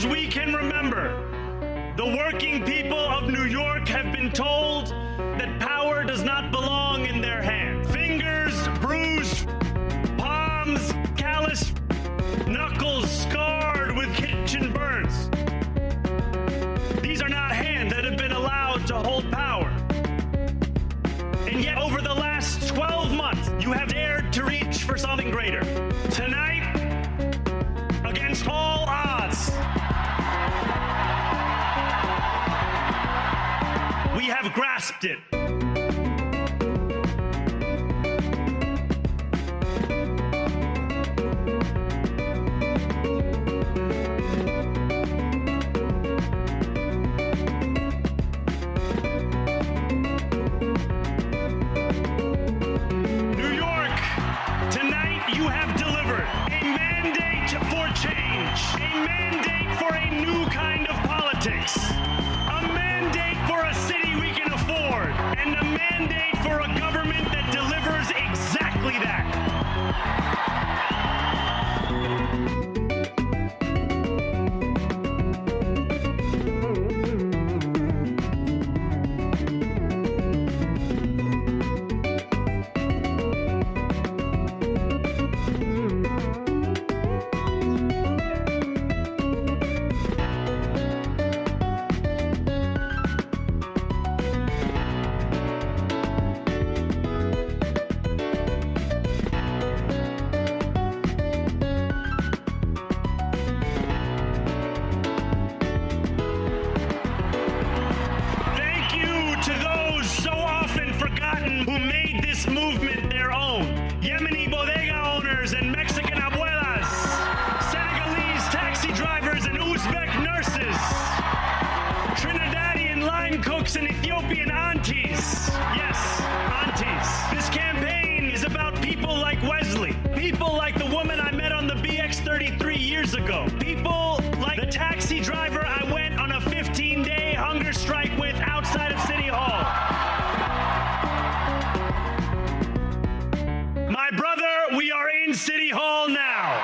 as we can remember, the working people of New York have been told that power does not belong in their hands. Fingers bruised, palms calloused, knuckles scarred with kitchen burns. These are not hands that have been allowed to hold power. And yet, over the last 12 months, you have dared to reach for something greater. Tonight, against all odds, we have grasped it. New York, tonight you have delivered a mandate for change, a mandate for a new kind of politics, a mandate for a city we can afford, and a mandate for a government that delivers exactly that. Thank you to those so often forgotten who made this movement their own. Yemeni bodega owners and Mexican abuelas, Senegalese taxi drivers and Uzbek nurses, Trinidadian line cooks and Ethiopian aunties. Yes, aunties. This campaign is about people like Wesley, people like the woman I met on the BX33 years ago, people like the taxi driver I went on a 15-day hunger strike with outside of City Hall. My brother, we are in City Hall now.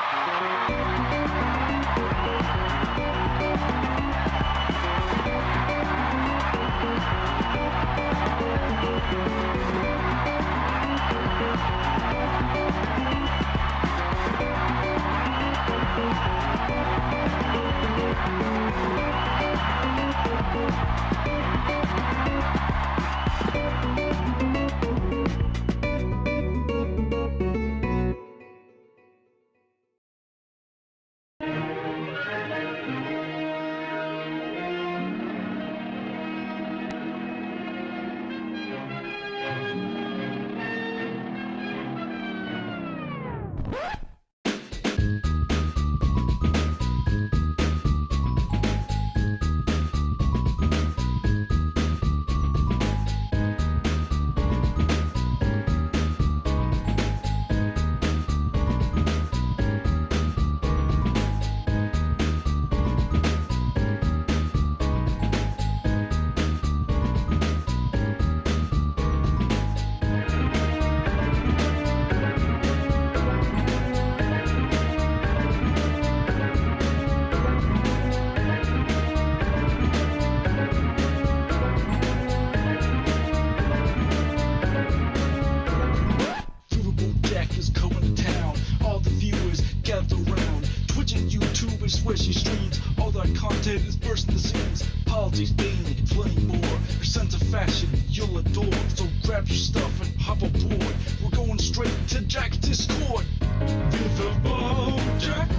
Politics being inflame more. Your sense of fashion you'll adore. So grab your stuff and hop aboard. We're going straight to Jack's Discord. Viva Bojack,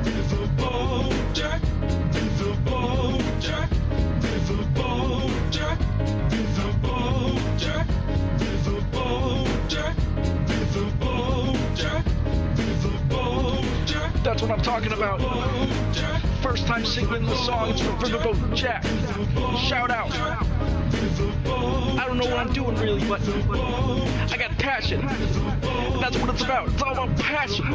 Viva Bojack, Viva Bojack, Viva Bojack, Viva Bojack, Viva Bojack, Viva Bojack, Viva Bojack. That's what I'm talking about. First time singing the songs from Riverboat Jack. Shout out. I don't know what I'm doing really, but I got passion. That's what it's about. It's all about passion.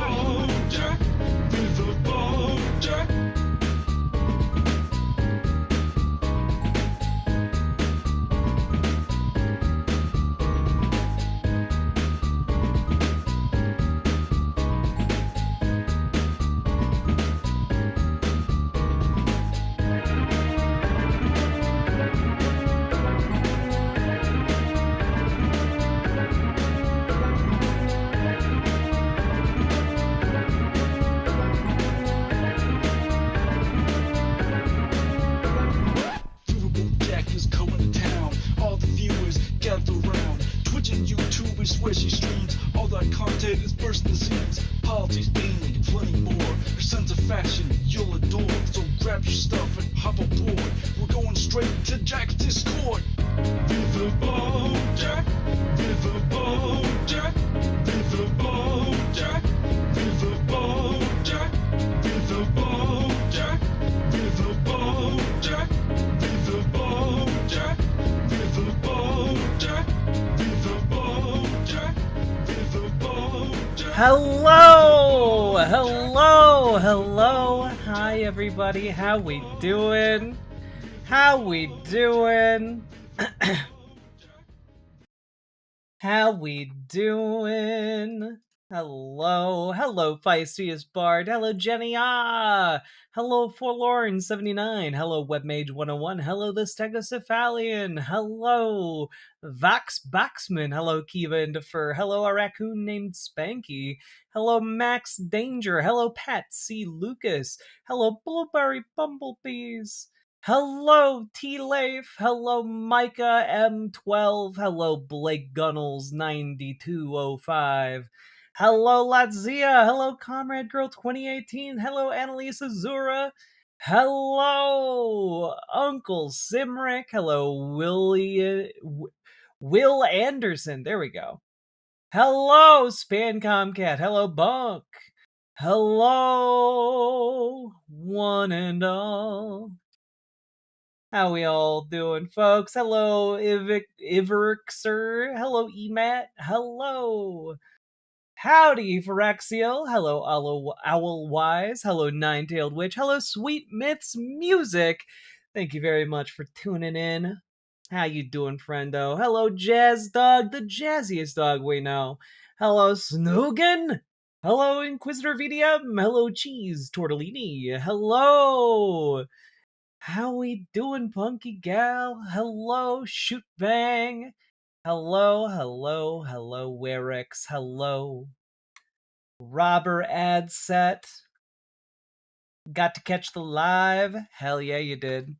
in town. All the viewers gather round. Twitch and YouTube is where she streams. All that content is bursting the seams. Politics, gaming, and plenty more. Her sense of fashion you'll adore. So grab your stuff and hop aboard. We're going straight to Jack's Discord. Viva Bojack, Viva Bojack, Viva Bojack, Viva Bojack, Viva Bojack, Viva Bojack, Viva Bojack, Viva Bojack, Viva Bojack, Viva Bojack. Hello! Hello! Hello! Hi everybody, how we doing? How we doing? How we doing? Hello, hello, Feistiest Bard. Hello, Jenny. Hello, Forlorn79. Hello, Webmage101. Hello, the Stegocephalian. Hello, Vax Baxman. Hello, Kiva and Defer. Hello, a raccoon named Spanky. Hello, Max Danger. Hello, Pat C. Lucas. Hello, Blueberry Bumblebees. Hello, T-Leif. Hello, Micah M12. Hello, Blake Gunnels 9205. Hello, Latzia. Hello, Comrade Girl 2018. Hello, Annalisa Zura. Hello, Uncle Simric. Hello, Will Anderson. There we go. Hello, Spancomcat. Hello, Bunk. Hello, one and all. How we all doing, folks? Hello, Iverixer. Hello, Emat. Hello. Howdy, Phyrexial. Hello, Owlwise. Hello, Nine-Tailed Witch. Hello, Sweet Myths Music. Thank you very much for tuning in. How you doing, friendo? Hello, Jazz Dog, the jazziest dog we know. Hello, Snoogan. Hello, Inquisitor VDM. Hello, Cheese Tortellini. Hello. How we doing, Punky Gal? Hello, Shoot Bang. Hello, hello, hello, Werix. Hello. Robber Ad Set. Got to catch the live? Hell yeah, you did.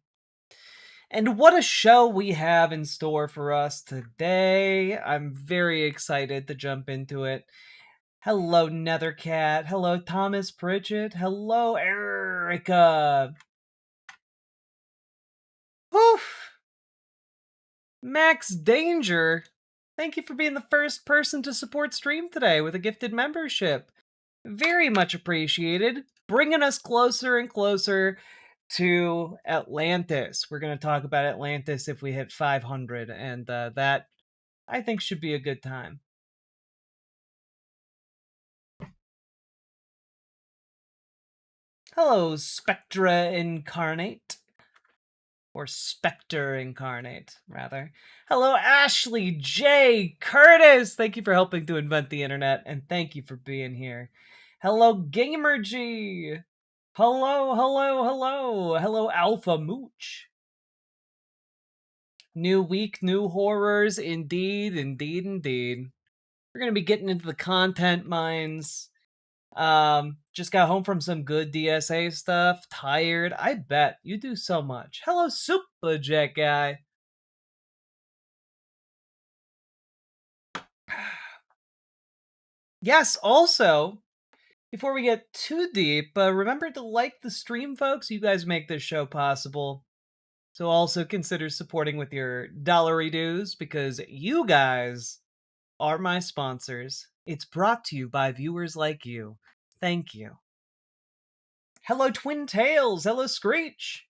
And what a show we have in store for us today. I'm very excited to jump into it. Hello, Nethercat. Hello, Thomas Pritchett. Hello, Erica. Woof. Max Danger, thank you for being the first person to support stream today with a gifted membership. Very much appreciated. Bringing us closer and closer to Atlantis. We're going to talk about Atlantis if we hit 500, and that, I think, should be a good time. Hello, Spectra Incarnate. Or Spectre Incarnate, rather. Hello, Ashley J. Curtis! Thank you for helping to invent the internet, and thank you for being here. Hello, Gamer G! Hello, hello, hello! Hello, Alpha Mooch! New week, new horrors, indeed, indeed, indeed. We're gonna be getting into the content mines. Just got home from some good DSA stuff. Tired. I bet you do so much. Hello, Superjet Guy. Yes, also, before we get too deep, remember to like the stream, folks. You guys make this show possible. So also consider supporting with your dollary dues, because you guys are my sponsors. It's brought to you by viewers like you. Thank you. Hello, Twin Tails. Hello, Screech.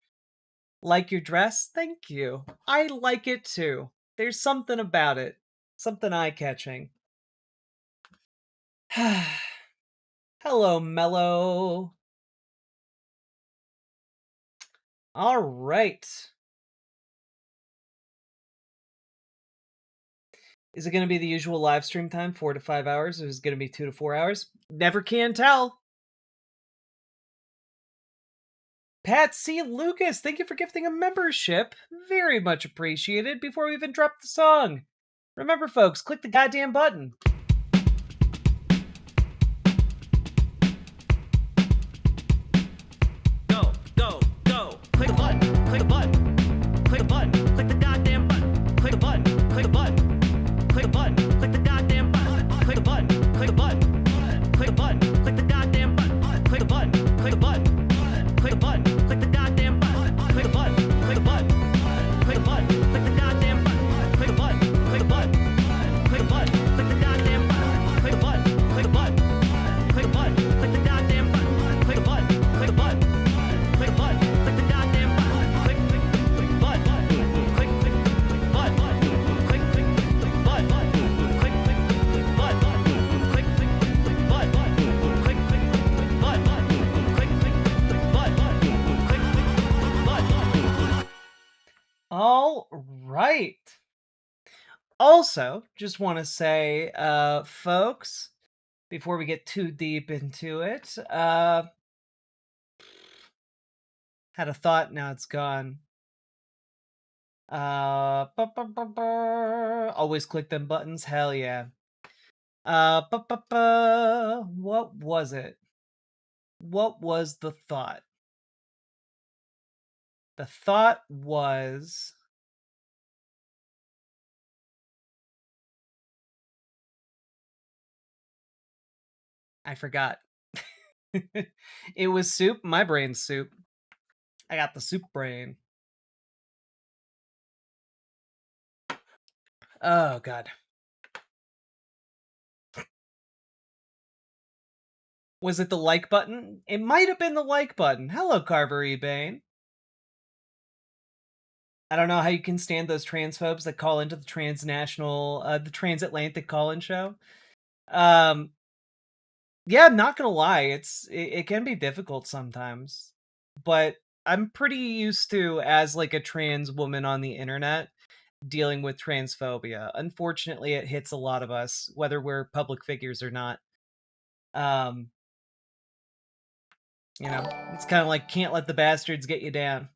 Like your dress? Thank you. I like it too. There's something about it. Something eye-catching. Hello, Mellow. All right. Is it going to be the usual live stream time, 4 to 5 hours, or is it going to be 2 to 4 hours? Never can tell. Pat C. Lucas, thank you for gifting a membership. Very much appreciated. Before we even drop the song, remember, folks, click the goddamn button. Go, go, go. Click the button. Click the button. Click the button. Click the goddamn button. right. Also, just want to say, folks, before we get too deep into it, had a thought, now it's gone. Always click them buttons, hell yeah. What was it? What was the thought? The thought was... I forgot. It was soup. My brain's soup. I got the soup brain. Oh, God. Was it the like button? It might have been the like button. Hello, Carver Ebane. I don't know how you can stand those transphobes that call into the the transatlantic call-in show. Yeah, I'm not gonna lie, it can be difficult sometimes, but I'm pretty used to, as like a trans woman on the internet, dealing with transphobia. Unfortunately, it hits a lot of us, whether we're public figures or not. You know, it's kind of like can't let the bastards get you down.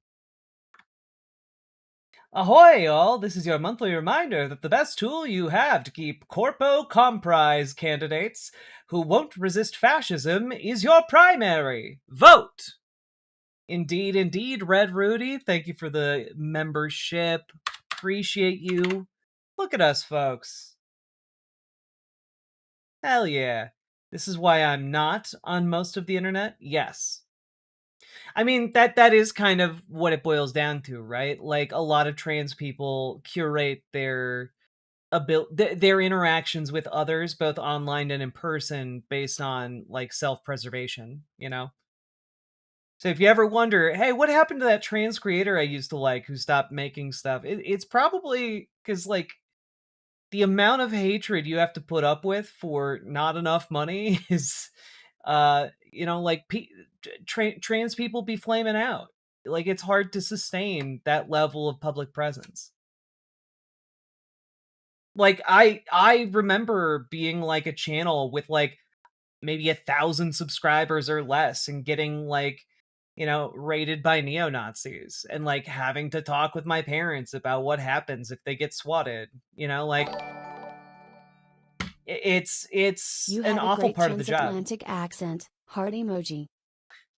Ahoy, all! This is your monthly reminder that the best tool you have to keep corpo comprise candidates who won't resist fascism is your primary vote. Indeed, indeed, Red Rudy. Thank you for the membership. Appreciate you. Look at us, folks. Hell yeah. This is why I'm not on most of the internet. Yes. I mean, that is kind of what it boils down to, right? Like, a lot of trans people curate their their interactions with others, both online and in person, based on like self-preservation, you know? So if you ever wonder, hey, what happened to that trans creator I used to like who stopped making stuff? It's probably because like the amount of hatred you have to put up with for not enough money is, you know, like trans people be flaming out. Like it's hard to sustain that level of public presence. Like I remember being like a channel with like maybe 1,000 subscribers or less and getting like, you know, raided by neo-Nazis and like having to talk with my parents about what happens if they get swatted, you know, like it's You an have a awful great part of the job. transatlantic accent. Heart emoji.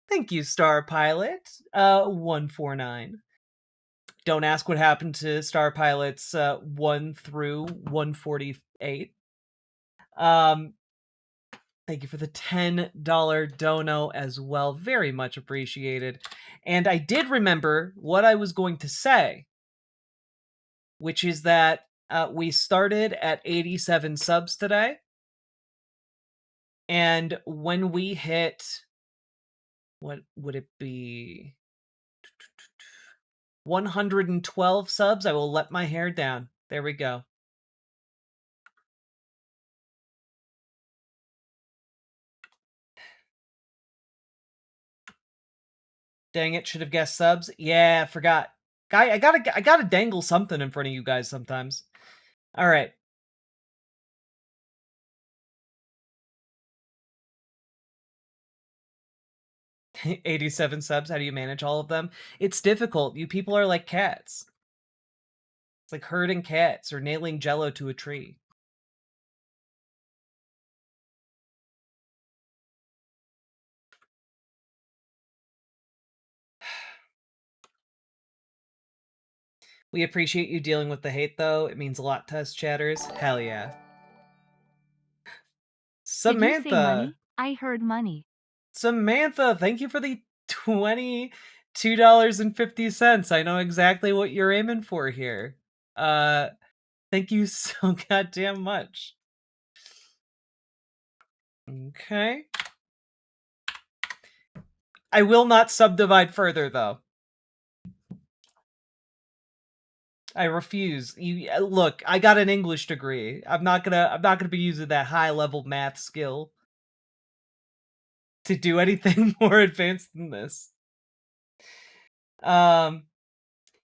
Thank you, Star Pilot 149. Don't ask what happened to Star Pilots 1 through 148. Thank you for the $10 dono as well. Very much appreciated. And I did remember what I was going to say, which is that we started at 87 subs today. And when we hit, what would it be? 112 subs, I will let my hair down. There we go. Dang it, should have guessed subs. Yeah, forgot. Guy, I gotta dangle something in front of you guys sometimes. All right. $87 subs. How do you manage all of them? It's difficult. You people are like cats. It's like herding cats or nailing jello to a tree. We appreciate you dealing with the hate, though. It means a lot to us chatters. Hell yeah. Samantha! Did you say money? I heard money. Samantha, thank you for the $22.50. I know exactly what you're aiming for here. Thank you so goddamn much. Okay. I will not subdivide further, though. I refuse. You look, I got an English degree. I'm not gonna be using that high level math skill to do anything more advanced than this.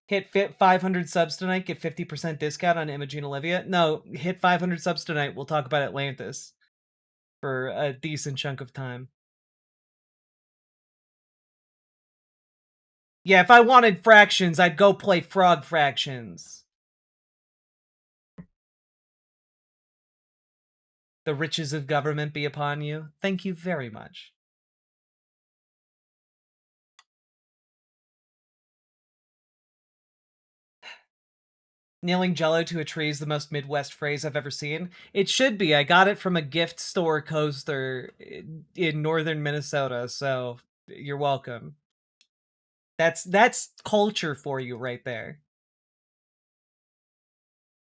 Hit 500 subs tonight, get 50% discount on Imogene Olivia. No, hit 500 subs tonight. We'll talk about Atlantis for a decent chunk of time. Yeah, if I wanted fractions, I'd go play Frog Fractions. The riches of government be upon you. Thank you very much. Nailing jello to a tree is the most Midwest phrase I've ever seen. It should be. I got it from a gift store coaster in northern Minnesota, so you're welcome. That's culture for you right there.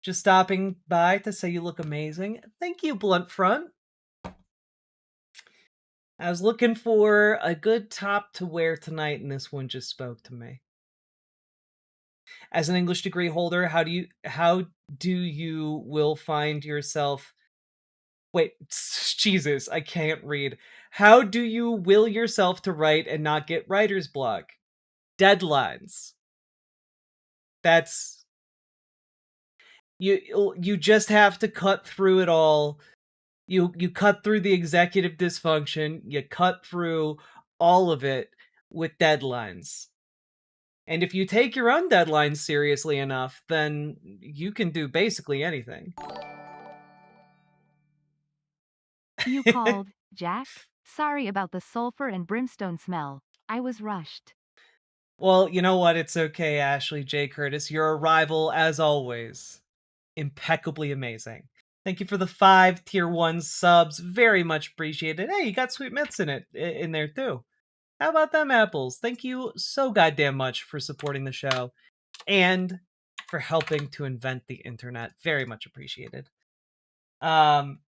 Just stopping by to say you look amazing. Thank you, Blunt Front. I was looking for a good top to wear tonight, and this one just spoke to me. As an English degree holder, how do you will find yourself? Wait, Jesus, I can't read. How do you will yourself to write and not get writer's block? Deadlines. That's you just have to cut through it all. You cut through the executive dysfunction, you cut through all of it with deadlines. And if you take your own deadlines seriously enough, then you can do basically anything. You called, Jack? Sorry about the sulfur and brimstone smell. I was rushed. Well, you know what? It's okay, Ashley J. Curtis. Your arrival, as always, impeccably amazing. Thank you for the 5 tier 1 subs. Very much appreciated. Hey, you got Sweet Myths in there too. How about them apples? Thank you so goddamn much for supporting the show and for helping to invent the internet. Very much appreciated. My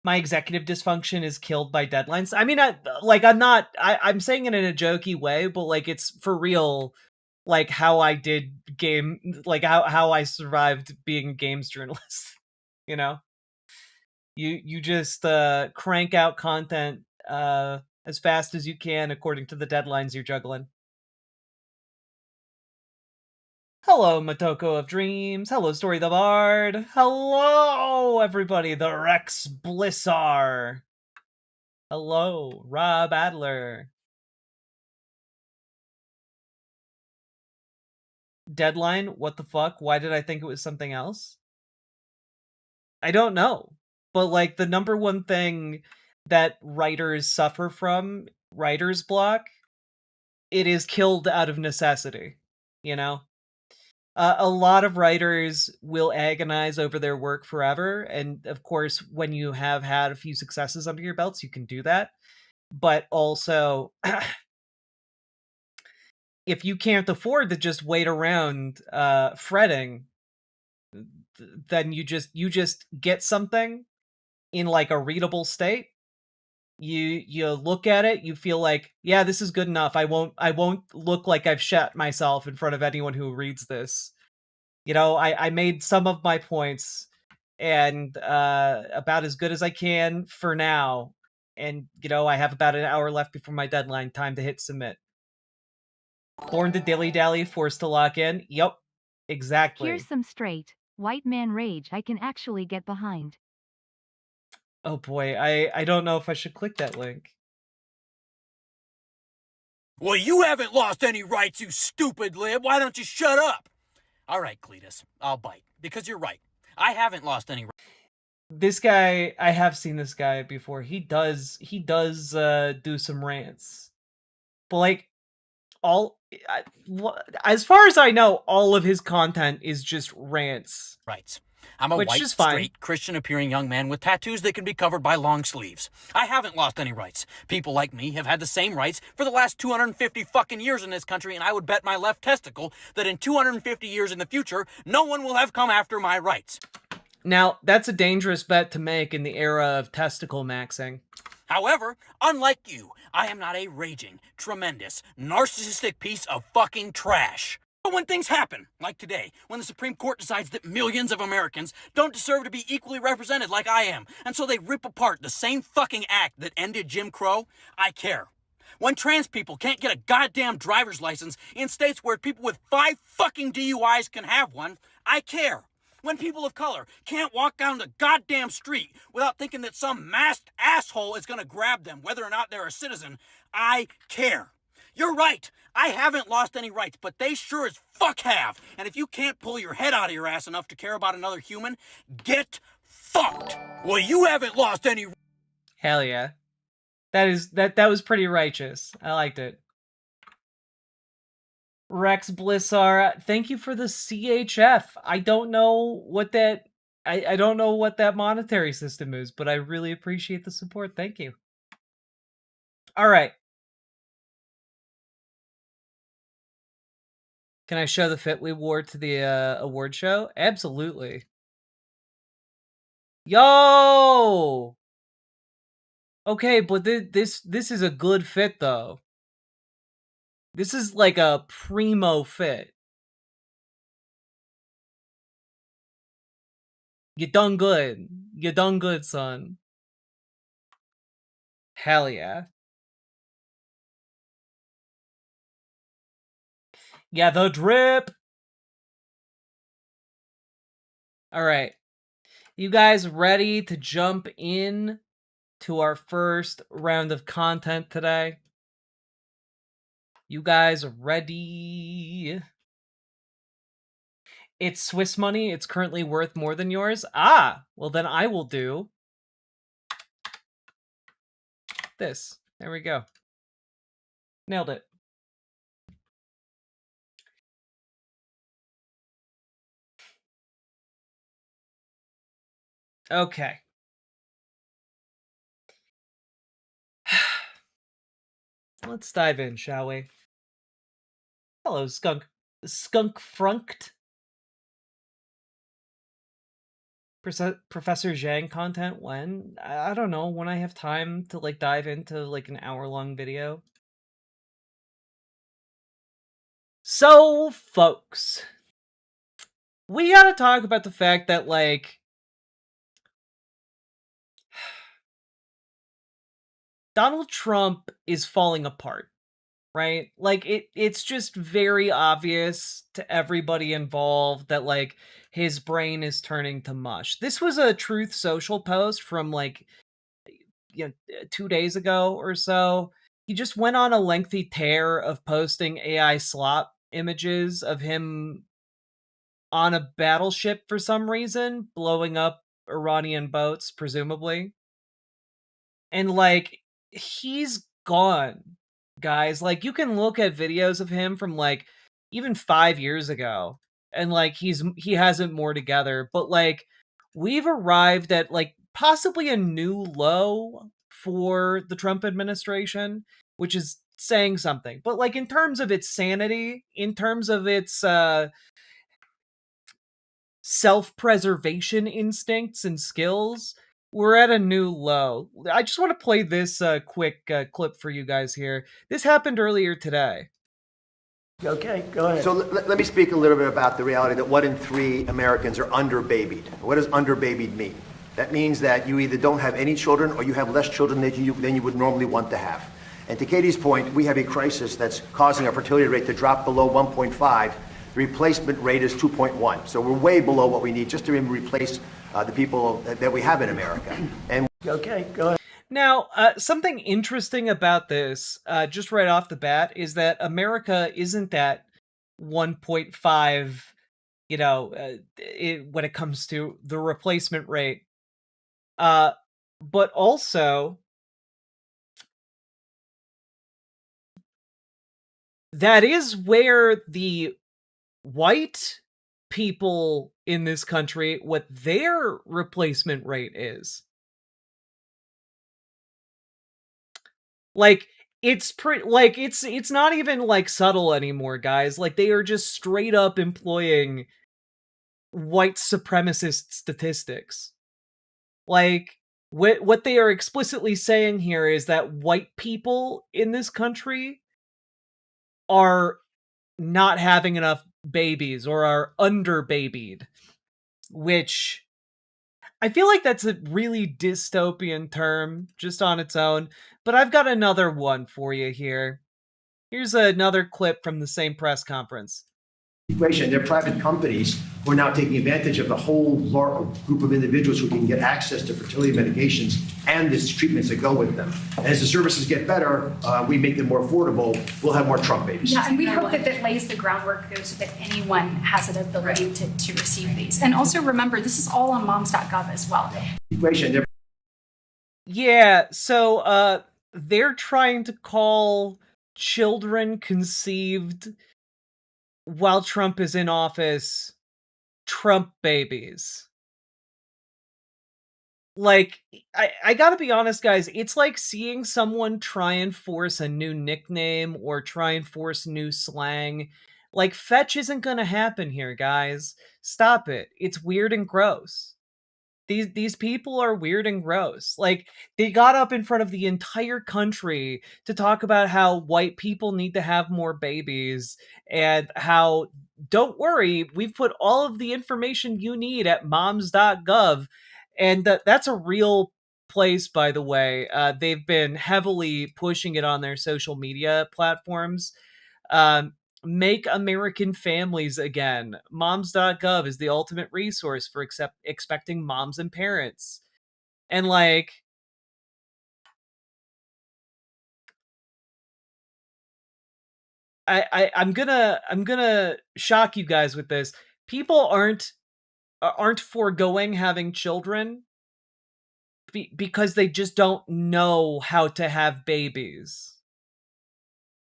executive dysfunction is killed by deadlines. I mean, I'm saying it in a jokey way, but like it's for real. Like how I did how I survived being a games journalist. You know, you just crank out content as fast as you can according to the deadlines you're juggling. Hello, Motoko of Dreams. Hello, Story the Bard. Hello, everybody. The Rex Blissar. Hello, Rob Adler. Deadline? What the fuck? Why did I think it was something else? I don't know. But, like, the number one thing that writers suffer from, writer's block, it is killed out of necessity, you know? A lot of writers will agonize over their work forever, and of course, when you have had a few successes under your belts, you can do that. But also, if you can't afford to just wait around fretting, then you just get something in like a readable state. You look at it, you feel like, yeah, this is good enough. I won't look like I've shat myself in front of anyone who reads this. You know, I made some of my points and about as good as I can for now. And, you know, I have about an hour left before my deadline. Time to hit submit. Born to dilly-dally, forced to lock in. Yep, exactly. Here's some straight, white man rage I can actually get behind. Oh boy, I don't know if I should click that link. Well, you haven't lost any rights, you stupid lib. Why don't you shut up? All right, Cletus, I'll bite. Because you're right. I haven't lost any rights. This guy, I have seen this guy before. He does do some rants. But like, as far as I know, all of his content is just rants. Rights. I'm a white, straight, Christian-appearing young man with tattoos that can be covered by long sleeves. I haven't lost any rights. People like me have had the same rights for the last 250 fucking years in this country, and I would bet my left testicle that in 250 years in the future, no one will have come after my rights. Now, that's a dangerous bet to make in the era of testicle maxing. However, unlike you, I am not a raging, tremendous, narcissistic piece of fucking trash. But when things happen, like today, when the Supreme Court decides that millions of Americans don't deserve to be equally represented like I am, and so they rip apart the same fucking act that ended Jim Crow, I care. When trans people can't get a goddamn driver's license in states where people with 5 fucking DUIs can have one, I care. When people of color can't walk down the goddamn street without thinking that some masked asshole is gonna grab them, whether or not they're a citizen, I care. You're right. I haven't lost any rights, but they sure as fuck have. And if you can't pull your head out of your ass enough to care about another human, get fucked. Well, you haven't lost any. Hell yeah. That was pretty righteous. I liked it. Rex Blissar, thank you for the CHF. I don't know what that I don't know what that monetary system is, but I really appreciate the support. Thank you. All right. Can I show the fit we wore to the award show? Absolutely. Yo! Okay, but this is a good fit though. This is like a primo fit. You done good. You done good, son. Hell yeah. Yeah, the drip. All right. You guys ready to jump in to our first round of content today? You guys ready? It's Swiss money. It's currently worth more than yours. Ah, well then I will do this. There we go. Nailed it. Okay. Let's dive in, shall we? Hello, Skunk Frunked. Professor Zhang content when? I don't know, when I have time to like dive into like an hour-long video. So, folks, we gotta talk about the fact that like Donald Trump is falling apart, right? Like it's just very obvious to everybody involved that like his brain is turning to mush. This was a Truth Social post from like 2 days ago or so. He just went on a lengthy tear of posting AI slop images of him on a battleship for some reason, blowing up Iranian boats, presumably. And like he's gone, guys. Like you can look at videos of him from like even 5 years ago and like he hasn't more together, but like we've arrived at like possibly a new low for the Trump administration, which is saying something. But like in terms of its sanity, in terms of its self-preservation instincts and skills, we're at a new low. I just want to play this quick clip for you guys here. This happened earlier today. Okay, go ahead. So let me speak a little bit about the reality that 1 in 3 Americans are underbabied. What does underbabied mean? That means that you either don't have any children or you have less children than you would normally want to have. And to Katie's point, we have a crisis that's causing our fertility rate to drop below 1.5. The replacement rate is 2.1. So we're way below what we need just to replace the people that we have in America. And okay, go ahead. Now, something interesting about this, just right off the bat, is that America isn't at 1.5, when it comes to the replacement rate. But also, that is where the white people in this country, what their replacement rate is. Like it's it's not even like subtle anymore, guys. Like they are just straight up employing white supremacist statistics. Like what they are explicitly saying here is that white people in this country are not having enough babies or are underbabied, which I feel like that's a really dystopian term just on its own, but I've got another one for you here. Here's another clip from the same press conference. They're private companies who are now taking advantage of the whole group of individuals who can get access to fertility medications and the treatments that go with them. And as the services get better, we make them more affordable, we'll have more Trump babies. Yeah, and we hope that that lays the groundwork though, so that anyone has an ability to receive these. And also remember, this is all on moms.gov as well. Yeah, so they're trying to call children conceived while Trump is in office Trump babies. Like, I gotta be honest, guys, it's like seeing someone try and force a new nickname or try and force new slang. Like, fetch isn't gonna happen here, guys. Stop it. It's weird and gross. These people are weird and gross. Like, they got up in front of the entire country to talk about how white people need to have more babies and how, don't worry, we've put all of the information you need at moms.gov. And that's a real place, by the way. They've been heavily pushing it on their social media platforms. Make American families again. Moms.gov is the ultimate resource for expecting moms and parents. And like, I'm gonna shock you guys with this. People aren't foregoing having children because they just don't know how to have babies.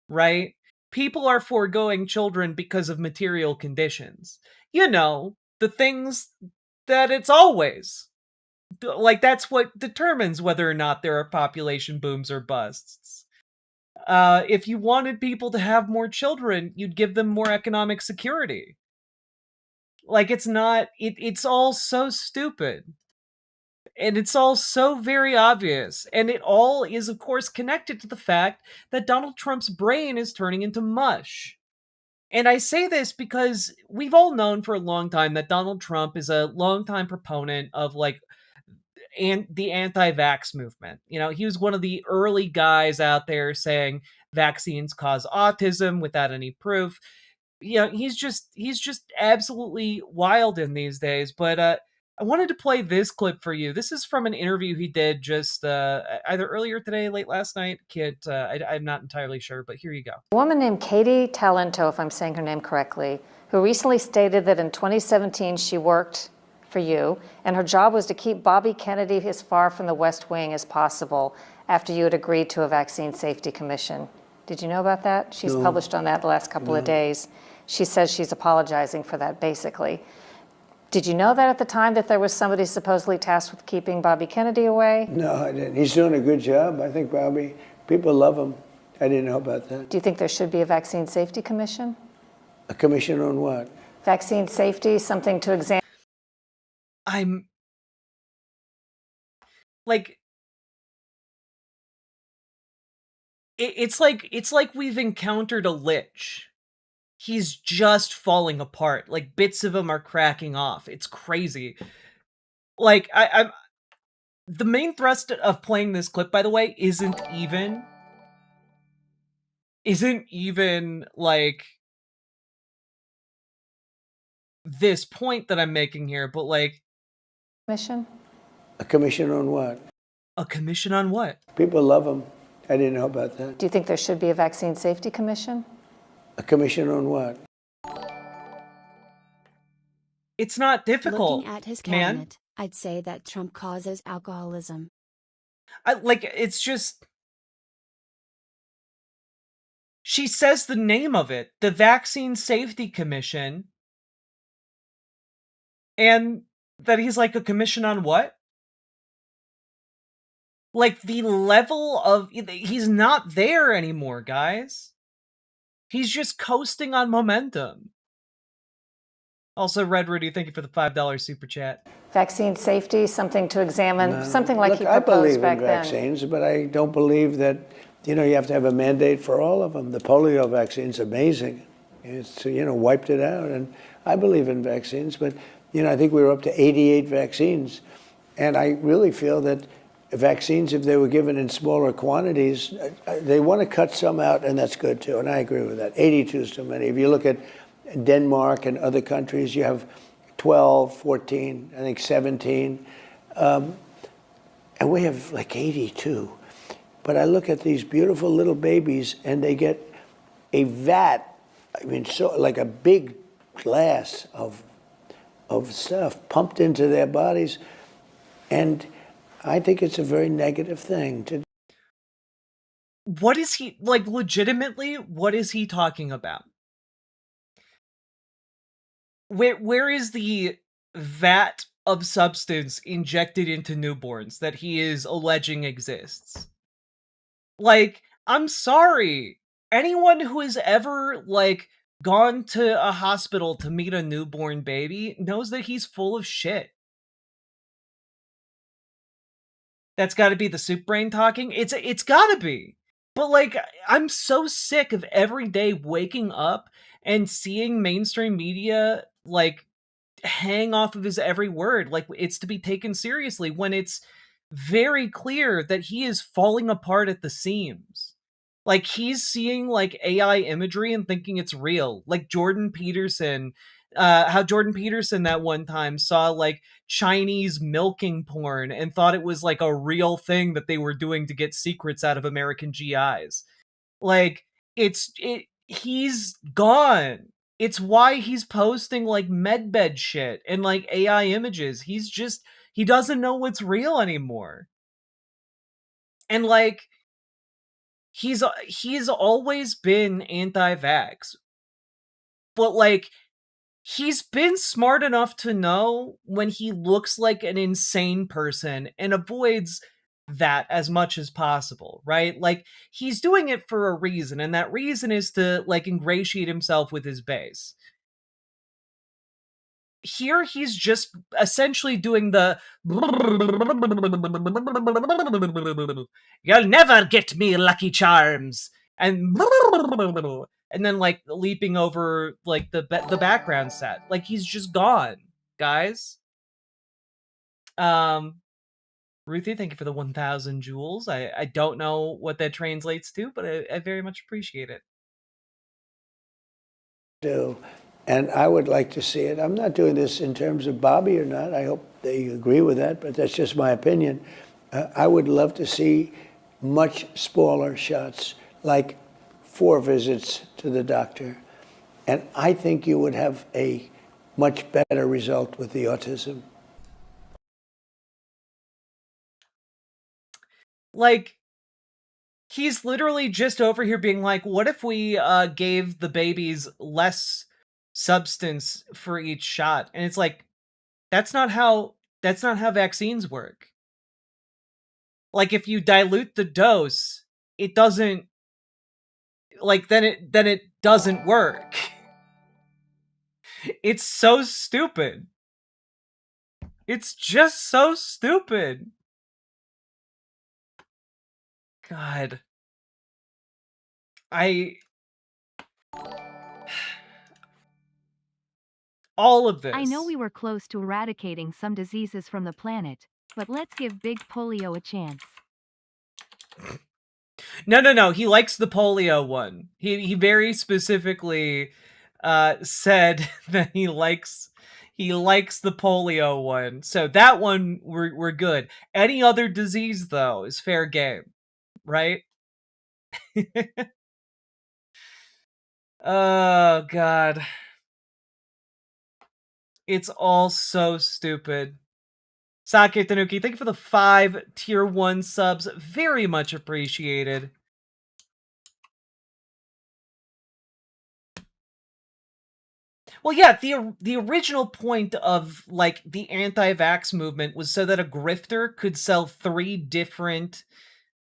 Right? People are foregoing children because of material conditions. You know, the things that it's always. Like, that's what determines whether or not there are population booms or busts. If you wanted people to have more children, you'd give them more economic security. Like, it's all so stupid. And it's all so very obvious. And it all is, of course, connected to the fact that Donald Trump's brain is turning into mush. And I say this because we've all known for a long time that Donald Trump is a longtime proponent of, like, the anti-vax movement. You know, he was one of the early guys out there saying vaccines cause autism without any proof. You know, he's just absolutely wild in these days. But I wanted to play this clip for you. This is from an interview he did just either earlier today, late last night. I'm not entirely sure, but here you go. A woman named Katie Talento, if I'm saying her name correctly, who recently stated that in 2017 she worked for you, and her job was to keep Bobby Kennedy as far from the West Wing as possible after you had agreed to a vaccine safety commission. Did you know about that? She's published on that the last couple of days. She says she's apologizing for that, basically. Did you know that at the time that there was somebody supposedly tasked with keeping Bobby Kennedy away? No, I didn't. He's doing a good job. I think Bobby, people love him. I didn't know about that. Do you think there should be a vaccine safety commission? A commission on what? Vaccine safety, something to examine. I'm like, it's like we've encountered a lich. He's just falling apart. Like, bits of him are cracking off. It's crazy. Like, I'm the main thrust of playing this clip, by the way, isn't even like this point that I'm making here, but like, Commission? A commission on what? A commission on what? People love him. I didn't know about that. Do you think there should be a vaccine safety commission? A commission on what? It's not difficult. Looking at his man. cabinet, I'd say that Trump causes alcoholism. It's just, she says the name of it, the Vaccine Safety Commission, and that he's like, a commission on what? Like, the level of, he's not there anymore, guys. He's just coasting on momentum. Also, Red Rudy, thank you for the $5 super chat. Vaccine safety, something to examine, something like he I proposed believe back in then. vaccines, but I don't believe that, you have to have a mandate for all of them. The polio vaccine's amazing. It's, wiped it out. And I believe in vaccines, but, I think we were up to 88 vaccines And I really feel that vaccines, if they were given in smaller quantities, they want to cut some out, and that's good too. And I agree with that. 82 is too many. If you look at Denmark and other countries, you have 12, 14, I think 17. And we have like 82. But I look at these beautiful little babies, and they get a vat, I mean, so like a big glass of stuff pumped into their bodies. And I think it's a very negative thing to. What is he, like, legitimately, what is he talking about? Where is the vat of substance injected into newborns that he is alleging exists? Like, I'm sorry. Anyone who has ever, like, gone to a hospital to meet a newborn baby knows that he's full of shit. That's gotta be the soup brain talking? It's gotta be. But, like, I'm so sick of every day waking up and seeing mainstream media, like, hang off of his every word, like it's to be taken seriously, when it's very clear that he is falling apart at the seams. Like, he's seeing, like, AI imagery and thinking it's real. Like Jordan Peterson, how Jordan Peterson that one time saw, like, Chinese milking porn and thought it was, like, a real thing that they were doing to get secrets out of American GIs. Like, he's gone. It's why he's posting, like, medbed shit and, like, AI images. He doesn't know what's real anymore. And, like, he's always been anti-vax. But, like, he's been smart enough to know when he looks like an insane person and avoids that as much as possible, right? Like, he's doing it for a reason, and that reason is to, like, ingratiate himself with his base. Here, he's just essentially doing the "You'll never get me, Lucky Charms," and then, like, leaping over, like, the background set. Like, he's just gone, guys. Ruthie, thank you for the 1,000 jewels. I don't know what that translates to, but I very much appreciate it. Do. And I would like to see it. I'm not doing this in terms of Bobby or not. I hope they agree with that, but that's just my opinion. I would love to see much smaller shots, like 4 visits to the doctor. And I think you would have a much better result with the autism. Like, he's literally just over here being like, what if we gave the babies less substance for each shot? And it's like, that's not how vaccines work. Like, if you dilute the dose, it doesn't, like, then it doesn't work. It's so stupid. It's just so stupid. God. All of this. I know we were close to eradicating some diseases from the planet, but let's give big polio a chance. No. He likes the polio one. He very specifically said that he likes the polio one. So that one we're good. Any other disease though is fair game, right? Oh God. It's all so stupid. Sake Tanuki, thank you for the 5 tier 1 subs. Very much appreciated. Well, yeah, the original point of, like, the anti-vax movement was so that a grifter could sell 3 different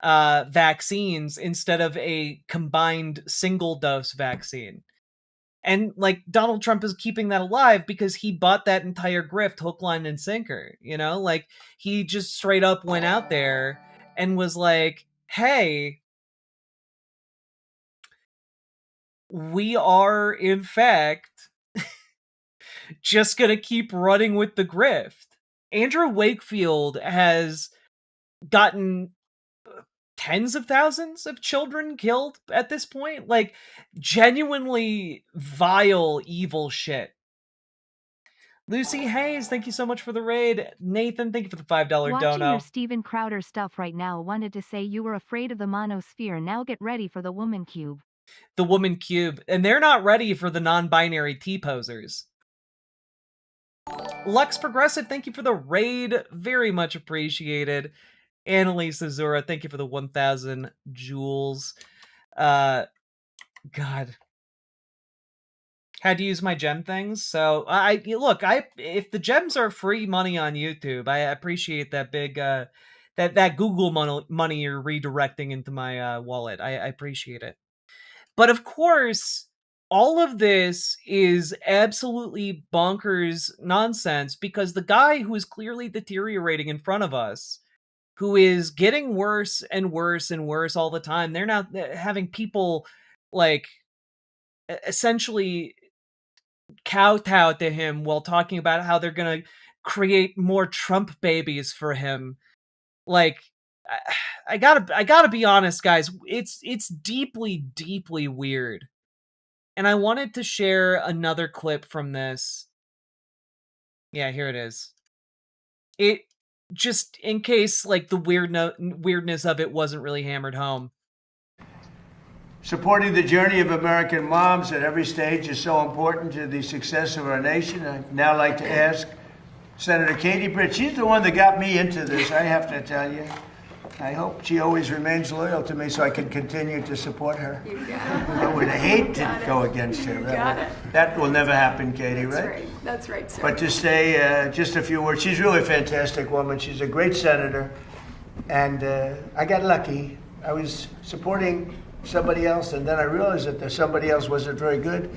vaccines instead of a combined single-dose vaccine. And, like, Donald Trump is keeping that alive because he bought that entire grift hook, line, and sinker, you know? Like, he just straight up went out there and was like, hey, we are, in fact, just gonna keep running with the grift. Andrew Wakefield has gotten tens of thousands of children killed at this point. Like, genuinely vile, evil shit. Lucy Hayes, thank you so much for the raid. Nathan, thank you for the $5 Watching dono. your Steven Crowder stuff right now, wanted to say you were afraid of the monosphere. Now get ready for the woman cube. The woman cube. And they're not ready for the non-binary T-posers. Lux Progressive, thank you for the raid. Very much appreciated. Annalise Azura, thank you for the 1,000 jewels. God. Had to use my gem things. So if the gems are free money on YouTube, I appreciate that big that Google money you're redirecting into my wallet. I appreciate it. But of course, all of this is absolutely bonkers nonsense because the guy who is clearly deteriorating in front of us, who is getting worse and worse and worse all the time, they're now having people like essentially kowtow to him while talking about how they're gonna create more Trump babies for him. Like, I gotta be honest, guys. It's deeply, deeply weird. And I wanted to share another clip from this. Yeah, here it is. It just in case like the weirdness of it wasn't really hammered home. Supporting the journey of American moms at every stage is so important to the success of our nation. I'd now like to ask Senator Katie Britt. She's the one that got me into this, I have to tell you. I hope she always remains loyal to me so I can continue to support her. You got it. I would hate to go against her. That will never happen, Katie, right? That's right, sir. But to say just a few words, she's really a fantastic woman. She's a great senator. And I got lucky. I was supporting somebody else, and then I realized that somebody else wasn't very good.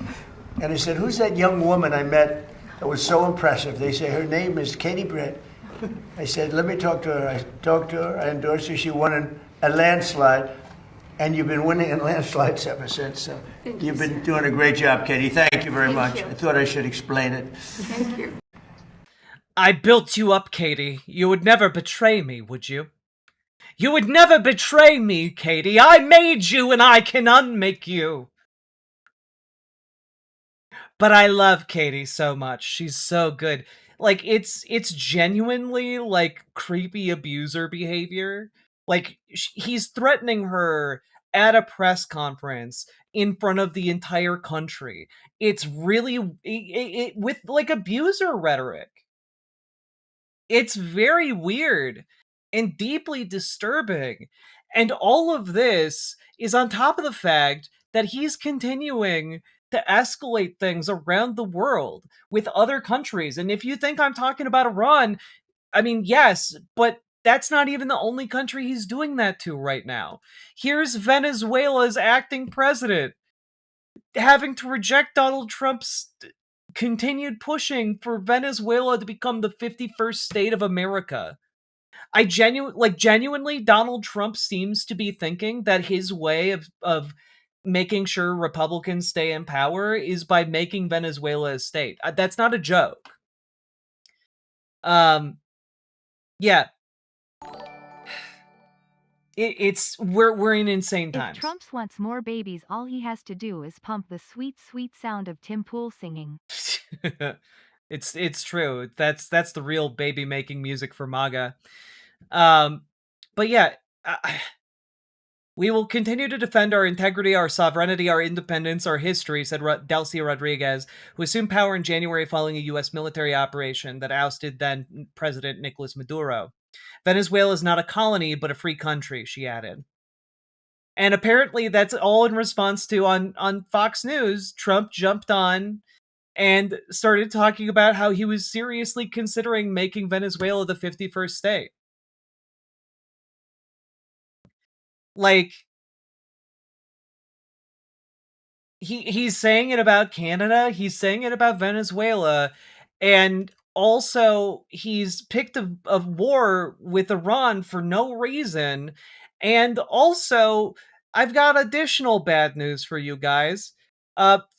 And I said, who's that young woman I met that was so impressive? They say, her name is Katie Britt. I said, let me talk to her. I talked to her, I endorsed her. She won a landslide, and you've been winning in landslides ever since. So you've been doing a great job, Katie. Thank you very much. I thought I should explain it. Thank you. I built you up, Katie. You would never betray me, would you? You would never betray me, Katie. I made you and I can unmake you. But I love Katie so much. She's so good. Like, it's genuinely, like, creepy abuser behavior. Like, he's threatening her at a press conference in front of the entire country. It's really, with, like, abuser rhetoric. It's very weird and deeply disturbing. And all of this is on top of the fact that he's continuing to escalate things around the world with other countries. And if you think I'm talking about Iran, I mean, yes, but that's not even the only country he's doing that to right now. Here's Venezuela's acting president having to reject Donald Trump's continued pushing for Venezuela to become the 51st state of America. Genuinely, Donald Trump seems to be thinking that his way of making sure Republicans stay in power is by making Venezuela a state. That's not a joke. Yeah. We're in insane times. If Trump wants more babies, all he has to do is pump the sweet, sweet sound of Tim Pool singing. It's true. That's the real baby making music for MAGA. But yeah, we will continue to defend our integrity, our sovereignty, our independence, our history, said Delcy Rodriguez, who assumed power in January following a U.S. military operation that ousted then President Nicolas Maduro. Venezuela is not a colony, but a free country, she added. And apparently that's all in response to, on Fox News, Trump jumped on and started talking about how he was seriously considering making Venezuela the 51st state. Like, he's saying it about Canada, he's saying it about Venezuela, and also he's picked a war with Iran for no reason. And also, I've got additional bad news for you guys.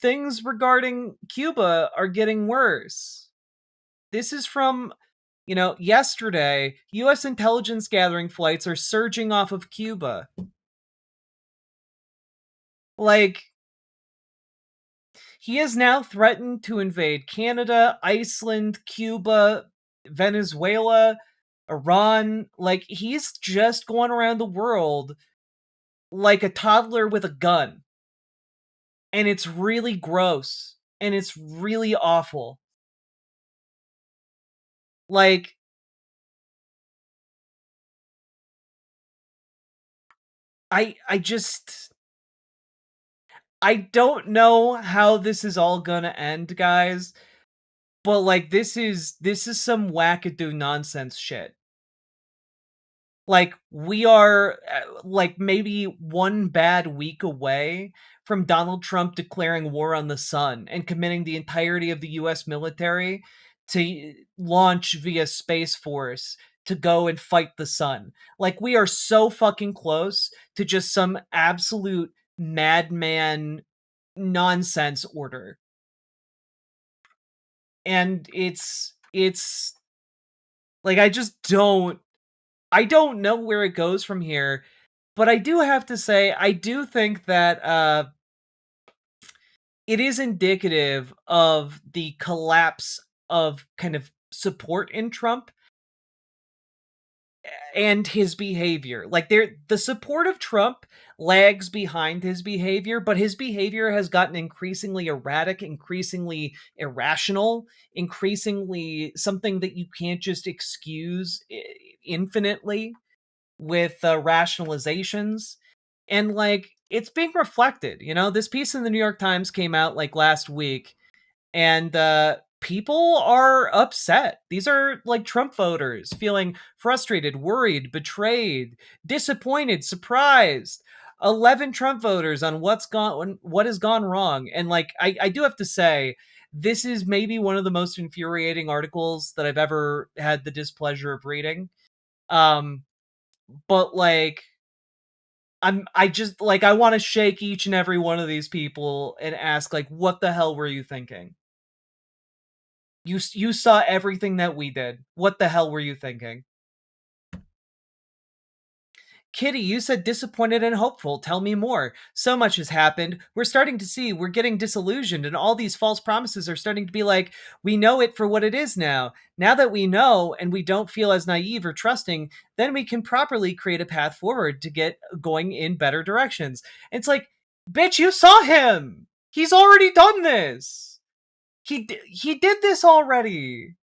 Things regarding Cuba are getting worse. This is from, You know, yesterday, US intelligence gathering flights are surging off of Cuba. Like, he has now threatened to invade Canada, Iceland, Cuba, Venezuela, Iran. Like, he's just going around the world like a toddler with a gun. And it's really gross. And it's really awful. Like, I just... I don't know how this is all gonna end, guys. But, like, this is some wackadoo nonsense shit. Like, we are, like, maybe one bad week away from Donald Trump declaring war on the sun and committing the entirety of the US military to launch via Space Force to go and fight the sun. Like, we are so fucking close to just some absolute madman nonsense order. And it's like, I don't know where it goes from here, but I do have to say, I do think that it is indicative of the collapse of kind of support in Trump and his behavior. Like, the support of Trump lags behind his behavior, but his behavior has gotten increasingly erratic, increasingly irrational, increasingly something that you can't just excuse infinitely with rationalizations. And, like, it's being reflected. You know, this piece in the New York Times came out like last week, and people are upset. These are like Trump voters feeling frustrated, worried, betrayed, disappointed, surprised. 11 Trump voters on what has gone wrong. And, like, I do have to say, this is maybe one of the most infuriating articles that I've ever had the displeasure of reading. But, like, I just, like, I want to shake each and every one of these people and ask, like, what the hell were you thinking? You saw everything that we did. What the hell were you thinking? Kitty, you said disappointed and hopeful. Tell me more. So much has happened. We're starting to see we're getting disillusioned, and all these false promises are starting to be like, we know it for what it is now. Now that we know and we don't feel as naive or trusting, then we can properly create a path forward to get going in better directions. It's like, bitch, you saw him. He's already done this. He did this already.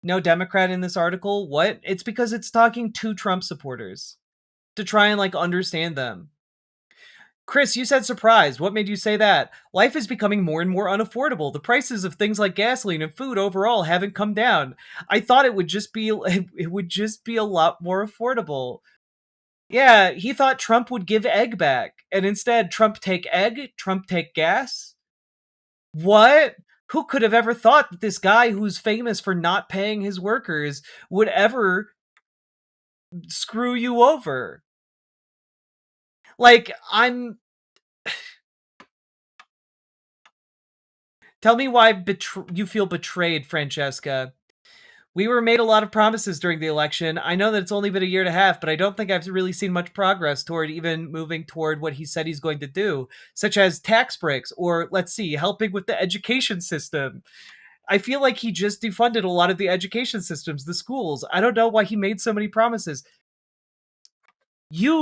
No Democrat in this article? What? It's because it's talking to Trump supporters to try and, like, understand them. Chris, you said surprised. What made you say that? Life is becoming more and more unaffordable. The prices of things like gasoline and food overall haven't come down. I thought it would just be a lot more affordable. Yeah, he thought Trump would give egg back, and instead Trump take egg, Trump take gas. What? Who could have ever thought that this guy who's famous for not paying his workers would ever screw you over? Like, tell me why you feel betrayed, Francesca. We were made a lot of promises during the election. I know that it's only been a year and a half, but I don't think I've really seen much progress toward even moving toward what he said he's going to do, such as tax breaks or, let's see, helping with the education system. I feel like he just defunded a lot of the education systems, the schools. I don't know why he made so many promises. He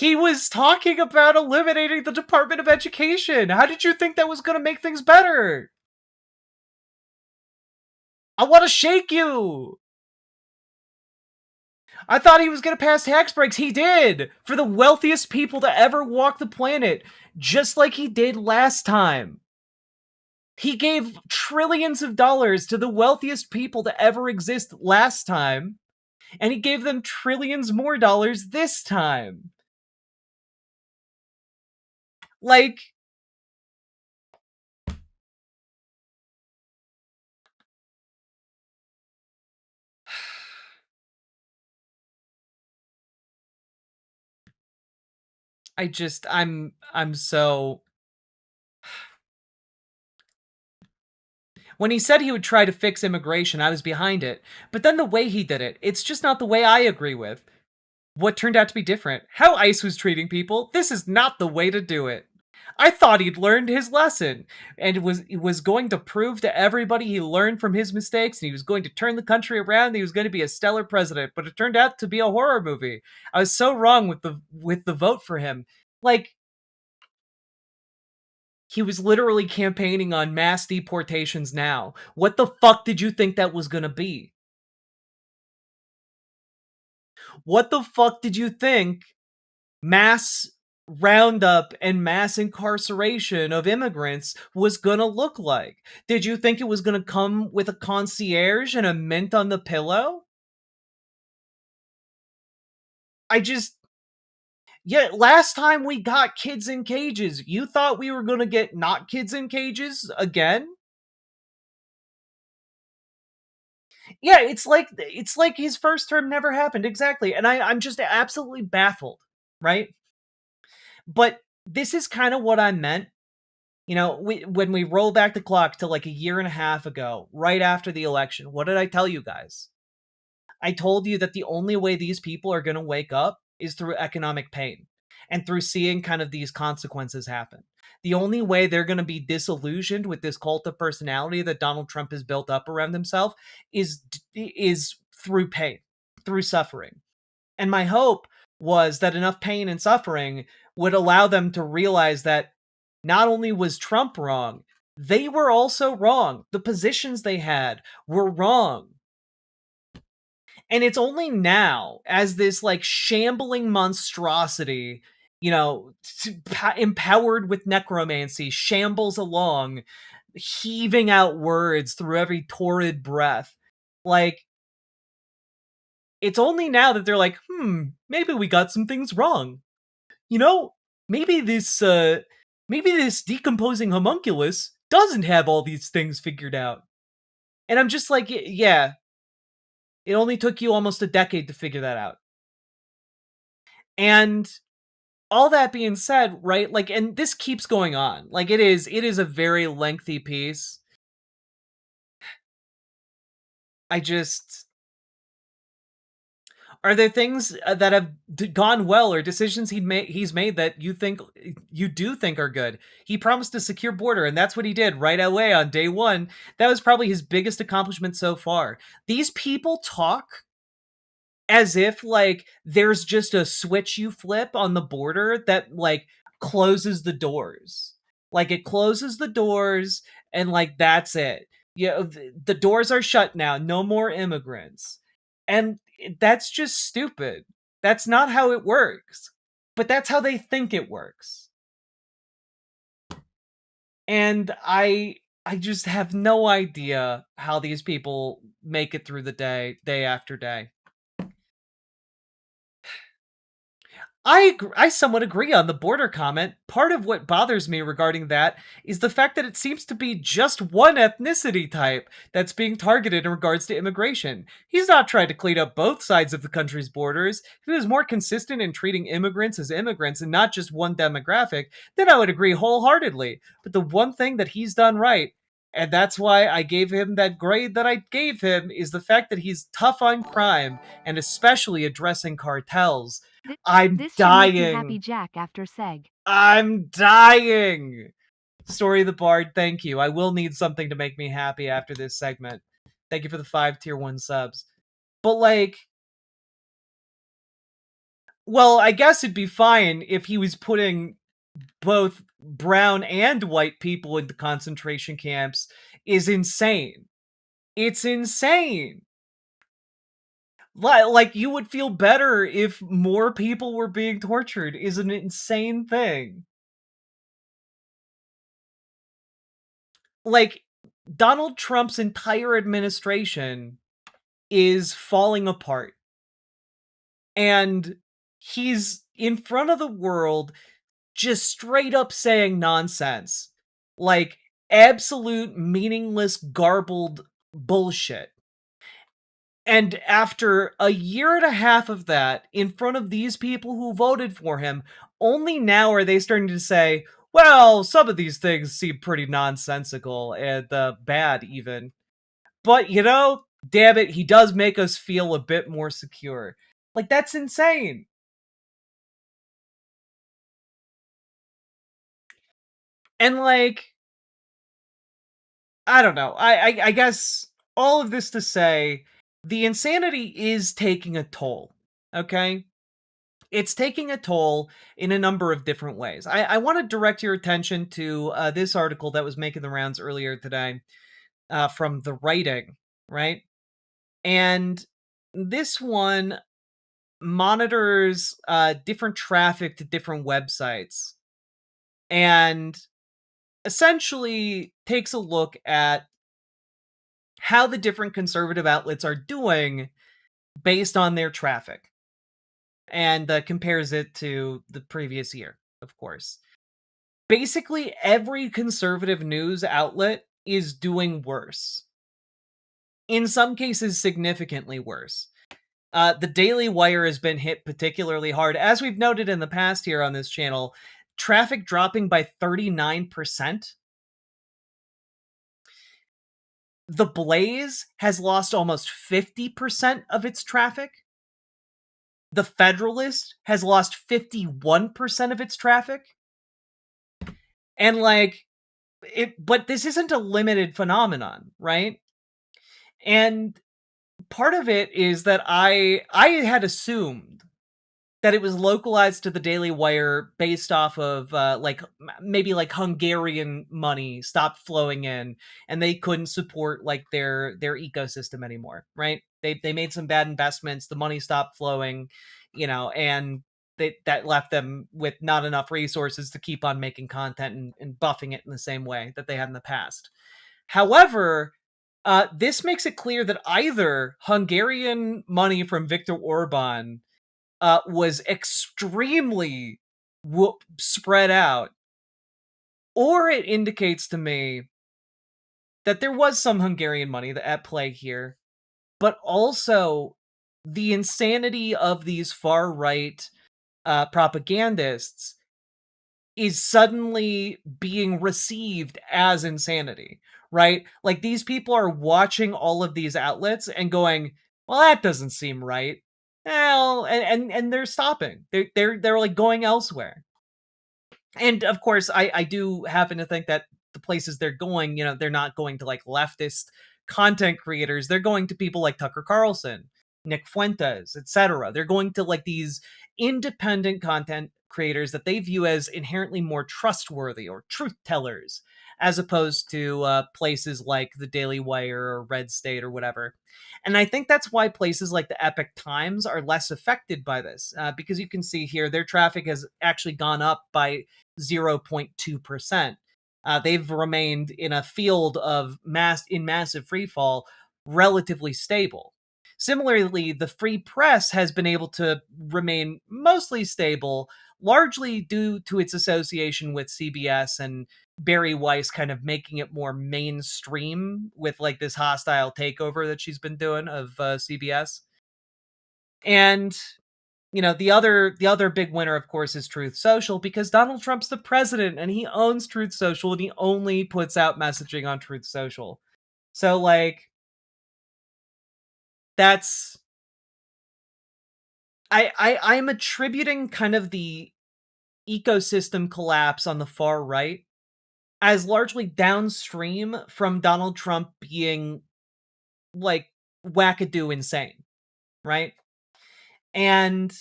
was talking about eliminating the Department of Education. How did you think that was going to make things better? I want to shake you. I thought he was going to pass tax breaks. He did. For the wealthiest people to ever walk the planet. Just like he did last time. He gave trillions of dollars to the wealthiest people to ever exist last time. And he gave them trillions more dollars this time. Like, I'm so... When he said he would try to fix immigration, I was behind it. But then the way he did it, it's just not the way I agree with. What turned out to be different? How ICE was treating people, this is not the way to do it. I thought he'd learned his lesson and was going to prove to everybody he learned from his mistakes and he was going to turn the country around and he was going to be a stellar president, but it turned out to be a horror movie. I was so wrong with the vote for him. Like, he was literally campaigning on mass deportations now. What the fuck did you think that was going to be? What the fuck did you think mass roundup and mass incarceration of immigrants was gonna look like? Did you think it was gonna come with a concierge and a mint on the pillow? Yeah, last time we got kids in cages, you thought we were gonna get not kids in cages again? Yeah, it's like his first term never happened, exactly, and I'm just absolutely baffled, right? But this is kind of what I meant. You know, when we roll back the clock to like a year and a half ago, right after the election, what did I tell you guys? I told you that the only way these people are going to wake up is through economic pain and through seeing kind of these consequences happen. The only way they're going to be disillusioned with this cult of personality that Donald Trump has built up around himself is through pain, through suffering. And my hope was that enough pain and suffering would allow them to realize that not only was Trump wrong, they were also wrong. The positions they had were wrong. And it's only now, as this like shambling monstrosity, you know, empowered with necromancy, shambles along, heaving out words through every torrid breath. Like, it's only now that they're like, maybe we got some things wrong. You know, maybe this decomposing homunculus doesn't have all these things figured out. And I'm just like, yeah, it only took you almost a decade to figure that out. And all that being said, right, like, and this keeps going on. Like, it is a very lengthy piece. Are there things that have gone well or decisions he's made that you do think are good? He promised a secure border, and that's what he did right away on day one. That was probably his biggest accomplishment so far. These people talk as if like there's just a switch you flip on the border that like closes the doors. Like it closes the doors and like that's it. Yeah, the doors are shut now. No more immigrants. And that's just stupid. That's not how it works. But that's how they think it works. And I just have no idea how these people make it through the day after day. I somewhat agree on the border comment. Part of what bothers me regarding that is the fact that it seems to be just one ethnicity type that's being targeted in regards to immigration. He's not trying to clean up both sides of the country's borders. If he was more consistent in treating immigrants as immigrants and not just one demographic, then I would agree wholeheartedly. But the one thing that he's done right, and that's why I gave him that grade that I gave him, is the fact that he's tough on crime and especially addressing cartels. I'm this dying. Should make you happy, Jack, after Seg. I'm dying. Story of the Bard, thank you. I will need something to make me happy after this segment. Thank you for the 5 tier 1 subs. But like, well, I guess it'd be fine if he was putting both brown and white people into concentration camps is insane. It's insane. Like, you would feel better if more people were being tortured is an insane thing. Like, Donald Trump's entire administration is falling apart. And he's in front of the world just straight up saying nonsense. Like, absolute meaningless, garbled bullshit. And after a year and a half of that, in front of these people who voted for him, only now are they starting to say, well, some of these things seem pretty nonsensical and bad even. But, you know, damn it, he does make us feel a bit more secure. Like, that's insane. And, like, I don't know. I guess all of this to say, the insanity is taking a toll, okay? It's taking a toll in a number of different ways. I want to direct your attention to this article that was making the rounds earlier today from The Writing, right? And this one monitors different traffic to different websites and essentially takes a look at how the different conservative outlets are doing based on their traffic and compares it to the previous year, of course. Basically, every conservative news outlet is doing worse. In some cases, significantly worse. The Daily Wire has been hit particularly hard. As we've noted in the past here on this channel, traffic dropping by 39%. The Blaze has lost almost 50% of its traffic. The Federalist has lost 51% of its traffic. And like, but this isn't a limited phenomenon, right? And part of it is that I had assumed that it was localized to the Daily Wire based off of like maybe like Hungarian money stopped flowing in and they couldn't support like their ecosystem anymore, right? They made some bad investments, the money stopped flowing, you know, and that left them with not enough resources to keep on making content and buffing it in the same way that they had in the past. However, this makes it clear that either Hungarian money from Viktor Orban was extremely spread out, or it indicates to me that there was some Hungarian money at play here, but also the insanity of these far-right propagandists is suddenly being received as insanity, right? Like, these people are watching all of these outlets and going, well, that doesn't seem right. Well, and they're stopping. They're like going elsewhere. And of course, I do happen to think that the places they're going, you know, they're not going to like leftist content creators. They're going to people like Tucker Carlson, Nick Fuentes, etc. They're going to like these independent content creators that they view as inherently more trustworthy or truth tellers, as opposed to places like the Daily Wire or Red State or whatever. And I think that's why places like the Epoch Times are less affected by this, because you can see here their traffic has actually gone up by 0.2%. They've remained in a field of massive freefall, relatively stable. Similarly, the Free Press has been able to remain mostly stable, largely due to its association with CBS and Barry Weiss kind of making it more mainstream with like this hostile takeover that she's been doing of CBS. And you know, the other big winner, of course, is Truth Social, because Donald Trump's the president and he owns Truth Social and he only puts out messaging on Truth Social. So like, that's I'm attributing kind of the ecosystem collapse on the far right as largely downstream from Donald Trump being like wackadoo insane, right? And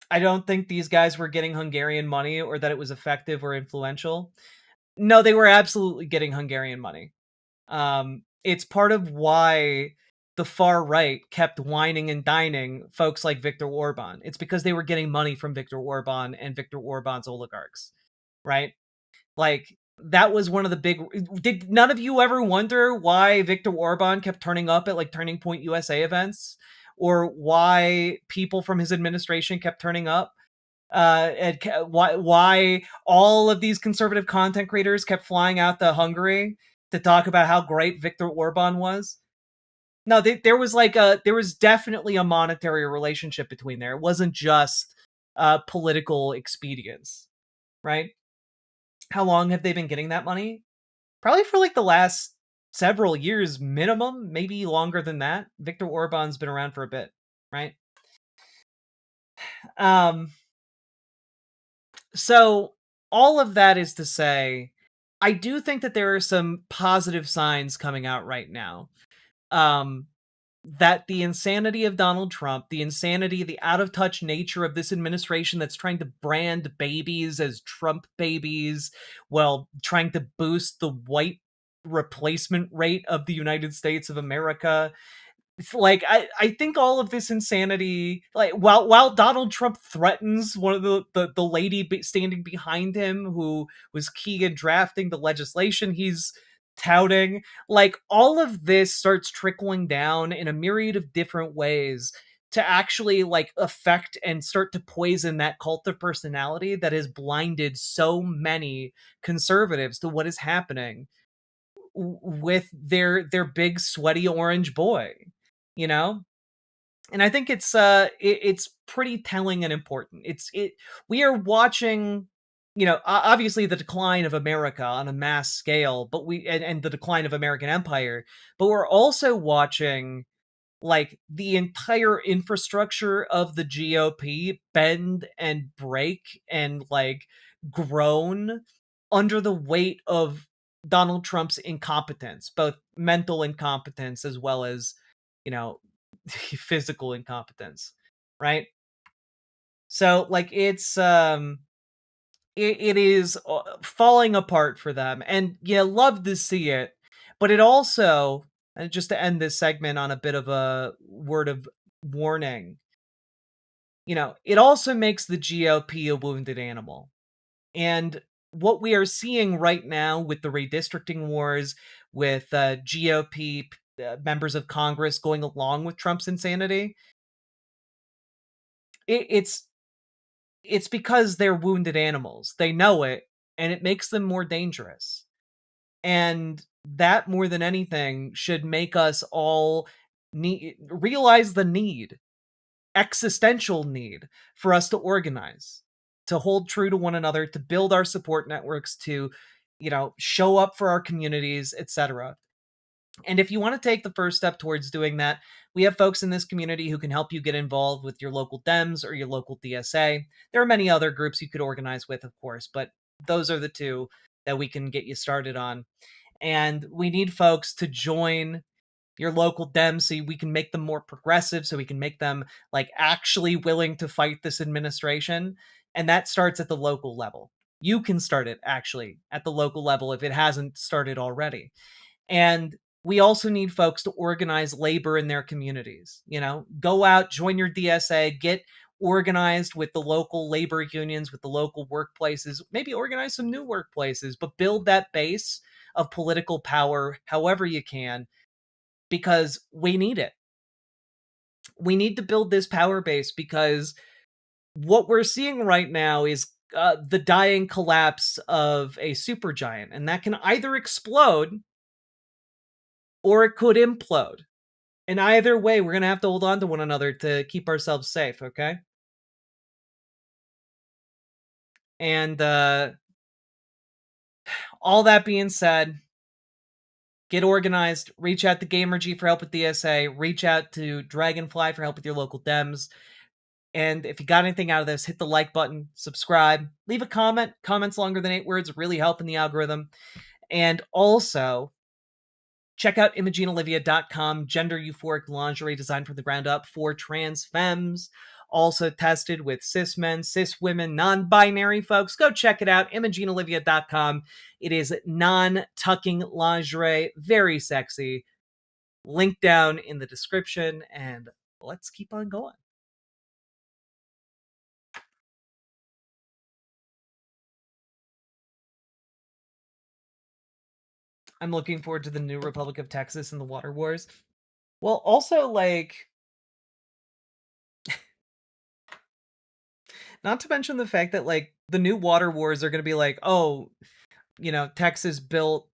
I don't think these guys were getting Hungarian money or that it was effective or influential. No, they were absolutely getting Hungarian money. It's part of why the far right kept whining and dining folks like Viktor Orban. It's because they were getting money from Viktor Orban and Viktor Orban's oligarchs, right? Like, that was one of the big... Did none of you ever wonder why Viktor Orban kept turning up at like Turning Point USA events? Or why people from his administration kept turning up? And why all of these conservative content creators kept flying out to Hungary to talk about how great Viktor Orban was? No, there was definitely a monetary relationship between there. It wasn't just political expedience, right? How long have they been getting that money? Probably for like the last several years minimum, maybe longer than that. Viktor Orban's been around for a bit, right? So all of that is to say, I do think that there are some positive signs coming out right now. That the insanity of Donald Trump, the insanity, the out of touch nature of this administration that's trying to brand babies as Trump babies while trying to boost the white replacement rate of the United States of America. It's like I think all of this insanity, like while Donald Trump threatens one of the lady standing behind him who was key in drafting the legislation he's touting, like all of this starts trickling down in a myriad of different ways to actually like affect and start to poison that cult of personality that has blinded so many conservatives to what is happening with their big sweaty orange boy, you know. And I think it's pretty telling and important. We are watching, you know, obviously the decline of America on a mass scale, but and the decline of American empire, but we're also watching like the entire infrastructure of the GOP bend and break and like groan under the weight of Donald Trump's incompetence, both mental incompetence as well as, you know, physical incompetence, right? So like it is falling apart for them, and you love to see it, but it also, and just to end this segment on a bit of a word of warning, you know, it also makes the GOP a wounded animal. And what we are seeing right now with the redistricting wars, with GOP members of Congress going along with Trump's insanity, it's because they're wounded animals. They know it, and it makes them more dangerous. And that, more than anything, should make us all realize the need, existential need, for us to organize, to hold true to one another, to build our support networks, to, you know, show up for our communities, etc. And if you want to take the first step towards doing that, we have folks in this community who can help you get involved with your local Dems or your local DSA. There are many other groups you could organize with, of course, but those are the two that we can get you started on. And we need folks to join your local Dems so we can make them more progressive, so we can make them like actually willing to fight this administration. And that starts at the local level. You can start it actually at the local level if it hasn't started already. And we also need folks to organize labor in their communities. You know, go out, join your DSA, get organized with the local labor unions, with the local workplaces, maybe organize some new workplaces, but build that base of political power however you can, because we need it. We need to build this power base because what we're seeing right now is the dying collapse of a supergiant, and that can either explode or it could implode. And either way, we're going to have to hold on to one another to keep ourselves safe, okay? And all that being said, get organized, reach out to GamerG for help with DSA, reach out to Dragonfly for help with your local Dems. And if you got anything out of this, hit the like button, subscribe, leave a comment. Comments longer than 8 words really help in the algorithm. And also, check out ImogeneOlivia.com, gender euphoric lingerie designed from the ground up for trans femmes. Also tested with cis men, cis women, non-binary folks. Go check it out, ImogeneOlivia.com. It is non-tucking lingerie, very sexy. Link down in the description, and let's keep on going. I'm looking forward to the new Republic of Texas and the water wars. Well, also, like, not to mention the fact that, like, the new water wars are going to be like, oh, you know, Texas built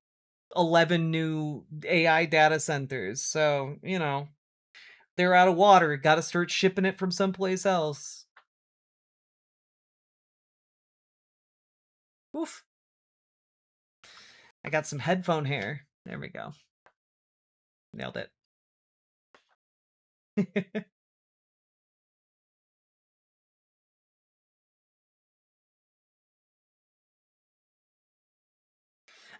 11 new AI data centers. So, you know, they're out of water. Got to start shipping it from someplace else. Oof. I got some headphone hair. There we go. Nailed it.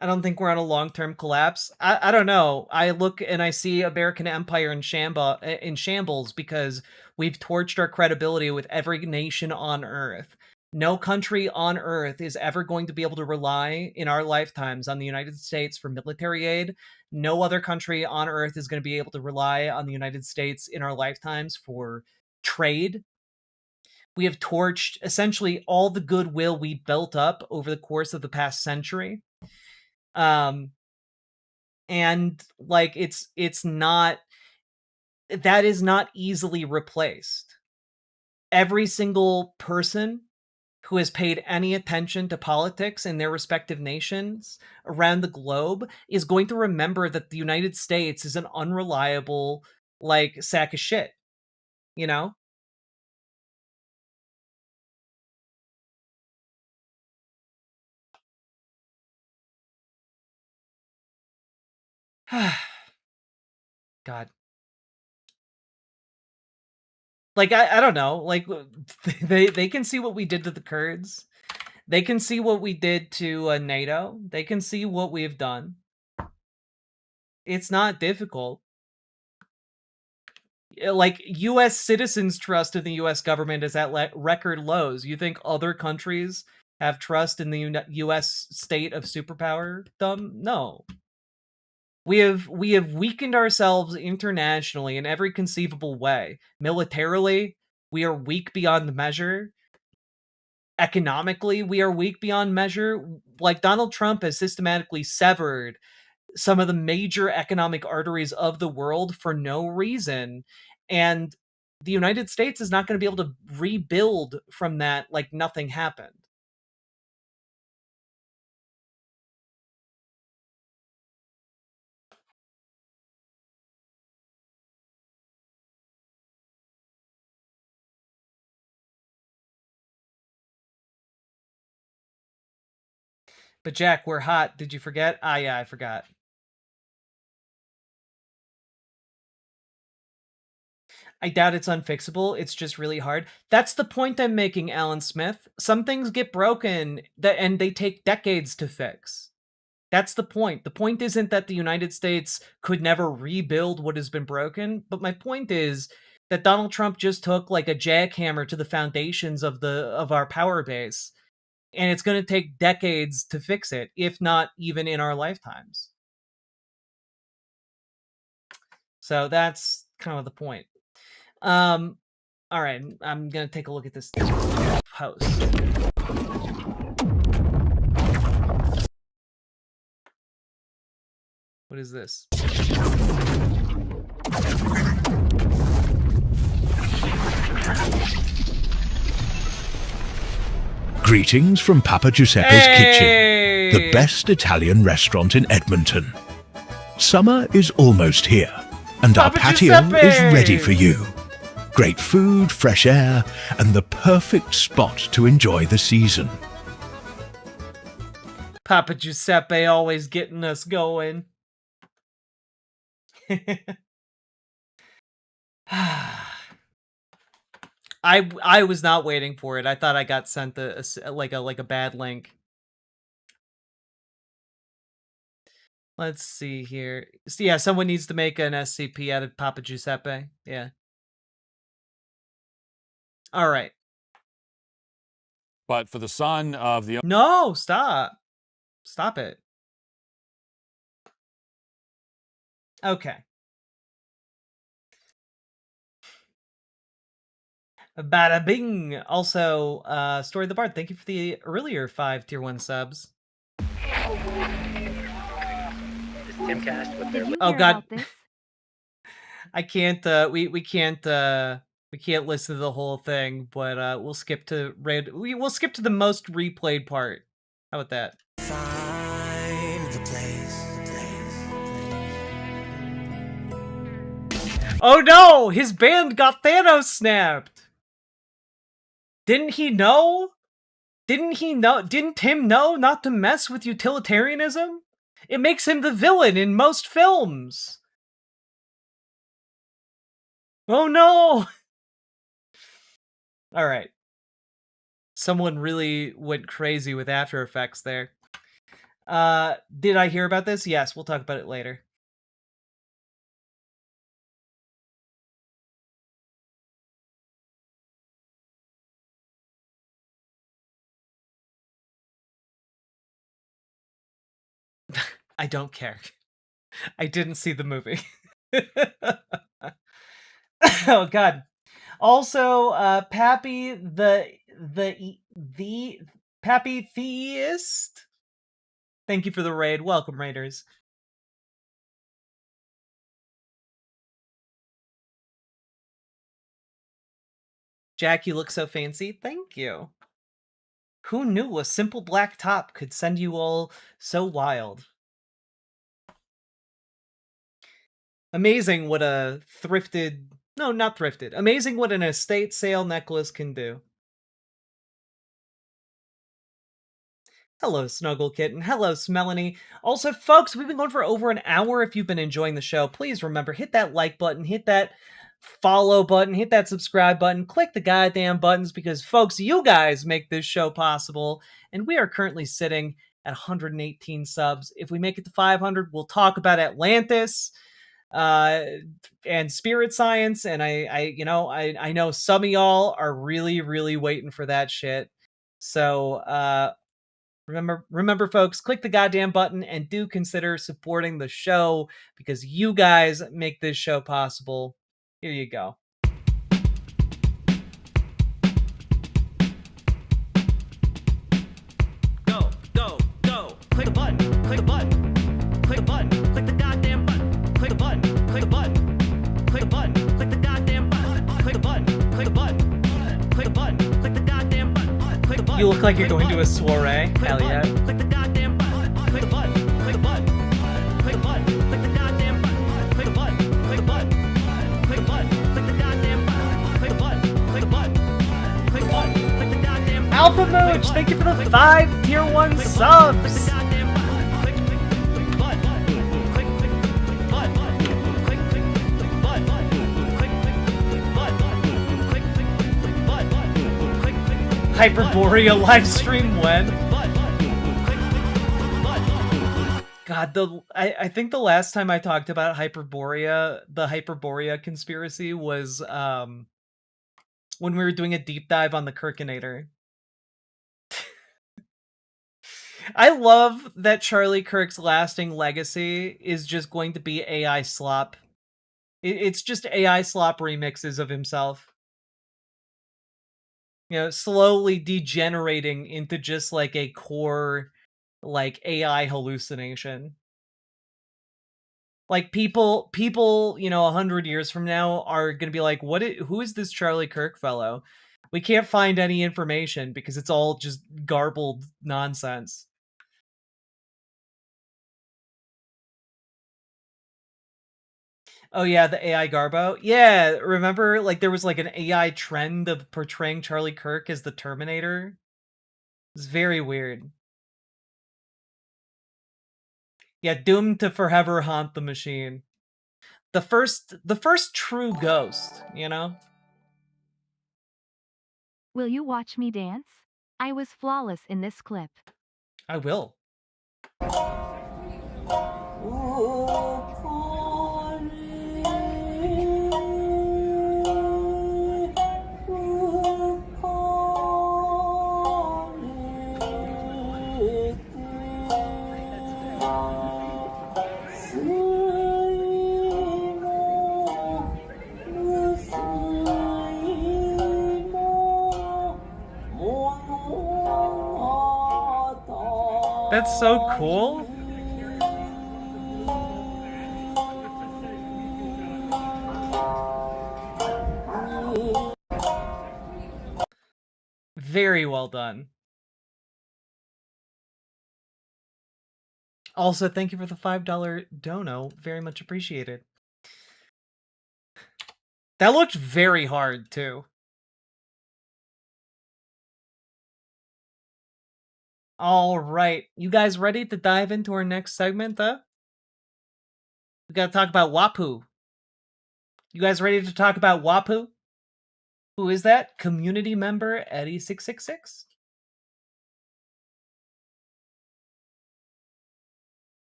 I don't think we're on a long-term collapse. I don't know. I look and I see American empire in shambles because we've torched our credibility with every nation on Earth. No country on Earth is ever going to be able to rely in our lifetimes on the United States for military aid. No other country on Earth is going to be able to rely on the United States in our lifetimes for trade. We have torched essentially all the goodwill we built up over the course of the past century. And like it's not, that is not easily replaced. Every single person who has paid any attention to politics in their respective nations around the globe is going to remember that the United States is an unreliable, like, sack of shit, you know? God. Like, I don't know, like, they can see what we did to the Kurds. They can see what we did to NATO. They can see what we've done. It's not difficult. Like, U.S. citizens' trust in the U.S. government is at record lows. You think other countries have trust in the U.S. state of superpower? No. We have weakened ourselves internationally in every conceivable way. Militarily, we are weak beyond measure. Economically, we are weak beyond measure. Like, Donald Trump has systematically severed some of the major economic arteries of the world for no reason. And the United States is not going to be able to rebuild from that like nothing happened. But Jack, we're hot. Did you forget? Ah, yeah, I forgot. I doubt it's unfixable. It's just really hard. That's the point I'm making, Alan Smith. Some things get broken and they take decades to fix. That's the point. The point isn't that the United States could never rebuild what has been broken, but my point is that Donald Trump just took like a jackhammer to the foundations of our power base, and it's going to take decades to fix it, if not even in our lifetimes. So that's kind of the point. All right, I'm going to take a look at this post. What is this? Greetings from Papa Giuseppe's Kitchen, the best Italian restaurant in Edmonton. Summer is almost here, and Papa our patio Giuseppe is ready for you. Great food, fresh air, and the perfect spot to enjoy the season. Papa Giuseppe always getting us going. I was not waiting for it. I thought I got sent a bad link. Let's see here. So yeah, someone needs to make an SCP out of Papa Giuseppe. Yeah. All right. But for the son of the... No, stop. Stop it. Okay. Bada bing. Also, Story the Bard, thank you for the earlier 5 tier 1 subs. Oh god. I can't we can't listen to the whole thing, but we'll skip to we'll skip to the most replayed part. How about that? Find the place. Oh no! His band got Thanos snapped! Didn't he know? Didn't Tim know not to mess with utilitarianism? It makes him the villain in most films. Oh no! Alright. Someone really went crazy with After Effects there. Did I hear about this? Yes, we'll talk about it later. I don't care. I didn't see the movie. Oh god. Also, Pappy the Pappy Theist. Thank you for the raid. Welcome, raiders. Jack, you look so fancy. Thank you. Who knew a simple black top could send you all so wild? Amazing what a thrifted... No, not thrifted. Amazing what an estate sale necklace can do. Hello, Snuggle Kitten. Hello, Smelanie. Also, folks, we've been going for over an hour. If you've been enjoying the show, please remember, hit that like button, hit that follow button, hit that subscribe button, click the goddamn buttons, because, folks, you guys make this show possible, and we are currently sitting at 118 subs. If we make it to 500, we'll talk about Atlantis, and spirit science, and I know some of y'all are really, really waiting for that shit. So, remember, folks, click the goddamn button and do consider supporting the show because you guys make this show possible. Here you go. Go, go, go. Click the button. Click the button. Click the button. Click the goddamn button. Click the button. Click the button. Click the button. Click the goddamn button. Click the button. Click the button. Click the button. Click the goddamn button. Click the button. You look like you're going to a soiree. Hell yeah. Click the goddamn button. Click the button. Click the button. Click the button. Click the goddamn button. Click the button. Click the button. Click the button. Click the goddamn button. Click the button. Click the button. Click the button. Click the goddamn button. Alpha Mooch, thank you for the 5 tier 1 subs. Hyperborea livestream when? God, I think the last time I talked about Hyperborea, the Hyperborea conspiracy was when we were doing a deep dive on the Kirkinator. I love that Charlie Kirk's lasting legacy is just going to be AI slop. It's just AI slop remixes of himself. You know, slowly degenerating into just like a core, like, AI hallucination. Like, people, 100 years from now are gonna be like, who is this Charlie Kirk fellow? We can't find any information because it's all just garbled nonsense. Oh yeah, the AI Garbo? Yeah, remember, like, there was, like, an AI trend of portraying Charlie Kirk as the Terminator? It's very weird. Yeah, doomed to forever haunt the machine. The first true ghost, you know? Will you watch me dance? I was flawless in this clip. I will. That's so cool. Very well done. Also, thank you for the $5 dono. Very much appreciated. That looked very hard, too. All right. You guys ready to dive into our next segment, though? We got to talk about WAPU. You guys ready to talk about WAPU? Who is that? Community member Eddie666?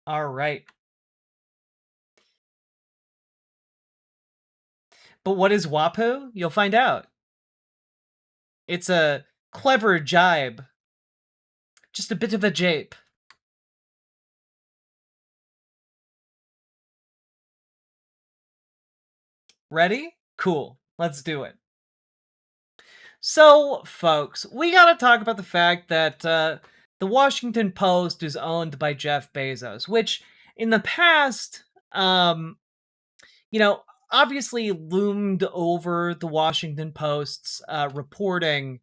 All right. But what is WAPU? You'll find out. It's a clever jibe. Just a bit of a jape. Ready? Cool. Let's do it. So, folks, we gotta talk about the fact that the Washington Post is owned by Jeff Bezos, which in the past, obviously loomed over the Washington Post's reporting.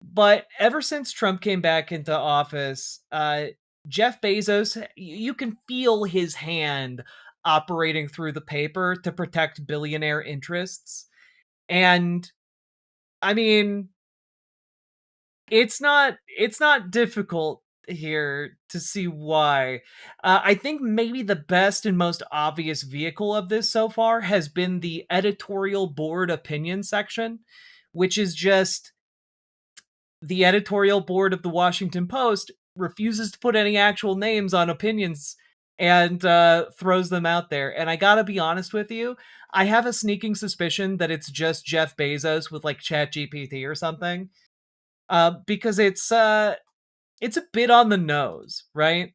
But ever since Trump came back into office, Jeff Bezos, you can feel his hand operating through the paper to protect billionaire interests. And I mean, it's not difficult here to see why. I think maybe the best and most obvious vehicle of this so far has been the editorial board opinion section, which is just the editorial board of the Washington Post refuses to put any actual names on opinions and throws them out there. And I gotta be honest with you, I have a sneaking suspicion that it's just Jeff Bezos with like ChatGPT or something, because it's a bit on the nose, right?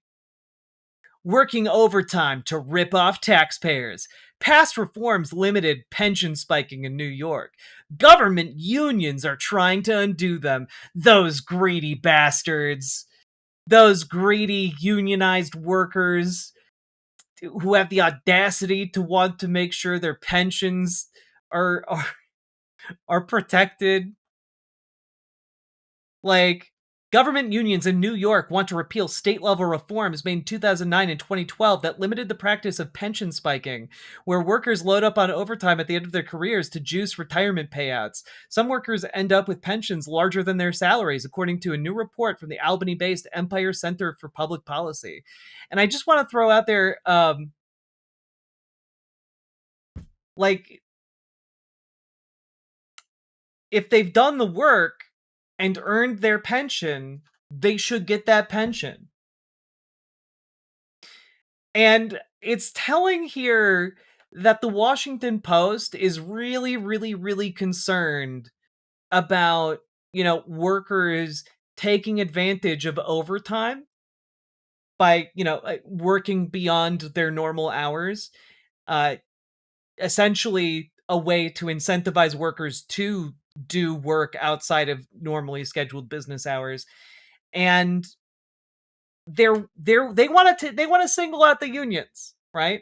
Working overtime to rip off taxpayers. Past reforms limited pension spiking in New York. Government unions are trying to undo them. Those greedy bastards. Those greedy unionized workers who have the audacity to want to make sure their pensions are protected. Like, government unions in New York want to repeal state-level reforms made in 2009 and 2012 that limited the practice of pension spiking, where workers load up on overtime at the end of their careers to juice retirement payouts. Some workers end up with pensions larger than their salaries, according to a new report from the Albany-based Empire Center for Public Policy. And I just want to throw out there, if they've done the work and earned their pension, they should get that pension. And it's telling here that the Washington Post is really, really, really concerned about, workers taking advantage of overtime by, working beyond their normal hours. Essentially a way to incentivize workers to do work outside of normally scheduled business hours. And they want to single out the unions, right?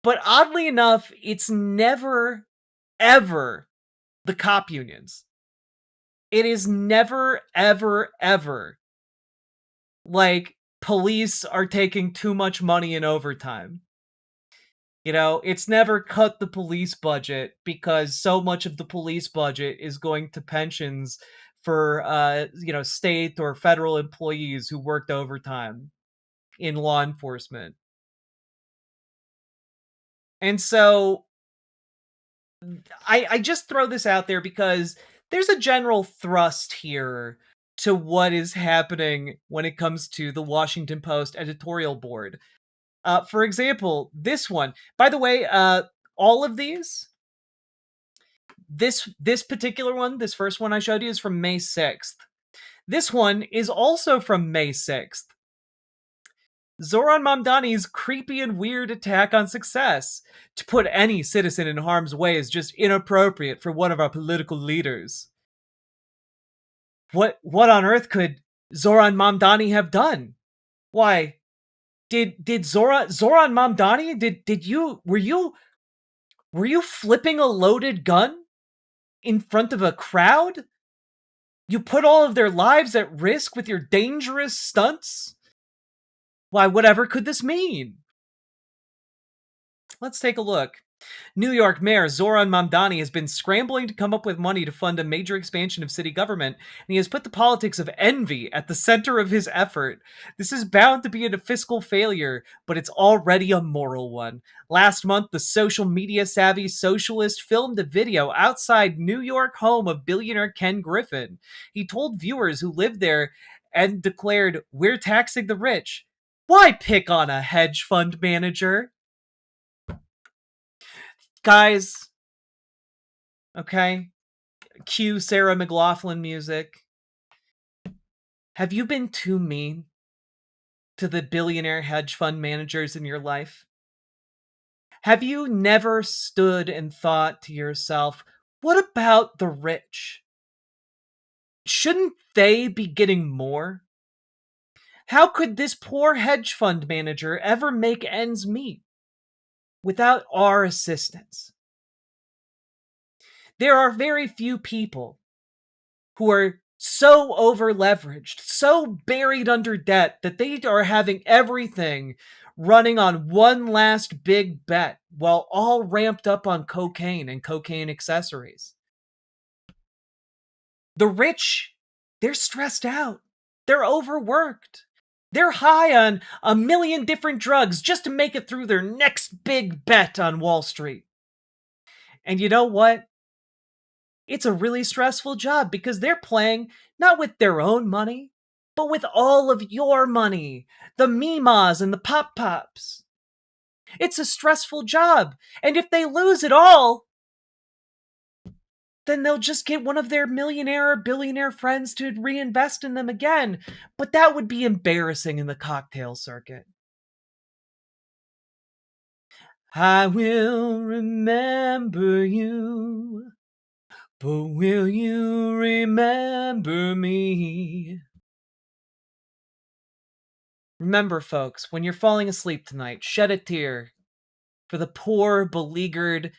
But oddly enough, it's never ever the cop unions. It is never ever ever like police are taking too much money in overtime. It's never cut the police budget because so much of the police budget is going to pensions for, state or federal employees who worked overtime in law enforcement. And so I just throw this out there because there's a general thrust here to what is happening when it comes to the Washington Post editorial board. For example, this one. By the way, all of these, this particular one, this first one I showed you is from May 6th. This one is also from May 6th. Zoran Mamdani's creepy and weird attack on success. To put any citizen in harm's way is just inappropriate for one of our political leaders. What on earth could Zoran Mamdani have done? Why? Did Zoran Mamdani, were you flipping a loaded gun in front of a crowd? You put all of their lives at risk with your dangerous stunts? Why, whatever could this mean? Let's take a look. New York Mayor Zoran Mamdani has been scrambling to come up with money to fund a major expansion of city government, and he has put the politics of envy at the center of his effort. This is bound to be a fiscal failure, but it's already a moral one. Last month, the social media savvy socialist filmed a video outside New York home of billionaire Ken Griffin. He told viewers who lived there and declared, "We're taxing the rich." Why pick on a hedge fund manager? Guys, okay, cue Sarah McLachlan music. Have you been too mean to the billionaire hedge fund managers in your life? Have you never stood and thought to yourself, what about the rich? Shouldn't they be getting more? How could this poor hedge fund manager ever make ends meet without our assistance? There are very few people who are so over leveraged, so buried under debt that they are having everything running on one last big bet while all ramped up on cocaine and cocaine accessories. The rich, they're stressed out. They're overworked. They're high on a million different drugs just to make it through their next big bet on Wall Street. And you know what? It's a really stressful job because they're playing not with their own money, but with all of your money, the Mimas and the Pop Pops. It's a stressful job. And if they lose it all, then they'll just get one of their millionaire or billionaire friends to reinvest in them again. But that would be embarrassing in the cocktail circuit. I will remember you. But will you remember me? Remember, folks, when you're falling asleep tonight, shed a tear for the poor, beleaguered,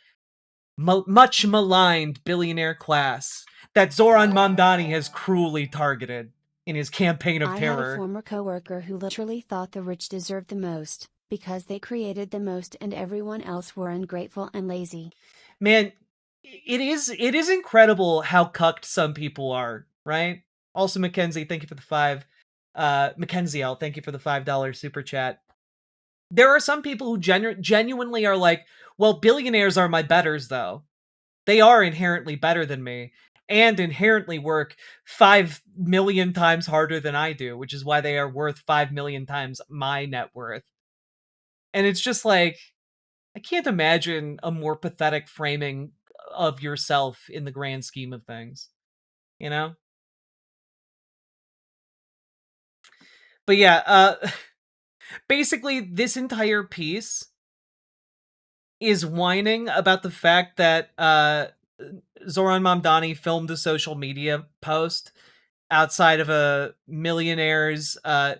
much maligned billionaire class that Zoran Mamdani has cruelly targeted in his campaign of terror. I had a former coworker who literally thought the rich deserved the most, because they created the most and everyone else were ungrateful and lazy. Man, it is incredible how cucked some people are, right? Also, Mackenzie, thank you for the Mackenzie L, thank you for the $5 super chat. There are some people who genuinely are like, well, billionaires are my betters, though. They are inherently better than me and inherently work 5 million times harder than I do, which is why they are worth 5 million times my net worth. And it's just like, I can't imagine a more pathetic framing of yourself in the grand scheme of things, you know? But yeah, basically this entire piece is whining about the fact that Zoran Mamdani filmed a social media post outside of a millionaire's, I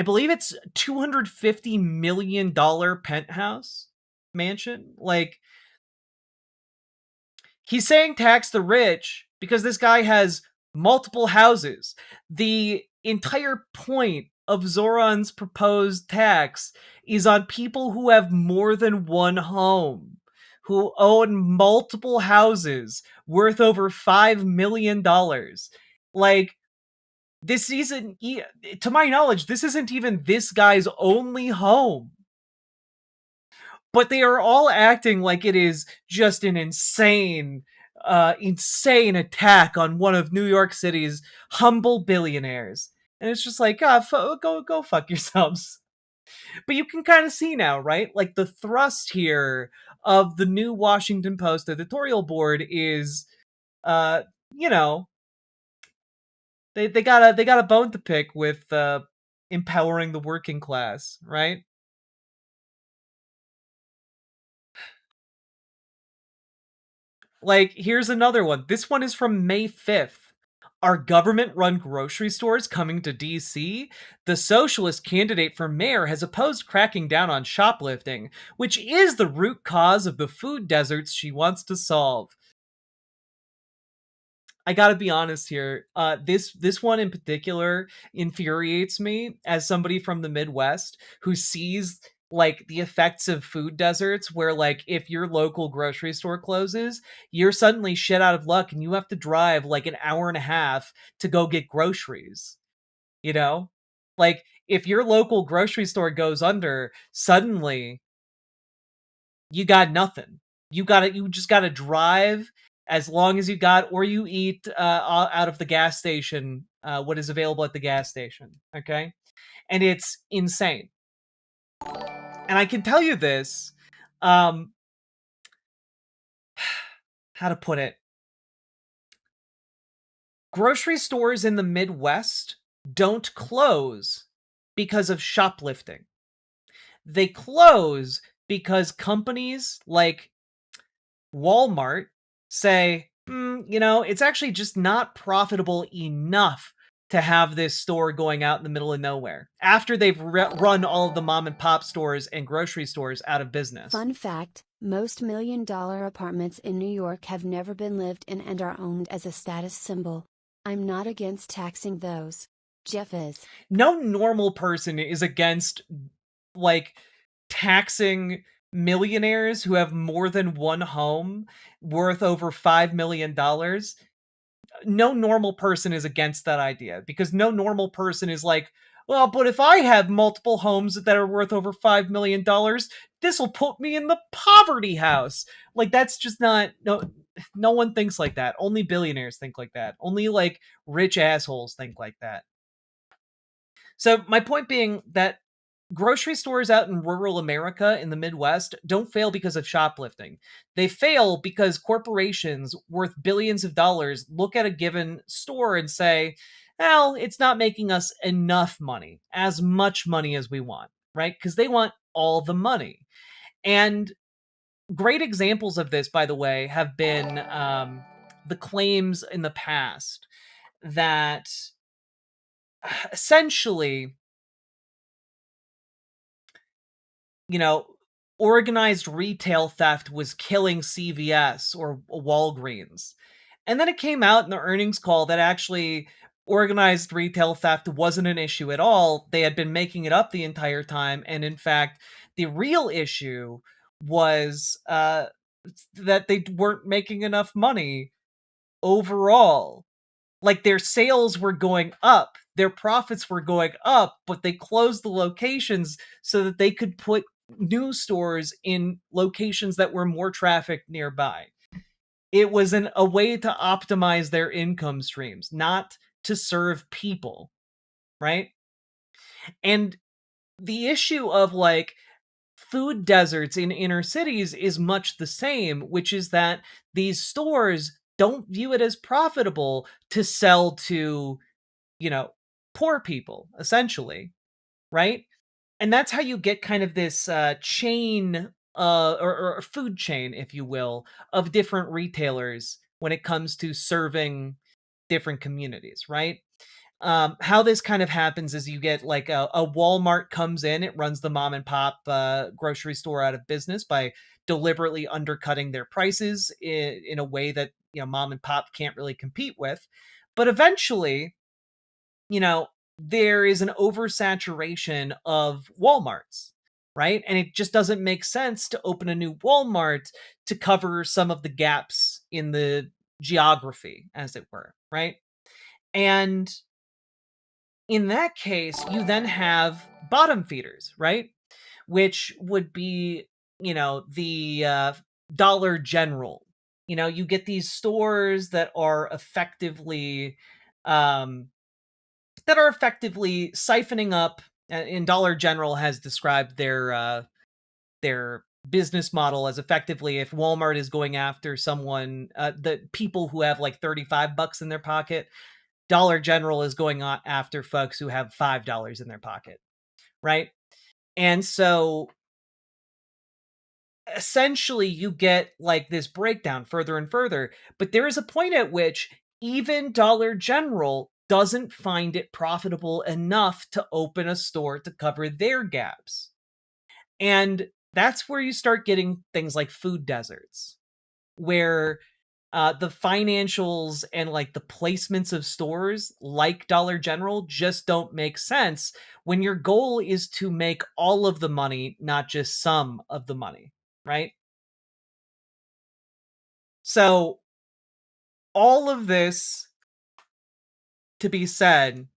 believe it's $250 million penthouse mansion. Like, he's saying tax the rich because this guy has multiple houses. The entire point of Zoran's proposed tax is on people who have more than one home, who own multiple houses worth over $5 million. Like, this isn't, to my knowledge, this isn't even this guy's only home. But they are all acting like it is just an insane attack on one of New York City's humble billionaires. And it's just like, go fuck yourselves. But you can kind of see now, right? Like, the thrust here of the new Washington Post editorial board is, you know, they got a bone to pick with empowering the working class, right? Like, here's another one. This one is from May 5th. Are government-run grocery stores coming to DC? The socialist candidate for mayor has opposed cracking down on shoplifting, which is the root cause of the food deserts she wants to solve. I gotta be honest here. This one in particular infuriates me as somebody from the Midwest who sees like the effects of food deserts, where like if your local grocery store closes, you're suddenly shit out of luck and you have to drive like an hour and a half to go get groceries. You know? Like if your local grocery store goes under, suddenly you got nothing. You just gotta drive as long as you got, or you eat out of the gas station, what is available at the gas station. Okay? And it's insane. And I can tell you this, how to put it. Grocery stores in the Midwest don't close because of shoplifting. They close because companies like Walmart say, it's actually just not profitable enough to have this store going out in the middle of nowhere after they've run all of the mom and pop stores and grocery stores out of business. Fun fact, most $1,000,000 apartments in New York have never been lived in and are owned as a status symbol. I'm not against taxing those. Jeff is. No normal person is against, like, taxing millionaires who have more than one home worth over $5 million. No normal person is against that idea, because no normal person is like, well, but if I have multiple homes that are worth over $5 million, this will put me in the poverty house. Like, that's just not, no one thinks like that. Only billionaires think like that. Only like rich assholes think like that. So my point being that grocery stores out in rural America in the Midwest don't fail because of shoplifting. They fail because corporations worth billions of dollars look at a given store and say, well, it's not making us enough money, as much money as we want, right? Because they want all the money. And great examples of this, by the way, have been the claims in the past that essentially, organized retail theft was killing CVS or Walgreens. And then it came out in the earnings call that actually organized retail theft wasn't an issue at all. They had been making it up the entire time. And in fact, the real issue was that they weren't making enough money overall. Like, their sales were going up, their profits were going up, but they closed the locations so that they could put new stores in locations that were more trafficked nearby. It was a way to optimize their income streams, not to serve people, right? And the issue of like food deserts in inner cities is much the same, which is that these stores don't view it as profitable to sell to, poor people, essentially, right? And that's how you get kind of this chain, or food chain, if you will, of different retailers when it comes to serving different communities, right? How this kind of happens is you get like a Walmart comes in, it runs the mom and pop grocery store out of business by deliberately undercutting their prices in a way that, mom and pop can't really compete with. But eventually, there is an oversaturation of Walmarts, right? And it just doesn't make sense to open a new Walmart to cover some of the gaps in the geography, as it were, right? And in that case, you then have bottom feeders, right? Which would be, the Dollar General. You get these stores that are effectively siphoning up, and Dollar General has described their business model as effectively, if Walmart is going after someone, the people who have like $35 in their pocket, Dollar General is going after folks who have $5 in their pocket, right? And so essentially you get like this breakdown further and further, but there is a point at which even Dollar General doesn't find it profitable enough to open a store to cover their gaps. And that's where you start getting things like food deserts, where The financials and like the placements of stores like Dollar General just don't make sense when your goal is to make all of the money, not just some of the money, right? So all of this to be said,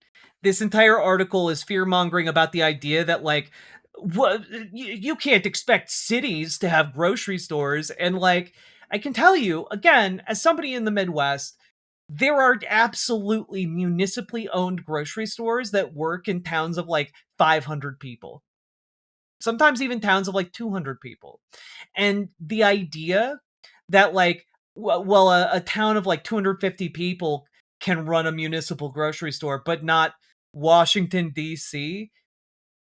this entire article is fear-mongering about the idea that, like, what you can't expect cities to have grocery stores. And, like, I can tell you, again, as somebody in the Midwest, there are absolutely municipally owned grocery stores that work in towns of, like, 500 people. Sometimes even towns of, like, 200 people. And the idea that, like, well, a town of like 250 people can run a municipal grocery store, but not Washington, D.C.,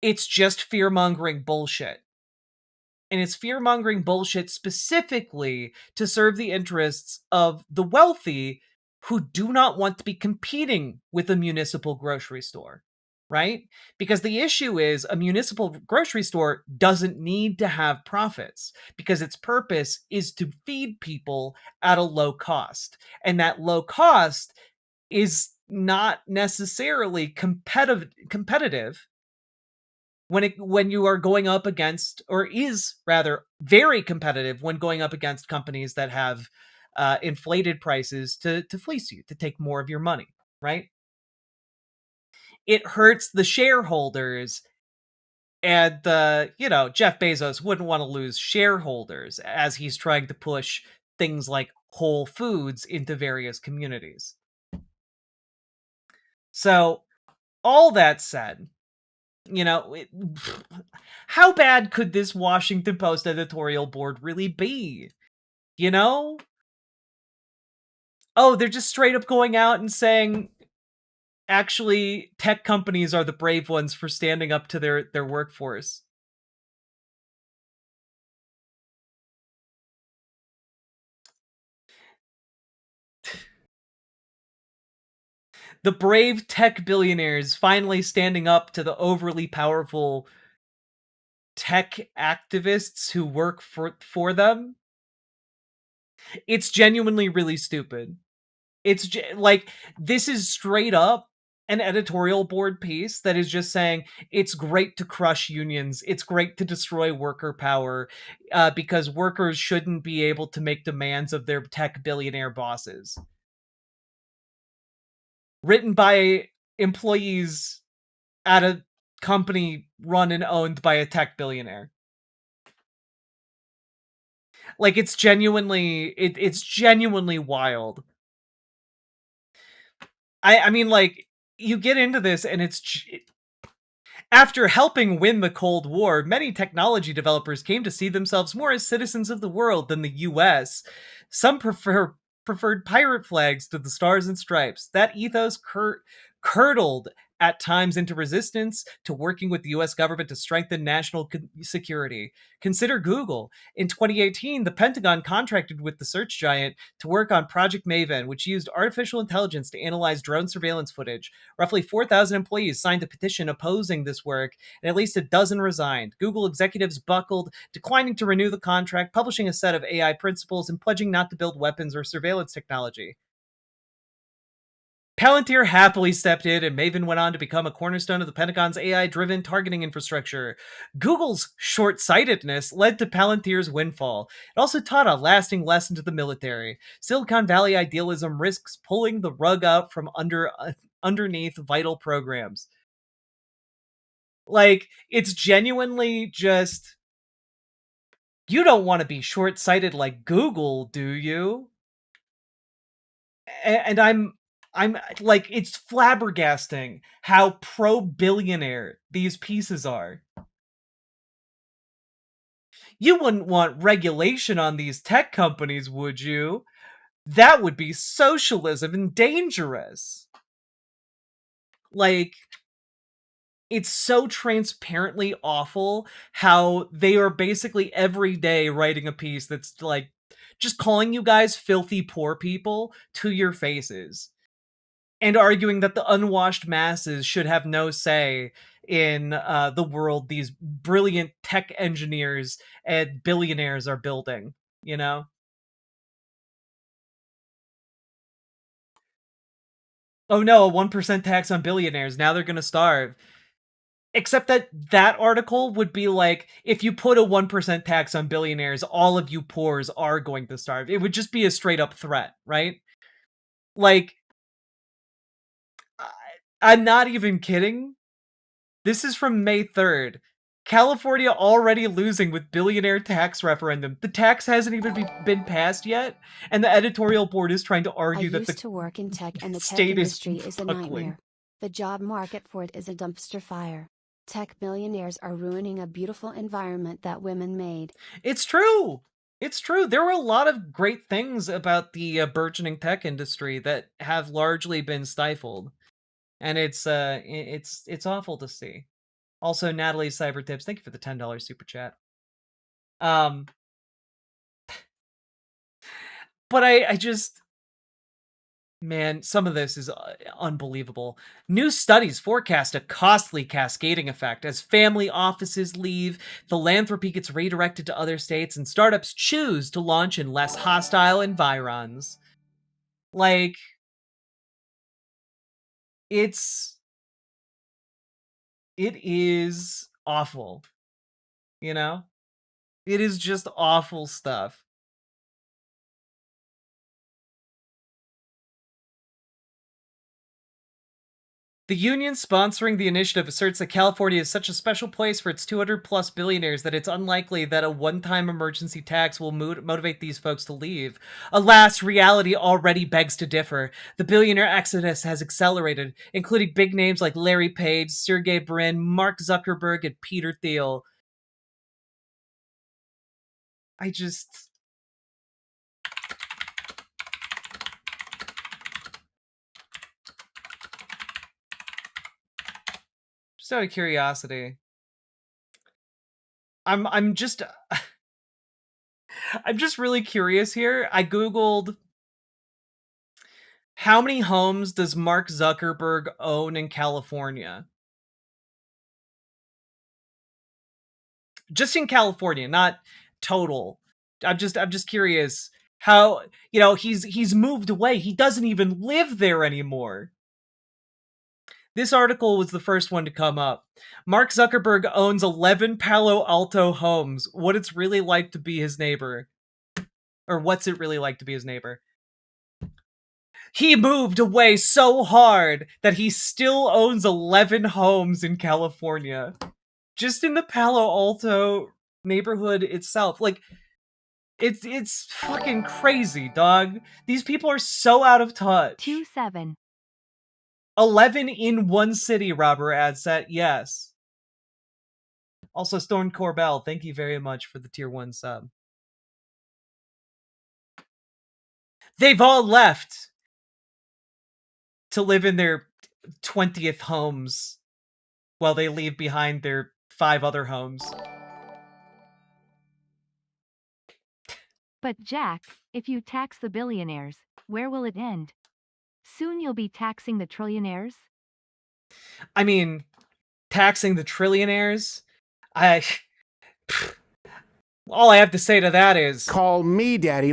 it's just fear-mongering bullshit. And it's fear-mongering bullshit specifically to serve the interests of the wealthy who do not want to be competing with a municipal grocery store, right? Because the issue is a municipal grocery store doesn't need to have profits because its purpose is to feed people at a low cost. And that low cost is not necessarily competitive when you are going up against, or is rather very competitive when going up against companies that have inflated prices to fleece you, to take more of your money, right? It hurts the shareholders, and Jeff Bezos wouldn't want to lose shareholders as he's trying to push things like Whole Foods into various communities. So, all that said, how bad could this Washington Post editorial board really be? Oh, they're just straight up going out and saying, actually, tech companies are the brave ones for standing up to their workforce. The brave tech billionaires finally standing up to the overly powerful tech activists who work for them. It's genuinely really stupid. It's like, this is straight up an editorial board piece that is just saying it's great to crush unions, it's great to destroy worker power, because workers shouldn't be able to make demands of their tech billionaire bosses. Written by employees at a company run and owned by a tech billionaire. Like, it's genuinely wild. I mean, like, you get into this and after helping win the Cold War, many technology developers came to see themselves more as citizens of the world than the US. Some preferred pirate flags to the stars and stripes. That ethos curdled at times into resistance to working with the US government to strengthen national security. Consider Google. In 2018, the Pentagon contracted with the search giant to work on Project Maven, which used artificial intelligence to analyze drone surveillance footage. Roughly 4,000 employees signed a petition opposing this work, and at least a dozen resigned. Google executives buckled, declining to renew the contract, publishing a set of AI principles, and pledging not to build weapons or surveillance technology. Palantir happily stepped in, and Maven went on to become a cornerstone of the Pentagon's AI-driven targeting infrastructure. Google's short-sightedness led to Palantir's windfall. It also taught a lasting lesson to the military. Silicon Valley idealism risks pulling the rug out from underneath vital programs. Like, it's genuinely just, you don't want to be short-sighted like Google, do you? And I'm like, it's flabbergasting how pro-billionaire these pieces are. You wouldn't want regulation on these tech companies, would you? That would be socialism and dangerous. Like, it's so transparently awful how they are basically every day writing a piece that's like just calling you guys filthy poor people to your faces, and arguing that the unwashed masses should have no say in the world these brilliant tech engineers and billionaires are building, Oh no, a 1% tax on billionaires. Now they're going to starve. Except that article would be like, if you put a 1% tax on billionaires, all of you poors are going to starve. It would just be a straight up threat, right? Like, I'm not even kidding. This is from May 3rd. California already losing with billionaire tax referendum. The tax hasn't even been passed yet, and the editorial board is trying to argue that the used to work in tech and the tech state industry is is a buckling. nightmare. The job market for it is a dumpster fire. Tech millionaires are ruining a beautiful environment that women made. It's true. It's true. There were a lot of great things about the burgeoning tech industry that have largely been stifled, and it's awful to see. Also, Natalie Cyber Tips, thank you for the $10 super chat. But I just, man, some of this is unbelievable. New studies forecast a costly cascading effect as family offices leave, philanthropy gets redirected to other states, and startups choose to launch in less hostile environs. Like, it is awful. You know? It is just awful stuff. The union sponsoring the initiative asserts that California is such a special place for its 200-plus billionaires that it's unlikely that a one-time emergency tax will motivate these folks to leave. Alas, reality already begs to differ. The billionaire exodus has accelerated, including big names like Larry Page, Sergey Brin, Mark Zuckerberg, and Peter Thiel. Just out of curiosity, I'm just really curious here. I googled how many homes does Mark Zuckerberg own in California? Just in California, not total. I'm just curious how, he's moved away. He doesn't even live there anymore. This article was the first one to come up. Mark Zuckerberg owns 11 Palo Alto homes. What it's really like to be his neighbor. Or what's it really like to be his neighbor? He moved away so hard that he still owns 11 homes in California. Just in the Palo Alto neighborhood itself. Like, it's fucking crazy, dog. These people are so out of touch. 2-7. 11 in one city, Robert adds that. Yes. Also, Storm Corbell, thank you very much for the tier 1 sub. They've all left to live in their 20th homes while they leave behind their 5 other homes. But Jack, if you tax the billionaires, where will it end? Soon you'll be taxing the trillionaires? I mean, taxing the trillionaires? All I have to say to that is... Call me daddy.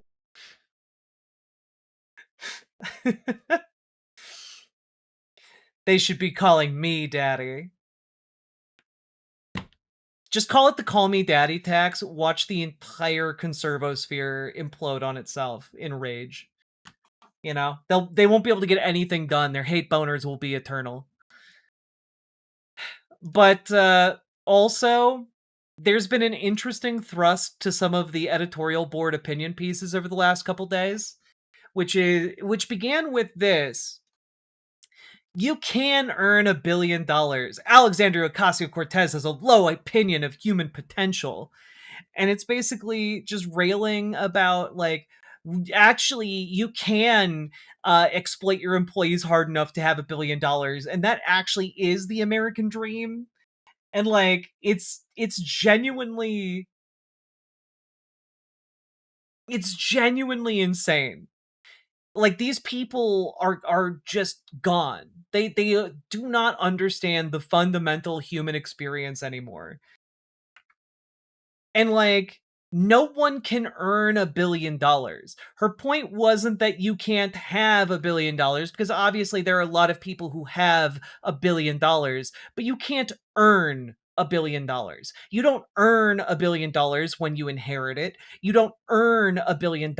They should be calling me daddy. Just call it the Call Me Daddy tax. Watch the entire conservosphere implode on itself in rage. You know? They won't be able to get anything done. Their hate boners will be eternal. But also, there's been an interesting thrust to some of the editorial board opinion pieces over the last couple days, which began with this. You can earn $1 billion. Alexandria Ocasio-Cortez has a low opinion of human potential. And it's basically just railing about, like, actually, you can exploit your employees hard enough to have $1 billion. And that actually is the American dream. And, like, it's genuinely insane. Like, these people are just gone. They do not understand the fundamental human experience anymore. And, like, no one can earn $1 billion. Her point wasn't that you can't have $1 billion, because obviously there are a lot of people who have $1 billion, but you can't earn $1 billion. You don't earn $1 billion when you inherit it. You don't earn $1 billion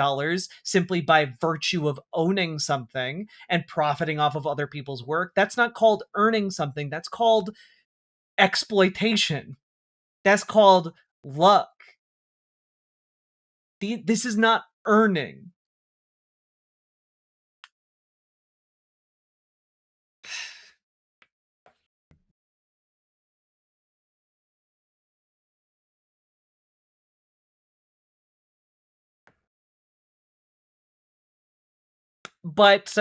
simply by virtue of owning something and profiting off of other people's work. That's not called earning something. That's called exploitation. That's called luck. This is not earning. But,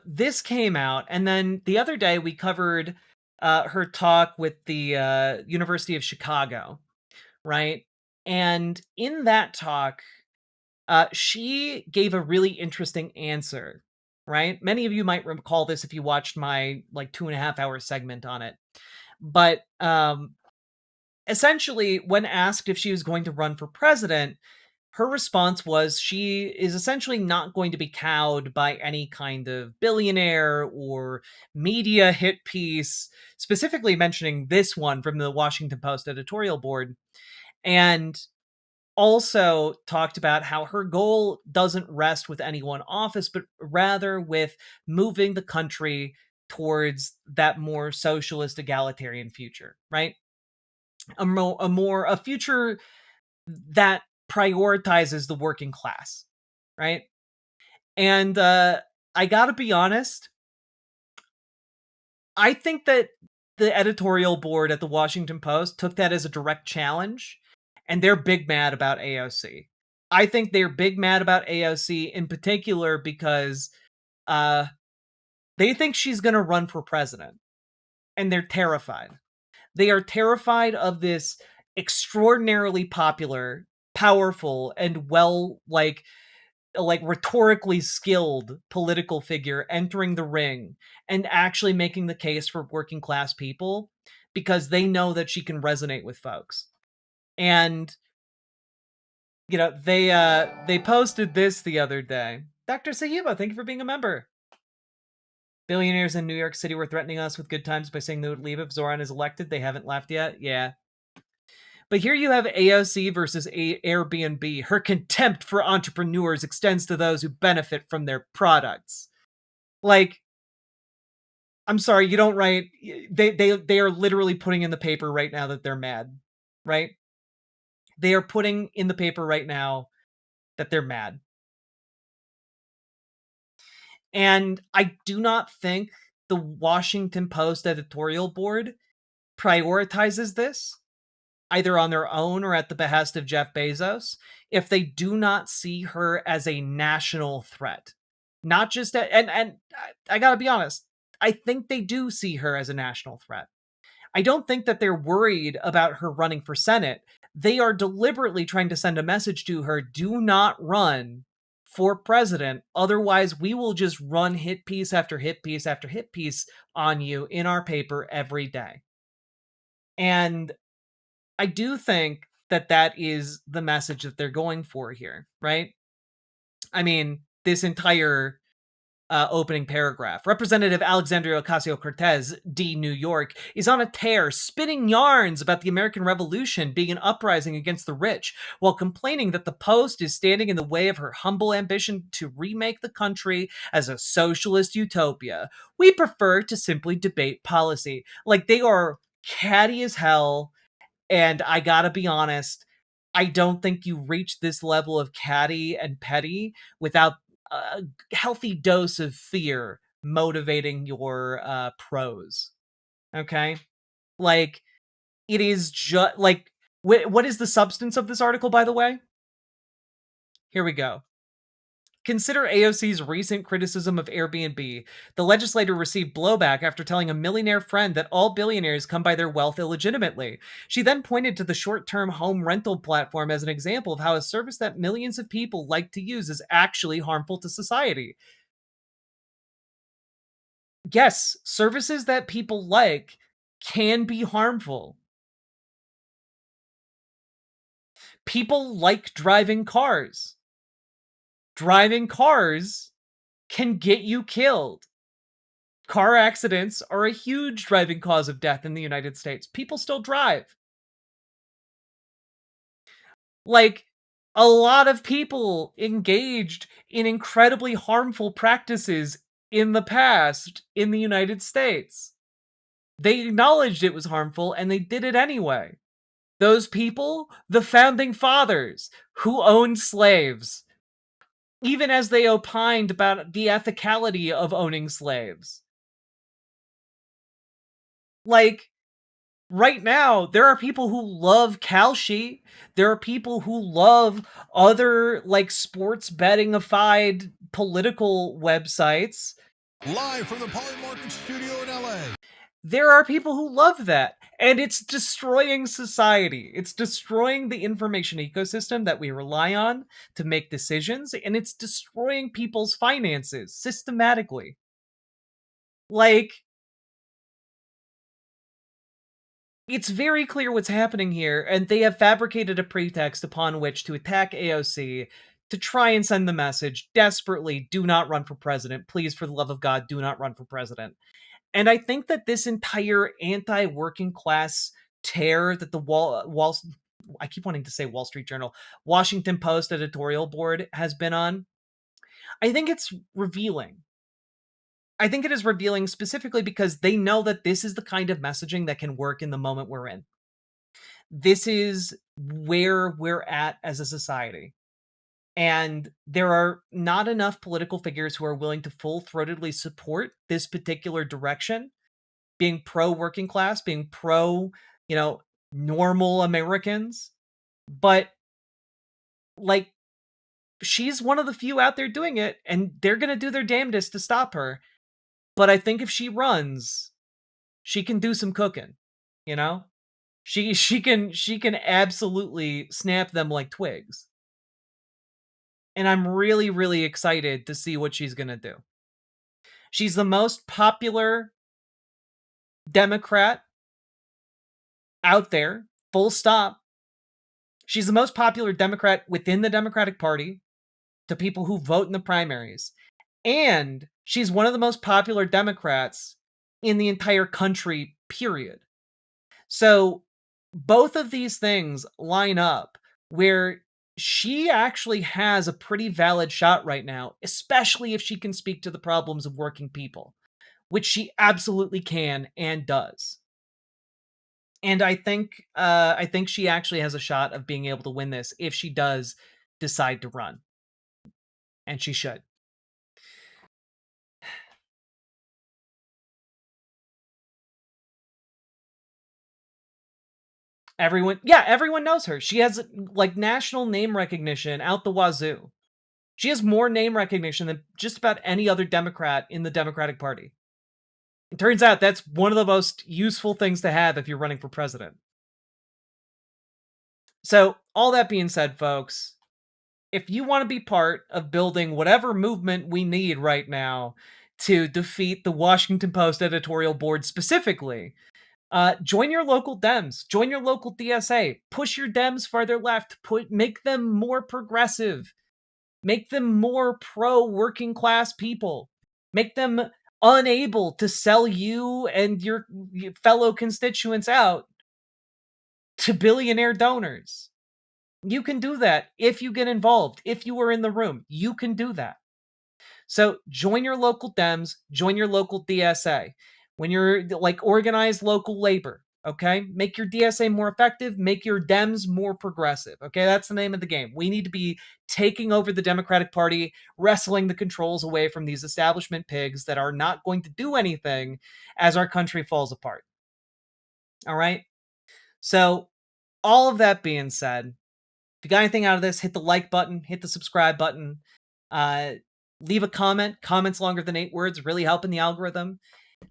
this came out, and then the other day we covered her talk with the University of Chicago, right? And in that talk, she gave a really interesting answer, right? Many of you might recall this if you watched my, 2.5-hour segment on it. But, essentially, when asked if she was going to run for president, her response was she is essentially not going to be cowed by any kind of billionaire or media hit piece, specifically mentioning this one from the Washington Post editorial board. And also talked about how her goal doesn't rest with any one office, but rather with moving the country towards that more socialist egalitarian future, right? A future that prioritizes the working class, right? And I gotta be honest, I think that the editorial board at the Washington Post took that as a direct challenge, and they're big mad about AOC. I think they're big mad about AOC in particular because they think she's gonna run for president, and they're terrified. They are terrified of this extraordinarily popular, powerful, and rhetorically skilled political figure entering the ring and actually making the case for working class people, because they know that she can resonate with folks. And they posted this the other day. Dr. Sayuba, thank you for being a member. Billionaires in New York City were threatening us with good times by saying they would leave if Zoran is elected. They haven't left yet. Yeah. But here you have AOC versus Airbnb. Her contempt for entrepreneurs extends to those who benefit from their products. I'm sorry, you don't write. They are literally putting in the paper right now that they're mad, right? They are putting in the paper right now that they're mad. And I do not think the Washington Post editorial board prioritizes this, either on their own or at the behest of Jeff Bezos, if they do not see her as a national threat. Not just and I gotta be honest, I think they do see her as a national threat. I don't think that they're worried about her running for Senate. They are deliberately trying to send a message to her: do not run for president. Otherwise, we will just run hit piece after hit piece after hit piece on you in our paper every day. And I do think that that is the message that they're going for here, right? I mean, this entire opening paragraph. Representative Alexandria Ocasio-Cortez, D. New York, is on a tear, spinning yarns about the American Revolution being an uprising against the rich, while complaining that the Post is standing in the way of her humble ambition to remake the country as a socialist utopia. We prefer to simply debate policy. They are catty as hell, and I gotta be honest, I don't think you reach this level of catty and petty without a healthy dose of fear motivating your prose. Okay? It is just what is the substance of this article, by the way? Here we go. Consider AOC's recent criticism of Airbnb. The legislator received blowback after telling a millionaire friend that all billionaires come by their wealth illegitimately. She then pointed to the short-term home rental platform as an example of how a service that millions of people like to use is actually harmful to society. Yes, services that people like can be harmful. People like driving cars. Driving cars can get you killed. Car accidents are a huge driving cause of death in the United States. People still drive. Like, a lot of people engaged in incredibly harmful practices in the past in the United States. They acknowledged it was harmful and they did it anyway. Those people, the founding fathers who owned slaves, even as they opined about the ethicality of owning slaves. Like, right now, there are people who love Kalshi. There are people who love other, like, sports betting-ified political websites. Live from the Poly Market Studio in LA. There are people who love that, and it's destroying society. It's destroying the information ecosystem that we rely on to make decisions, and it's destroying people's finances systematically. Like, it's very clear what's happening here, and they have fabricated a pretext upon which to attack AOC to try and send the message, desperately, do not run for president. Please, for the love of God, do not run for president. And I think that this entire anti-working class tear that the I keep wanting to say Wall Street Journal, Washington Post editorial board has been on, I think it's revealing. I think it is revealing specifically because they know that this is the kind of messaging that can work in the moment we're in. This is where we're at as a society. And there are not enough political figures who are willing to full-throatedly support this particular direction, being pro-working class, being pro, normal Americans. But, like, she's one of the few out there doing it, and they're going to do their damnedest to stop her. But I think if she runs, she can do some cooking, She can absolutely snap them like twigs. And I'm really, really excited to see what she's going to do. She's the most popular Democrat out there, full stop. She's the most popular Democrat within the Democratic Party to people who vote in the primaries. And she's one of the most popular Democrats in the entire country, period. So both of these things line up where she actually has a pretty valid shot right now, especially if she can speak to the problems of working people, which she absolutely can and does. And I think she actually has a shot of being able to win this if she does decide to run. And she should. Everyone knows her. She has, like, national name recognition out the wazoo. She has more name recognition than just about any other Democrat in the Democratic Party. It turns out that's one of the most useful things to have if you're running for president. So, all that being said, folks, if you want to be part of building whatever movement we need right now to defeat the Washington Post editorial board specifically, join your local Dems. Join your local DSA. Push your Dems farther left. Make them more progressive. Make them more pro-working class people. Make them unable to sell you and your fellow constituents out to billionaire donors. You can do that if you get involved. If you are in the room, you can do that. So join your local Dems. Join your local DSA. When you're, like, organize local labor, okay? Make your DSA more effective. Make your Dems more progressive, okay? That's the name of the game. We need to be taking over the Democratic Party, wrestling the controls away from these establishment pigs that are not going to do anything as our country falls apart. All right? So, all of that being said, if you got anything out of this, hit the like button, hit the subscribe button, leave a comment. Comments longer than 8 words really help in the algorithm.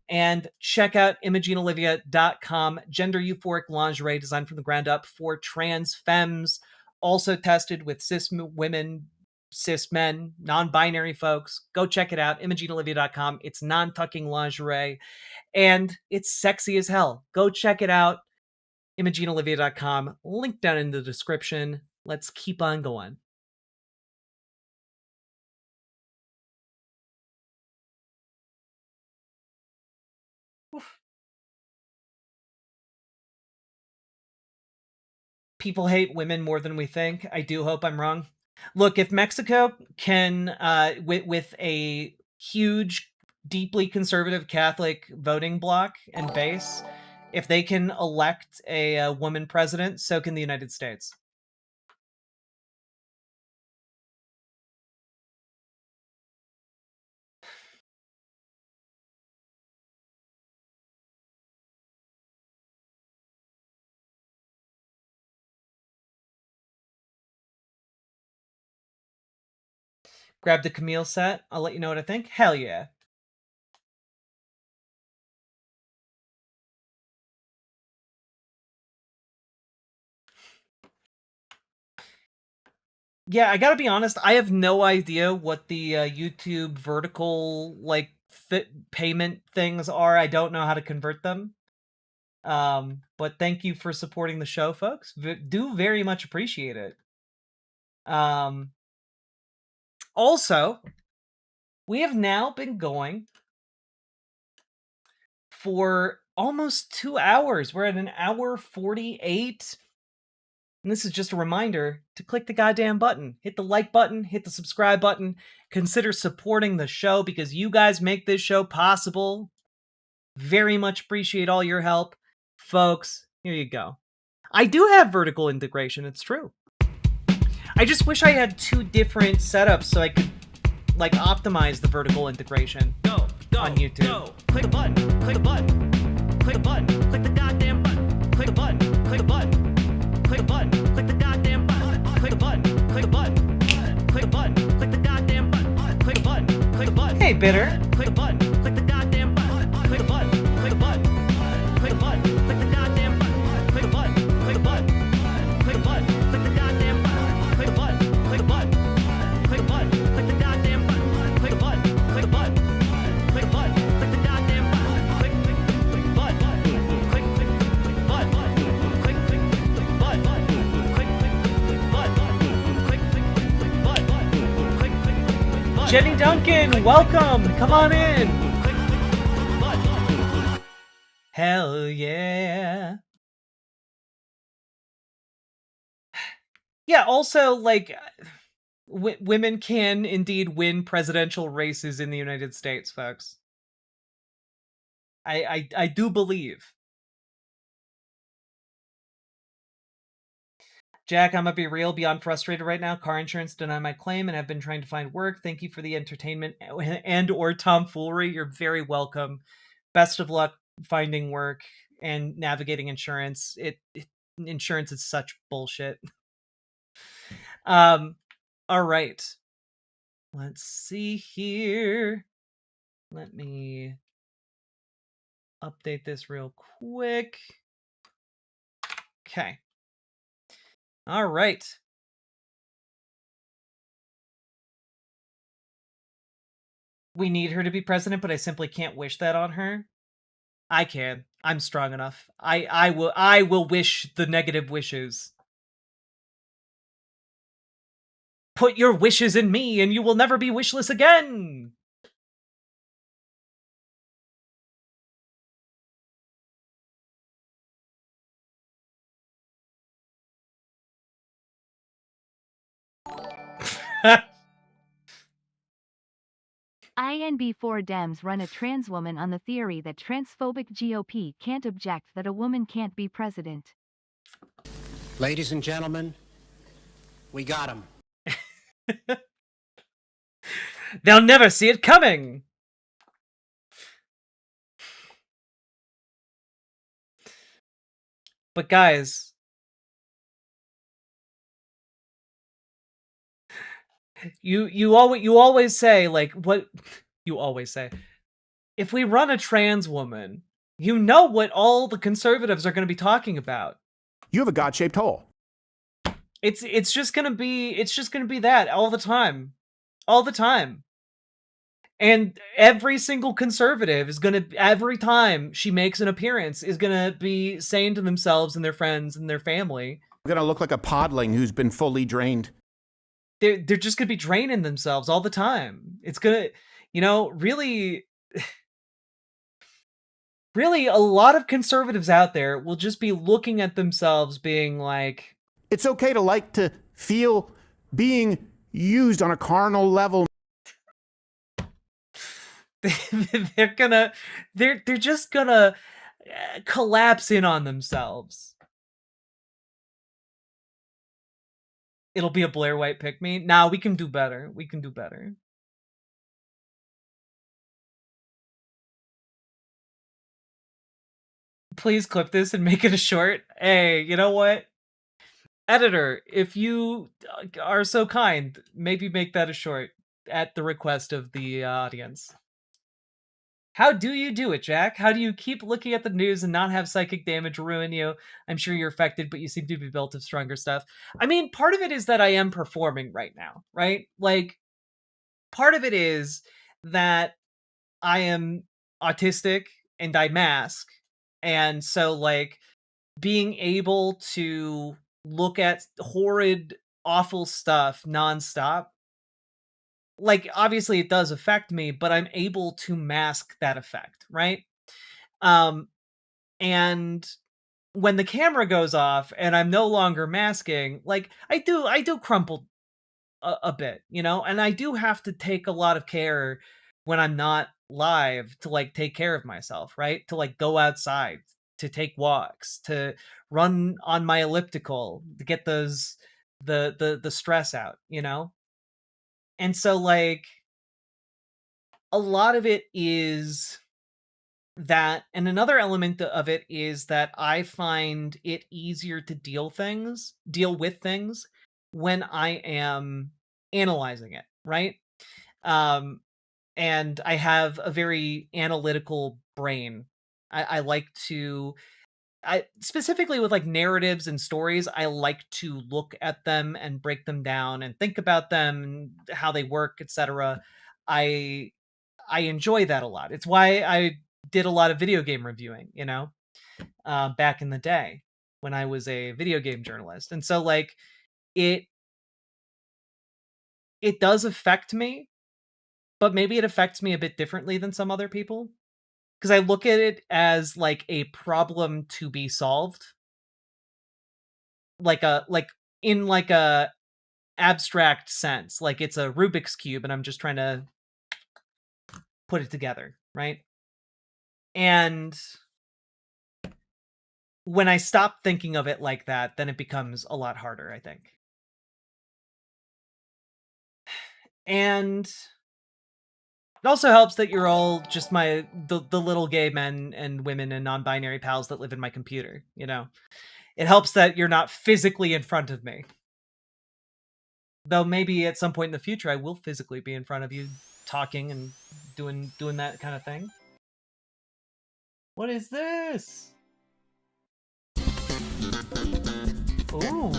And check out ImogeneOlivia.com, gender euphoric lingerie designed from the ground up for trans femmes, also tested with cis women, cis men, non-binary folks. Go check it out, ImogeneOlivia.com. It's non-tucking lingerie, and it's sexy as hell. Go check it out, ImogeneOlivia.com. Link down in the description. Let's keep on going. Oof. People hate women more than we think. I do hope I'm wrong. Look, if Mexico can, with a huge, deeply conservative Catholic voting bloc and base, if they can elect a woman president, so can the United States. Grab the Camille set. I'll let you know what I think. Hell yeah. Yeah, I gotta be honest, I have no idea what the YouTube vertical, like, payment things are. I don't know how to convert them. But thank you for supporting the show, folks. Do very much appreciate it. Also, we have now been going for almost 2 hours. We're at an hour 48. And this is just a reminder to click the goddamn button. Hit the like button, hit the subscribe button. Consider supporting the show because you guys make this show possible. Very much appreciate all your help. Folks, here you go. I do have vertical integration, it's true. I just wish I had 2 different setups so I could, like, optimize the vertical integration on YouTube. Click a button, click a button, click a button, click the goddamn button, click a button, click a button, click a button, click the goddamn button, click a button, click a button, click a button, click the goddamn button, click a button, click a button. Hey, Bitter. Click a button, click the goddamn button, click a button, click a button, click a button, click the goddamn button, click a button, click a button, click a button, click the goddamn button, click a button, click a button, click a button, click the goddamn button, click a button, click a button, click a button, click the goddamn button, click button, click button, click button, click button. Jenny Duncan, welcome. Come on in. Hell yeah. Yeah, also, like, women can indeed win presidential races in the United States, folks. I do believe. Jack, I'm gonna be real, beyond frustrated right now. Car insurance denied my claim and have been trying to find work. Thank you for the entertainment and or tomfoolery. You're very welcome. Best of luck finding work and navigating insurance. Insurance is such bullshit. All right. Let's see here. Let me update this real quick. Okay. All right. We need her to be president, but I simply can't wish that on her. I can. I'm strong enough. I will wish the negative wishes. Put your wishes in me and you will never be wishless again. INB4 Dems run a trans woman on the theory that transphobic GOP can't object that a woman can't be president. Ladies and gentlemen, we got him. They'll never see it coming. But guys, you always say, like, what you always say, if we run a trans woman, you know what all the conservatives are going to be talking about. You have a God-shaped hole. It's just going to be that all the time. All the time. And every single conservative is going to, every time she makes an appearance, is going to be saying to themselves and their friends and their family, We're gonna look like a podling who's been fully drained. They're just gonna be draining themselves all the time. It's gonna, really, really, a lot of conservatives out there will just be looking at themselves being like, it's okay to like to feel being used on a carnal level. they're just gonna collapse in on themselves. It'll be a Blair White pick me. Nah, we can do better. We can do better. Please clip this and make it a short. Hey, you know what? Editor, if you are so kind, maybe make that a short at the request of the audience. How do you do it, Jack? How do you keep looking at the news and not have psychic damage ruin you? I'm sure you're affected, but you seem to be built of stronger stuff. I mean, part of it is that I am performing right now, right? Like, part of it is that I am autistic and I mask. And so, like, being able to look at horrid, awful stuff nonstop, like, obviously it does affect me, but I'm able to mask that effect, right? And when the camera goes off and I'm no longer masking, like, I do crumple a bit, and I do have to take a lot of care when I'm not live to, like, take care of myself, right? To, like, go outside, to take walks, to run on my elliptical, to get those, the stress out, And so, like, a lot of it is that, and another element of it is that I find it easier to deal with things when I am analyzing it, right? And I have a very analytical brain. I like to, specifically with, like, narratives and stories, I like to look at them and break them down and think about them and how they work, etc. I enjoy that a lot. It's why I did a lot of video game reviewing, back in the day when I was a video game journalist. And so, like, it does affect me, but maybe it affects me a bit differently than some other people, because I look at it as, like, a problem to be solved, like in a abstract sense, like it's a Rubik's cube and I'm just trying to put it together, right? And when I stop thinking of it like that, then it becomes a lot harder, I think. And it also helps that you're all just the little gay men and women and non-binary pals that live in my computer, It helps that you're not physically in front of me. Though maybe at some point in the future I will physically be in front of you, talking and doing that kind of thing. What is this? Ooh.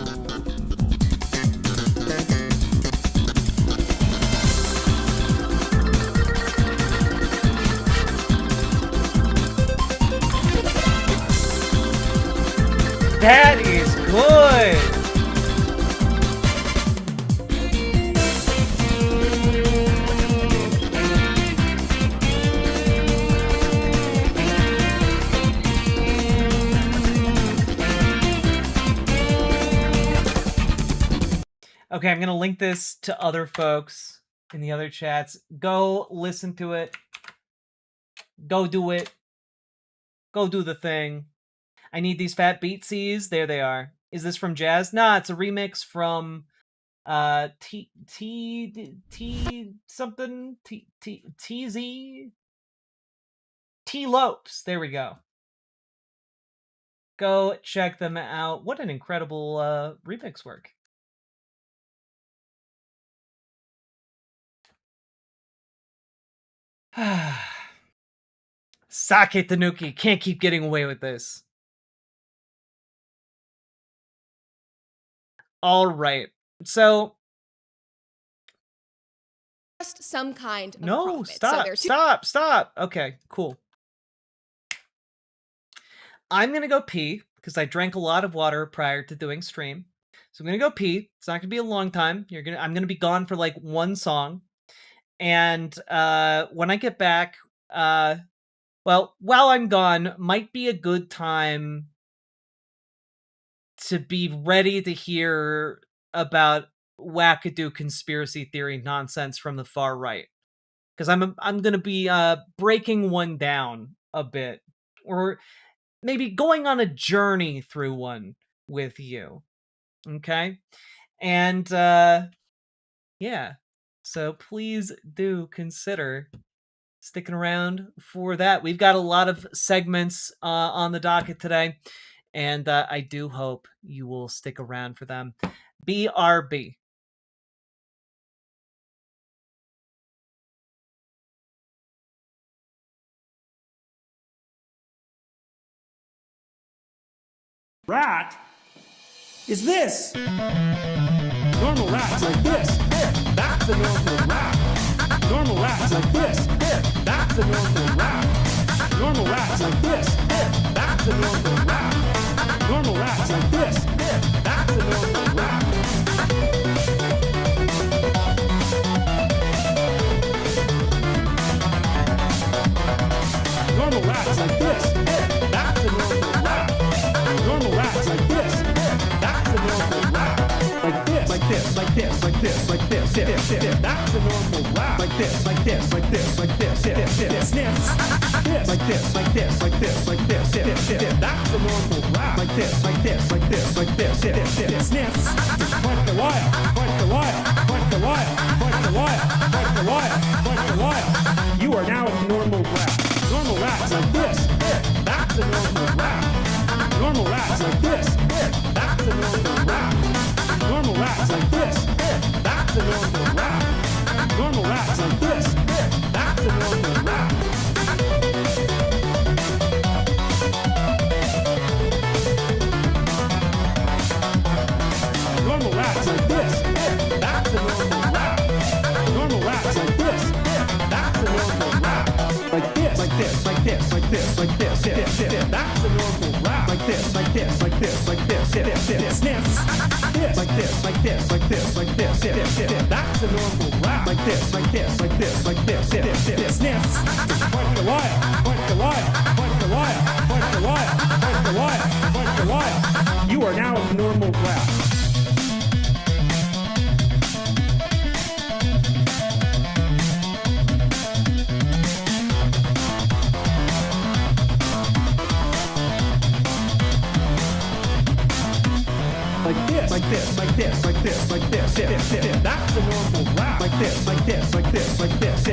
That is good. Okay, I'm going to link this to other folks in the other chats. Go listen to it. Go do it. Go do the thing. I need these fat beatsies. There they are. Is this from Jazz? Nah, it's a remix from T something TZ T Lopes. There we go. Go check them out. What an incredible remix work. Sake Tanuki can't keep getting away with this. All right. So just some kind of no, profit. Stop. Okay, cool. I'm gonna go pee. because I drank a lot of water prior to doing stream. So I'm gonna go pee. It's not gonna be a long time. I'm gonna be gone for like one song. And when I get back, well, while I'm gone, might be a good time to be ready to hear about wackadoo conspiracy theory nonsense from the far right. Because I'm gonna be breaking one down a bit, or maybe going on a journey through one with you. Okay? And yeah. So please do consider sticking around for that. We've got a lot of segments on the docket today, and I do hope you will stick around for them. BRB. Rat is this. Normal rat's like this. That's a normal rat. Normal rat's like this. That's a normal rat. Normal rat's like this. That's a normal rat. Normal rat's like this. That's a normal rat. Normal rat's like this. That's a normal rat. Normal rat's like this. That's a normal rat. Like this, like this, like this, like this, like this, this. That's a normal rat. Like this, like this, like this, like this, this. Sniffs. This, like this, like this, like this, like this, this. That's a normal rat. Like this, like this, like this, like this, this. Sniffs. Quite the wire, quite the wire, quite the wire, quite the wire, quite the wire, quite the wire. You are now a normal rat. Normal rats like this. That's a normal rat. Normal rats like this. That's a normal rat. Normal rats like this. That's a normal rat. Normal rats like this. That's a normal rat. Normal rats like this. That's a normal rat. Normal rats like this. That's a normal rat. Like this, like this, like this, like this, like this. That's a normal rat. Like this, like this, like this, like this. Sniffs. This, like this, like this, like this, like this. That's a normal rat. Like this, like this, like this, like this. Sniffs. Point the wire, point the wire, point the wire, point the wire, point the wire, point the wire. You are now a normal rat. Like this, like this, like this, like this, like this. That's a normal rat. Like this, like this, like this, like this.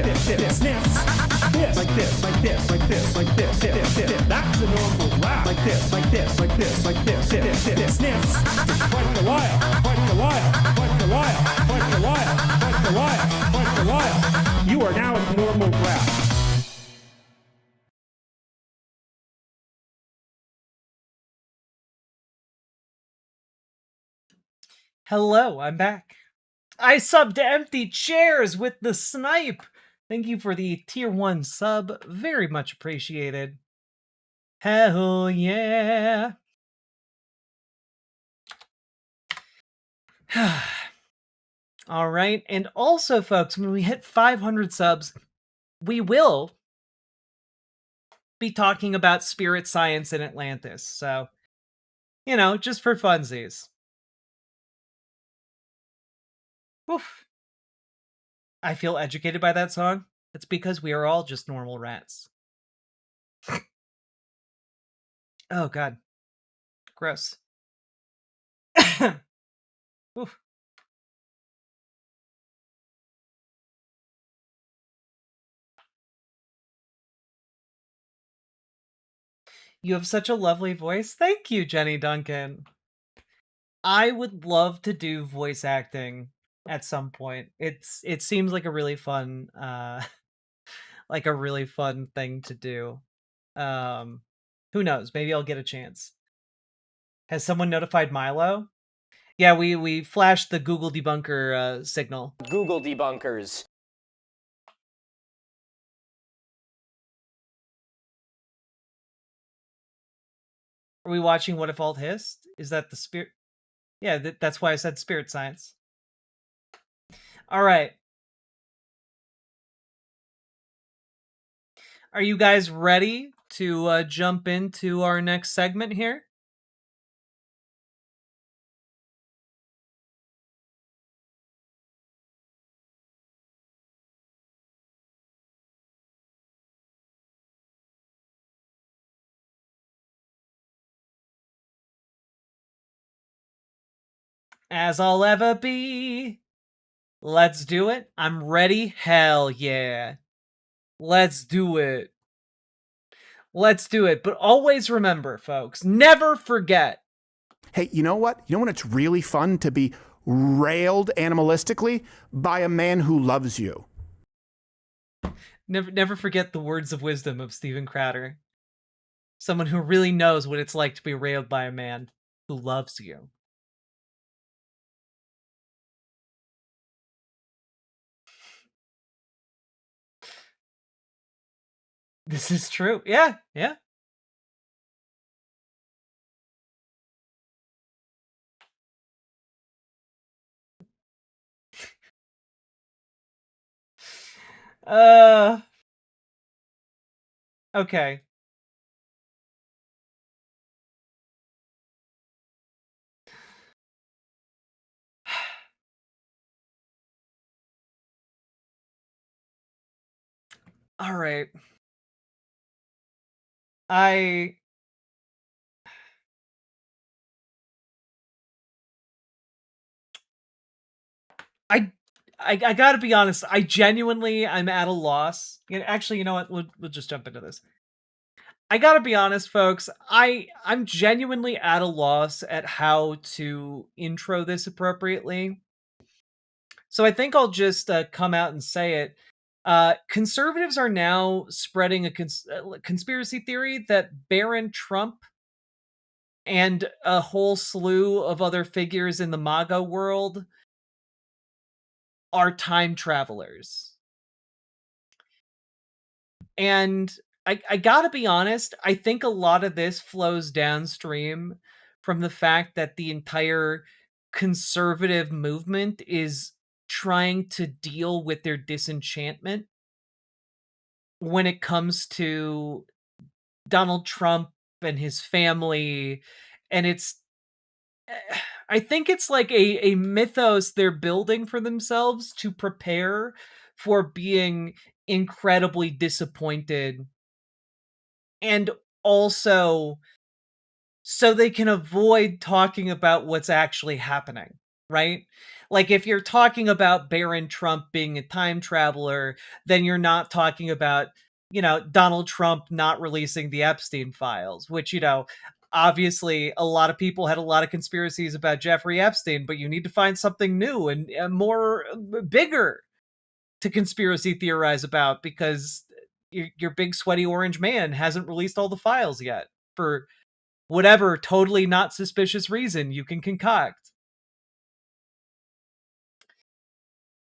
Sniffs. This, like this, like this, like this, like this. That's a normal rat. Like this, like this, like this, like this. Sniffs. Point the wire, point the wire, point the wire, point the wire, point the wire, point the wire. You are now a normal rat. Hello, I'm back. I subbed to Empty Chairs with the snipe. Thank you for the tier 1 sub. Very much appreciated. Hell yeah. All right. And also, folks, when we hit 500 subs, we will be talking about spirit science in Atlantis. So, you know, just for funsies. Oof. I feel educated by that song. It's because we are all just normal rats. Oh, God. Gross. Oof. You have such a lovely voice. Thank you, Jenny Duncan. I would love to do voice acting at some point. It seems like a really fun like a really fun thing to do. Who knows? Maybe I'll get a chance. Has someone notified Milo? Yeah, we flashed the Google debunker signal. Google debunkers. Are we watching What If Alt Hissed? Is that the spirit? Yeah, that's why I said spirit science. All right. Are you guys ready to jump into our next segment here? As I'll ever be. Let's do it. I'm ready. Hell yeah. Let's do it. Let's do it. But always remember, folks, never forget. Hey, you know what? You know when it's really fun to be railed animalistically by a man who loves you? Never forget the words of wisdom of Stephen Crowder. Someone who really knows what it's like to be railed by a man who loves you. This is true. Yeah, yeah. Okay. All right. I gotta be honest. I genuinely, I'm at a loss. Actually, you know what? We'll just jump into this. I gotta be honest, folks. I'm genuinely at a loss at how to intro this appropriately. So I think I'll just come out and say it. Conservatives are now spreading a conspiracy theory that Barron Trump and a whole slew of other figures in the MAGA world are time travelers. And I gotta be honest, I think a lot of this flows downstream from the fact that the entire conservative movement is trying to deal with their disenchantment when it comes to Donald Trump and his family. And I think it's like a mythos they're building for themselves to prepare for being incredibly disappointed, and also so they can avoid talking about what's actually happening, right? Like if you're talking about Barron Trump being a time traveler, then you're not talking about, Donald Trump not releasing the Epstein files, which, obviously a lot of people had a lot of conspiracies about Jeffrey Epstein, but you need to find something new and more bigger to conspiracy theorize about, because your big sweaty orange man hasn't released all the files yet for whatever totally not suspicious reason you can concoct.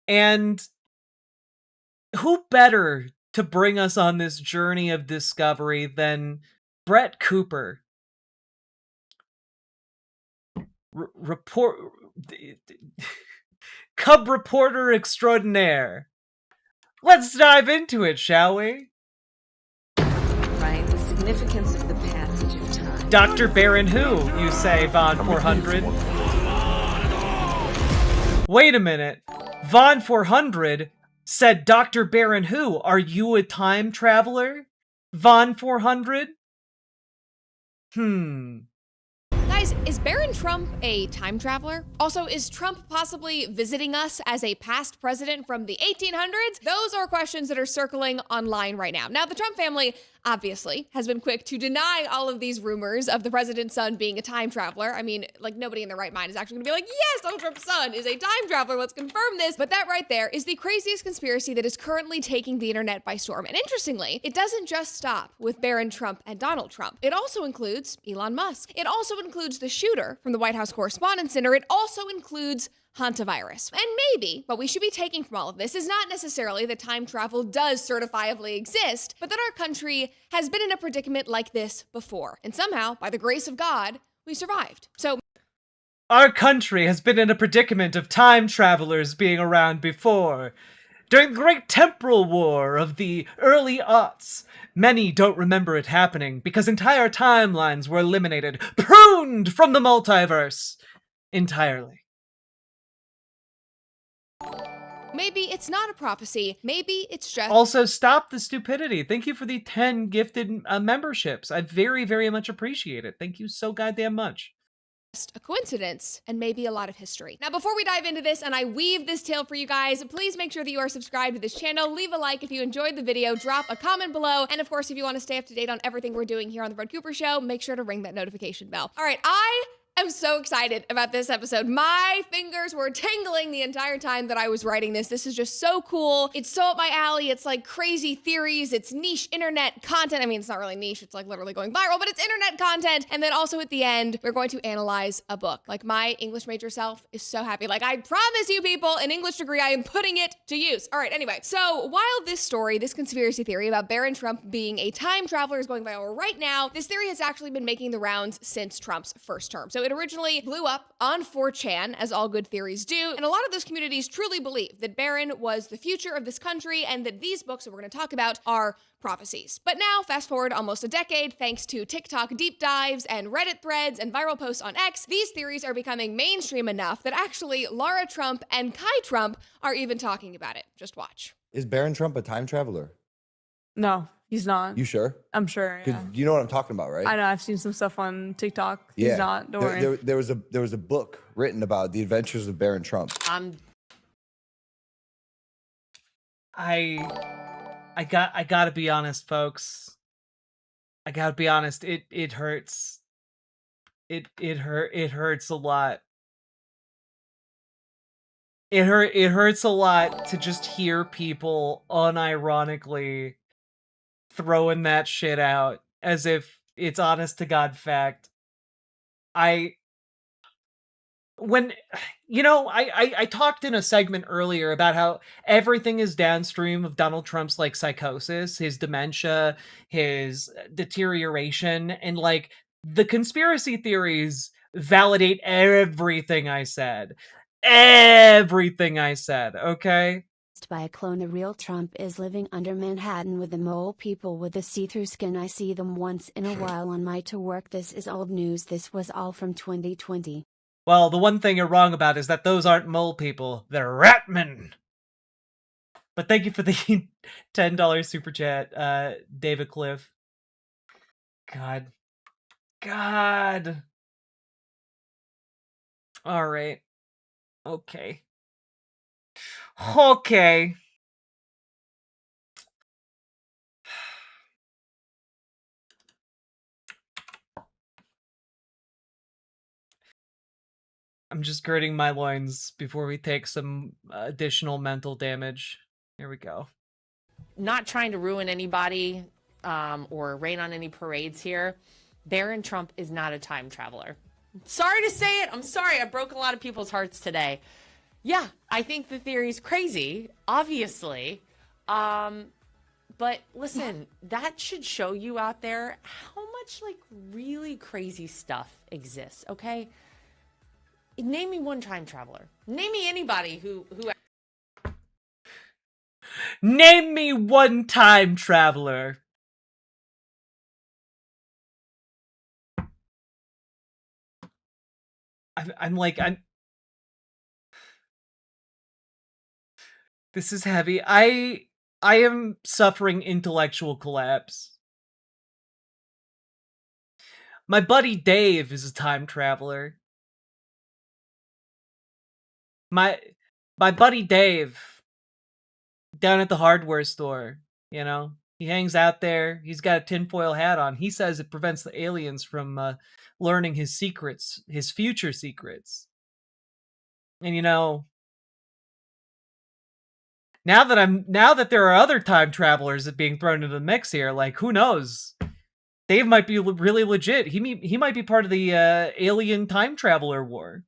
And who better to bring us on this journey of discovery than Brett Cooper, Cub reporter extraordinaire. Let's dive into it, shall we? Right, the significance of the passage of time. Dr. Barron who, you say, Von 400? Wait a minute. Von 400 said Dr. Barron who? Are you a time traveler? Von 400? Guys, is Barron Trump a time traveler? Also, is Trump possibly visiting us as a past president from the 1800s? Those are questions that are circling online right now. Now, the Trump family obviously has been quick to deny all of these rumors of the president's son being a time traveler. I mean, like, nobody in their right mind is actually gonna be like, yes, Donald Trump's son is a time traveler, let's confirm this. But that right there is the craziest conspiracy that is currently taking the internet by storm. And interestingly, it doesn't just stop with Barron Trump and Donald Trump. It also includes Elon Musk. It also includes the shooter from the White House Correspondents' Center. It also includes hantavirus. And maybe what we should be taking from all of this is not necessarily that time travel does certifiably exist, but that our country has been in a predicament like this before. And somehow, by the grace of God, we survived. So our country has been in a predicament of time travelers being around before. During the Great Temporal War of the early aughts, many don't remember it happening because entire timelines were eliminated, pruned from the multiverse entirely. maybe it's not a prophecy. Maybe it's just... Also, stop the stupidity. Thank you for the 10 gifted memberships. I very, very much appreciate it. Thank you so goddamn much. A coincidence and maybe a lot of history. Now, before we dive into this and I weave this tale for you guys, please make sure that you are subscribed to this channel. Leave a like if you enjoyed the video, drop a comment below, and of course, if you want to stay up to date on everything we're doing here on The Fred Cooper Show, make sure to ring that notification bell. All right, I'm so excited about this episode. My fingers were tingling the entire time that I was writing this. This is just so cool. It's so up my alley. It's like crazy theories. It's niche internet content. I mean, it's not really niche. It's like literally going viral, but it's internet content. And then also at the end, we're going to analyze a book. Like my English major self is so happy. Like I promise you people, an English degree, I am putting it to use. All right, anyway. So while this story, this conspiracy theory about Barron Trump being a time traveler is going viral right now, this theory has actually been making the rounds since Trump's first term. So it originally blew up on 4chan, as all good theories do, and a lot of those communities truly believe that Barron was the future of this country and that these books that we're going to talk about are prophecies. But now, fast forward almost a decade, thanks to TikTok deep dives and Reddit threads and viral posts on X, these theories are becoming mainstream enough that actually Lara Trump and Kai Trump are even talking about it. Just watch. Is Barron Trump a time traveler? No, he's not. You sure? I'm sure. Yeah. You know what I'm talking about, right? I know. I've seen some stuff on TikTok. Yeah. He's not. Don't worry. There was a book written about the adventures of Barron Trump. I gotta be honest, folks. I gotta be honest. It hurts. It hurts a lot. It hurts a lot to just hear people unironically throwing that shit out as if it's honest to God fact. I talked in a segment earlier about how everything is downstream of Donald Trump's like psychosis, his dementia, his deterioration, and like the conspiracy theories validate everything I said. Everything I said, okay? By a clone. The real Trump is living under Manhattan with the mole people with the see-through skin. I see them once in a while on my to work. This is old news. This was all from 2020. Well, the one thing you're wrong about is that those aren't mole people. They're ratmen. But thank you for the $10 super chat, David Cliff. God. All right. Okay. I'm just girding my loins before we take some additional mental damage. Here we go. Not trying to ruin anybody or rain on any parades here. Barron Trump is not a time traveler. Sorry to say it. I'm sorry. I broke a lot of people's hearts today. Yeah, I think the theory's crazy, obviously. But listen, that should show you out there how much like really crazy stuff exists, okay? Name me one time traveler. Name me anybody who Name me one time traveler. This is heavy. I am suffering intellectual collapse. My buddy Dave is a time traveler. My buddy Dave down at the hardware store, you know, he hangs out there. He's got a tinfoil hat on. He says it prevents the aliens from learning his secrets, his future secrets. And you know, now that there are other time travelers that being thrown into the mix here, like who knows? Dave might be really legit. He might be part of the alien time traveler war.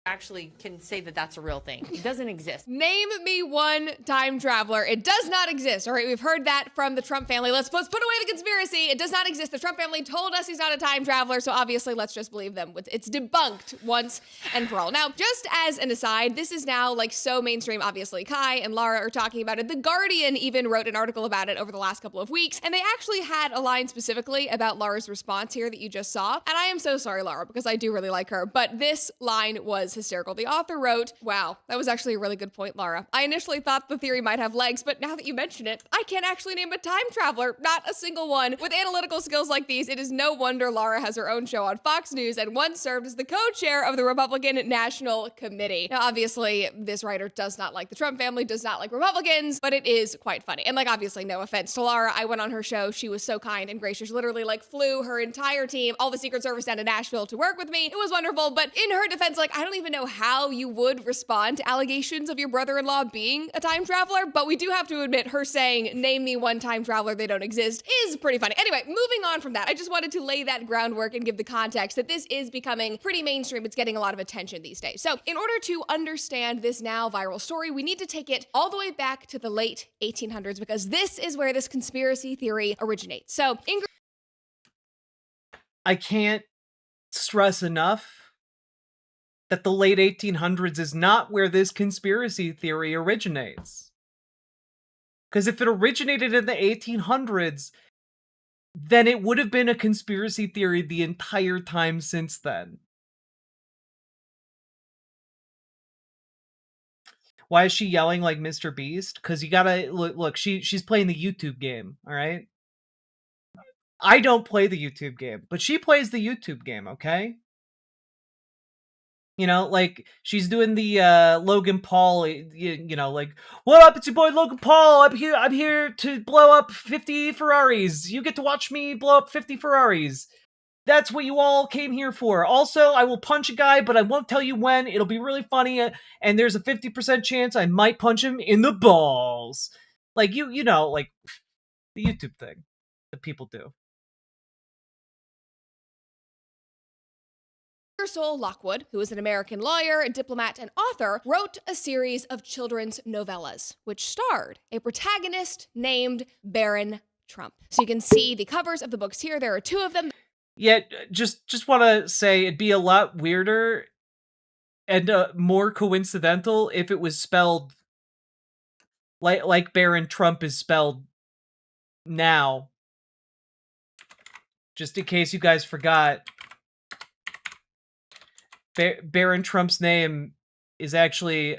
actually can say that that's a real thing. It doesn't exist. Name me one time traveler. It does not exist. All right, we've heard that from the Trump family. Let's put away the conspiracy. It does not exist. The Trump family told us he's not a time traveler, so obviously let's just believe them. It's debunked once and for all. Now, just as an aside, this is now like so mainstream. Obviously, Kai and Lara are talking about it. The Guardian even wrote an article about it over the last couple of weeks, and they actually had a line specifically about Lara's response here that you just saw. And I am so sorry, Lara, because I do really like her, but this line was hysterical. The author wrote, "Wow, that was actually a really good point, Lara. I initially thought the theory might have legs, but now that you mention it, I can't actually name a time traveler, not a single one. With analytical skills like these, it is no wonder Lara has her own show on Fox News and once served as the co-chair of the Republican National Committee." Now, obviously, this writer does not like the Trump family, does not like Republicans, but it is quite funny. And like, obviously, no offense to Lara. I went on her show. She was so kind and gracious, literally like flew her entire team, all the Secret Service down to Nashville to work with me. It was wonderful, but in her defense, like, I don't even know how you would respond to allegations of your brother-in-law being a time traveler, but we do have to admit her saying, "Name me one time traveler, they don't exist," is pretty funny. Anyway, moving on from that, I just wanted to lay that groundwork and give the context that this is becoming pretty mainstream. It's getting a lot of attention these days. So in order to understand this now viral story, we need to take it all the way back to the late 1800s, because this is where this conspiracy theory originates. So Ingrid, I can't stress enough that the late 1800s is not where this conspiracy theory originates. Because if it originated in the 1800s, then it would have been a conspiracy theory the entire time since then. Why is she yelling like Mr. Beast? Because you gotta look. She's playing the YouTube game. All right. I don't play the YouTube game, but she plays the YouTube game. Okay. You know, like, she's doing the Logan Paul, you know, like, "What up, it's your boy Logan Paul, I'm here to blow up 50 Ferraris, you get to watch me blow up 50 Ferraris, that's what you all came here for. Also, I will punch a guy, but I won't tell you when, it'll be really funny, and there's a 50% chance I might punch him in the balls." Like, you know, like, the YouTube thing that people do. Ingersoll Lockwood, who is an American lawyer, a diplomat, and author, wrote a series of children's novellas, which starred a protagonist named Baron Trump. So you can see the covers of the books here. There are two of them. Yeah, just want to say it'd be a lot weirder and more coincidental if it was spelled like Baron Trump is spelled now. Just in case you guys forgot, Baron Trump's name is actually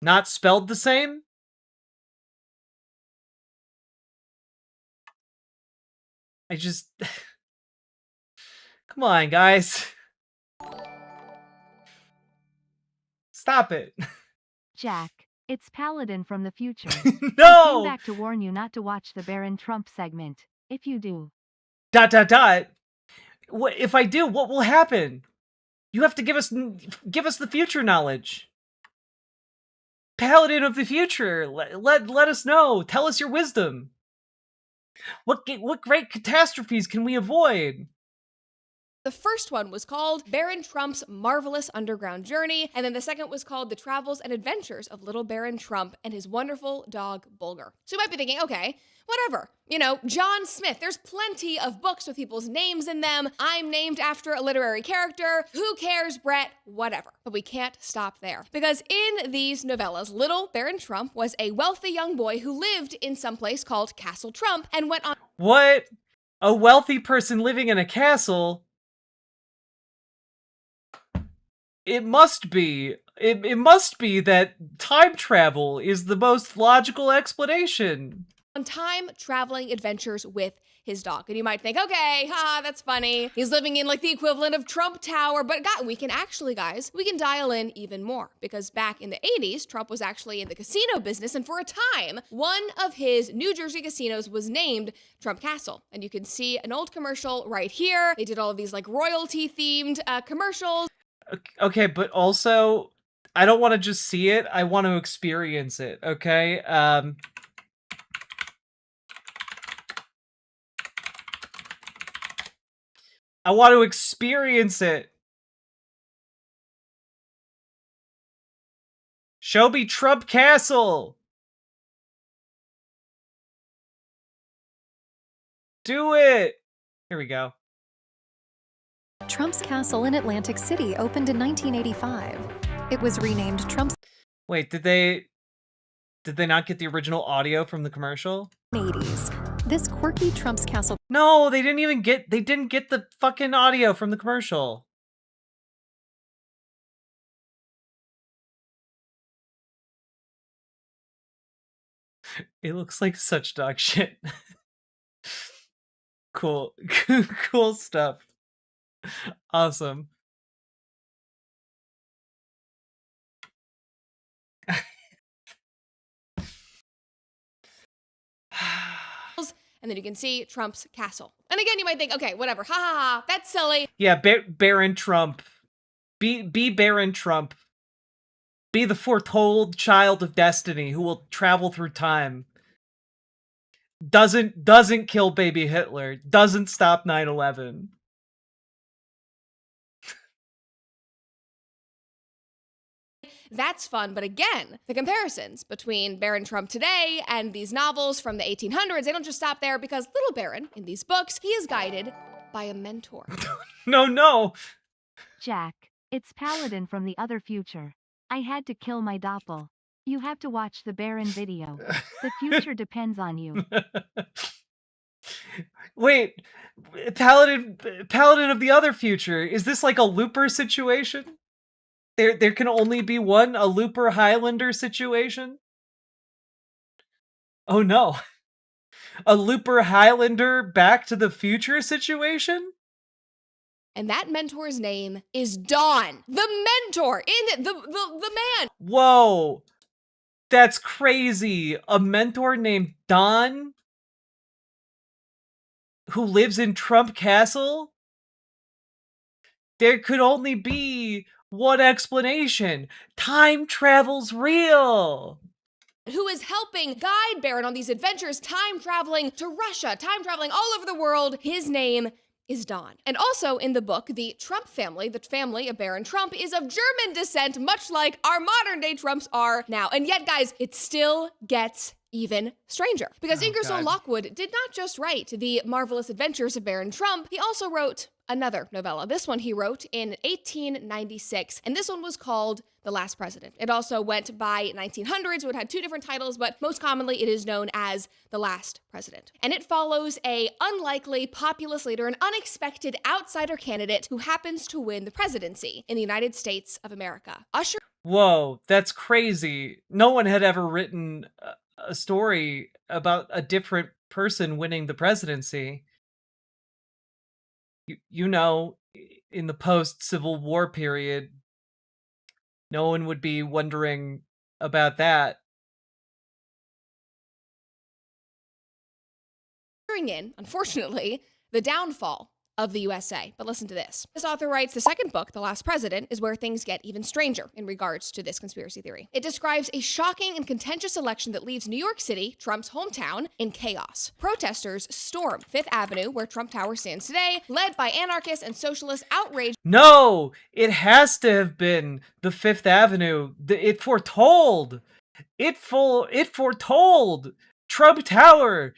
not spelled the same. I just... Come on, guys. Stop it. Jack, it's Paladin from the future. No! I came back to warn you not to watch the Baron Trump segment. If you do... ... What if I do? What will happen? You have to give us the future knowledge. Paladin of the future, let us know. Tell us your wisdom. What great catastrophes can we avoid? The first one was called Baron Trump's Marvelous Underground Journey, and then the second was called The Travels and Adventures of Little Baron Trump and His Wonderful Dog Bulger. So you might be thinking, okay, whatever. You know, John Smith, there's plenty of books with people's names in them. I'm named after a literary character. Who cares, Brett? Whatever. But we can't stop there. Because in these novellas, Little Baron Trump was a wealthy young boy who lived in some place called Castle Trump and went on... What? A wealthy person living in a castle? It must be that time travel is the most logical explanation. On time traveling adventures with his dog. And you might think, okay, that's funny. He's living in like the equivalent of Trump Tower, but we can dial in even more, because back in the 80s, Trump was actually in the casino business, and for a time, one of his New Jersey casinos was named Trump Castle. And you can see an old commercial right here. They did all of these like royalty themed commercials. Okay, but also, I don't want to just see it, I want to experience it, okay? I want to experience it. Show me Trump Castle. Do it. Here we go. Trump's castle in Atlantic City opened in 1985. It was renamed Trump's. Wait, did they not get the original audio from the commercial? 80s. This quirky Trump's castle. No, they didn't get the fucking audio from the commercial. It looks like such dog shit. Cool. Cool stuff. Awesome. And then you can see Trump's castle. And again, you might think, okay, whatever, ha ha ha, that's silly. Yeah, Baron Trump. Be Baron Trump. Be the foretold child of destiny who will travel through time. Doesn't kill baby Hitler. Doesn't stop 9/11. That's fun, but again, the comparisons between Baron Trump today and these novels from the 1800s, they don't just stop there, because Little Baron, in these books, he is guided by a mentor. No. Jack, it's Paladin from the other future. I had to kill my doppel. You have to watch the Baron video. The future depends on you. Wait, Paladin of the other future. Is this like a Looper situation? There can only be one, a Looper Highlander situation? Oh no. A Looper Highlander Back to the Future situation? And that mentor's name is Dawn. The mentor in the man. Whoa. That's crazy. A mentor named Don who lives in Trump Castle? There could only be one explanation. Time travel's real. Who is helping guide Baron on these adventures, time traveling to Russia, time traveling all over the world. His name is Don. And also in the book, the Trump family, the family of Baron Trump, is of German descent, much like our modern day Trumps are now. And yet, guys, it still gets even stranger. Because Ingersoll Lockwood did not just write The Marvelous Adventures of Baron Trump, he also wrote another novella. This one he wrote in 1896, and this one was called The Last President. It also went by 1900s, so it had two different titles, but most commonly it is known as The Last President. And it follows a unlikely populist leader, an unexpected outsider candidate who happens to win the presidency in the United States of America. Whoa, that's crazy. No one had ever written a story about a different person winning the presidency. You know, in the post-Civil War period, no one would be wondering about that. In, unfortunately, the downfall of the USA. But listen to this. This author writes, the second book, The Last President, is where things get even stranger in regards to this conspiracy theory. It describes a shocking and contentious election that leaves New York City, Trump's hometown, in chaos. Protesters storm Fifth Avenue, where Trump Tower stands today, led by anarchists and socialists outraged. No, it has to have been the Fifth Avenue. It foretold. It foretold Trump Tower.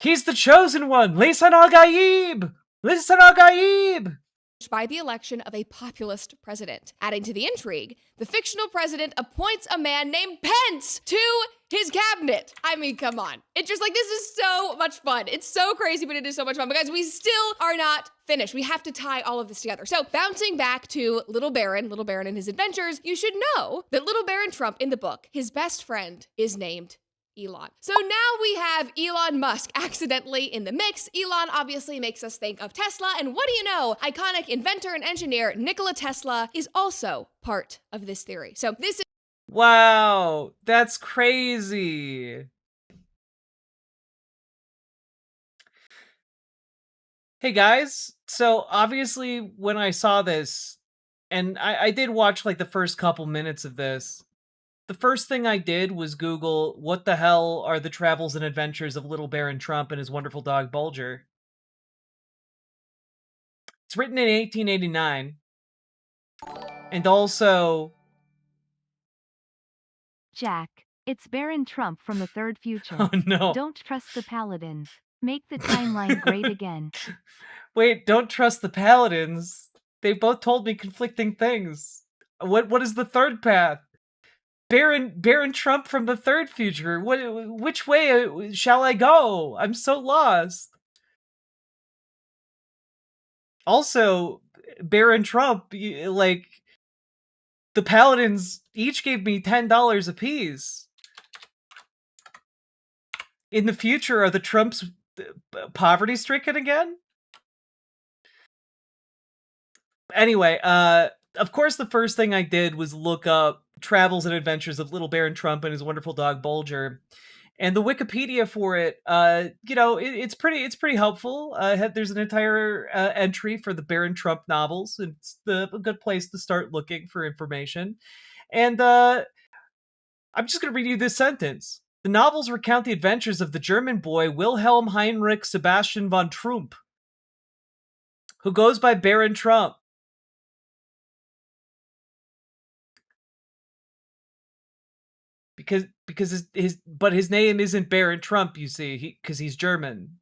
He's the chosen one. Lisan al-Gaib. Lisan al-Gaib. By the election of a populist president. Adding to the intrigue, the fictional president appoints a man named Pence to his cabinet. I mean, come on. It's just like, this is so much fun. It's so crazy, but it is so much fun. But guys, we still are not finished. We have to tie all of this together. So bouncing back to Little Baron and his adventures, you should know that Little Baron Trump in the book, his best friend is named Elon. So now we have Elon Musk accidentally in the mix. Elon obviously makes us think of Tesla, and what do you know? Iconic inventor and engineer Nikola Tesla is also part of this theory. So this is— Wow, that's crazy. Hey guys, so obviously when I saw this, and I did watch like the first couple minutes of this, the first thing I did was Google, what the hell are the travels and adventures of Little Baron Trump and his wonderful dog Bulger? It's written in 1889. And also, Jack, it's Baron Trump from the third future. Oh no. Don't trust the Paladins. Make the timeline great again. Wait, don't trust the Paladins. They both told me conflicting things. What is the third path? Baron Trump from the third future. Which way shall I go? I'm so lost. Also, Baron Trump, like, the Paladins each gave me $10 apiece. In the future, are the Trumps poverty-stricken again? Anyway, of course, the first thing I did was look up travels and adventures of little Baron Trump and his wonderful dog Bulger, and the Wikipedia for it, it's pretty helpful. There's an entire entry for the Baron Trump novels. It's a good place to start looking for information, and I'm just gonna read you this sentence. The novels recount the adventures of the German boy Wilhelm Heinrich Sebastian von Trump, who goes by Baron Trump. Because his name isn't Baron Trump, you see, because he's German,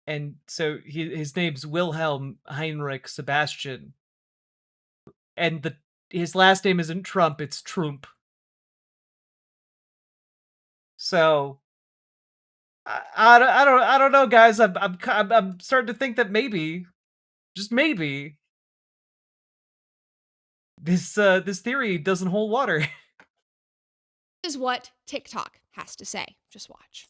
and so his name's Wilhelm Heinrich Sebastian, and his last name isn't Trump, it's Trump. So I don't know, guys. I'm starting to think that maybe, just maybe, this theory doesn't hold water. Is what TikTok has to say. Just watch.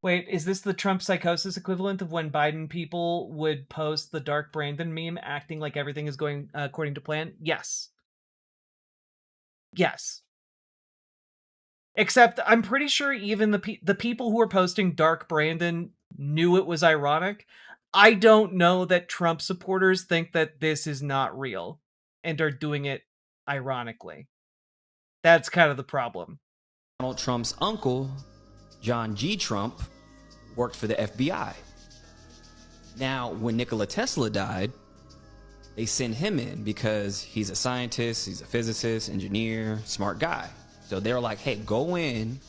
Wait, is this the Trump psychosis equivalent of when Biden people would post the Dark Brandon meme acting like everything is going according to plan? Yes. Yes. Except I'm pretty sure even the people who were posting Dark Brandon knew it was ironic. I don't know that Trump supporters think that this is not real and are doing it ironically. That's kind of the problem. Donald Trump's uncle, John G. Trump, worked for the FBI. Now, when Nikola Tesla died, they sent him in because he's a scientist, he's a physicist, engineer, smart guy. So they were like, hey, go in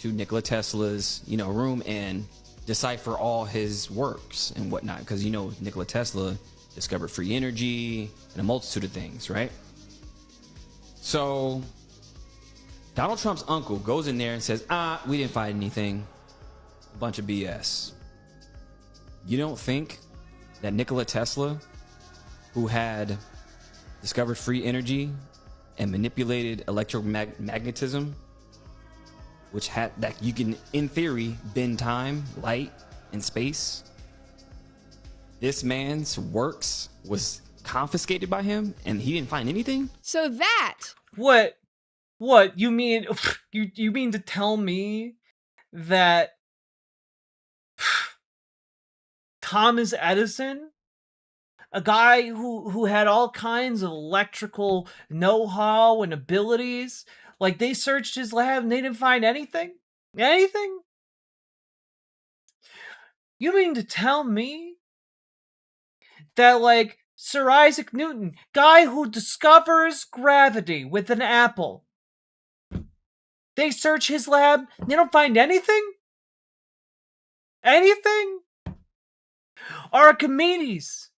to Nikola Tesla's, room and decipher all his works and whatnot. Because, Nikola Tesla discovered free energy and a multitude of things, right? So Donald Trump's uncle goes in there and says, we didn't find anything. A bunch of BS. You don't think that Nikola Tesla, who had discovered free energy and manipulated electromagnetism, which had that you can, in theory, bend time, light, and space, this man's works was confiscated by him and he didn't find anything? So that... What you mean? You mean to tell me that Thomas Edison, a guy who had all kinds of electrical know-how and abilities, like, they searched his lab and they didn't find anything? Anything? You mean to tell me that, like, Sir Isaac Newton, guy who discovers gravity with an apple, they search his lab, they don't find anything? Anything? Archimedes,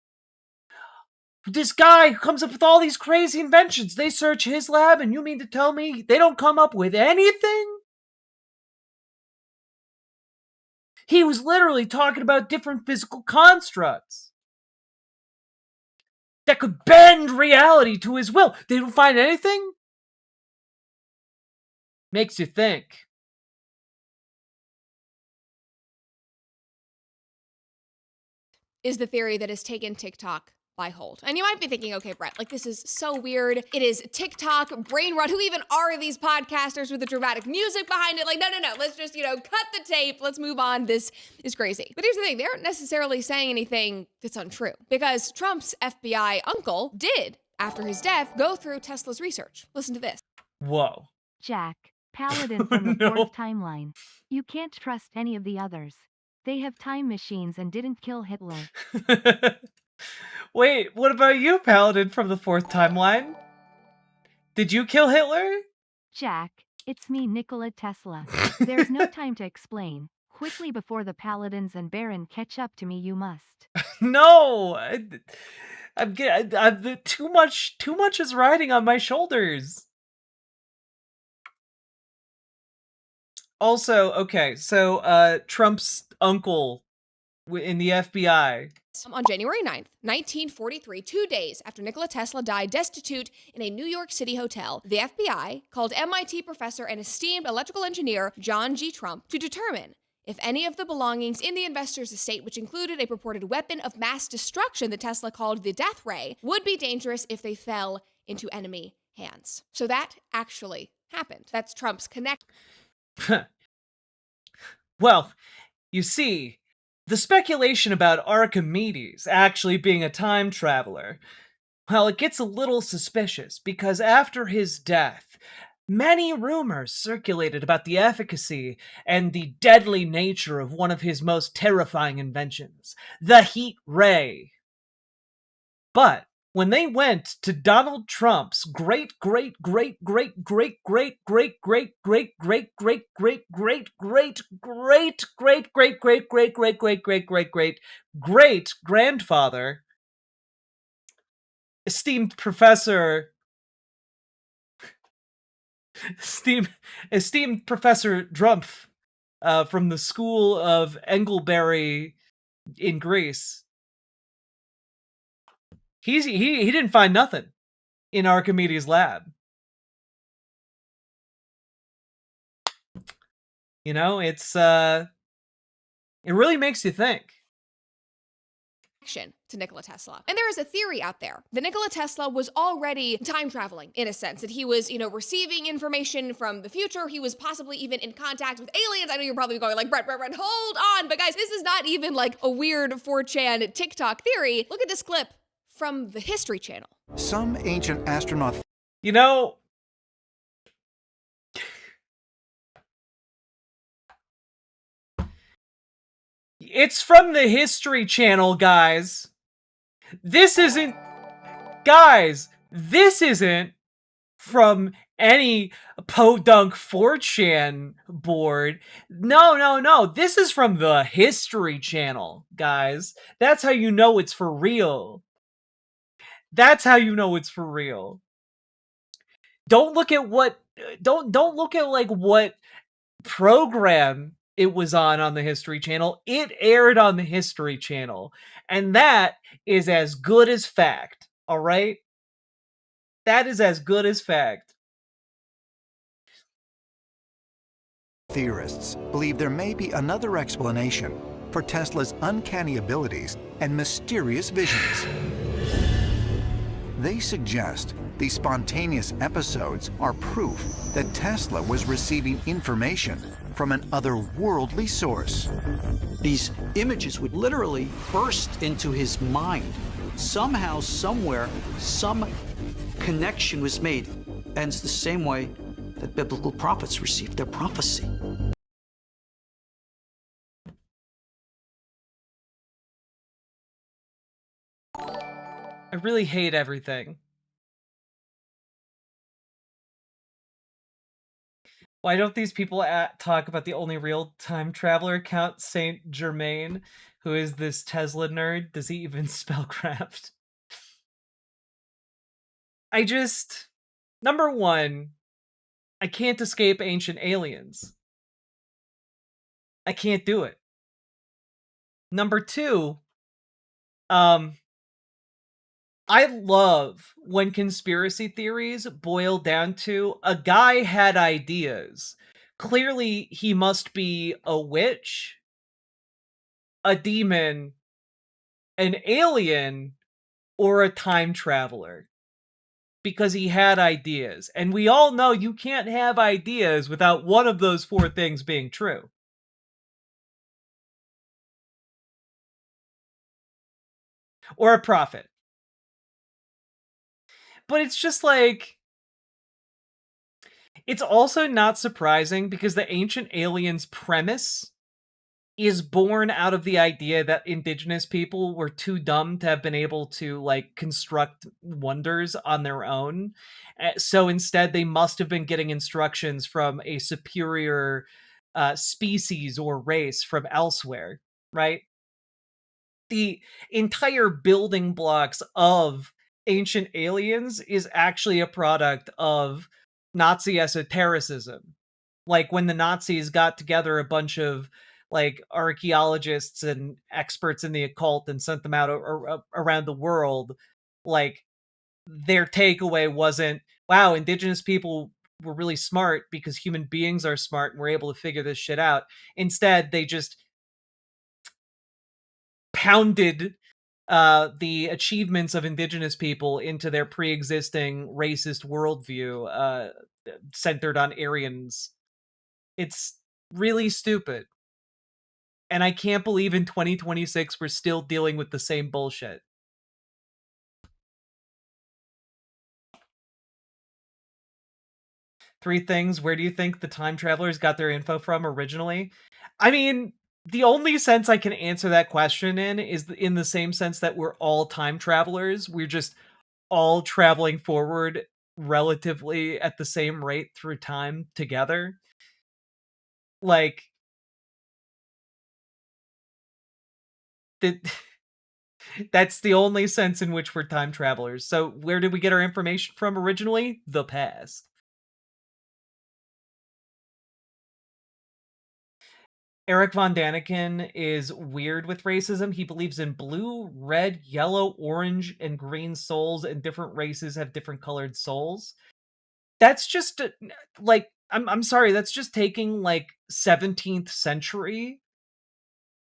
this guy who comes up with all these crazy inventions, they search his lab, and you mean to tell me they don't come up with anything? He was literally talking about different physical constructs that could bend reality to his will. They don't find anything? Makes you think. Is the theory that has taken TikTok by hold. And you might be thinking, okay, Brett, like, this is so weird. It is TikTok, brain rot. Who even are these podcasters with the dramatic music behind it? Like, no. Let's just, cut the tape. Let's move on. This is crazy. But here's the thing. They aren't necessarily saying anything that's untrue, because Trump's FBI uncle did, after his death, go through Tesla's research. Listen to this. Whoa. Jack, Paladin from the fourth timeline. You can't trust any of the others. They have time machines and didn't kill Hitler. Wait, what about you, Paladin from the fourth timeline? Did you kill Hitler? Jack, it's me, Nikola Tesla. There's no time to explain. Quickly before the Paladins and Baron catch up to me, you must. No, I'm too much is riding on my shoulders. Also, okay, so Trump's uncle in the FBI. On January 9th, 1943, 2 days after Nikola Tesla died destitute in a New York City hotel, the FBI called MIT professor and esteemed electrical engineer John G. Trump to determine if any of the belongings in the investor's estate, which included a purported weapon of mass destruction that Tesla called the death ray, would be dangerous if they fell into enemy hands. So that actually happened. That's Trump's connect. Well, you see, the speculation about Archimedes actually being a time traveler, well, it gets a little suspicious because after his death, many rumors circulated about the efficacy and the deadly nature of one of his most terrifying inventions, the heat ray. But when they went to Donald Trump's great grandfather, esteemed Professor Drumpf from the school of Engelberry in Greece, he didn't find nothing in Archimedes' lab. You know, it's it really makes you think. To Nikola Tesla. And there is a theory out there that Nikola Tesla was already time traveling in a sense, that he was, receiving information from the future. He was possibly even in contact with aliens. I know you're probably going like, Brett, hold on. But guys, this is not even like a weird 4chan TikTok theory. Look at this clip from the History Channel. Some ancient astronaut. You know, it's from the History Channel, guys. This isn't from any podunk 4chan board. No. This is from the History Channel, guys. That's how you know it's for real. That's how you know it's for real. Don't look at what program it was on the History Channel. It aired on the History Channel. And that is as good as fact. All right? That is as good as fact. Theorists believe there may be another explanation for Tesla's uncanny abilities and mysterious visions. They suggest these spontaneous episodes are proof that Tesla was receiving information from an otherworldly source. These images would literally burst into his mind. Somehow, somewhere, some connection was made. And it's the same way that biblical prophets received their prophecy. I really hate everything. Why don't these people talk about the only real time traveler account, Saint Germain, who is this Tesla nerd? Does he even spellcraft? Number one, I can't escape ancient aliens. I can't do it. Number two, I love when conspiracy theories boil down to a guy had ideas. Clearly, he must be a witch, a demon, an alien, or a time traveler. Because he had ideas. And we all know you can't have ideas without one of those four things being true. Or a prophet. But it's just like, it's also not surprising because the ancient aliens premise is born out of the idea that indigenous people were too dumb to have been able to like construct wonders on their own. So instead, they must have been getting instructions from a superior species or race from elsewhere, right? The entire building blocks of Ancient Aliens is actually a product of Nazi esotericism. Like when the Nazis got together a bunch of like archaeologists and experts in the occult and sent them out around the world, like their takeaway wasn't, wow, indigenous people were really smart because human beings are smart and we're able to figure this shit out. Instead, they just pounded the achievements of indigenous people into their pre-existing racist worldview centered on Aryans. It's really stupid. And I can't believe in 2026 we're still dealing with the same bullshit. Three things. Where do you think the time travelers got their info from originally? I mean, the only sense I can answer that question in is in the same sense that we're all time travelers. We're just all traveling forward relatively at the same rate through time together. Like, that's the only sense in which we're time travelers. So where did we get our information from originally? The past. Eric Von Daniken is weird with racism. He believes in blue, red, yellow, orange, and green souls, and different races have different colored souls. That's just like, I'm sorry, that's just taking like 17th century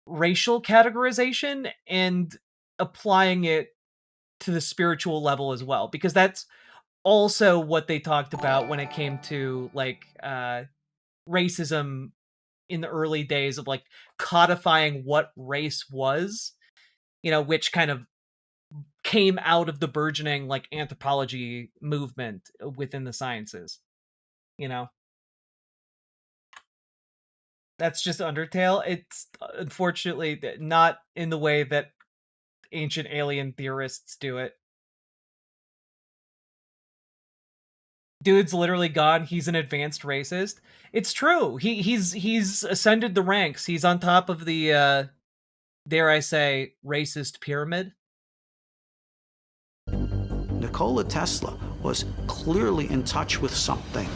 racial categorization and applying it to the spiritual level as well, because that's also what they talked about when it came to like racism in the early days of like codifying what race was, you know, which kind of came out of the burgeoning like anthropology movement within the sciences, you know. That's just Undertale. It's unfortunately not in the way that ancient alien theorists do it. Dude's literally gone. He's an advanced racist. It's true. He's ascended the ranks. He's on top of the dare I say racist pyramid. Nikola Tesla was clearly in touch with something.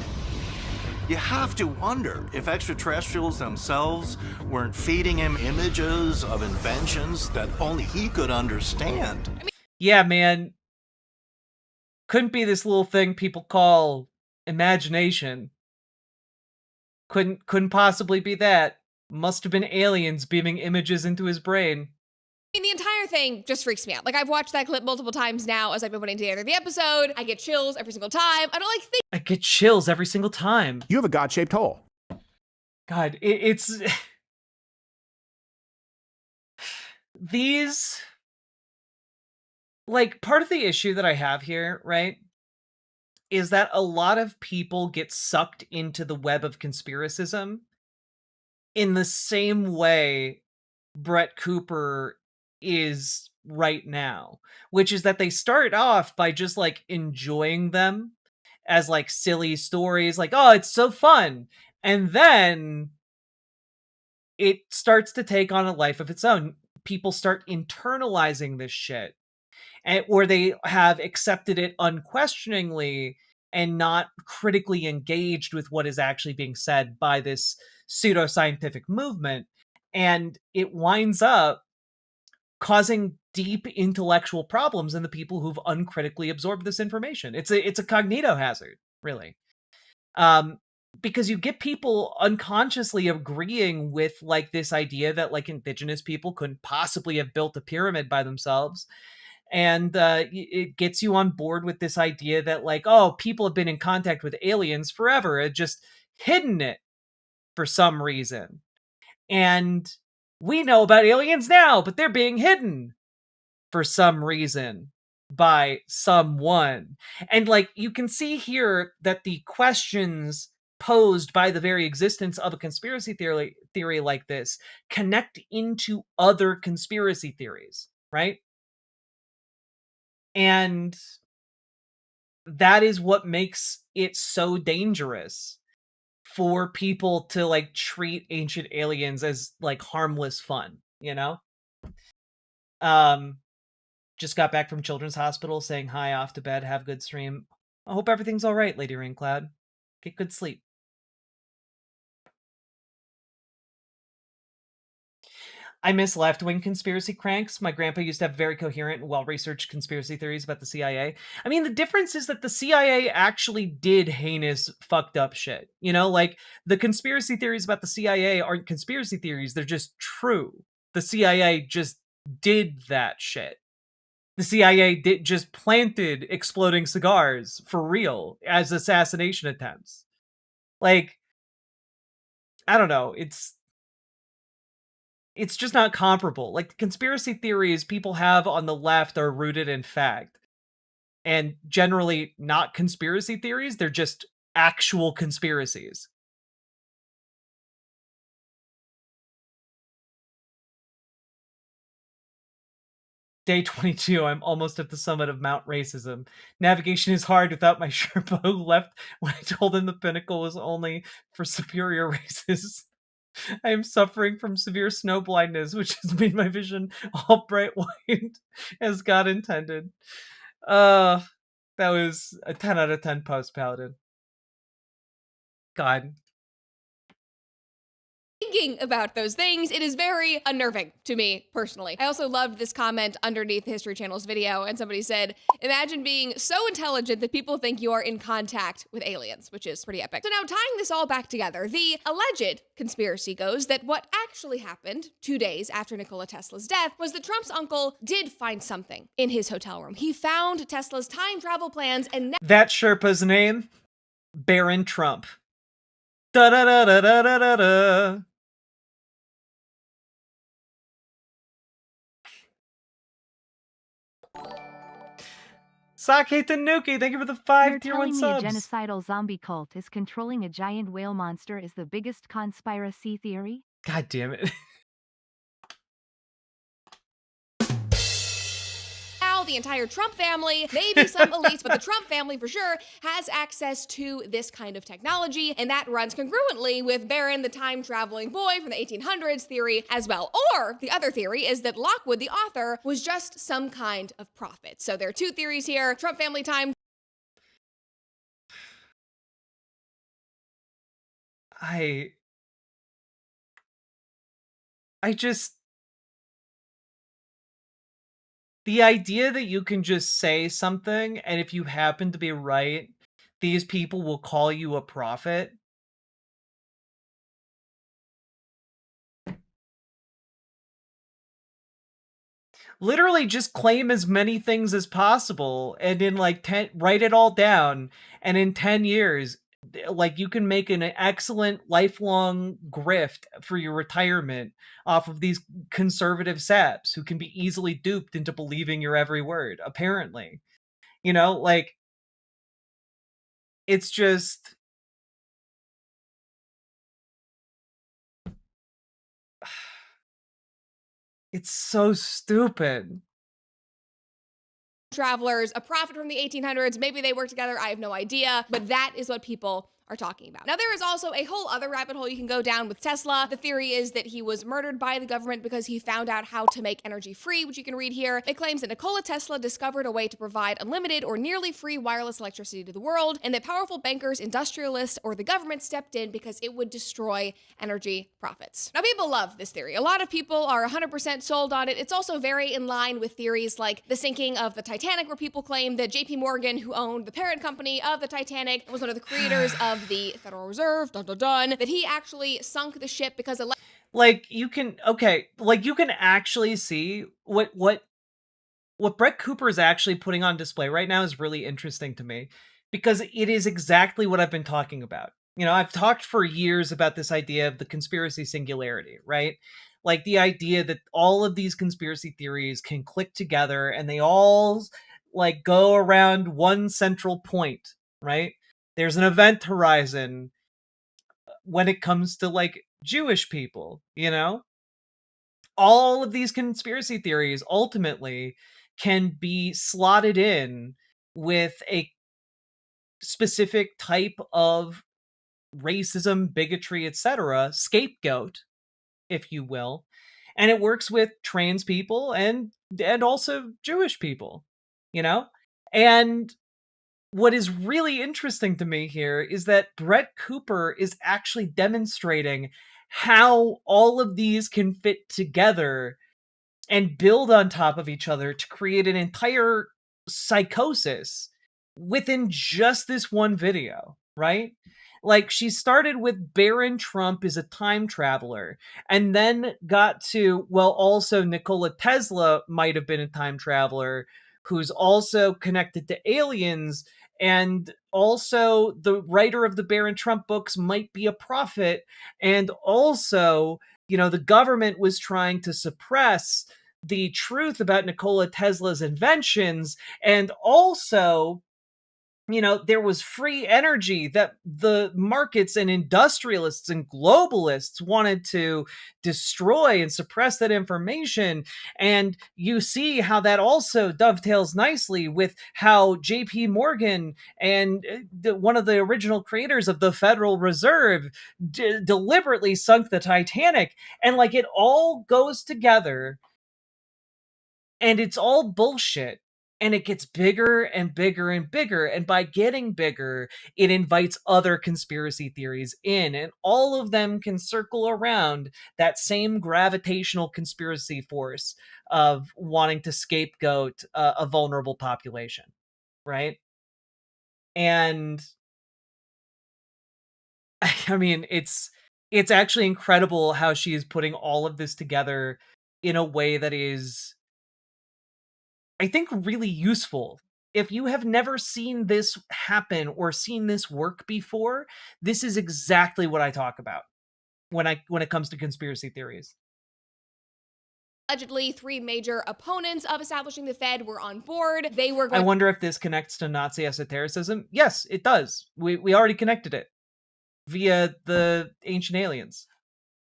You have to wonder if extraterrestrials themselves weren't feeding him images of inventions that only he could understand. Yeah, man. Couldn't be this little thing people call imagination. Couldn't possibly be that. Must have been aliens beaming images into his brain. I mean, the entire thing just freaks me out. Like, I've watched that clip multiple times now as I've been putting together the episode. I get chills every single time. I don't like think. I get chills every single time. You have a God-shaped hole. God, it's these, like, part of the issue that I have here, right, is that a lot of people get sucked into the web of conspiracism in the same way Brett Cooper is right now, which is that they start off by just like enjoying them as like silly stories, like, oh, it's so fun. And then it starts to take on a life of its own. People start internalizing this shit, and or they have accepted it unquestioningly and not critically engaged with what is actually being said by this pseudoscientific movement. And it winds up causing deep intellectual problems in the people who've uncritically absorbed this information. It's a cognito hazard, really. Because you get people unconsciously agreeing with like this idea that like indigenous people couldn't possibly have built a pyramid by themselves. And it gets you on board with this idea that like, oh, people have been in contact with aliens forever, and just hidden it for some reason. And we know about aliens now, but they're being hidden for some reason by someone. And like, you can see here that the questions posed by the very existence of a conspiracy theory like this connect into other conspiracy theories, right? And that is what makes it so dangerous for people to like treat ancient aliens as like harmless fun, you know? Just got back from Children's Hospital, saying hi, off to bed, have good stream. I hope everything's all right, Lady Raincloud. Get good sleep. I miss left-wing conspiracy cranks. My grandpa used to have very coherent and well-researched conspiracy theories about the CIA. I mean, the difference is that the CIA actually did heinous, fucked up shit. You know, like, the conspiracy theories about the CIA aren't conspiracy theories, they're just true. The CIA just did that shit. The CIA just planted exploding cigars for real as assassination attempts. Like, I don't know, it's just not comparable. Like, the conspiracy theories people have on the left are rooted in fact. And generally not conspiracy theories, they're just actual conspiracies. Day 22, I'm almost at the summit of Mount Racism. Navigation is hard without my Sherpa who left when I told him the pinnacle was only for superior races. I am suffering from severe snow blindness, which has made my vision all bright white as God intended. That was a 10 out of 10 post, Paladin. God. Thinking about those things, it is very unnerving to me personally. I also loved this comment underneath the History Channel's video, and somebody said, imagine being so intelligent that people think you are in contact with aliens, which is pretty epic. So now tying this all back together, the alleged conspiracy goes that what actually happened 2 days after Nikola Tesla's death was that Trump's uncle did find something in his hotel room. He found Tesla's time travel plans and that Sherpa's name? Baron Trump. Da-da-da-da-da-da-da. Sake Tanuki, thank you for the 5 tier 1 subs. A genocidal zombie cult is controlling a giant whale monster is the biggest conspiracy theory? God damn it. Now the entire Trump family, maybe some elites, but the Trump family for sure has access to this kind of technology, and that runs congruently with Barron, the time-traveling boy from the 1800s theory as well. Or the other theory is that Lockwood, the author, was just some kind of prophet. So there are two theories here. Trump family time. I just... The idea that you can just say something, and if you happen to be right, these people will call you a prophet. Literally just claim as many things as possible, and in like 10, write it all down, and in 10 years, like, you can make an excellent lifelong grift for your retirement off of these conservative saps who can be easily duped into believing your every word, apparently. You know, like, it's just... It's so stupid. Travelers, a prophet from the 1800s, maybe they work together, I have no idea, but that is what people are talking about. Now, there is also a whole other rabbit hole you can go down with Tesla. The theory is that he was murdered by the government because he found out how to make energy free, which you can read here. It claims that Nikola Tesla discovered a way to provide unlimited or nearly free wireless electricity to the world, and that powerful bankers, industrialists, or the government stepped in because it would destroy energy profits. Now, people love this theory. A lot of people are 100% sold on it. It's also very in line with theories like the sinking of the Titanic, where people claim that JP Morgan, who owned the parent company of the Titanic and was one of the creators of the Federal Reserve, that he actually sunk the ship because of... Like, you can, okay, like, you can actually see what Brett Cooper is actually putting on display right now is really interesting to me, because it is exactly what I've been talking about. You know, I've talked for years about this idea of the conspiracy singularity, right? Like, the idea that all of these conspiracy theories can click together and they all, like, go around one central point, right? There's an event horizon, when it comes to like Jewish people, you know? All of these conspiracy theories ultimately can be slotted in with a specific type of racism, bigotry, etc., scapegoat, if you will. And it works with trans people and also Jewish people, you know? And what is really interesting to me here is that Brett Cooper is actually demonstrating how all of these can fit together and build on top of each other to create an entire psychosis within just this one video, right? Like, she started with Barron Trump is a time traveler, and then got to, well, also Nikola Tesla might have been a time traveler who's also connected to aliens, and also the writer of the Barron Trump books might be a prophet, and also, you know, the government was trying to suppress the truth about Nikola Tesla's inventions, and also, you know, there was free energy that the markets and industrialists and globalists wanted to destroy and suppress that information. And you see how that also dovetails nicely with how JP Morgan and one of the original creators of the Federal Reserve deliberately sunk the Titanic. And like, it all goes together and it's all bullshit. And it gets bigger and bigger and bigger. And by getting bigger, it invites other conspiracy theories in. And all of them can circle around that same gravitational conspiracy force of wanting to scapegoat a vulnerable population. Right? And I mean, it's actually incredible how she is putting all of this together in a way that is, I think, really useful. If you have never seen this happen or seen this work before, this is exactly what I talk about when it comes to conspiracy theories. Allegedly, 3 major opponents of establishing the Fed were on board. They were going I wonder if this connects to Nazi esotericism. Yes, it does. We already connected it via the ancient aliens.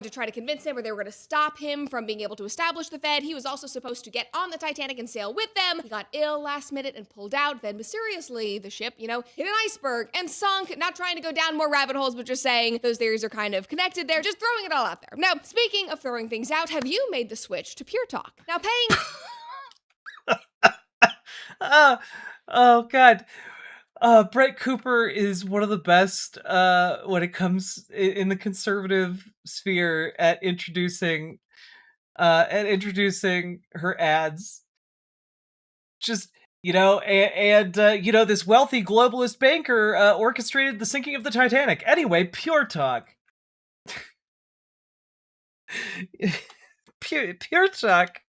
To try to convince him, or they were going to stop him from being able to establish the Fed. He was also supposed to get on the Titanic and sail with them. He got ill last minute and pulled out. Then mysteriously, the ship, you know, hit an iceberg and sunk. Not trying to go down more rabbit holes, but just saying those theories are kind of connected there. Just throwing it all out there. Now, speaking of throwing things out, have you made the switch to Pure Talk? Now, paying... Oh, God. Brett Cooper is one of the best when it comes in the conservative sphere at introducing her ads. Just, you know, and you know, this wealthy globalist banker orchestrated the sinking of the Titanic. Anyway, Pure Talk. Pure Talk.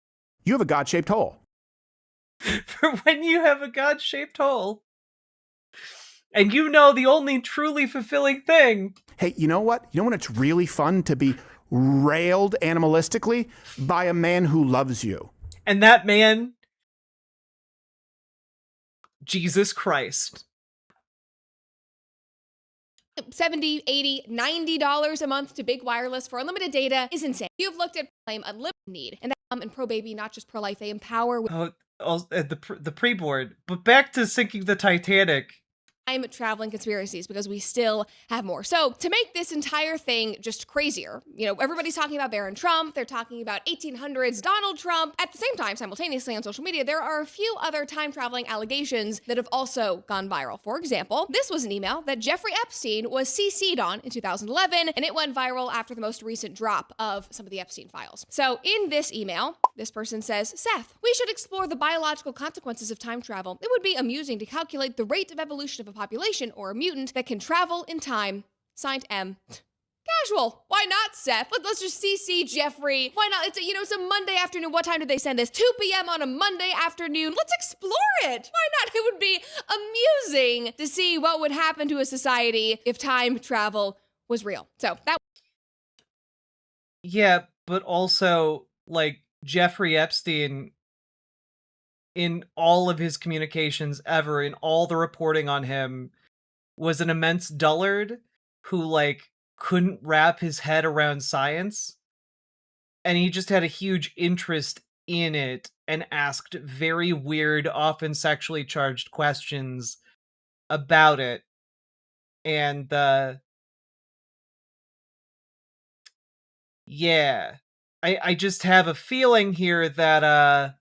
You have a God-shaped hole. For when you have a God-shaped hole. And you know the only truly fulfilling thing. Hey, you know what? You know when it's really fun to be railed animalistically by a man who loves you? And that man, Jesus Christ. $70, $80, $90 a month to big wireless for unlimited data is insane. You've looked at Claim Unlimited Need, and and Pro Baby, not just pro life, they empower with the pre-board. But back to sinking the Titanic. time traveling conspiracies, because we still have more. So to make this entire thing just crazier, you know, everybody's talking about Barron Trump, they're talking about 1800s Donald Trump. At the same time, simultaneously on social media, there are a few other time traveling allegations that have also gone viral. For example, this was an email that Jeffrey Epstein was CC'd on in 2011, and it went viral after the most recent drop of some of the Epstein files. So in this email, this person says, Seth, we should explore the biological consequences of time travel. It would be amusing to calculate the rate of evolution of a population or a mutant that can travel in time. Signed, M. Casual. Why not, Seth? Let's just CC Jeffrey. Why not? It's a Monday afternoon. What time did they send this? 2 p.m. on a Monday afternoon. Let's explore it. Why not? It would be amusing to see what would happen to a society if time travel was real. So that. Yeah, but also, like, Jeffrey Epstein, in all of his communications ever, in all the reporting on him, was an immense dullard who, like, couldn't wrap his head around science, and he just had a huge interest in it and asked very weird, often sexually charged questions about it. And yeah, I just have a feeling here that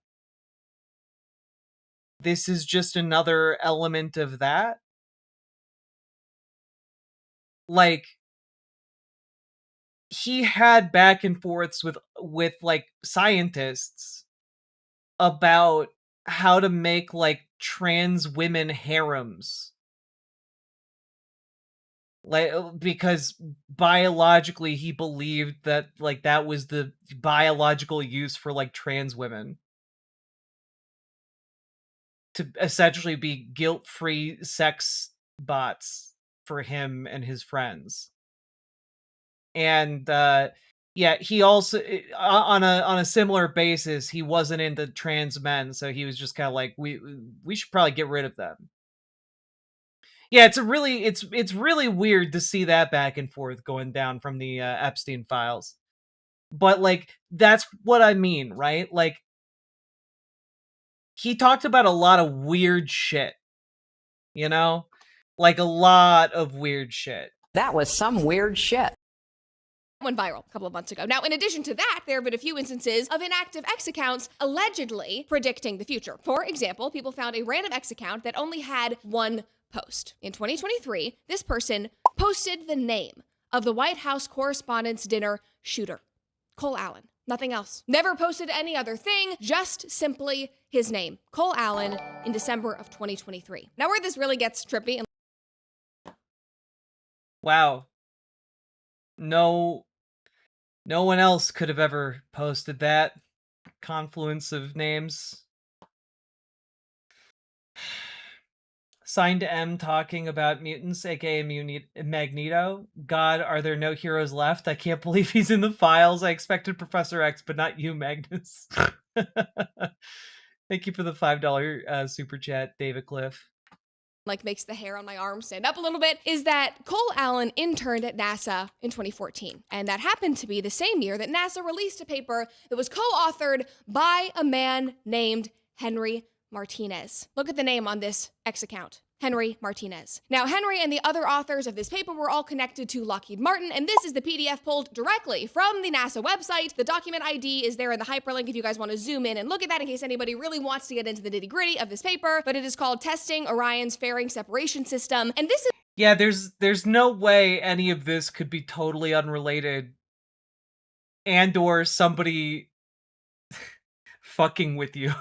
this is just another element of that. Like, he had back and forths with like scientists about how to make like trans women harems. Like, because biologically he believed that like that was the biological use for like trans women, to essentially be guilt-free sex bots for him and his friends. And yeah, he also on a similar basis, he wasn't into trans men, so he was just kind of like, we should probably get rid of them. Yeah, it's really weird to see that back and forth going down from the Epstein files. But like, that's what I mean, right? Like, he talked about a lot of weird shit, you know? Like, a lot of weird shit. That was some weird shit. Went viral a couple of months ago. Now, in addition to that, there have been a few instances of inactive X accounts allegedly predicting the future. For example, people found a random X account that only had one post. In 2023, this person posted the name of the White House Correspondents' Dinner shooter, Cole Allen. Nothing else. Never posted any other thing, just simply his name, Cole Allen, in December of 2023. Now, where this really gets trippy and wow. No one else could have ever posted that confluence of names. Signed M talking about mutants, aka Magneto. God, are there no heroes left? I can't believe he's in the files. I expected Professor X, but not you, Magnus. Thank you for the $5 super chat, David Cliff. Like makes the hair on my arm stand up a little bit, is that Cole Allen interned at NASA in 2014. And that happened to be the same year that NASA released a paper that was co-authored by a man named Henry Martinez. Look at the name on this X account. Henry Martinez. Now, Henry and the other authors of this paper were all connected to Lockheed Martin, and this is the PDF pulled directly from the NASA website. The document ID is there in the hyperlink if you guys want to zoom in and look at that in case anybody really wants to get into the nitty-gritty of this paper, but it is called Testing Orion's Fairing Separation System, and this is— yeah, there's no way any of this could be totally unrelated and or somebody fucking with you.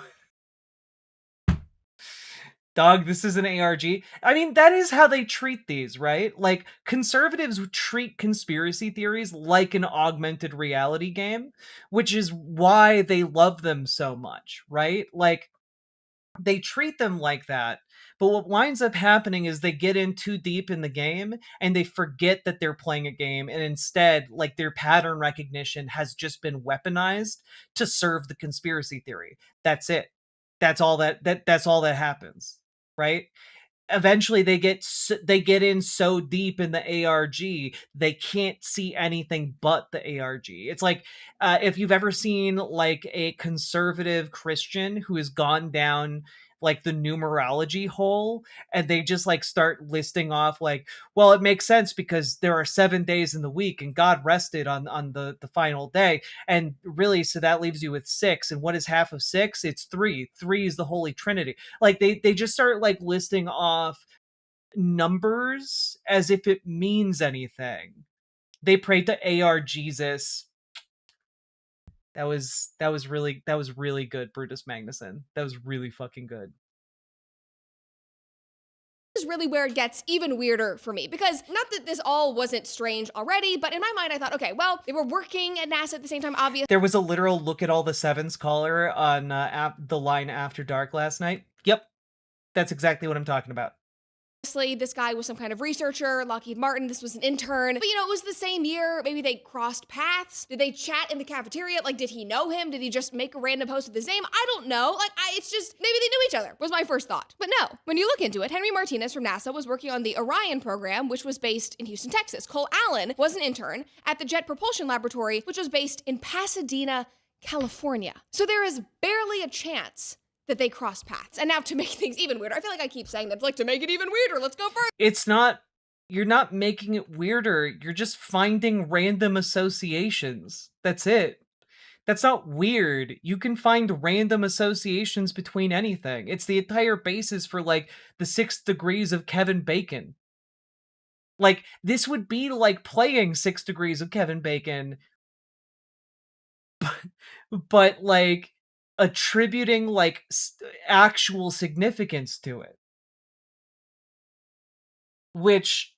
Dog, this is an ARG. I mean, that is how they treat these, right? Like, conservatives treat conspiracy theories like an augmented reality game, which is why they love them so much, right? Like, they treat them like that, but what winds up happening is they get in too deep in the game and they forget that they're playing a game, and instead, like, their pattern recognition has just been weaponized to serve the conspiracy theory. That's it. That's all that's all that happens. Right? Eventually they get in so deep in the ARG, they can't see anything but the ARG. It's like, if you've ever seen like a conservative Christian who has gone down like the numerology hole, and they just like start listing off like, well, it makes sense because there are 7 days in the week and God rested on the final day. And really, so that leaves you with 6. And what is half of 6? It's 3. 3 is the Holy Trinity. Like they just start like listing off numbers as if it means anything. They prayed to AR Jesus. That was really good, Brutus Magnuson. That was really fucking good. This is really where it gets even weirder for me, because not that this all wasn't strange already, but in my mind I thought, okay, well, they were working at NASA at the same time, obviously. There was a literal look at all the sevens caller on the line After Dark last night. Yep, that's exactly what I'm talking about. This guy was some kind of researcher, Lockheed Martin, this was an intern. But it was the same year. Maybe they crossed paths. Did they chat in the cafeteria? Like, did he know him? Did he just make a random post with his name? I don't know. It's just, maybe they knew each other, was my first thought. But no, when you look into it, Henry Martinez from NASA was working on the Orion program, which was based in Houston, Texas. Cole Allen was an intern at the Jet Propulsion Laboratory, which was based in Pasadena, California. So there is barely a chance that they cross paths. And now to make things even weirder, I feel like I keep saying that, like, to make it even weirder, let's go further. It's not, you're not making it weirder. You're just finding random associations. That's it. That's not weird. You can find random associations between anything. It's the entire basis for, like, the 6 degrees of Kevin Bacon. Like, this would be like playing 6 degrees of Kevin Bacon, but like, attributing like actual significance to it, which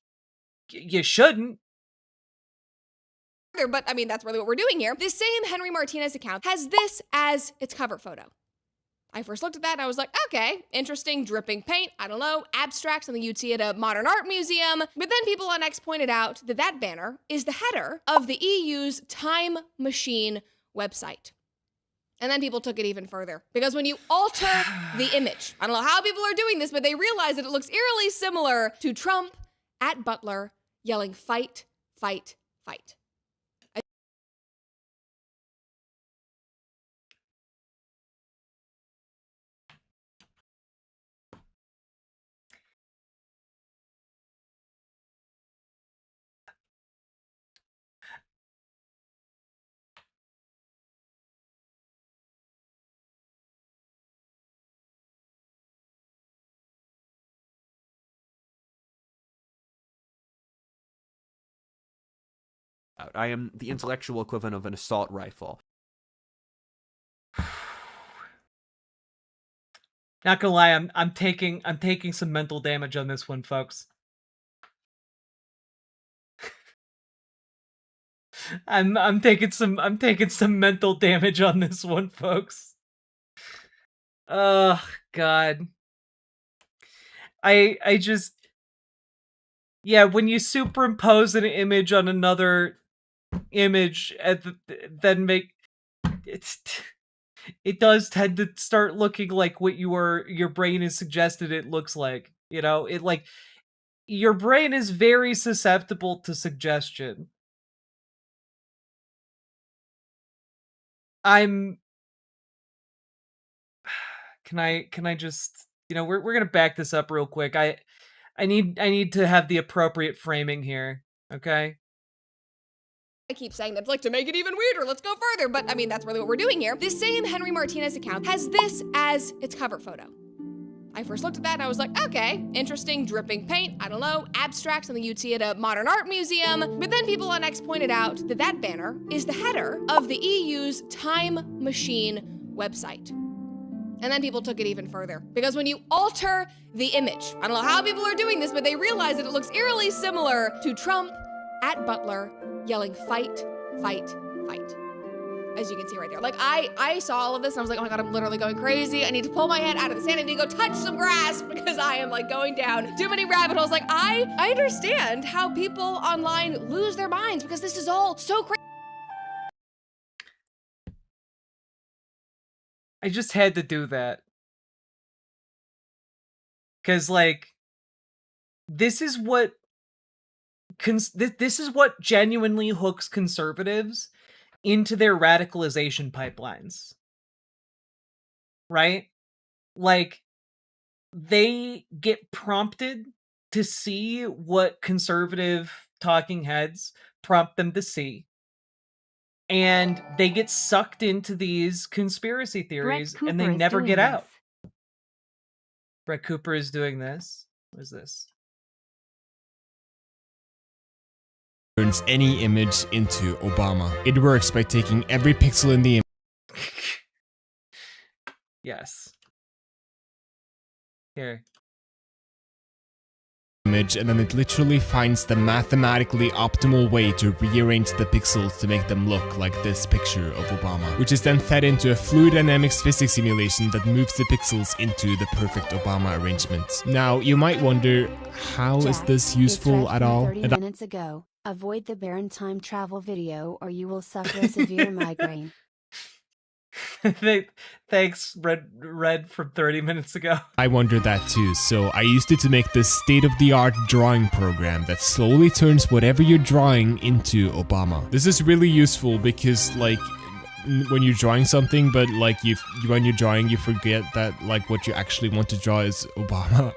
you shouldn't. But I mean, that's really what we're doing here. This same Henry Martinez account has this as its cover photo. I first looked at that and I was like, okay, interesting, dripping paint, I don't know, abstract, something you'd see at a modern art museum. But then people on X pointed out that that banner is the header of the EU's Time Machine website. And then people took it even further. Because when you alter the image, I don't know how people are doing this, but they realize that it looks eerily similar to Trump at Butler yelling, fight, fight, fight. I am the intellectual equivalent of an assault rifle. Not gonna lie, I'm taking some mental damage on this one, folks. I'm taking some mental damage on this one, folks. Oh God. I just, yeah, when you superimpose an image on another image then make it does tend to start looking like what your brain has suggested it looks like. It like, your brain is very susceptible to suggestion. Can I just, we're gonna back this up real quick. I need to have the appropriate framing here, okay? I keep saying that, like, to make it even weirder, let's go further. But I mean, that's really what we're doing here. This same Henry Martinez account has this as its cover photo. I first looked at that and I was like, okay, interesting, dripping paint, I don't know, abstract, something you'd see at a modern art museum. But then people on X pointed out that that banner is the header of the EU's Time Machine website. And then people took it even further. Because when you alter the image, I don't know how people are doing this, but they realize that it looks eerily similar to Trump at Butler yelling, fight, fight, fight. As you can see right there. Like, I saw all of this and I was like, oh my God, I'm literally going crazy. I need to pull my head out of the sand. I need to go touch some grass because I am like going down too many rabbit holes. Like, I understand how people online lose their minds because this is all so crazy. I just had to do that. Because, like, this is what genuinely hooks conservatives into their radicalization pipelines. Right? Like, they get prompted to see what conservative talking heads prompt them to see. And they get sucked into these conspiracy theories and they never get out. Brett Cooper is doing this. What is this? Turns any image into Obama. It works by taking every pixel in the image. Yes. Here. image and then it literally finds the mathematically optimal way to rearrange the pixels to make them look like this picture of Obama, which is then fed into a fluid dynamics physics simulation that moves the pixels into the perfect Obama arrangement. Now, you might wonder, how is this useful at all? 30 minutes ago. Avoid the barren time travel video or you will suffer a severe migraine. Thanks, Red from 30 minutes ago. I wondered that too, so I used it to make this state-of-the-art drawing program that slowly turns whatever you're drawing into Obama. This is really useful because, like, when you're drawing something, but like when you're drawing, you forget that like what you actually want to draw is Obama.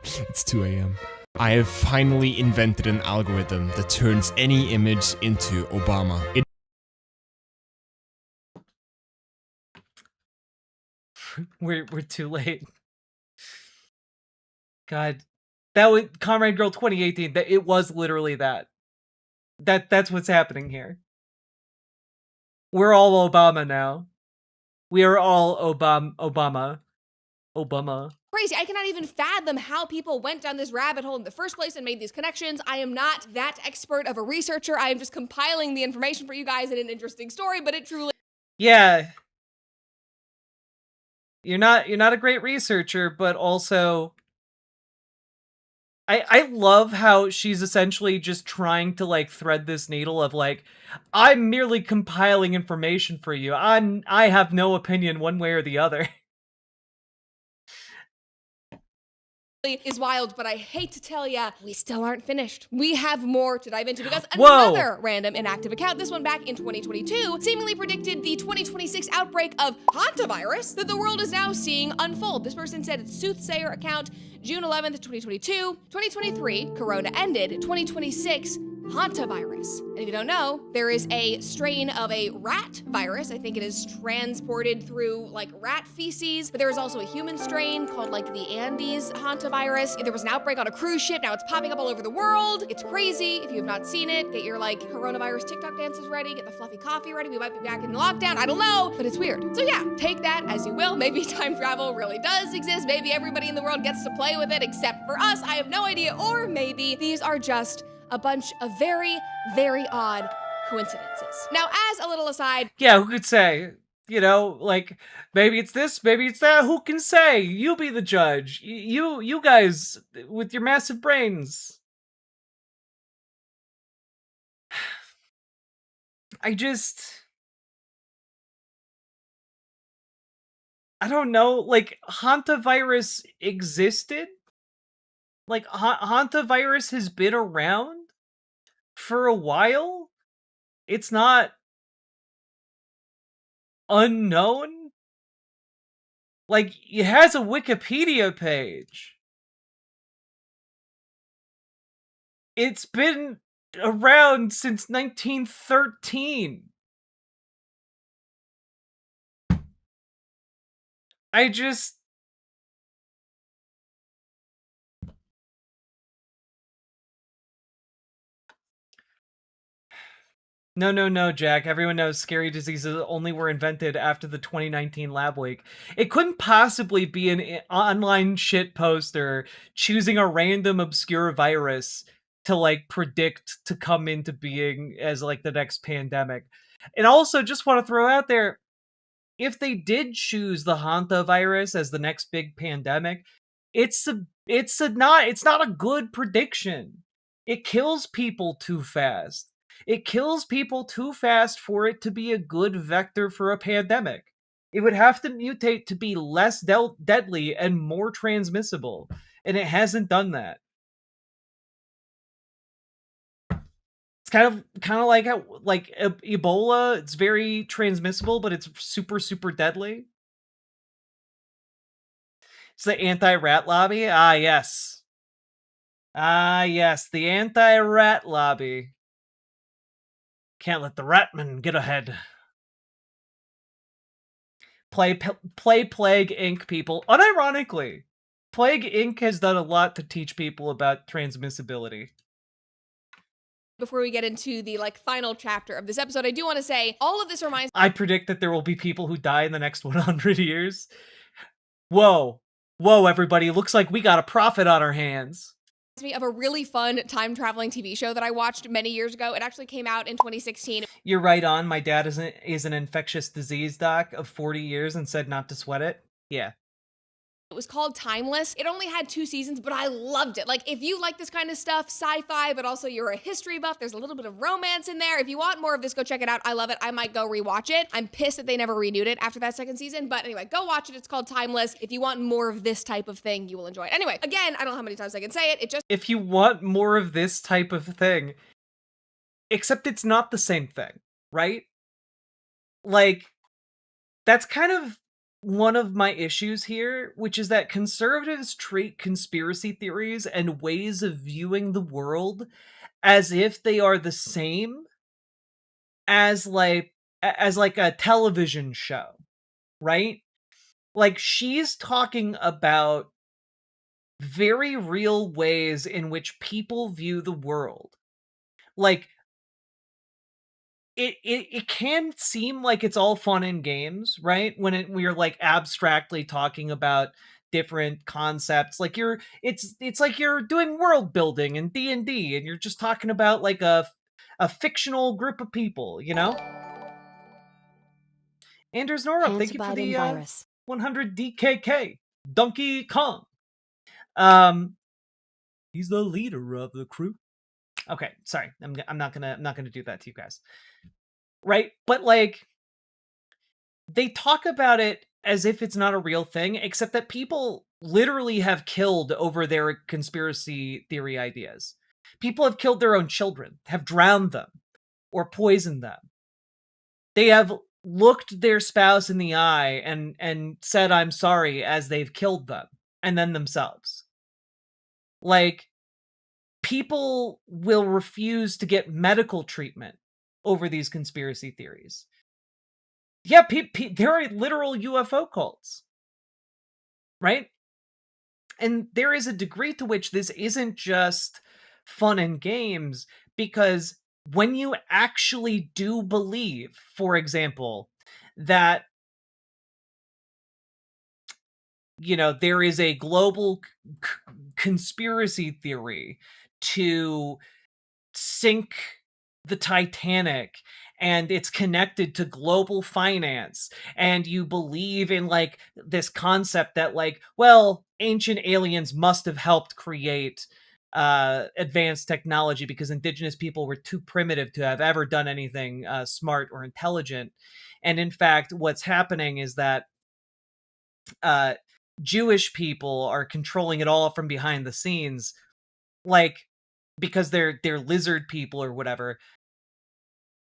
It's 2 a.m. I have finally invented an algorithm that turns any image into Obama. We're too late. God, that was Comrade Girl 2018. That it was literally that. That's what's happening here. We're all Obama now. We are all Obama. Crazy. I cannot even fathom how people went down this rabbit hole in the first place and made these connections. I am not that expert of a researcher. I am just compiling the information for you guys in an interesting story, but it truly... Yeah. You're not a great researcher, but also I love how she's essentially just trying to like thread this needle of like, I'm merely compiling information for you. I have no opinion one way or the other. Is wild, but I hate to tell ya, we still aren't finished. We have more to dive into because Whoa. Another random inactive account, this one back in 2022, seemingly predicted the 2026 outbreak of hantavirus that the world is now seeing unfold. This person said it's soothsayer account, June 11th, 2022. 2023, Corona ended. 2026, hantavirus. And if you don't know, there is a strain of a rat virus. I think it is transported through like rat feces, but there is also a human strain called like the Andes hantavirus. There was an outbreak on a cruise ship. Now it's popping up all over the world. It's crazy. If you have not seen it, get your like coronavirus TikTok dances ready, get the fluffy coffee ready. We might be back in lockdown. I don't know, but it's weird. So yeah, take that as you will. Maybe time travel really does exist. Maybe everybody in the world gets to play with it except for us. I have no idea. Or maybe these are just a bunch of very, very odd coincidences. Now, as a little aside... Yeah, who could say? You know, like, maybe it's this, maybe it's that. Who can say? You be the judge. You guys, with your massive brains. I don't know, like, hantavirus existed? Like, hantavirus has been around for a while? It's not unknown? Like, it has a Wikipedia page. It's been around since 1913. No, Jack. Everyone knows scary diseases only were invented after the 2019 lab leak. It couldn't possibly be an online shit poster choosing a random obscure virus to like predict to come into being as like the next pandemic. And also just want to throw out there, if they did choose the hantavirus as the next big pandemic, it's not a good prediction. It kills people too fast. It kills people too fast for it to be a good vector for a pandemic. It would have to mutate to be less deadly and more transmissible, and it hasn't done that. It's kind of like how like Ebola. It's very transmissible, but it's super deadly. It's the anti-rat lobby. Ah yes, the anti-rat lobby. Can't let the Ratman get ahead. Play Plague Inc. people. Unironically, Plague Inc. has done a lot to teach people about transmissibility. Before we get into the like final chapter of this episode, I do want to say all of this reminds... I predict that there will be people who die in the next 100 years. Whoa, everybody. Looks like we got a prophet on our hands. Me of a really fun time traveling TV show that I watched many years ago. It actually came out in 2016. You're right on. My dad is an infectious disease doc of 40 years and said not to sweat it. Yeah. It was called Timeless. It only had 2 seasons, but I loved it. Like, if you like this kind of stuff, sci-fi, but also you're a history buff, there's a little bit of romance in there. If you want more of this, go check it out. I love it. I might go rewatch it. I'm pissed that they never renewed it after that 2nd season, but anyway, go watch it. It's called Timeless. If you want more of this type of thing, you will enjoy it. Anyway, again, I don't know how many times I can say it. If you want more of this type of thing, except it's not the same thing, right? Like, that's kind of one of my issues here, which is that conservatives treat conspiracy theories and ways of viewing the world as if they are the same as like a television show, right? Like, she's talking about very real ways in which people view the world. Like, it can seem like it's all fun and games, right? When we're like abstractly talking about different concepts, like it's like you're doing world building in D&D, and you're just talking about like a fictional group of people, you know? Anders Nora, thank you for the 100 DKK. Donkey Kong. He's the leader of the crew. Okay, sorry. I'm not gonna do that to you guys. Right? But like, they talk about it as if it's not a real thing, except that people literally have killed over their conspiracy theory ideas. People have killed their own children, have drowned them, or poisoned them. They have looked their spouse in the eye and said, "I'm sorry," as they've killed them, and then themselves. Like, people will refuse to get medical treatment over these conspiracy theories. Yeah, there are literal UFO cults, right? And there is a degree to which this isn't just fun and games, because when you actually do believe, for example, that, you know, there is a global conspiracy theory to sink the Titanic, and it's connected to global finance, and you believe in like this concept that like, well, ancient aliens must have helped create advanced technology because indigenous people were too primitive to have ever done anything smart or intelligent. And in fact, what's happening is that Jewish people are controlling it all from behind the scenes, like, because they're lizard people or whatever.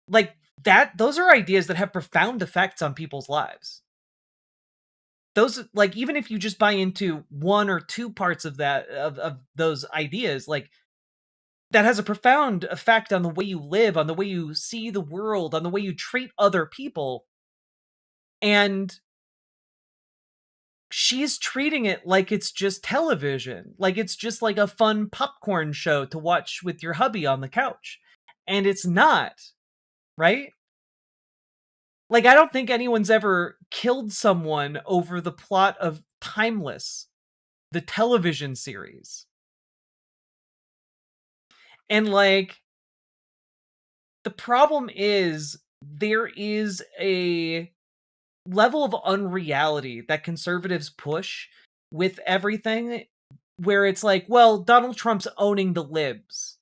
Like, that, those are ideas that have profound effects on people's lives. Those, like, even if you just buy into 1 or 2 parts of that, of those ideas, like, that has a profound effect on the way you live, on the way you see the world, on the way you treat other people. And she's treating it like it's just television, like it's just like a fun popcorn show to watch with your hubby on the couch. And it's not, right? Like, I don't think anyone's ever killed someone over the plot of Timeless, the television series. And like, the problem is there is a level of unreality that conservatives push with everything, where it's like, well, Donald Trump's owning the libs.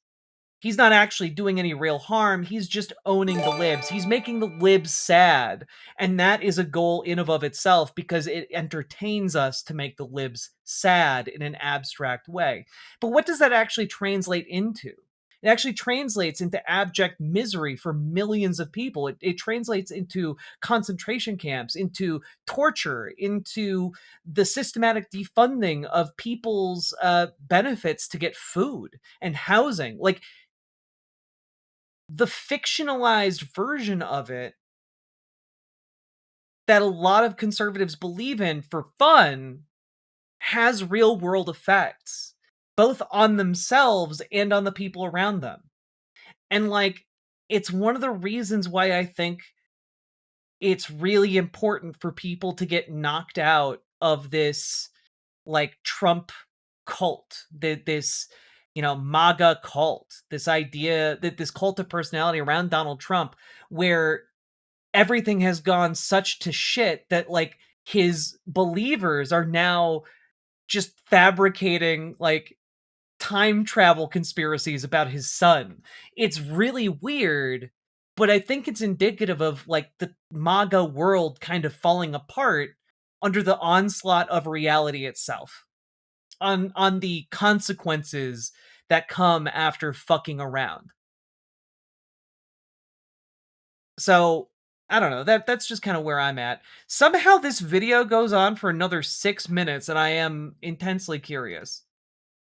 He's not actually doing any real harm. He's just owning the libs. He's making the libs sad. And that is a goal in and of itself, because it entertains us to make the libs sad in an abstract way. But what does that actually translate into? It actually translates into abject misery for millions of people. It translates into concentration camps, into torture, into the systematic defunding of people's benefits to get food and housing. Like, the fictionalized version of it that a lot of conservatives believe in for fun has real world effects, both on themselves and on the people around them. And like, it's one of the reasons why I think it's really important for people to get knocked out of this like Trump cult, this, MAGA cult, this idea that this cult of personality around Donald Trump, where everything has gone such to shit that like his believers are now just fabricating like time travel conspiracies about his son. It's really weird, but I think it's indicative of like the MAGA world kind of falling apart under the onslaught of reality itself, on the consequences that come after fucking around. So I don't know, that's just kind of where I'm at. Somehow this video goes on for another 6 minutes and I am intensely curious.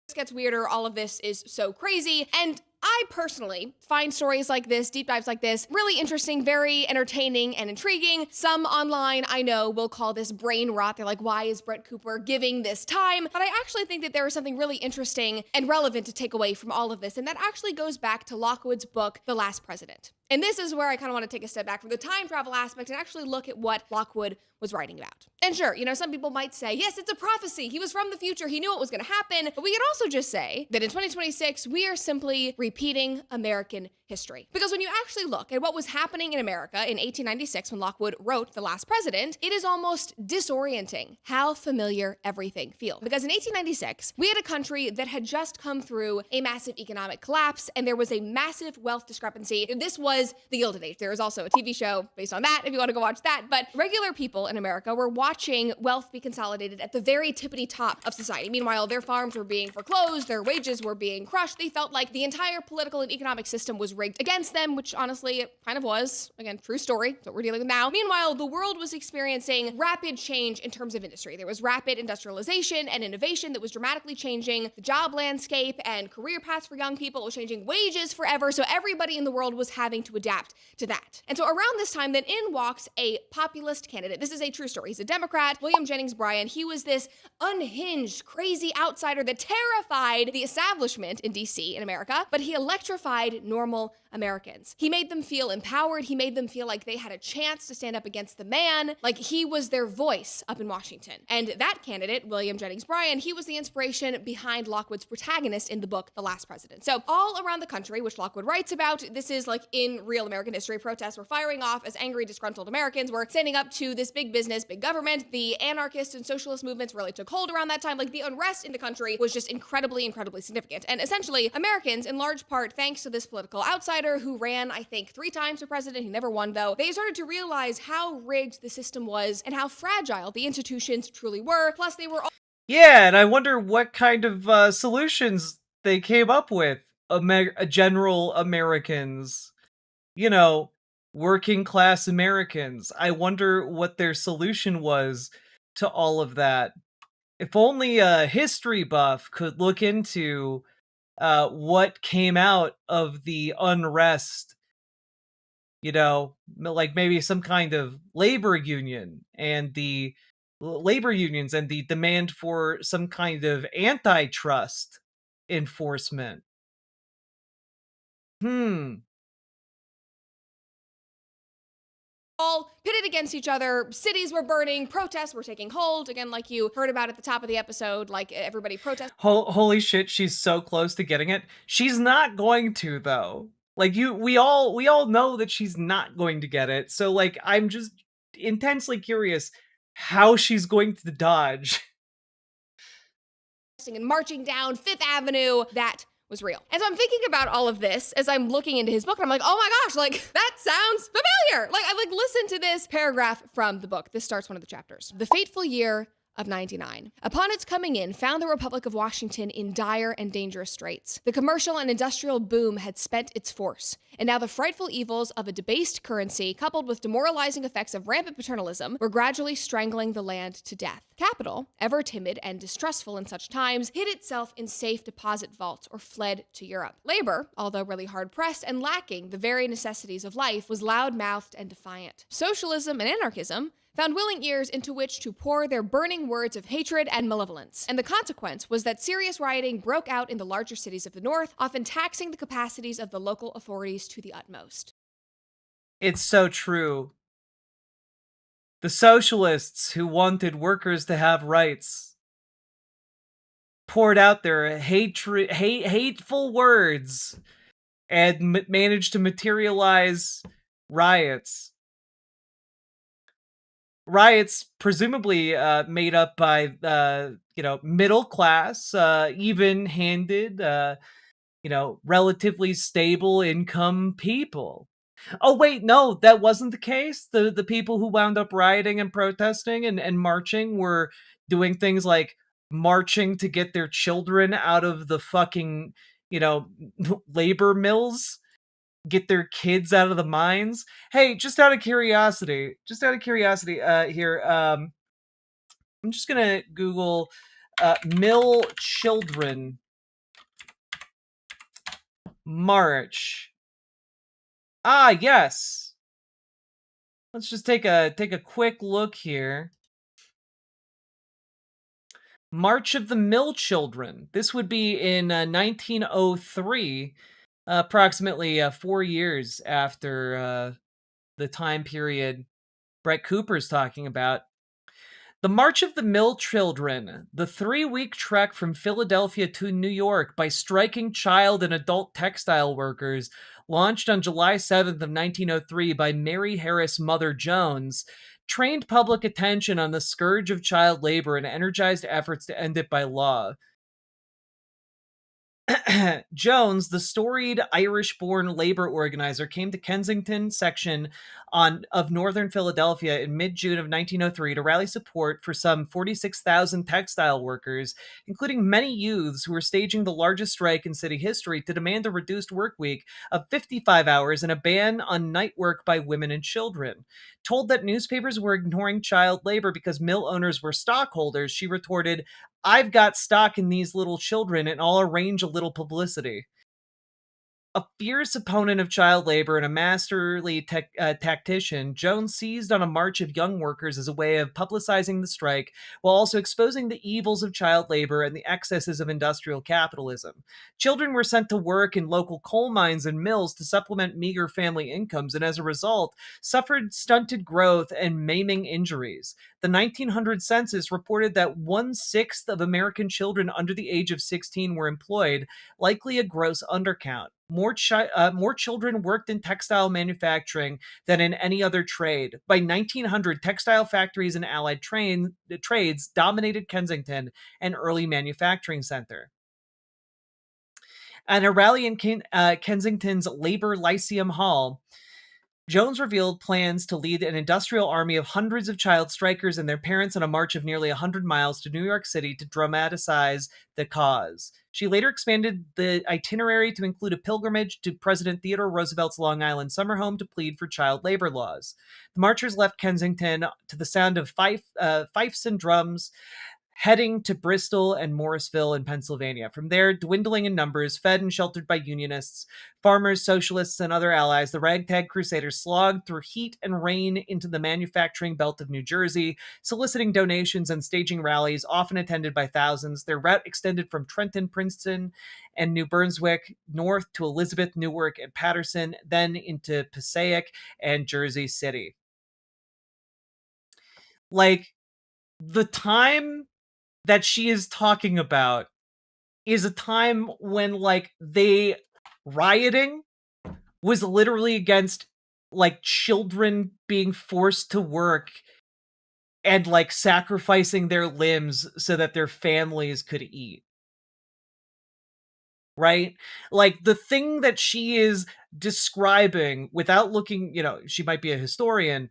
This gets weirder. All of this is so crazy. And I personally find stories like this, deep dives like this, really interesting, very entertaining and intriguing. Some online, I know, will call this brain rot. They're like, why is Brett Cooper giving this time? But I actually think that there is something really interesting and relevant to take away from all of this. And that actually goes back to Lockwood's book, The Last President. And this is where I kind of want to take a step back from the time travel aspect and actually look at what Lockwood was writing about. And sure, some people might say, yes, it's a prophecy. He was from the future. He knew what was going to happen. But we could also just say that in 2026, we are simply repeating American history. Because when you actually look at what was happening in America in 1896 when Lockwood wrote The Last President, it is almost disorienting how familiar everything feels. Because in 1896, we had a country that had just come through a massive economic collapse and there was a massive wealth discrepancy. This was the Gilded Age. There is also a TV show based on that if you want to go watch that. But regular people in America were watching wealth be consolidated at the very tippity top of society. Meanwhile, their farms were being foreclosed, their wages were being crushed. They felt like the entire political and economic system was rigged against them, which honestly it kind of was. Again, true story. That's what we're dealing with now. Meanwhile, the world was experiencing rapid change in terms of industry. There was rapid industrialization and innovation that was dramatically changing the job landscape and career paths for young people. It was changing wages forever. So everybody in the world was having to adapt to that. And so around this time, then in walks a populist candidate. This is a true story. He's a Democrat, William Jennings Bryan. He was this unhinged, crazy outsider that terrified the establishment in DC in America, but he electrified normal Americans. He made them feel empowered. He made them feel like they had a chance to stand up against the man, like he was their voice up in Washington. And that candidate, William Jennings Bryan, he was the inspiration behind Lockwood's protagonist in the book, The Last President. So all around the country, which Lockwood writes about, this is like in real American history, protests were firing off as angry, disgruntled Americans were standing up to this big business, big government. The anarchist and socialist movements really took hold around that time. Like the unrest in the country was just incredibly, incredibly significant. And essentially, Americans, in large part, thanks to this political outsider who ran, I think, 3 times for president, he never won though, they started to realize how rigged the system was and how fragile the institutions truly were. Plus, they were all Yeah, and I wonder what kind of solutions they came up with. General Americans, working class Americans. I wonder what their solution was to all of that. If only a history buff could look into what came out of the unrest, like maybe some kind of labor unions and the demand for some kind of antitrust enforcement. all pitted against each other. Cities were burning, protests were taking hold. Again, like you heard about at the top of the episode, like everybody protested. Holy shit, she's so close to getting it. She's not going to though. Like we all know that she's not going to get it. So like I'm just intensely curious how she's going to dodge. And marching down Fifth Avenue, that was real. And so I'm thinking about all of this as I'm looking into his book, and I'm like, oh my gosh, like that sounds familiar. Like I listen to this paragraph from the book. This starts one of the chapters. The fateful year of 99. Upon its coming in, found the Republic of Washington in dire and dangerous straits. The commercial and industrial boom had spent its force, and now the frightful evils of a debased currency, coupled with demoralizing effects of rampant paternalism, were gradually strangling the land to death. Capital, ever timid and distrustful in such times, hid itself in safe deposit vaults or fled to Europe. Labor, although really hard-pressed and lacking the very necessities of life, was loud-mouthed and defiant. Socialism and anarchism found willing ears into which to pour their burning words of hatred and malevolence. And the consequence was that serious rioting broke out in the larger cities of the North, often taxing the capacities of the local authorities to the utmost. It's so true. The socialists who wanted workers to have rights poured out their hateful words and managed to materialize riots. Riots presumably made up by middle class, even-handed, relatively stable income people. Oh wait, no, that wasn't the case. The people who wound up rioting and protesting and marching were doing things like marching to get their children out of the fucking, labor mills, get their kids out of the mines. Hey, just out of curiosity, here, I'm just gonna Google mill children march. Ah, yes. Let's just take a quick look here. March of the Mill Children. This would be in 1903, approximately 4 years after the time period Brett Cooper's talking about. The March of the Mill Children, the 3-week trek from Philadelphia to New York by striking child and adult textile workers, launched on July 7th of 1903 by Mary Harris Mother Jones, trained public attention on the scourge of child labor and energized efforts to end it by law. Jones, the storied Irish-born labor organizer, came to Kensington section of northern Philadelphia in mid-June of 1903 to rally support for some 46,000 textile workers, including many youths who were staging the largest strike in city history to demand a reduced work week of 55 hours and a ban on night work by women and children. Told that newspapers were ignoring child labor because mill owners were stockholders, she retorted, "I've got stock in these little children and I'll arrange a little publicity." A fierce opponent of child labor and a masterly tactician, Jones seized on a march of young workers as a way of publicizing the strike while also exposing the evils of child labor and the excesses of industrial capitalism. Children were sent to work in local coal mines and mills to supplement meager family incomes and as a result suffered stunted growth and maiming injuries. The 1900 census reported that 1/6 of American children under the age of 16 were employed, likely a gross undercount. More children worked in textile manufacturing than in any other trade. By 1900, textile factories and allied trades dominated Kensington, an early manufacturing center. At a rally in Kensington's Labor Lyceum Hall, Jones revealed plans to lead an industrial army of hundreds of child strikers and their parents on a march of nearly 100 miles to New York City to dramatize the cause. She later expanded the itinerary to include a pilgrimage to President Theodore Roosevelt's Long Island summer home to plead for child labor laws. The marchers left Kensington to the sound of fifes and drums, heading to Bristol and Morrisville in Pennsylvania. From there, dwindling in numbers, fed and sheltered by Unionists, farmers, socialists, and other allies, the ragtag crusaders slogged through heat and rain into the manufacturing belt of New Jersey, soliciting donations and staging rallies, often attended by thousands. Their route extended from Trenton, Princeton, and New Brunswick, north to Elizabeth, Newark, and Paterson, then into Passaic and Jersey City. Like, the time that she is talking about is a time when, like, they rioting was literally against, like, children being forced to work and, like, sacrificing their limbs so that their families could eat. Right? Like, the thing that she is describing without looking, she might be a historian,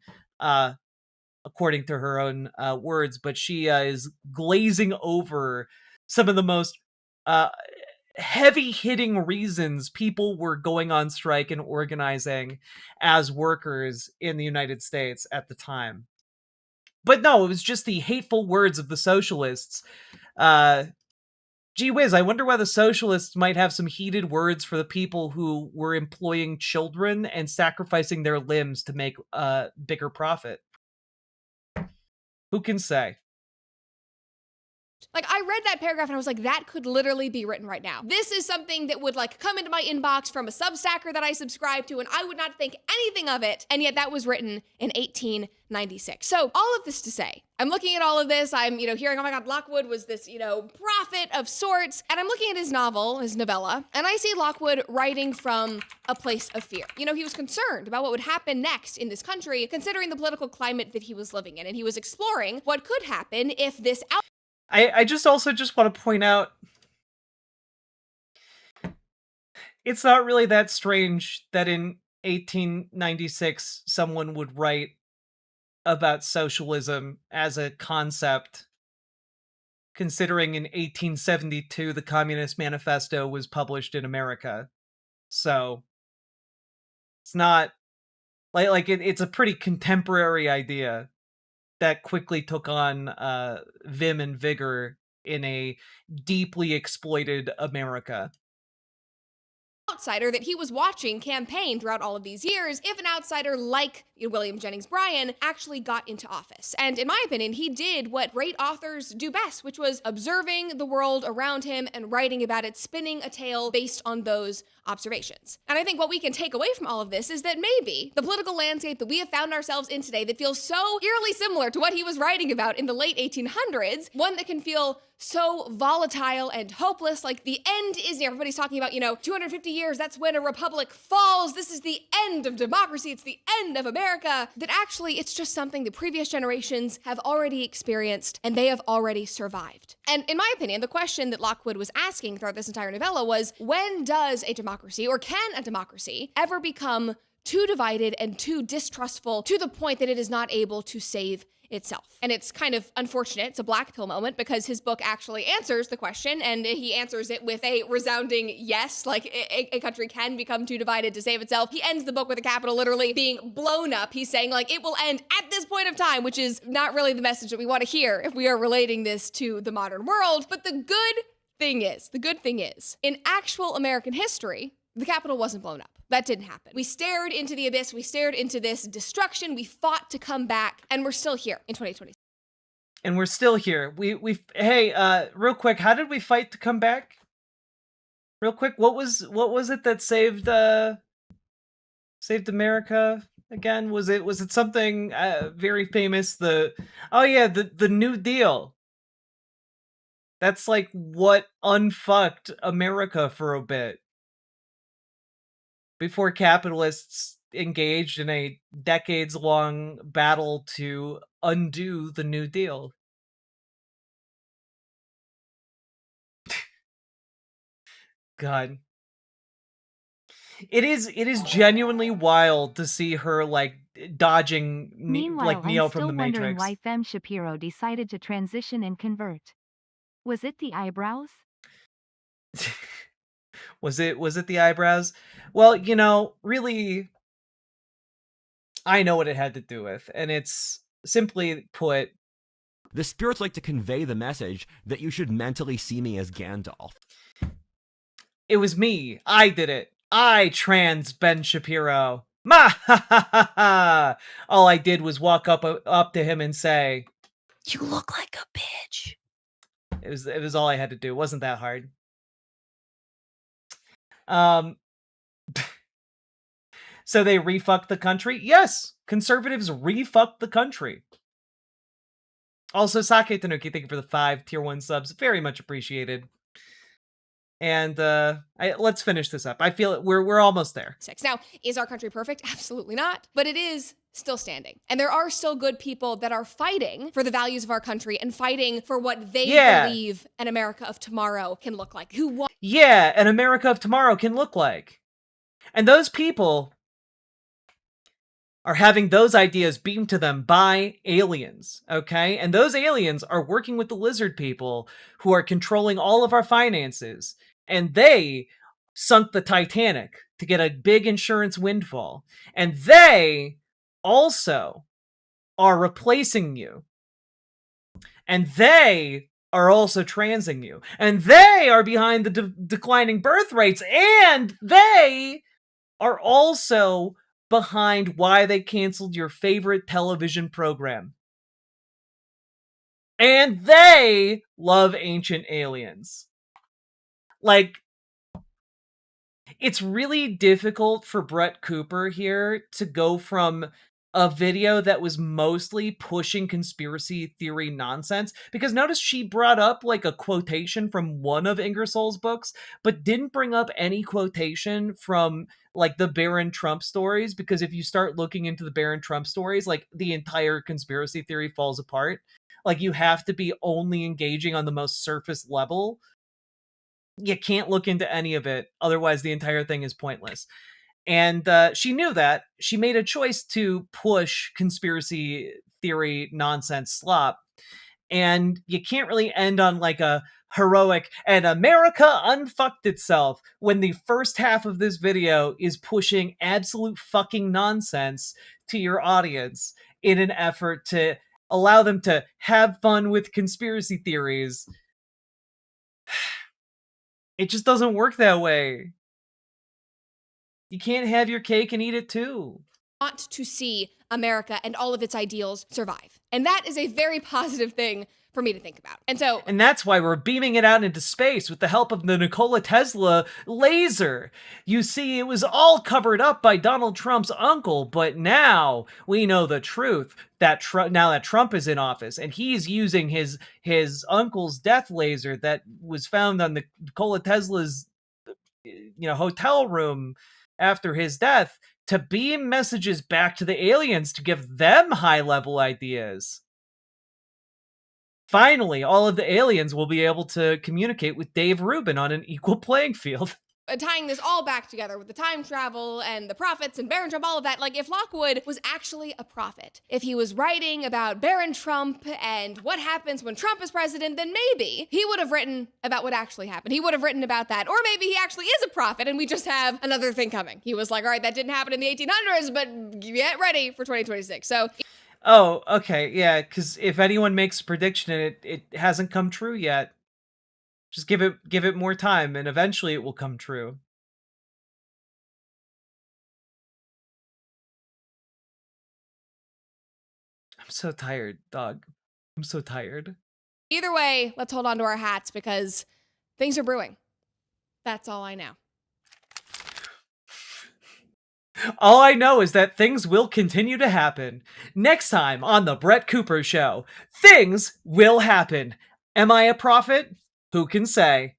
according to her own words, but she is glazing over some of the most heavy-hitting reasons people were going on strike and organizing as workers in the United States at the time. But no, it was just the hateful words of the socialists. Gee whiz, I wonder why the socialists might have some heated words for the people who were employing children and sacrificing their limbs to make a bigger profit. Who can say? Like, I read that paragraph and I was like, that could literally be written right now. This is something that would like come into my inbox from a Substacker that I subscribe to, and I would not think anything of it, and yet that was written in 1896. So all of this to say, I'm looking at all of this, I'm, hearing, oh my God, Lockwood was this, prophet of sorts, and I'm looking at his novel, his novella, and I see Lockwood writing from a place of fear. He was concerned about what would happen next in this country, considering the political climate that he was living in, and he was exploring what could happen if this I just want to point out, it's not really that strange that in 1896 someone would write about socialism as a concept, considering in 1872 the Communist Manifesto was published in America. So it's not it's a pretty contemporary idea that quickly took on vim and vigor in a deeply exploited America. Outsider that he was watching campaign throughout all of these years, if an outsider like William Jennings Bryan actually got into office. And in my opinion, he did what great authors do best, which was observing the world around him and writing about it, spinning a tale based on those observations. And I think what we can take away from all of this is that maybe the political landscape that we have found ourselves in today that feels so eerily similar to what he was writing about in the late 1800s, one that can feel so volatile and hopeless, like the end is near. Everybody's talking about, 250 years, that's when a republic falls. This is the end of democracy. It's the end of America. That actually, it's just something the previous generations have already experienced and they have already survived. And in my opinion, the question that Lockwood was asking throughout this entire novella was, when does a democracy, or can a democracy, ever become too divided and too distrustful to the point that it is not able to save itself? And it's kind of unfortunate. It's a black pill moment because his book actually answers the question, and he answers it with a resounding yes, like a country can become too divided to save itself. He ends the book with a capital literally being blown up. He's saying like it will end at this point of time, which is not really the message that we want to hear if we are relating this to the modern world. But the good thing is, in actual American history, the Capitol wasn't blown up. That didn't happen. We stared into the abyss. We stared into this destruction. We fought to come back, and we're still here in 2020. And we're still here. Hey, real quick, how did we fight to come back? Real quick, what was it that saved America again? Was it something very famous? The New Deal. That's like what unfucked America for a bit. Before capitalists engaged in a decades-long battle to undo the New Deal. God. It is genuinely wild to see her, like, dodging Meanwhile, Neo I'm from still the wondering Matrix. why Fem Shapiro decided to transition and convert. Was it the eyebrows? Was it the eyebrows? Well, really, I know what it had to do with, and it's simply put, the spirits like to convey the message that you should mentally see me as Gandalf. It was me. I did it. I trans Ben Shapiro. Ma ha ha ha ha. All I did was walk up to him and say, "You look like a bitch." It was all I had to do. It wasn't that hard. So they refucked the country? Yes, conservatives refucked the country. Also, Sake Tanuki, thank you for the 5 tier 1 subs. Very much appreciated. And let's finish this up. I feel we're almost there. Now, is our country perfect? Absolutely not. But it is still standing. And there are still good people that are fighting for the values of our country and fighting for what they believe an America of tomorrow can look like. An America of tomorrow can look like. And those people are having those ideas beamed to them by aliens, okay? And those aliens are working with the lizard people who are controlling all of our finances. And they sunk the Titanic to get a big insurance windfall. And they also are replacing you. And they are also transing you. And they are behind the declining birth rates. And they are also behind why they canceled your favorite television program. And they love ancient aliens. Like, it's really difficult for Brett Cooper here to go from a video that was mostly pushing conspiracy theory nonsense, because notice she brought up like a quotation from one of Ingersoll's books, but didn't bring up any quotation from like the Barron Trump stories, because if you start looking into the Barron Trump stories, like the entire conspiracy theory falls apart. Like, you have to be only engaging on the most surface level. You can't look into any of it, otherwise the entire thing is pointless. And she knew that. She made a choice to push conspiracy theory nonsense slop. And you can't really end on like a heroic "and America unfucked itself" when the first half of this video is pushing absolute fucking nonsense to your audience in an effort to allow them to have fun with conspiracy theories. It just doesn't work that way. You can't have your cake and eat it too. Want to see America and all of its ideals survive. And that is a very positive thing for me to think about. And that's why we're beaming it out into space with the help of the Nikola Tesla laser. You see, it was all covered up by Donald Trump's uncle, but now we know the truth. Now that Trump is in office, and he's using his uncle's death laser that was found on the Nikola Tesla's hotel room after his death to beam messages back to the aliens to give them high-level ideas. Finally, all of the aliens will be able to communicate with Dave Rubin on an equal playing field. Tying this all back together with the time travel and the prophets and Barron Trump, all of that, like if Lockwood was actually a prophet, if he was writing about Barron Trump and what happens when Trump is president, then maybe he would have written about what actually happened. He would have written about that. Or maybe he actually is a prophet and we just have another thing coming. He was like, all right, that didn't happen in the 1800s, but get ready for 2026. So... Oh, okay, yeah, because if anyone makes a prediction and it hasn't come true yet, just give it more time, and eventually it will come true. I'm so tired, dog. I'm so tired. Either way, let's hold on to our hats because things are brewing. That's all I know. All I know is that things will continue to happen. Next time on The Brett Cooper Show, things will happen. Am I a prophet? Who can say?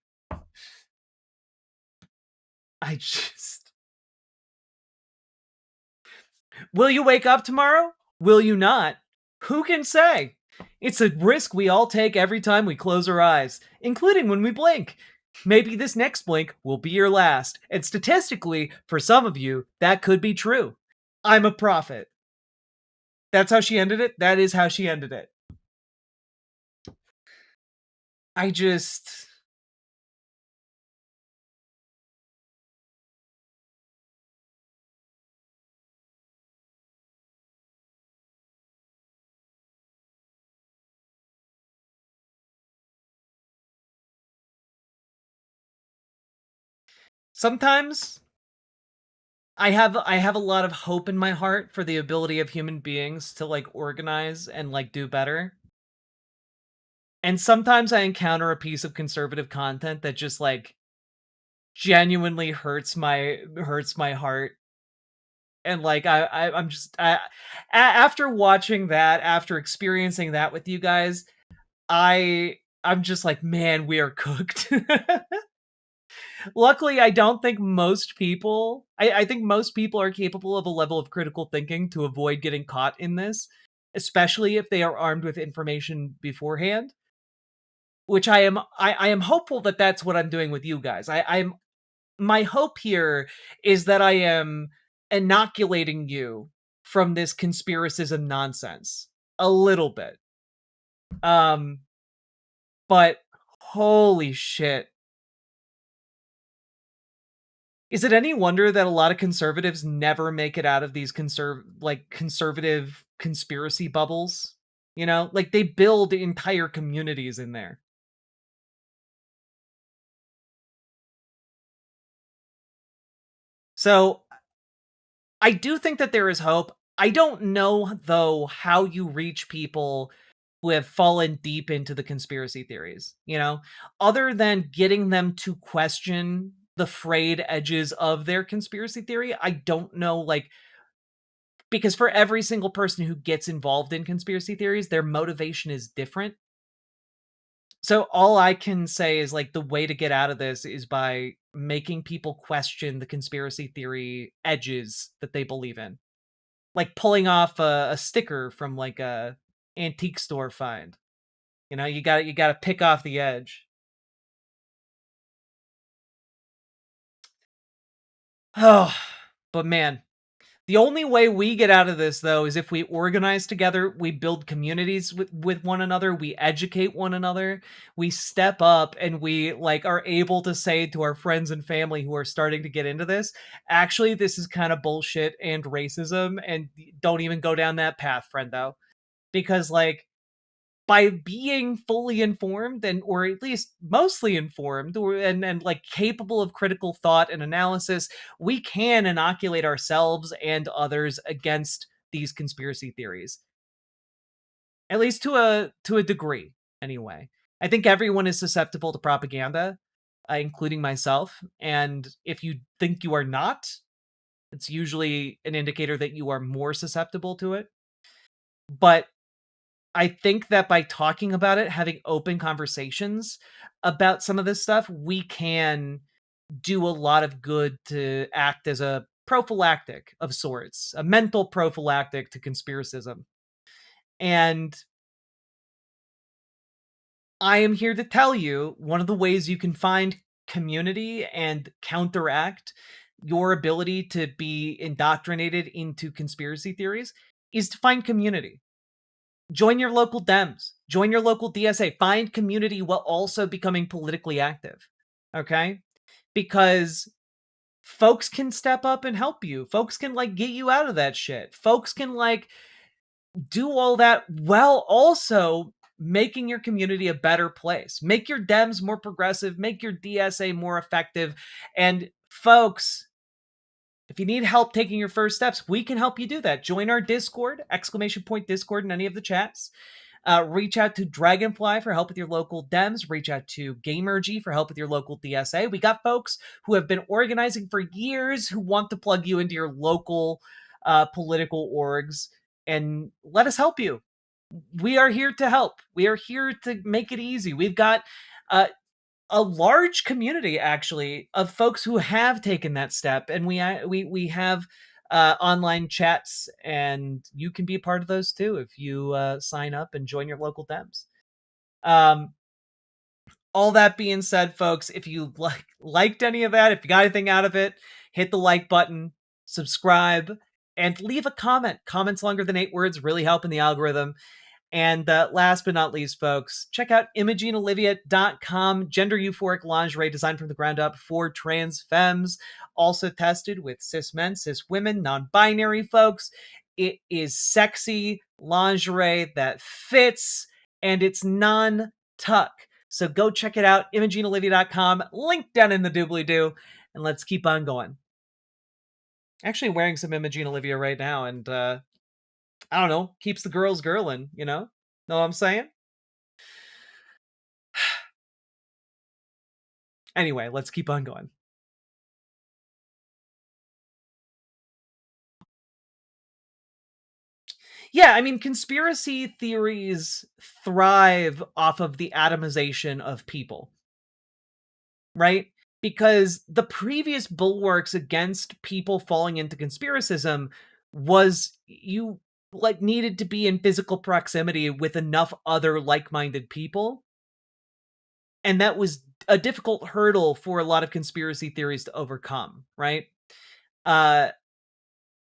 Will you wake up tomorrow? Will you not? Who can say? It's a risk we all take every time we close our eyes, including when we blink. Maybe this next blink will be your last, and statistically, for some of you, that could be true. I'm a prophet. That's how she ended it? That is how she ended it. Sometimes I have a lot of hope in my heart for the ability of human beings to like organize and like do better. And sometimes I encounter a piece of conservative content that just like genuinely hurts my heart. And like I'm just after watching that, after experiencing that with you guys, I'm just like, man, we are cooked. Luckily, I don't think most people... I think most people are capable of a level of critical thinking to avoid getting caught in this, especially if they are armed with information beforehand. Which I am hopeful that that's what I'm doing with you guys. My hope here is that I am inoculating you from this conspiracism nonsense a little bit. But holy shit. Is it any wonder that a lot of conservatives never make it out of these conservative conspiracy bubbles? You know, like they build entire communities in there. So I do think that there is hope. I don't know, though, how you reach people who have fallen deep into the conspiracy theories, you know, other than getting them to question the frayed edges of their conspiracy theory. I don't know, like, because for every single person who gets involved in conspiracy theories, their motivation is different. So all I can say is, like, the way to get out of this is by making people question the conspiracy theory edges that they believe in. Like pulling off a sticker from like a antique store find. You know, you gotta pick off the edge. Oh, but man, the only way we get out of this, though, is if we organize together, we build communities with one another, we educate one another, we step up, and we, like, are able to say to our friends and family who are starting to get into this, actually, this is kind of bullshit and racism, and don't even go down that path, friendo. Because, like, by being fully informed and or at least mostly informed and like capable of critical thought and analysis, we can inoculate ourselves and others against these conspiracy theories. At least to a degree, anyway. I think everyone is susceptible to propaganda, including myself. And if you think you are not, it's usually an indicator that you are more susceptible to it. But I think that by talking about it, having open conversations about some of this stuff, we can do a lot of good to act as a prophylactic of sorts, a mental prophylactic to conspiracism. And I am here to tell you one of the ways you can find community and counteract your ability to be indoctrinated into conspiracy theories is to find community. Join your local Dems. Join your local DSA. Find community while also becoming politically active. Okay? Because folks can step up and help you. Folks can, like, get you out of that shit. Folks can, like, do all that while also making your community a better place. Make your Dems more progressive. Make your DSA more effective. And folks, if you need help taking your first steps, we can help you do that. Join our Discord, !Discord in any of the chats. Reach out to Dragonfly for help with your local Dems. Reach out to Gamergy for help with your local DSA. We got folks who have been organizing for years who want to plug you into your local political orgs, and let us help you. We are here to help. We are here to make it easy. We've got a large community, actually, of folks who have taken that step, and we have online chats, and you can be a part of those too if you sign up and join your local Dems. All that being said, folks, if you liked any of that, if you got anything out of it, hit the like button, subscribe, and leave a comment. Comments longer than 8 words really help in the algorithm. And last but not least, folks, check out ImogeneOlivia.com. Gender euphoric lingerie designed from the ground up for trans femmes. Also tested with cis men, cis women, non-binary folks. It is sexy lingerie that fits, and it's non-tuck. So go check it out, ImogeneOlivia.com. Link down in the doobly-doo. And let's keep on going. Actually wearing some Imogene Olivia right now, and I don't know, keeps the girls girlin', you know? Know what I'm saying? Anyway, let's keep on going. Yeah, I mean, conspiracy theories thrive off of the atomization of people, right? Because the previous bulwarks against people falling into conspiracism was you like needed to be in physical proximity with enough other like-minded people. And that was a difficult hurdle for a lot of conspiracy theories to overcome, right?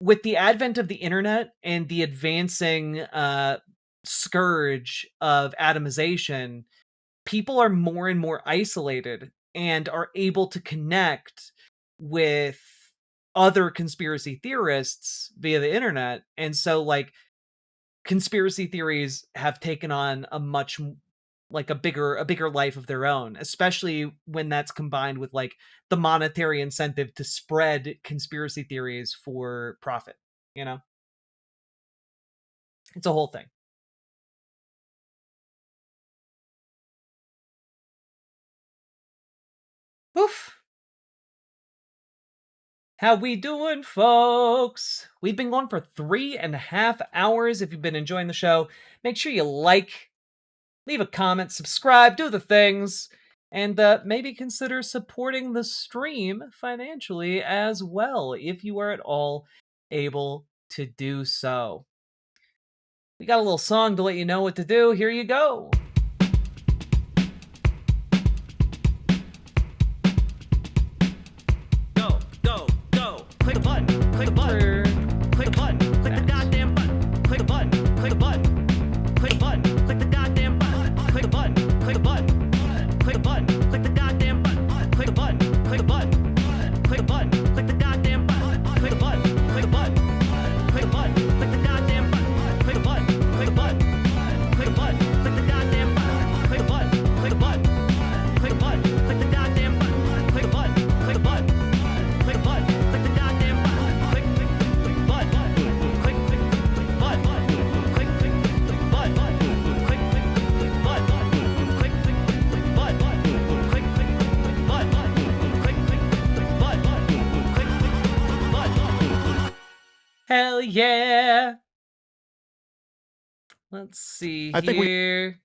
With the advent of the internet and the advancing scourge of atomization, people are more and more isolated and are able to connect with other conspiracy theorists via the internet. And so, like, conspiracy theories have taken on a much like a bigger life of their own, especially when that's combined with like the monetary incentive to spread conspiracy theories for profit, you know? It's a whole thing. Oof. How we doing, folks? We've been going for 3.5 hours. If you've been enjoying the show, make sure you like, leave a comment, subscribe, do the things, and maybe consider supporting the stream financially as well, if you are at all able to do so. We got a little song to let you know what to do. Here you go. Click the button, click the button, click the button, click the goddamn button, click the button, click the button, click the button, click the goddamn button, click the button, click the button, click the button, click the goddamn button, click the button, click the button, click the button, click the goddamn button, click the button, click the button, click the button, click the goddamn button, click the button, click the button, click the button, click the goddamn button, click the button, click the button, click the button, click the goddamn button, click the button, click the button, click the button. Hell yeah! Let's see I think here.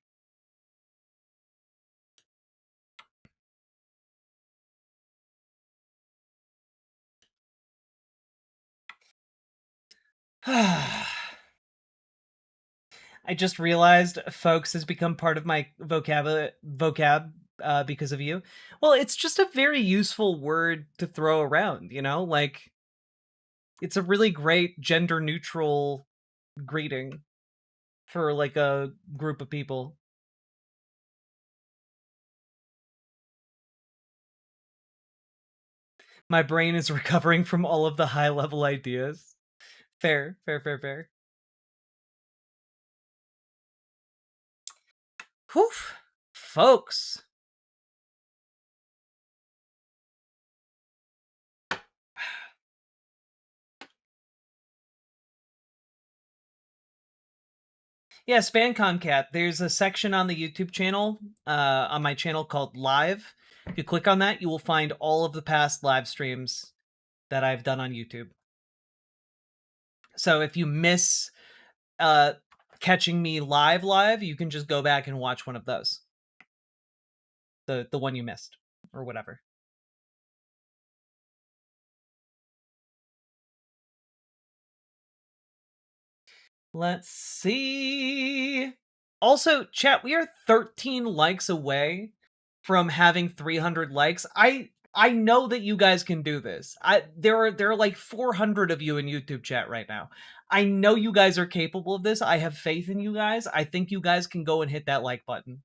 I just realized folks has become part of my vocab because of you. Well, it's just a very useful word to throw around, you know? Like, it's a really great gender neutral greeting for like a group of people. My brain is recovering from all of the high level ideas. Fair. Whew, folks. Yeah, SpanCon Cat. There's a section on the YouTube channel, on my channel called Live. If you click on that, you will find all of the past live streams that I've done on YouTube. So if you miss catching me live, you can just go back and watch one of those. The one you missed, or whatever. Let's see. Also, chat, we are 13 likes away from having 300 likes. I know that you guys can do this. There are like 400 of you in YouTube chat right now. I know you guys are capable of this. I have faith in you guys. I think you guys can go and hit that like button.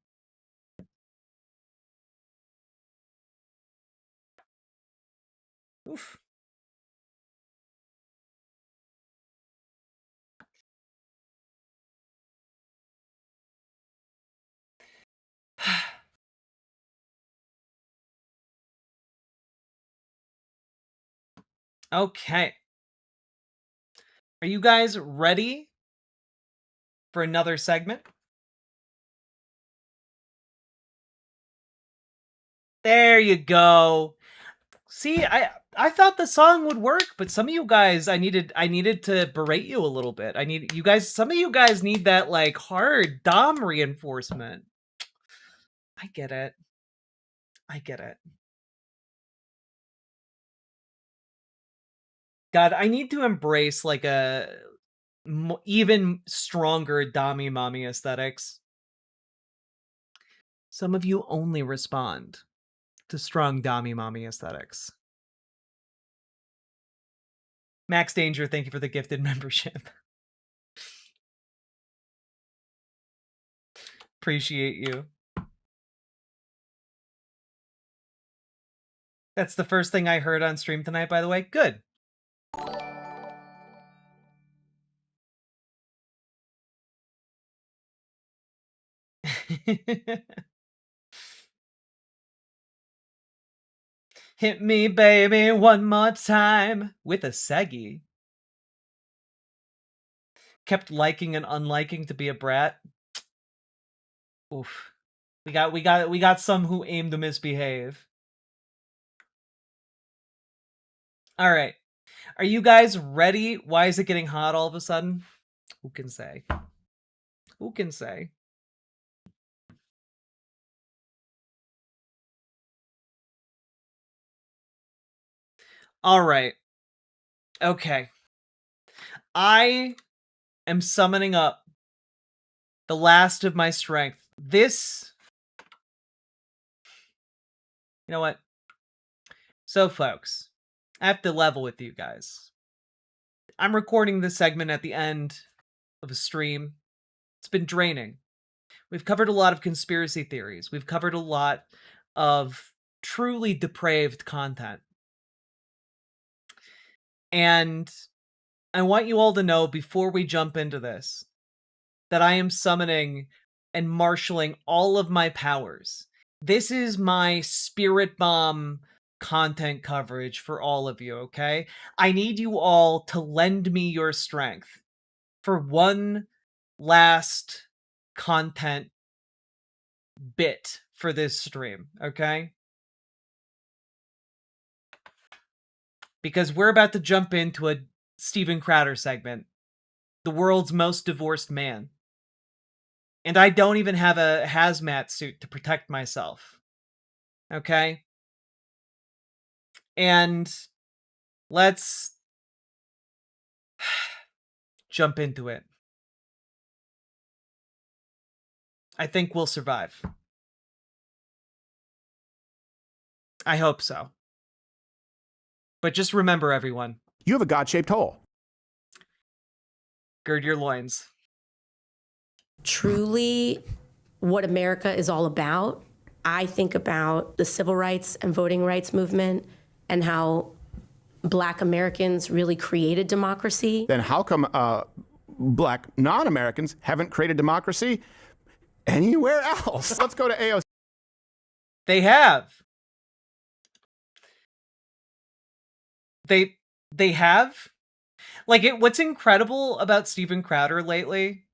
Oof. Okay. Are you guys ready for another segment? There you go. See, I thought the song would work, but some of you guys, I needed to berate you a little bit. Some of you guys need that like hard dom reinforcement. I get it. God, I need to embrace like a even stronger dommy mommy aesthetics. Some of you only respond to strong dommy mommy aesthetics. Max Danger, thank you for the gifted membership. Appreciate you. That's the first thing I heard on stream tonight, by the way. Good. Hit me, baby, one more time with a saggy. Kept liking and unliking to be a brat. Oof. We got some who aim to misbehave. All right. Are you guys ready? Why is it getting hot all of a sudden? Who can say? Who can say? All right. Okay. I am summoning up the last of my strength. This... You know what? So, folks, I have to level with you guys. I'm recording this segment at the end of a stream. It's been draining. We've covered a lot of conspiracy theories. We've covered a lot of truly depraved content. And I want you all to know before we jump into this that I am summoning and marshaling all of my powers. This is my spirit bomb content coverage for all of you, okay? I need you all to lend me your strength for one last content bit for this stream, okay? Because we're about to jump into a Steven Crowder segment, the world's most divorced man. And I don't even have a hazmat suit to protect myself. Okay? And let's jump into it. I think we'll survive. I hope so. But just remember, everyone. You have a God-shaped hole. Gird your loins. Truly what America is all about, I think about the civil rights and voting rights movement and how Black Americans really created democracy. Then how come Black non-Americans haven't created democracy anywhere else? Let's go to AOC. They have. They have? Like, what's incredible about Steven Crowder lately,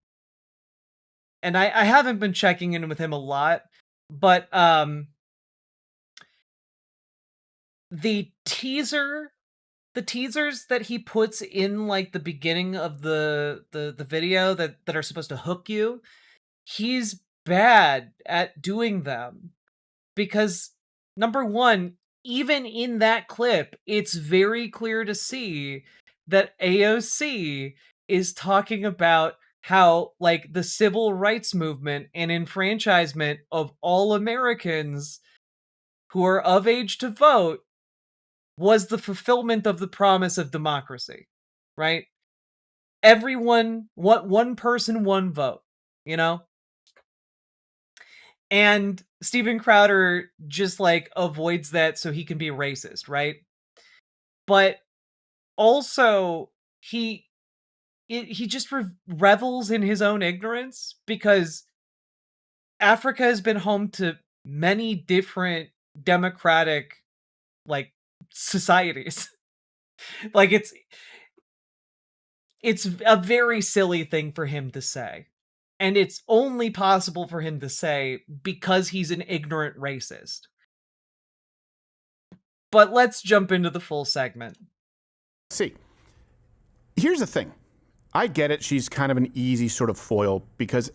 and I haven't been checking in with him a lot, but the teasers that he puts in, like, the beginning of the video that are supposed to hook you, he's bad at doing them. Because, number one, even in that clip, it's very clear to see that AOC is talking about how, like, the civil rights movement and enfranchisement of all Americans who are of age to vote was the fulfillment of the promise of democracy, right? Everyone, one person, one vote, you know? And Steven Crowder just, like, avoids that so he can be racist, right? But also, he just revels in his own ignorance, because Africa has been home to many different democratic, like, societies. Like, it's a very silly thing for him to say. And it's only possible for him to say because he's an ignorant racist. But let's jump into the full segment. See, here's the thing. I get it. She's kind of an easy sort of foil because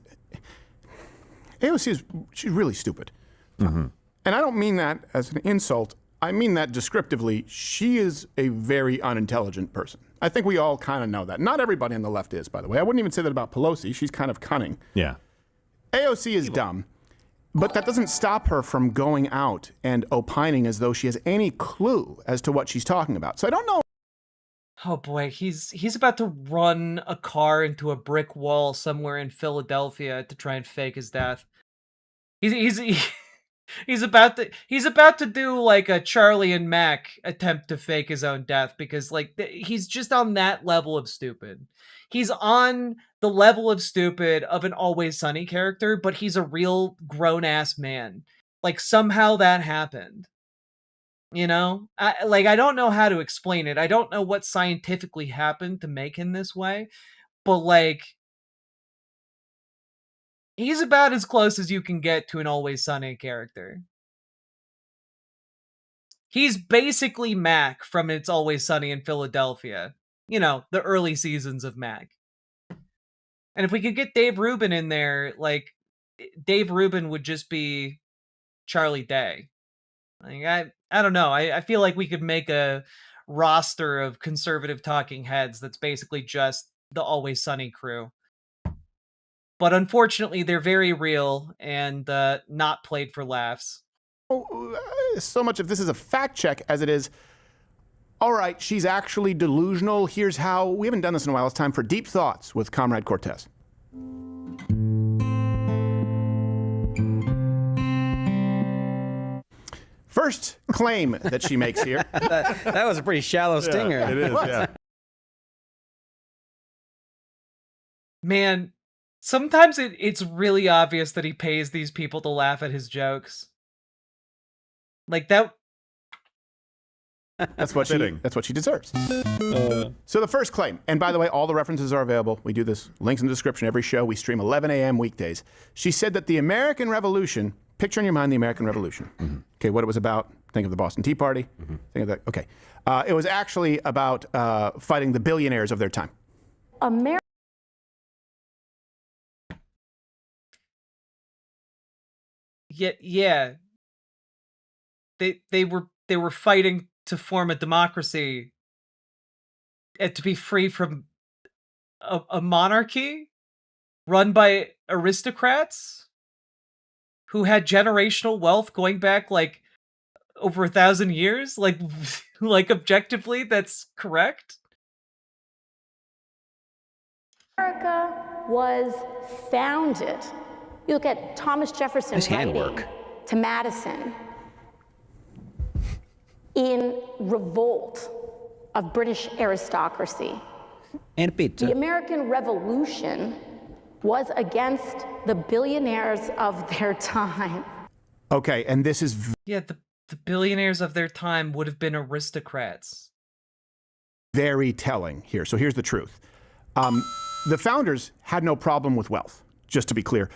AOC she's really stupid. Mm-hmm. And I don't mean that as an insult. I mean that descriptively. She is a very unintelligent person. I think we all kind of know that. Not everybody on the left is, by the way. I wouldn't even say that about Pelosi. She's kind of cunning. Yeah. AOC is dumb, but that doesn't stop her from going out and opining as though she has any clue as to what she's talking about. So I don't know. Oh boy, he's about to run a car into a brick wall somewhere in Philadelphia to try and fake his death. He's about to do, like, a Charlie and Mac attempt to fake his own death, because, like, he's just on that level of stupid. He's on the level of stupid of an Always Sunny character, but he's a real grown-ass man. Like, somehow that happened. You know? I don't know how to explain it. I don't know what scientifically happened to make him this way, but, like, he's about as close as you can get to an Always Sunny character. He's basically Mac from It's Always Sunny in Philadelphia. You know, the early seasons of Mac. And if we could get Dave Rubin in there, like, Dave Rubin would just be Charlie Day. Like, I don't know. I feel like we could make a roster of conservative talking heads that's basically just the Always Sunny crew. But unfortunately, they're very real and not played for laughs. So much of this is a fact check as it is, all right, she's actually delusional. Here's how. We haven't done this in a while. It's time for Deep Thoughts with Comrade Cortez. First claim that she makes here. that was a pretty shallow stinger. Yeah, it is, yeah. Man, sometimes it's really obvious that he pays these people to laugh at his jokes. Like that. That's what she deserves. So the first claim, and by the way, all the references are available. We do this, links in the description every show. We stream 11 a.m. weekdays. She said that the American Revolution, picture in your mind the American Revolution. Mm-hmm. Okay, what it was about, think of the Boston Tea Party. Mm-hmm. Think of that, okay. It was actually about fighting the billionaires of their time. Yeah. They were fighting to form a democracy and to be free from a monarchy run by aristocrats who had generational wealth going back like over 1,000 years. Like objectively, that's correct. America was founded. You look at Thomas Jefferson writing to Madison in revolt of British aristocracy. And pizza. The American Revolution was against the billionaires of their time. Okay, and this is... Yeah, the billionaires of their time would have been aristocrats. Very telling here. So here's the truth. The founders had no problem with wealth, just to be clear.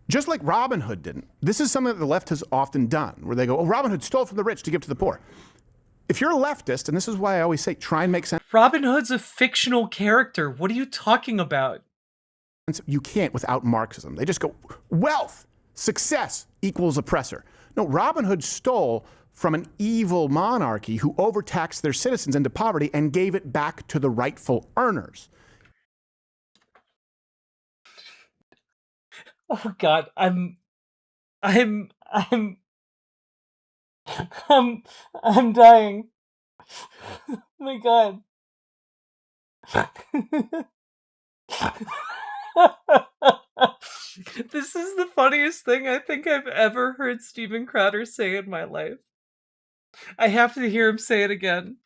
Just like Robin Hood didn't. This is something that the left has often done, where they go, oh, Robin Hood stole from the rich to give to the poor. If you're a leftist, and this is why I always say, try and make sense. Robin Hood's a fictional character. What are you talking about? You can't without Marxism. They just go, wealth, success equals oppressor. No, Robin Hood stole from an evil monarchy who overtaxed their citizens into poverty and gave it back to the rightful earners. Oh God, I'm dying. Oh my God. This is the funniest thing I think I've ever heard Steven Crowder say in my life. I have to hear him say it again.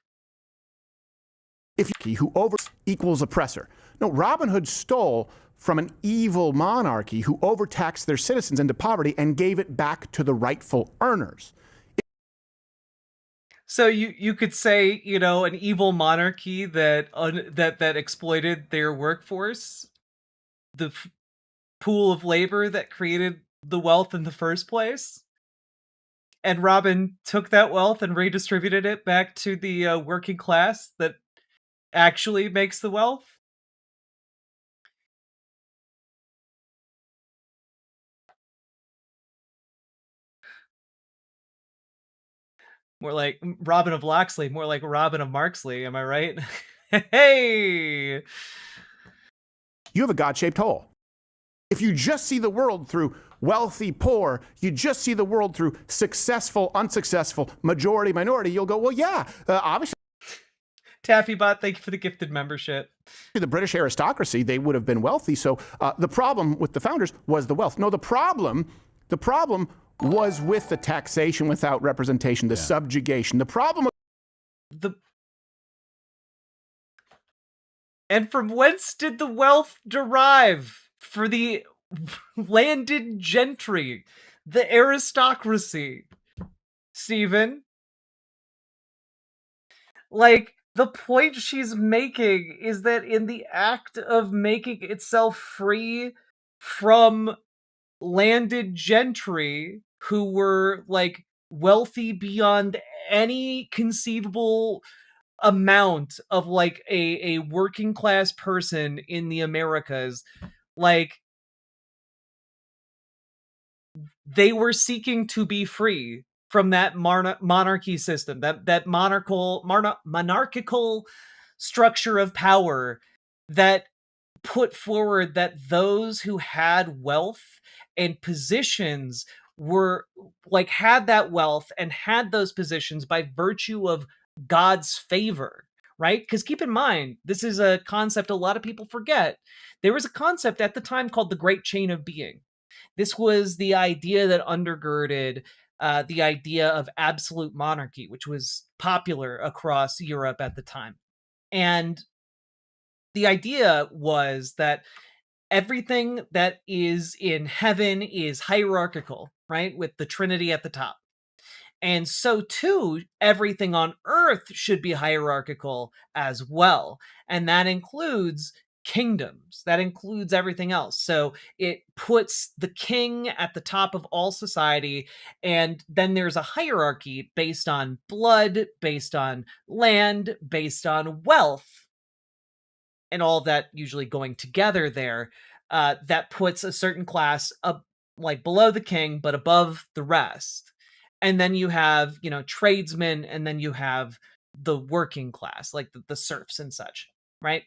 If who over equals oppressor. No, Robin Hood stole from an evil monarchy who overtaxed their citizens into poverty and gave it back to the rightful earners. So you could say, you know, an evil monarchy that exploited their workforce, the pool of labor that created the wealth in the first place. And Robin took that wealth and redistributed it back to the working class that actually makes the wealth. More like Robin of Locksley, more like Robin of Marksley, am I right? Hey! You have a God-shaped hole. If you just see the world through wealthy, poor, you just see the world through successful, unsuccessful, majority, minority, you'll go, well, yeah, obviously. Taffybot, thank you for the gifted membership. The British aristocracy, they would have been wealthy. So the problem with the founders was the wealth. No, the problem was with the taxation without representation, the subjugation. The problem. And from whence did the wealth derive for the landed gentry, the aristocracy? Stephen? Like, the point she's making is that in the act of making itself free from landed gentry who were like wealthy beyond any conceivable amount of like a working class person in the Americas, like they were seeking to be free from that monarchy system, that monarchical structure of power that put forward that those who had wealth and positions were like had that wealth and had those positions by virtue of God's favor, right? Because keep in mind, this is a concept a lot of people forget. There was a concept at the time called the Great Chain of Being. This was the idea that undergirded the idea of absolute monarchy, which was popular across Europe at the time. And the idea was that everything that is in heaven is hierarchical, right? With the Trinity at the top. And so too, everything on earth should be hierarchical as well. And that includes kingdoms. That includes everything else. So it puts the king at the top of all society. And then there's a hierarchy based on blood, based on land, based on wealth, and all that usually going together there, that puts a certain class up like below the king, but above the rest. And then you have, you know, tradesmen, and then you have the working class, like the serfs and such, right?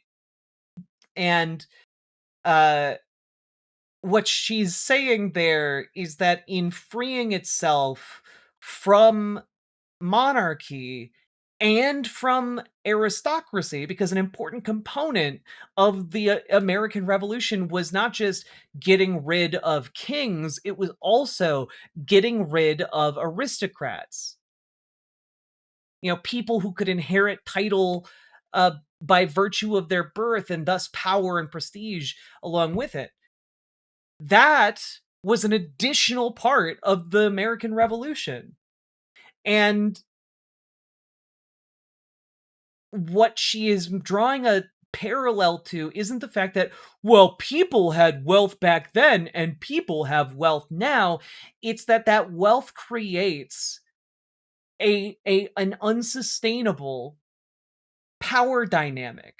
And what she's saying there is that in freeing itself from monarchy and from aristocracy, because an important component of the American Revolution was not just getting rid of kings, it was also getting rid of aristocrats. You know, people who could inherit title by virtue of their birth and thus power and prestige along with it. That was an additional part of the American Revolution. And what she is drawing a parallel to isn't the fact that, well, people had wealth back then and people have wealth now. It's that wealth creates an unsustainable power dynamic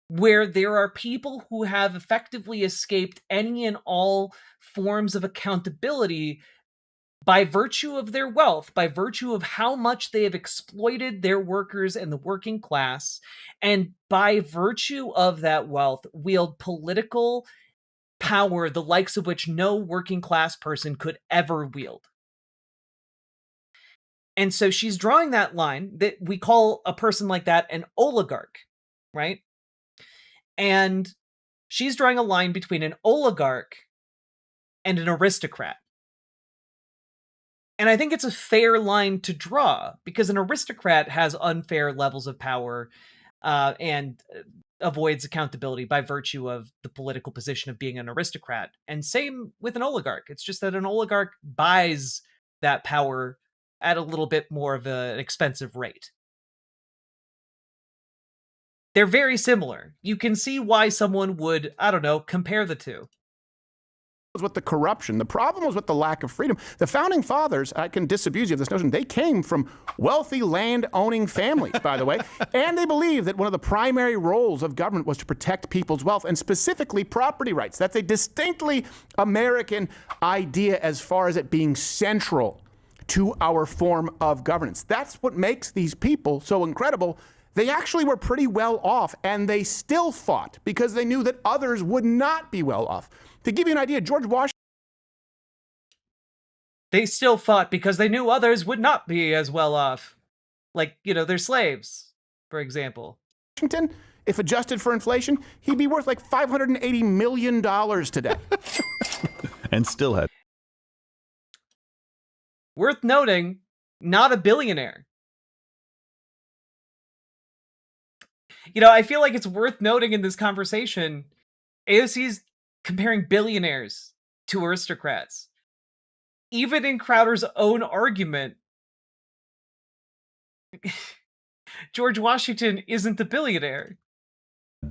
where there are people who have effectively escaped any and all forms of accountability by virtue of their wealth, by virtue of how much they have exploited their workers and the working class, and by virtue of that wealth, wield political power, the likes of which no working class person could ever wield. And so she's drawing that line that we call a person like that an oligarch, right? And she's drawing a line between an oligarch and an aristocrat. And I think it's a fair line to draw because an aristocrat has unfair levels of power and avoids accountability by virtue of the political position of being an aristocrat. And same with an oligarch. It's just that an oligarch buys that power at a little bit more of an expensive rate. They're very similar. You can see why someone would, I don't know, compare the two. With the corruption. The problem was with the lack of freedom. The founding fathers, I can disabuse you of this notion, they came from wealthy land-owning families, by the way, and they believed that one of the primary roles of government was to protect people's wealth, and specifically property rights. That's a distinctly American idea as far as it being central to our form of governance. That's what makes these people so incredible. They actually were pretty well off, and they still fought because they knew that others would not be well off. To give you an idea, George Washington... They still fought because they knew others would not be as well off. Like, you know, their slaves, for example. Washington, if adjusted for inflation, he'd be worth like $580 million today. And still had... Worth noting, not a billionaire. You know, I feel like it's worth noting in this conversation, AOC's comparing billionaires to aristocrats. Even in Crowder's own argument, George Washington isn't the billionaire.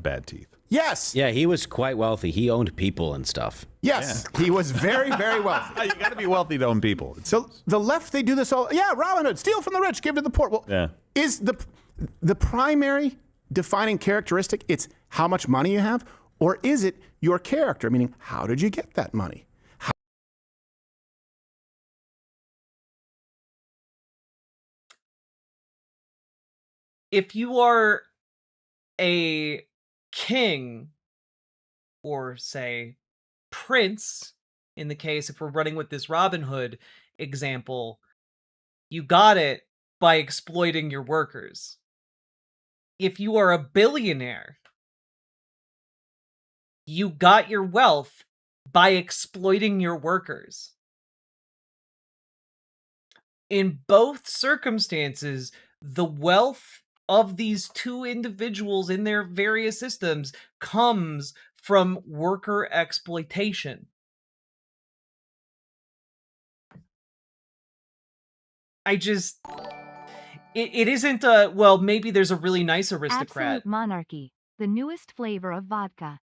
bad teeth. Yes. Yeah, he was quite wealthy. He owned people and stuff. Yes, he was very, very wealthy. You got to be wealthy to own people. So the left, they do this all. Yeah, Robin Hood, steal from the rich, give to the poor. Well, Yeah. is the primary defining characteristic? It's how much money you have, or is it your character? Meaning, how did you get that money? If you are a king, or say prince, in the case if we're running with this Robin Hood example, you got it by exploiting your workers. If you are a billionaire, you got your wealth by exploiting your workers. In both circumstances, the wealth of these two individuals in their various systems comes from worker exploitation. It isn't well, maybe there's a really nice aristocrat. Absolute monarchy, the newest flavor of vodka.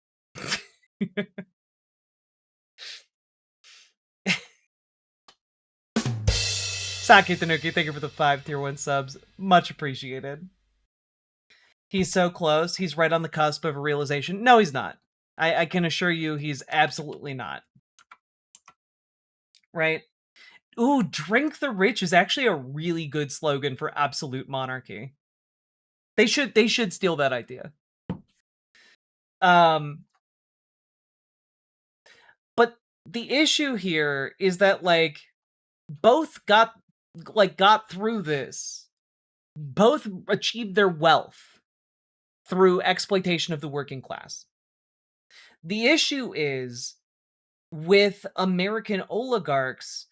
Saki Tanuki, thank you for the 5 tier 1 subs. Much appreciated. He's so close. He's right on the cusp of a realization. No, he's not. I can assure you he's absolutely not. Right? Ooh, drink the rich is actually a really good slogan for absolute monarchy. They should steal that idea. But the issue here is that like both got through this. Both achieved their wealth through exploitation of the working class. The issue is with American oligarchs,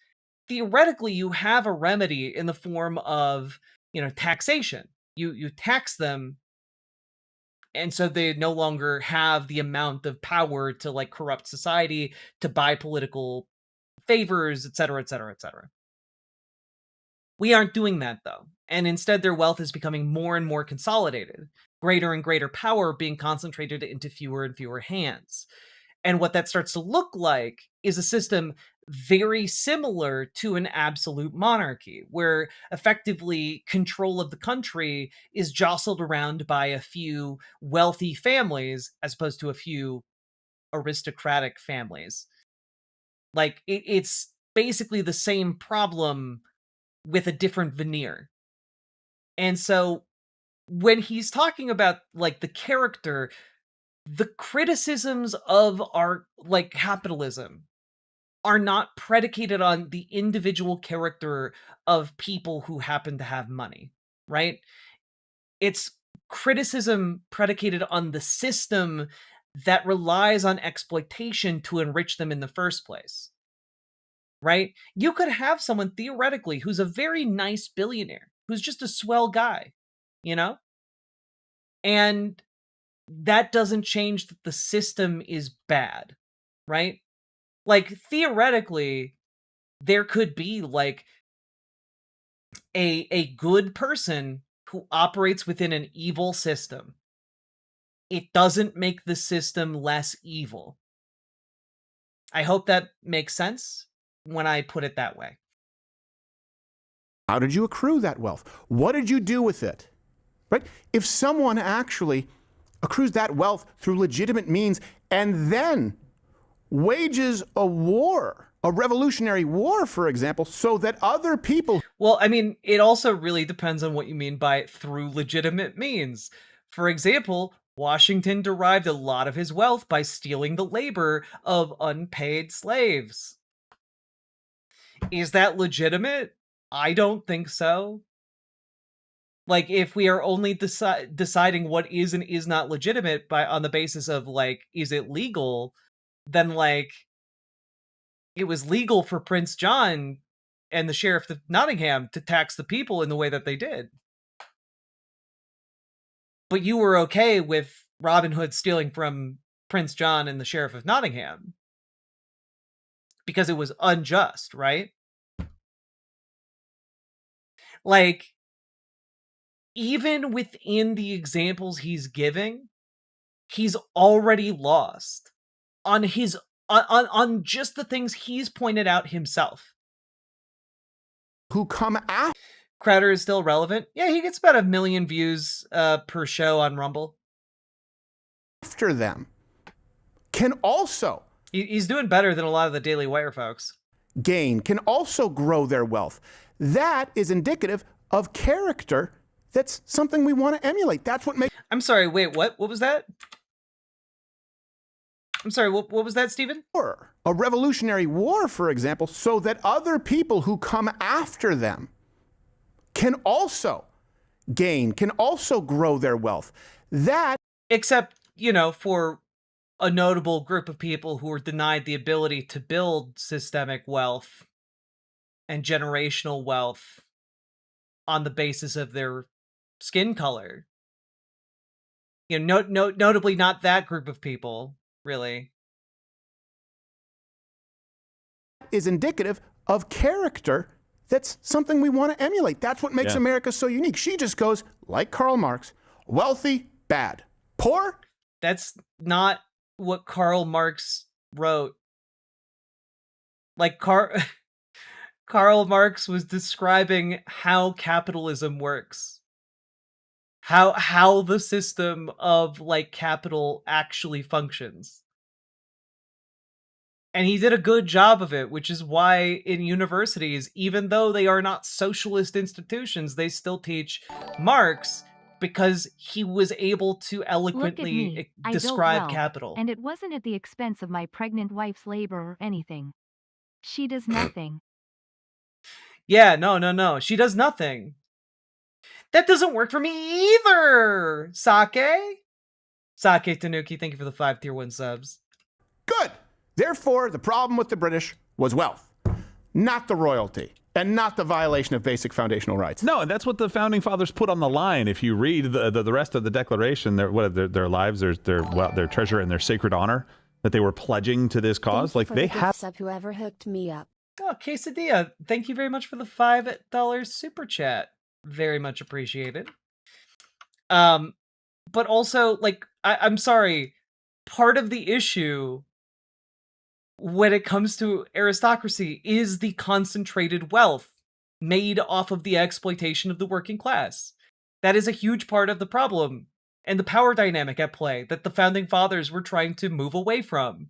theoretically you have a remedy in the form of, taxation. You tax them, and so they no longer have the amount of power to like corrupt society, to buy political favors, etc., etc., etc. We aren't doing that though. And instead their wealth is becoming more and more consolidated, greater and greater power being concentrated into fewer and fewer hands. And what that starts to look like is a system very similar to an absolute monarchy, where effectively control of the country is jostled around by a few wealthy families as opposed to a few aristocratic families. Like, it's basically the same problem with a different veneer. And so when he's talking about like the character, the criticisms of our like capitalism are not predicated on the individual character of people who happen to have money, right? It's criticism predicated on the system that relies on exploitation to enrich them in the first place. Right? You could have someone theoretically who's a very nice billionaire, who's just a swell guy, And that doesn't change that the system is bad, right? Like, theoretically, there could be, like, a good person who operates within an evil system. It doesn't make the system less evil. I hope that makes sense when I put it that way. How did you accrue that wealth? What did you do with it? Right? If someone actually accrues that wealth through legitimate means and then wages a war, a revolutionary war, for example, so that other people... Well, I mean, it also really depends on what you mean by through legitimate means. For example, Washington derived a lot of his wealth by stealing the labor of unpaid slaves. Is that legitimate? I don't think so. Like, if we are only deciding what is and is not legitimate on the basis of, like, is it legal, then, like, it was legal for Prince John and the Sheriff of Nottingham to tax the people in the way that they did. But you were okay with Robin Hood stealing from Prince John and the Sheriff of Nottingham because it was unjust, right? Like, even within the examples he's giving, he's already lost on his on just the things he's pointed out himself. Who come after Crowder is still relevant. Yeah, he gets about 1 million views per show on Rumble. After them can also he's doing better than a lot of the Daily Wire folks. Gain, can also grow their wealth. That is indicative of character. That's something we want to emulate. That's what makes. I'm sorry, wait, what? What was that? I'm sorry, what was that, Stephen? A revolutionary war, for example, so that other people who come after them can also gain, can also grow their wealth. That, except, for a notable group of people who were denied the ability to build systemic wealth and generational wealth on the basis of their skin color. Notably not that group of people, really. Is indicative of character. That's something we want to emulate. That's what makes America so unique. She just goes, like Karl Marx, wealthy, bad. Poor? That's not what Karl Marx wrote. Like, Karl Marx was describing how capitalism works. How the system of, capital actually functions. And he did a good job of it, which is why in universities, even though they are not socialist institutions, they still teach Marx because he was able to eloquently describe capital. And it wasn't at the expense of my pregnant wife's labor or anything. She does nothing. Yeah, no. She does nothing. That doesn't work for me either, Sake. Sake Tanuki, thank you for the 5 tier 1 subs. Good. Therefore, the problem with the British was wealth, not the royalty, and not the violation of basic foundational rights. No, and that's what the founding fathers put on the line. If you read the rest of the Declaration, their lives, their treasure, and their sacred honor that they were pledging to this cause, they have. Whoever hooked me up. Oh, Quesadilla, thank you very much for the $5 super chat. Very much appreciated. But also, I'm sorry, part of the issue when it comes to aristocracy is the concentrated wealth made off of the exploitation of the working class. That is a huge part of the problem and the power dynamic at play that the founding fathers were trying to move away from.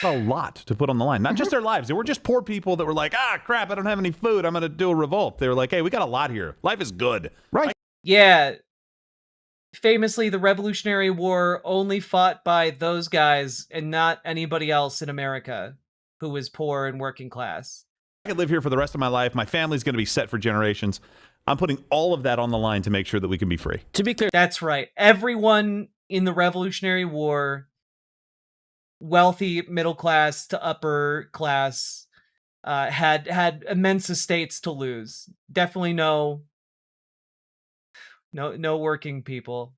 A lot to put on the line. Not just their lives. They were just poor people that were like, crap, I don't have any food. I'm going to do a revolt. They were like, hey, we got a lot here. Life is good. Right. Yeah. Famously, the Revolutionary War only fought by those guys and not anybody else in America who was poor and working class. I could live here for the rest of my life. My family's going to be set for generations. I'm putting all of that on the line to make sure that we can be free. To be clear, that's right. Everyone in the Revolutionary War, wealthy middle class to upper class, had immense estates to lose. Definitely no working people.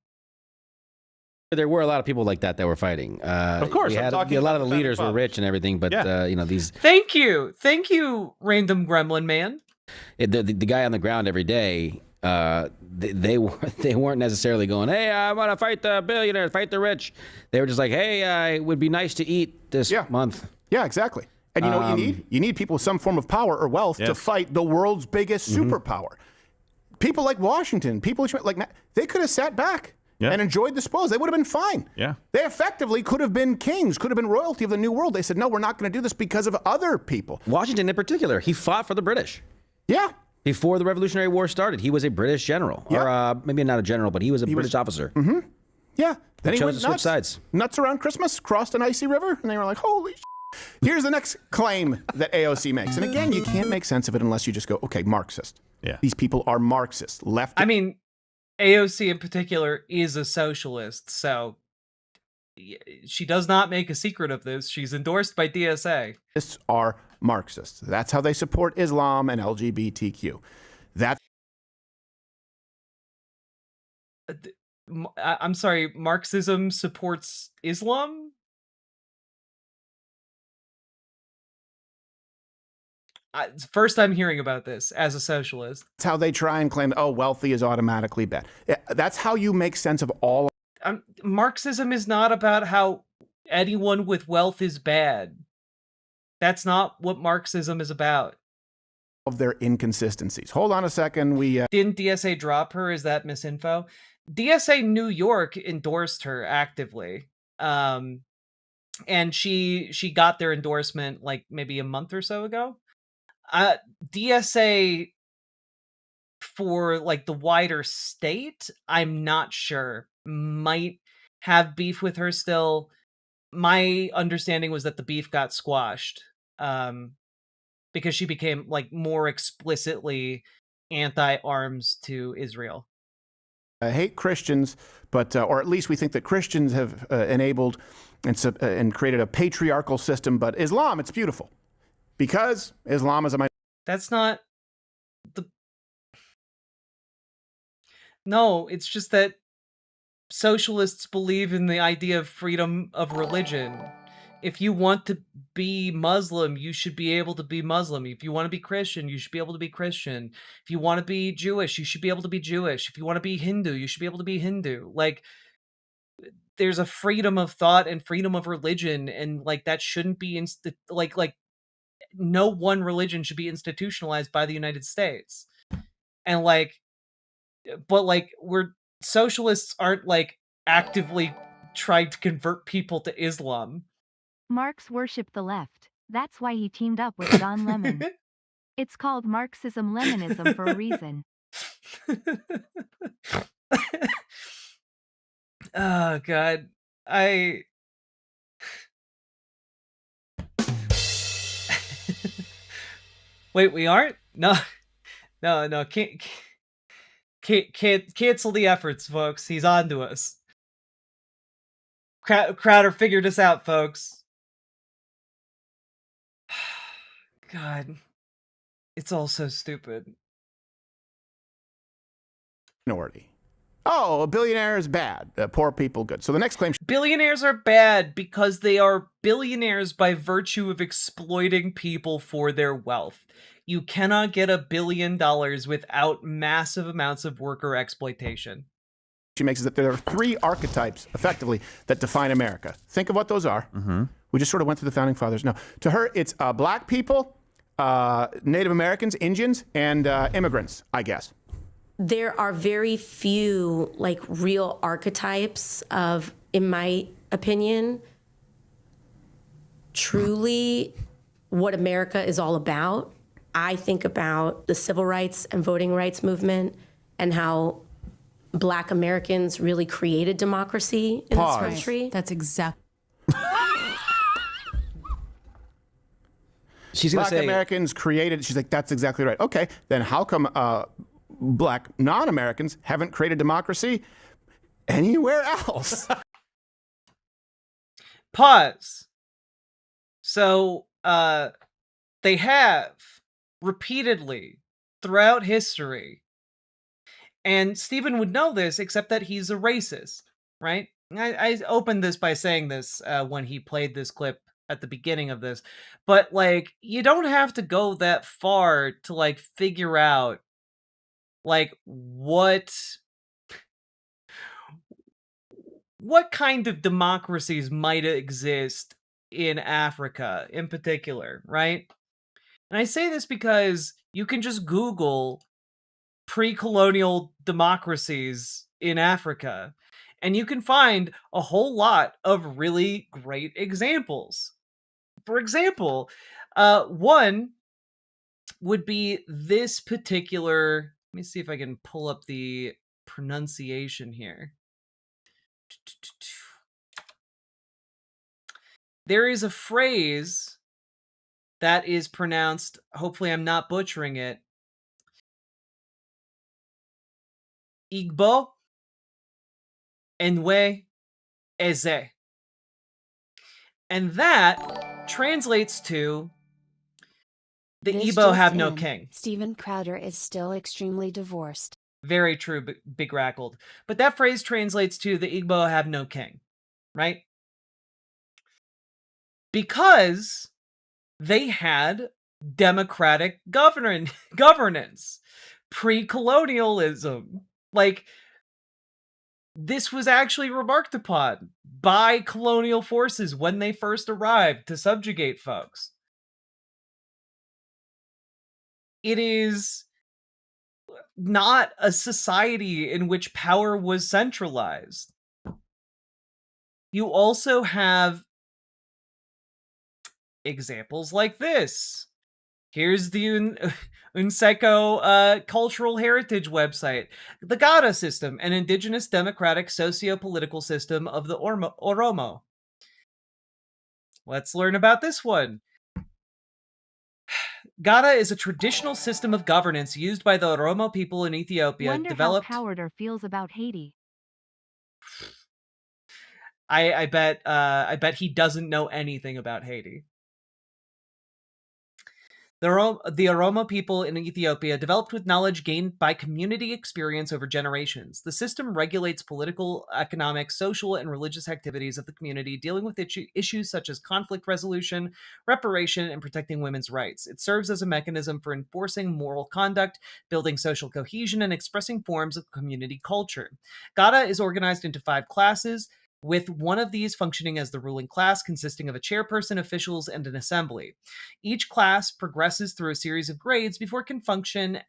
There were a lot of people like that were fighting. Of course, a lot of the leaders were rich and everything, but these. Thank you, random gremlin man. The guy on the ground every day. They weren't necessarily going, hey, I want to fight the billionaires, fight the rich. They were just like, hey, it would be nice to eat this month. Yeah, exactly. And you know what you need? You need people with some form of power or wealth to fight the world's biggest superpower. People like Washington, people they could have sat back and enjoyed the spoils. They would have been fine. Yeah. They effectively could have been kings, could have been royalty of the New World. They said, no, we're not going to do this because of other people. Washington in particular, he fought for the British. Yeah. Before the Revolutionary War started, he was a British general. Or maybe not a general, but he was a British officer. Mm-hmm. Yeah. Then he chose to switch sides. Nuts around Christmas, crossed an icy river, and they were like, holy shit. Here's the next claim that AOC makes. And again, you can't make sense of it unless you just go, okay, Marxist. Yeah. These people are Marxist. Left. I mean, AOC in particular is a socialist, so she does not make a secret of this. She's endorsed by DSA. Are Marxists. That's how they support Islam and LGBTQ. I'm sorry, Marxism supports Islam? It's the first time hearing about this as a socialist. That's how they try and claim, oh, wealthy is automatically bad. That's how you make sense of all. Marxism is not about how anyone with wealth is bad. That's not what Marxism is about. Of their inconsistencies. Hold on a second. Didn't DSA drop her? Is that misinfo? DSA New York endorsed her actively. And she got their endorsement like maybe a month or so ago. DSA for like the wider state, I'm not sure. Might have beef with her still. My understanding was that the beef got squashed because she became like more explicitly anti-arms to Israel. Hate Christians, but or at least we think that Christians have enabled and created a patriarchal system. But Islam, it's beautiful because Islam is a minority. That's not the. No, it's just that socialists believe in the idea of freedom of religion. If you want to be Muslim, you should be able to be Muslim. If you want to be Christian, you should be able to be Christian. If you want to be Jewish, you should be able to be Jewish. If you want to be Hindu, you should be able to be Hindu. Like, there's a freedom of thought and freedom of religion, and like that shouldn't be like no one religion should be institutionalized by the United States. And like, but like socialists aren't like actively trying to convert people to Islam. Marx worshipped the left. That's why he teamed up with John Lemon. It's called Marxism-Leninism for a reason. Oh, God. Wait, we aren't? No. Can't cancel the efforts, folks. He's on to us. Crowder figured us out, folks. God. It's all so stupid. Minority. Oh, a billionaire is bad. Poor people good. So the next claim. Billionaires are bad because they are billionaires by virtue of exploiting people for their wealth. You cannot get $1 billion without massive amounts of worker exploitation. She makes is that there are 3 archetypes, effectively, that define America. Think of what those are. Mm-hmm. We just sort of went through the founding fathers. No, to her, it's black people, Native Americans, Indians, and immigrants, I guess. There are very few like real archetypes of, in my opinion, truly what America is all about. I think about the civil rights and voting rights movement and how Black Americans really created democracy in this country. That's exactly. She's going to Black say Americans created. She's like, that's exactly right. Okay, then how come Black non-Americans haven't created democracy anywhere else? Pause. So, they have repeatedly throughout history, and Stephen would know this, except that he's a racist, right? I opened this by saying this when he played this clip at the beginning of this, but like, you don't have to go that far to like figure out like what kind of democracies might exist in Africa in particular, right? And I say this because you can just Google pre-colonial democracies in Africa, and you can find a whole lot of really great examples. For example, one would be this particular. Let me see if I can pull up the pronunciation here. There is a phrase that is pronounced, hopefully I'm not butchering it, Igbo Enwe Eze. And that translates to the This Igbo just have no in. king. Steven Crowder is still extremely divorced. Very true, Big Rackled. But that phrase translates to the Igbo have no king, right? Because they had democratic governance, pre-colonialism. Like, this was actually remarked upon by colonial forces when they first arrived to subjugate folks. It is not a society in which power was centralized. You also have examples like this. Here's the UNESCO Cultural Heritage website. The Gada system, an indigenous democratic socio-political system of the Oromo. Let's learn about this one. Gada is a traditional system of governance used by the Oromo people in Ethiopia. Wonder Developed. how Powder feels about Haiti. I bet he doesn't know anything about Haiti. The Oromo people in Ethiopia developed with knowledge gained by community experience over generations. The system regulates political, economic, social, and religious activities of the community, dealing with issues such as conflict resolution, reparation, and protecting women's rights. It serves as a mechanism for enforcing moral conduct, building social cohesion, and expressing forms of community culture. Gada is organized into 5 classes, with one of these functioning as the ruling class, consisting of a chairperson, officials, and an assembly. Each class progresses through a series of grades before it can function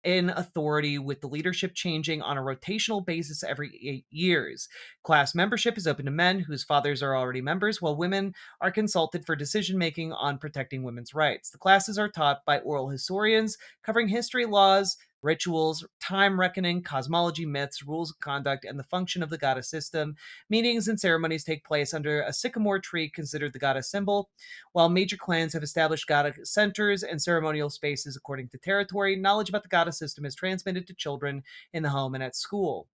in authority, with the leadership changing on a rotational basis every 8 years. Class membership is open to men whose fathers are already members, while women are consulted for decision-making on protecting women's rights. The classes are taught by oral historians covering history, laws, rituals, time reckoning, cosmology, myths, rules of conduct, and the function of the Gada system. Meetings and ceremonies take place under a sycamore tree, considered the Gada symbol. While major clans have established Gada centers and ceremonial spaces according to territory, knowledge about the Gada system is transmitted to children in the home and at school.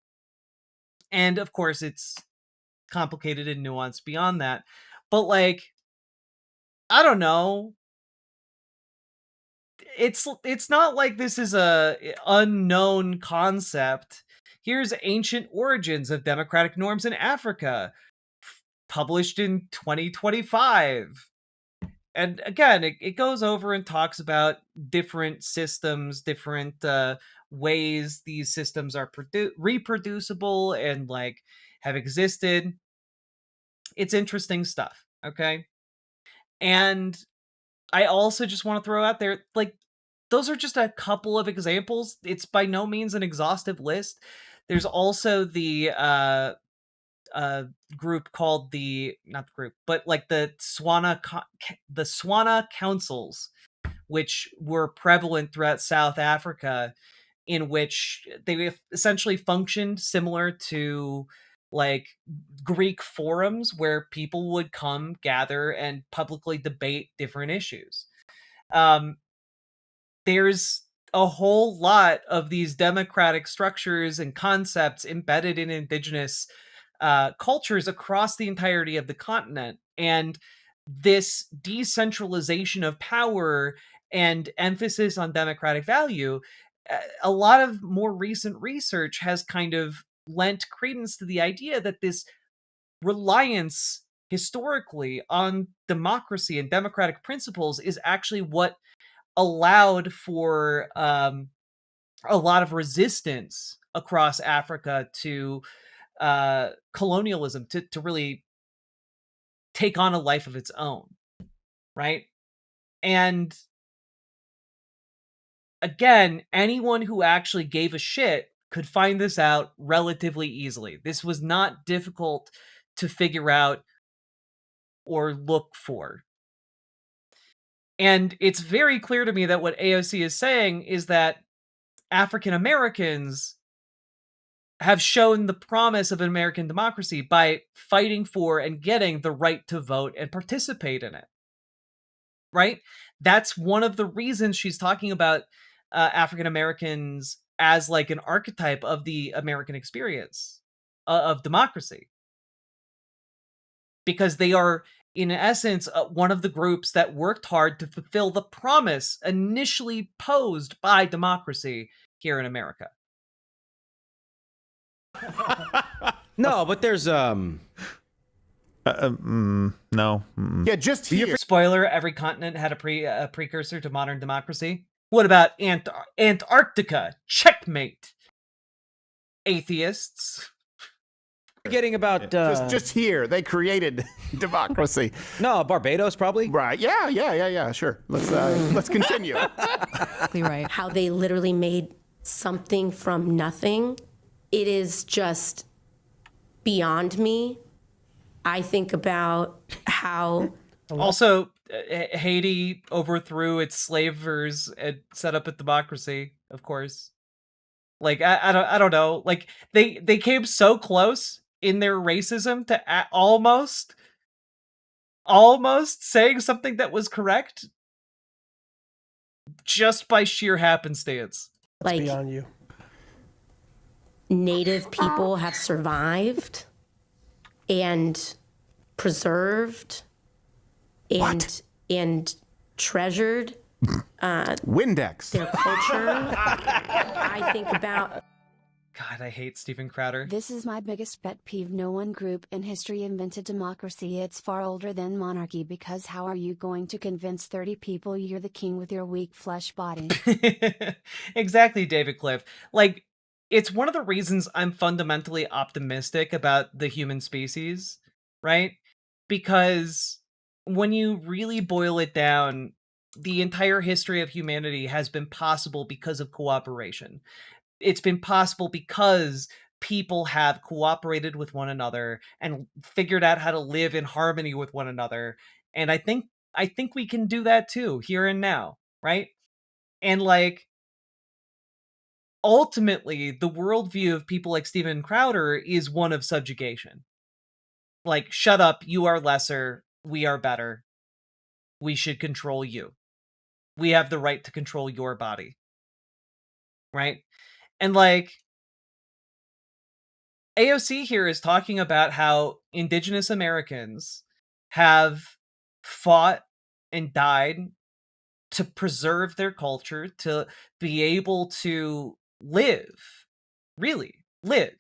And of course, it's complicated and nuanced beyond that. But, like, I don't know. It's not like this is a unknown concept. Here's Ancient Origins of Democratic Norms in Africa, published in 2025. And again, it goes over and talks about different systems, different ways these systems are reproducible and, like, have existed. It's interesting stuff, okay? And I also just want to throw out there, like, those are just a couple of examples. It's by no means an exhaustive list. There's also the group called not the group, but like the Swana councils, which were prevalent throughout South Africa, in which they essentially functioned similar to, like, Greek forums where people would come gather and publicly debate different issues. There's a whole lot of these democratic structures and concepts embedded in indigenous cultures across the entirety of the continent. And this decentralization of power and emphasis on democratic value, a lot of more recent research has kind of lent credence to the idea that this reliance historically on democracy and democratic principles is actually what allowed for a lot of resistance across Africa to colonialism to really take on a life of its own, right? And again, anyone who actually gave a shit could find this out relatively easily. This was not difficult to figure out or look for. And it's very clear to me that what AOC is saying is that African Americans have shown the promise of an American democracy by fighting for and getting the right to vote and participate in it. Right? That's one of the reasons she's talking about African Americans as, like, an archetype of the American experience of democracy. Because they are, in essence, one of the groups that worked hard to fulfill the promise initially posed by democracy here in America. No, but there's No. Mm-mm. Yeah, just here. Spoiler: every continent had a precursor to modern democracy. What about Antarctica? Checkmate. Atheists. Forgetting about just here, they created democracy. No, Barbados probably. Right? Yeah. Sure. Let's continue. Exactly right. How they literally made something from nothing. It is just beyond me. I think about how. Also, Haiti overthrew its slavers and set up a democracy. Of course. Like I don't know. Like they came so close in their racism to almost saying something that was correct just by sheer happenstance. Like beyond you. Native people have survived and preserved and treasured Windex. their culture. I think about. God, I hate Steven Crowder. This is my biggest pet peeve. No one group in history invented democracy. It's far older than monarchy, because how are you going to convince 30 people you're the king with your weak flesh body? Exactly, David Cliff. Like, it's one of the reasons I'm fundamentally optimistic about the human species, right? Because when you really boil it down, the entire history of humanity has been possible because of cooperation. It's been possible because people have cooperated with one another and figured out how to live in harmony with one another. And I think we can do that too, here and now, right? And like, ultimately, the worldview of people like Steven Crowder is one of subjugation. Like, shut up, you are lesser, we are better. We should control you. We have the right to control your body. Right? And like, AOC here is talking about how Indigenous Americans have fought and died to preserve their culture, to be able to live, really live.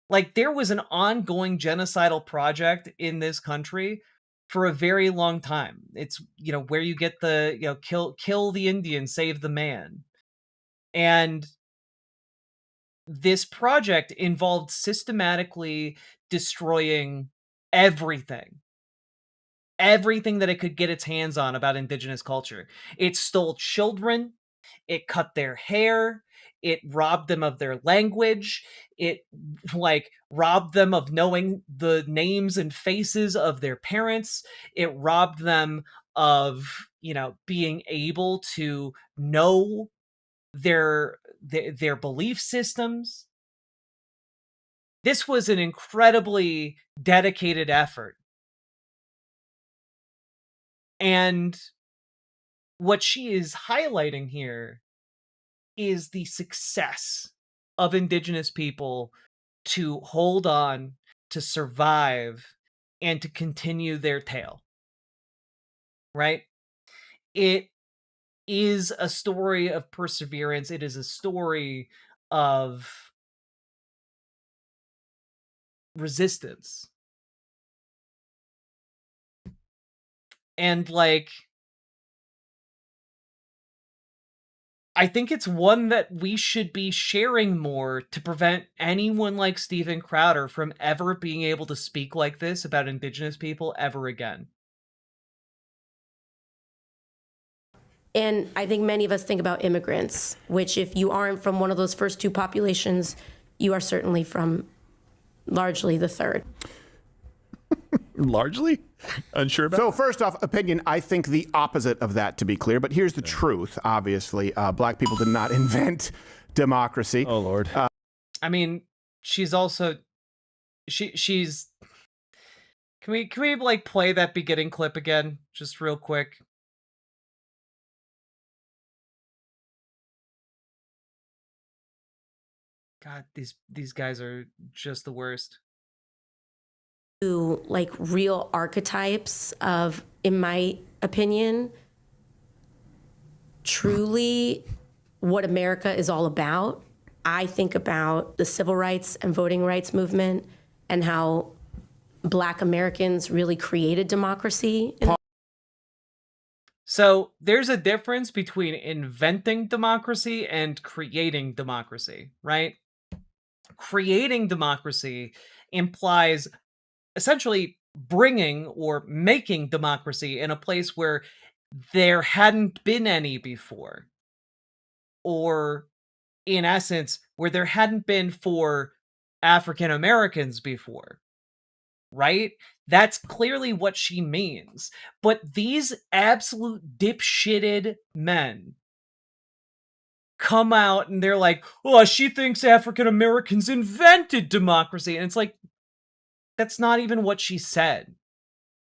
Like, there was an ongoing genocidal project in this country for a very long time. It's, where you get the, kill the Indian, save the man. And this project involved systematically destroying everything that it could get its hands on about Indigenous culture. It stole children, it cut their hair, it robbed them of their language, it robbed them of knowing the names and faces of their parents, it robbed them of, being able to know their belief systems. This was an incredibly dedicated effort. And what she is highlighting here is the success of Indigenous people to hold on, to survive, and to continue their tale. Right? It is a story of perseverance. It is a story of resistance. And I think it's one that we should be sharing more to prevent anyone like Steven Crowder from ever being able to speak like this about Indigenous people ever again. And I think many of us think about immigrants, which if you aren't from one of those first two populations, you are certainly from largely the third. Largely? Unsure about So first off, opinion, I think the opposite of that, to be clear. But here's the truth, obviously. Black people did not invent democracy. Oh, Lord. I mean, she's also... She's... Can we play that beginning clip again? Just real quick. God, these guys are just the worst. Real archetypes of, in my opinion, truly what America is all about. I think about the civil rights and voting rights movement and how Black Americans really created democracy. So there's a difference between inventing democracy and creating democracy, right? Creating democracy implies essentially bringing or making democracy in a place where there hadn't been any before. Or, in essence, where there hadn't been for African Americans before. Right? That's clearly what she means. But these absolute dipshitted men come out and they're like, oh, she thinks African Americans invented democracy. And it's like, that's not even what she said.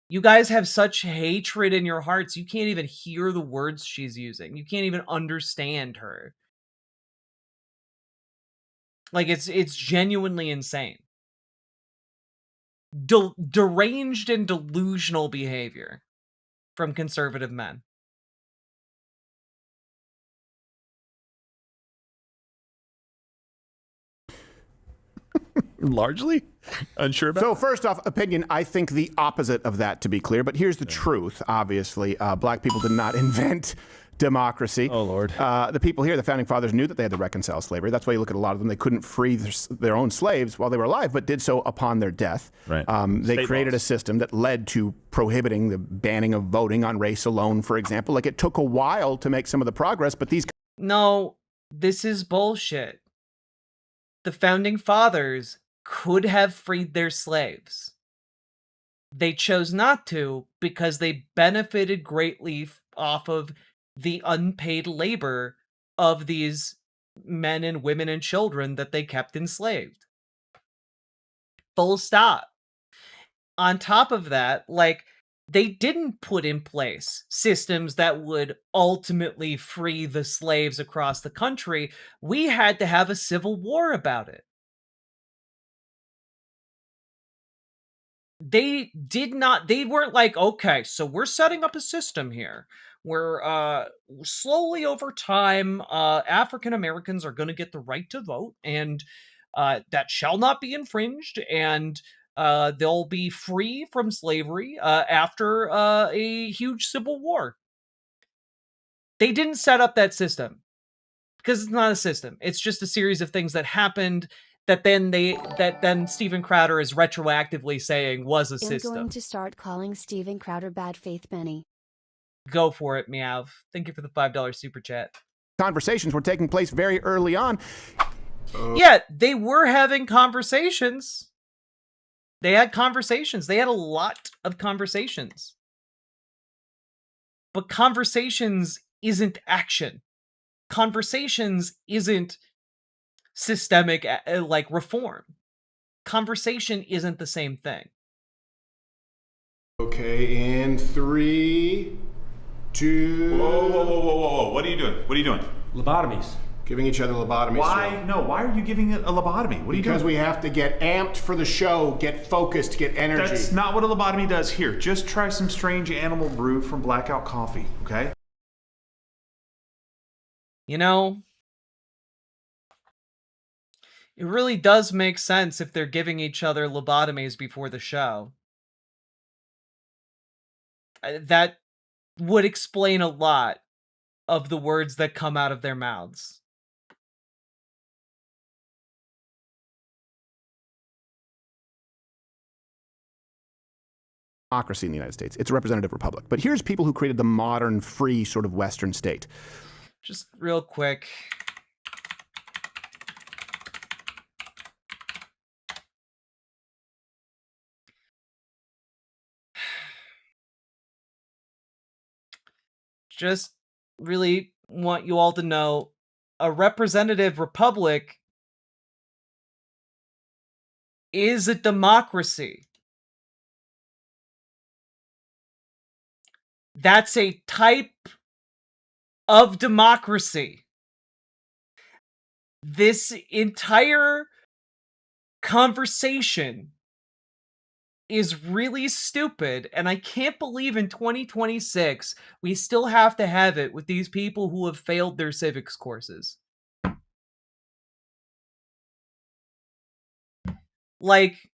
You guys have such hatred in your hearts, you can't even hear the words she's using. You can't even understand her. Like, it's genuinely insane. Deranged and delusional behavior from conservative men. Largely unsure about. So first off, opinion, I think the opposite of that, to be clear. But here's the truth. Obviously, black people did not invent democracy. Oh, Lord. The people here, the founding fathers, knew that they had to reconcile slavery. That's why you look at a lot of them. They couldn't free their own slaves while they were alive, but did so upon their death. Right. They State created laws. a system that led to prohibiting the banning of voting on race alone, for example. Like, it took a while to make some of the progress, but these... No, this is bullshit. The founding fathers could have freed their slaves. They chose not to because they benefited greatly off of the unpaid labor of these men and women and children that they kept enslaved. Full stop. On top of that, like, they didn't put in place systems that would ultimately free the slaves across the country. We had to have a civil war about it. They weren't like, okay, so we're setting up a system here where slowly over time, African Americans are going to get the right to vote, and that shall not be infringed, and they'll be free from slavery after a huge civil war. They didn't set up that system because it's not a system. It's just a series of things that happened that then Steven Crowder is retroactively saying was a system. I'm going to start calling Steven Crowder Bad Faith Benny. Go for it, Meow. Thank you for the $5 super chat. Conversations were taking place very early on. Yeah, they were having conversations. They had conversations. They had a lot of conversations. But conversations isn't action. Conversations isn't systemic, like, reform. Conversation isn't the same thing. Okay, in 3, 2... Whoa. What are you doing? What are you doing? Lobotomies. Giving each other lobotomies. Why? Joe. No, why are you giving it a lobotomy? What are you doing? Because we have to get amped for the show, get focused, get energy. That's not what a lobotomy does. Here, just try some strange animal brew from Blackout Coffee, okay? You know, it really does make sense if they're giving each other lobotomies before the show. That would explain a lot of the words that come out of their mouths. Democracy in the United States. It's a representative republic. But here's people who created the modern, free, sort of Western state. Just real quick. Just really want you all to know, a representative republic is a democracy. That's a type of democracy. This entire conversation is really stupid, and I can't believe in 2026 we still have to have it with these people who have failed their civics courses. Like,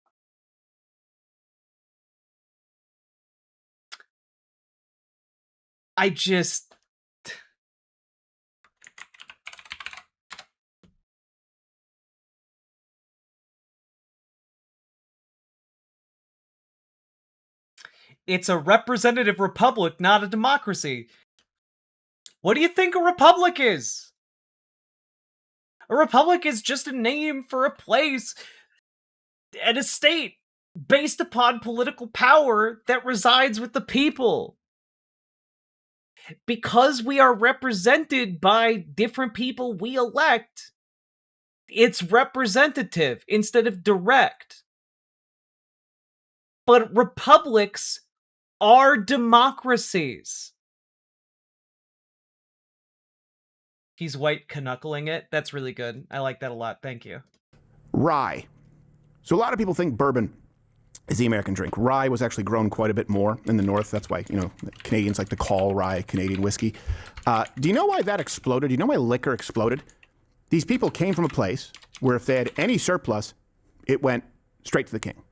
I just... It's a representative republic, not a democracy. What do you think a republic is? A republic is just a name for a place and a state based upon political power that resides with the people. Because we are represented by different people we elect, it's representative instead of direct. But republics are democracies. He's white knuckling it. That's really good. I like that a lot. Thank you. Rye. So a lot of people think bourbon is the American drink. Rye was actually grown quite a bit more in the North. That's why, Canadians like to call rye Canadian whiskey. Do you know why that exploded? Do you know why liquor exploded? These people came from a place where if they had any surplus, it went straight to the king.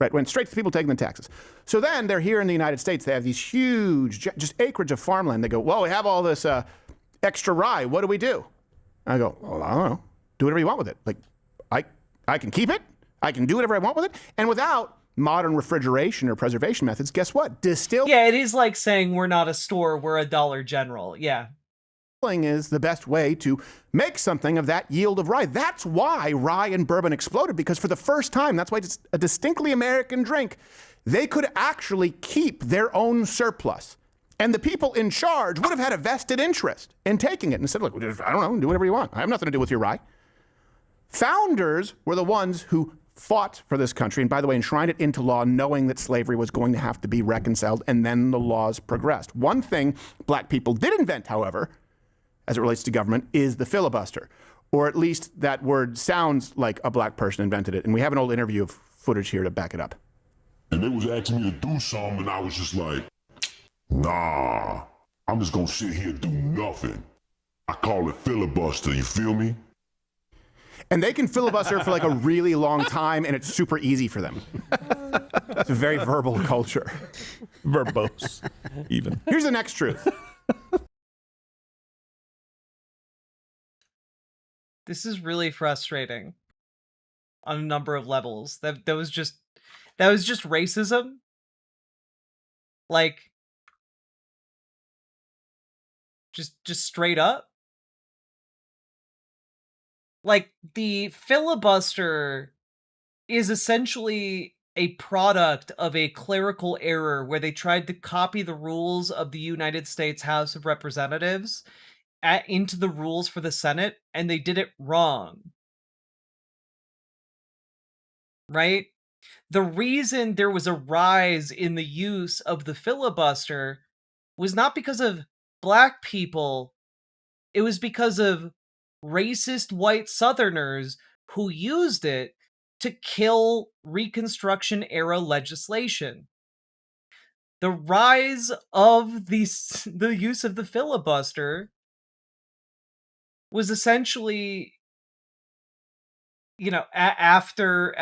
Right, went straight to the people taking the taxes. So then they're here in the United States. They have these huge, just acreage of farmland. They go, well, we have all this extra rye. What do we do? I go, well, I don't know. Do whatever you want with it. Like, I can keep it. I can do whatever I want with it. And without modern refrigeration or preservation methods, guess what? Yeah, it is like saying we're not a store, we're a Dollar General. Yeah. Is the best way to make something of that yield of rye. That's why rye and bourbon exploded, because for the first time, that's why it's a distinctly American drink, they could actually keep their own surplus. And the people in charge would have had a vested interest in taking it and said, look, I don't know, do whatever you want. I have nothing to do with your rye. Founders were the ones who fought for this country, and by the way, enshrined it into law, knowing that slavery was going to have to be reconciled, and then the laws progressed. One thing black people did invent, however, as it relates to government, is the filibuster. Or at least that word sounds like a black person invented it. And we have an old interview of footage here to back it up. And they was asking me to do something, and I was just like, nah, I'm just gonna sit here and do nothing. I call it filibuster, you feel me? And they can filibuster for like a really long time, and it's super easy for them. It's a very verbal culture. Verbose, even. Here's the next truth. This is really frustrating on a number of levels. That was just racism. Like just straight up. Like the filibuster is essentially a product of a clerical error where they tried to copy the rules of the United States House of Representatives into the rules for the Senate, and they did it wrong. Right? The reason there was a rise in the use of the filibuster was not because of black people, it was because of racist white Southerners who used it to kill Reconstruction era legislation. The rise of the use of the filibuster was essentially, after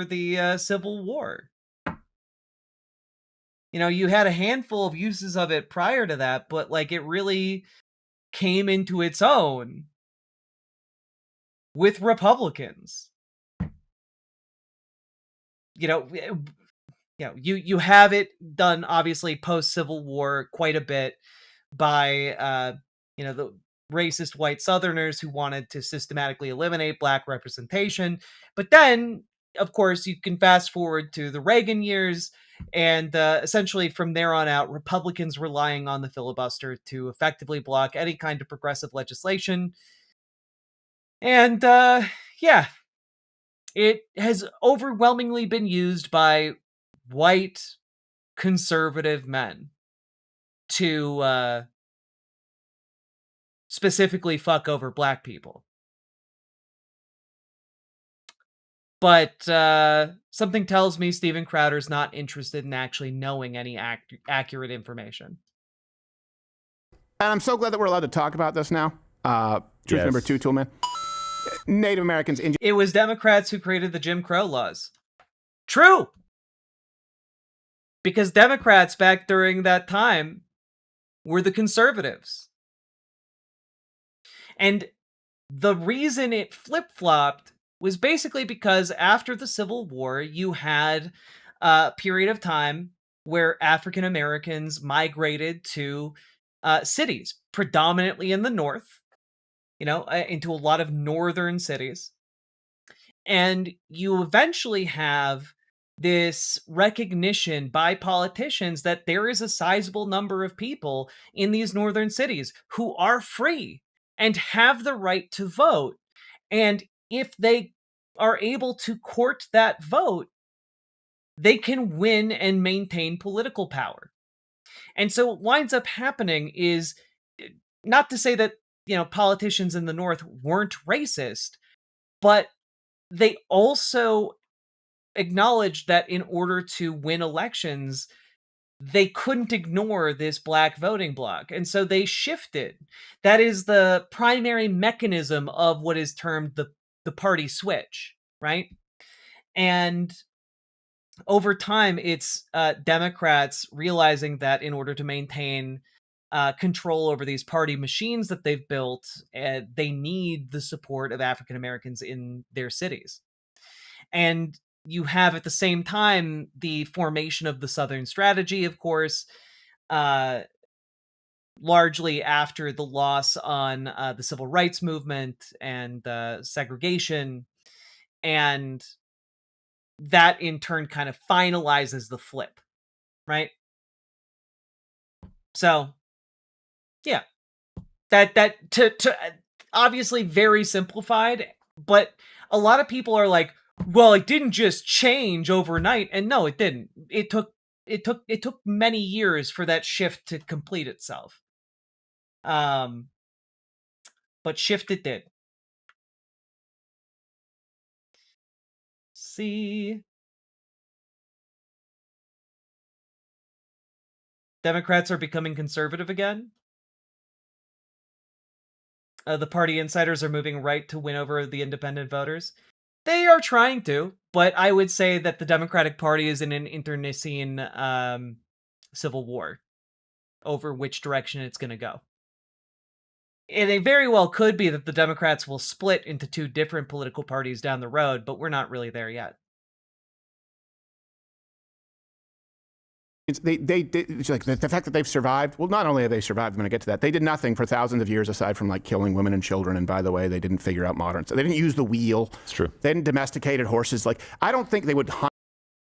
the Civil War. You had a handful of uses of it prior to that, but like it really came into its own with Republicans. You have it done obviously post Civil War quite a bit by the racist white Southerners who wanted to systematically eliminate black representation. But then, of course, you can fast forward to the Reagan years, and essentially from there on out, Republicans relying on the filibuster to effectively block any kind of progressive legislation. And it has overwhelmingly been used by white conservative men to specifically fuck over black people. But something tells me Steven Crowder's not interested in actually knowing any accurate information. And I'm so glad that we're allowed to talk about this now. Truth number 2, Toolman. Native Americans. It was Democrats who created the Jim Crow laws. True! Because Democrats back during that time were the conservatives. And the reason it flip-flopped was basically because after the Civil War, you had a period of time where African Americans migrated to cities, predominantly in the North, into a lot of northern cities. And you eventually have this recognition by politicians that there is a sizable number of people in these northern cities who are free and have the right to vote. And if they are able to court that vote, they can win and maintain political power. And so what winds up happening is, not to say that, politicians in the North weren't racist, but they also acknowledged that in order to win elections, they couldn't ignore this black voting bloc. And so they shifted. That is the primary mechanism of what is termed the party switch, right? And over time, it's Democrats realizing that in order to maintain control over these party machines that they've built, they need the support of African Americans in their cities. And you have at the same time the formation of the Southern Strategy, of course, largely after the loss on the Civil Rights Movement and segregation. And that in turn kind of finalizes the flip, right? So, yeah, that to obviously very simplified, but a lot of people are like, well, it didn't just change overnight, and no, it didn't. It took many years for that shift to complete itself. But shift it did. See, Democrats are becoming conservative again. The party insiders are moving right to win over the independent voters. They are trying to, but I would say that the Democratic Party is in an internecine civil war over which direction it's going to go. And it very well could be that the Democrats will split into two different political parties down the road, but we're not really there yet. It's like the fact that they've survived. Well, not only have they survived, I'm going to get to that. They did nothing for thousands of years aside from like killing women and children. And by the way, they didn't figure out modern. So they didn't use the wheel. It's true. They didn't domesticated horses. Like, I don't think they would hunt.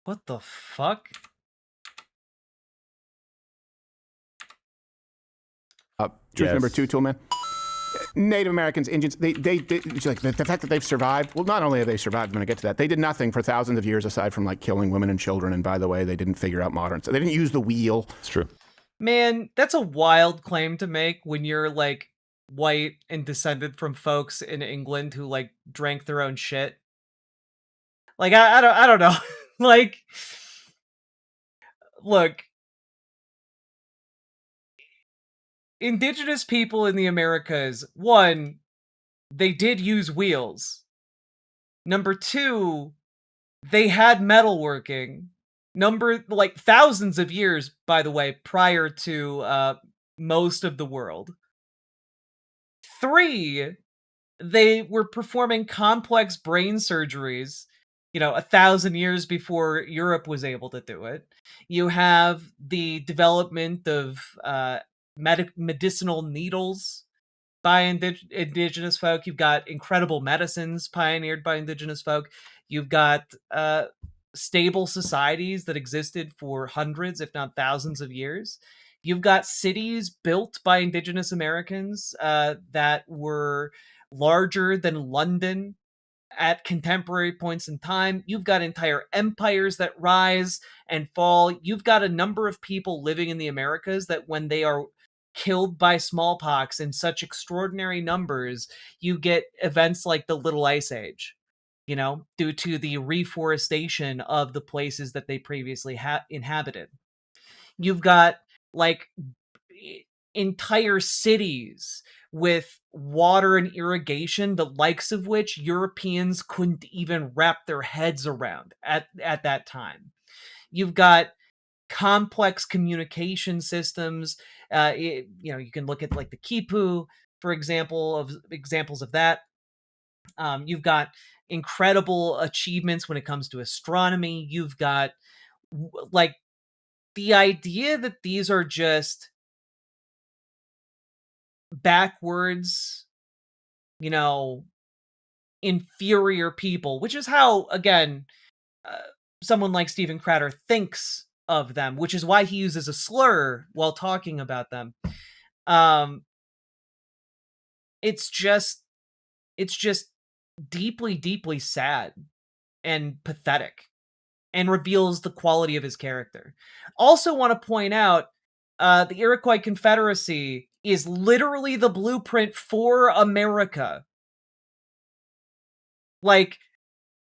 What the fuck? Truth number two, Toolman. Native Americans, Indians, they like the fact that they've survived. Well, not only have they survived, I'm going to get to that. They did nothing for thousands of years aside from like killing women and children. And by the way, they didn't figure out modern. So they didn't use the wheel. It's true. Man, that's a wild claim to make when you're like white and descended from folks in England who like drank their own shit. Like, I don't know. Like, look, indigenous people in the Americas, one, they did use wheels. Number two, they had metalworking. Like thousands of years, by the way, prior to most of the world. Three, they were performing complex brain surgeries, 1,000 years before Europe was able to do it. You have the development of medicinal needles by indigenous folk. You've got incredible medicines pioneered by indigenous folk. You've got stable societies that existed for hundreds, if not thousands of years. You've got cities built by indigenous Americans that were larger than London at contemporary points in time. You've got entire empires that rise and fall. You've got a number of people living in the Americas that when they are killed by smallpox in such extraordinary numbers, you get events like the Little Ice Age, due to the reforestation of the places that they previously inhabited. You've got like entire cities with water and irrigation, the likes of which Europeans couldn't even wrap their heads around at that time. You've got complex communication systems You can look at like the Kipu, for examples of that. You've got incredible achievements when it comes to astronomy. You've got like the idea that these are just backwards, inferior people, which is how, again, someone like Steven Crowder thinks of them, which is why he uses a slur while talking about them. It's just deeply, deeply sad and pathetic, and reveals the quality of his character. Also want to point out, the Iroquois Confederacy is literally the blueprint for America. Like,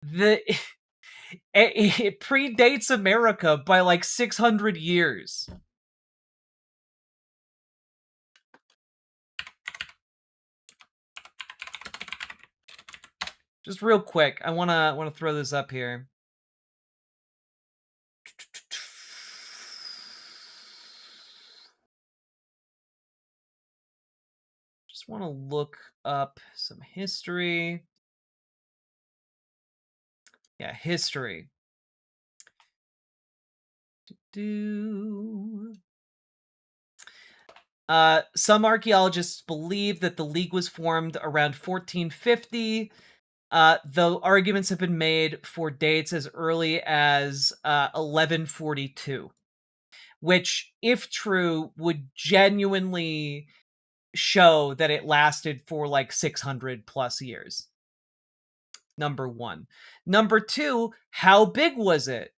it predates America by like 600 years. Just real quick, I wanna throw this up here. Just want to look up some history. Yeah, history. Some archaeologists believe that the League was formed around 1450, though arguments have been made for dates as early as 1142, which, if true, would genuinely show that it lasted for like 600 plus years. Number one. Number two, how big was it?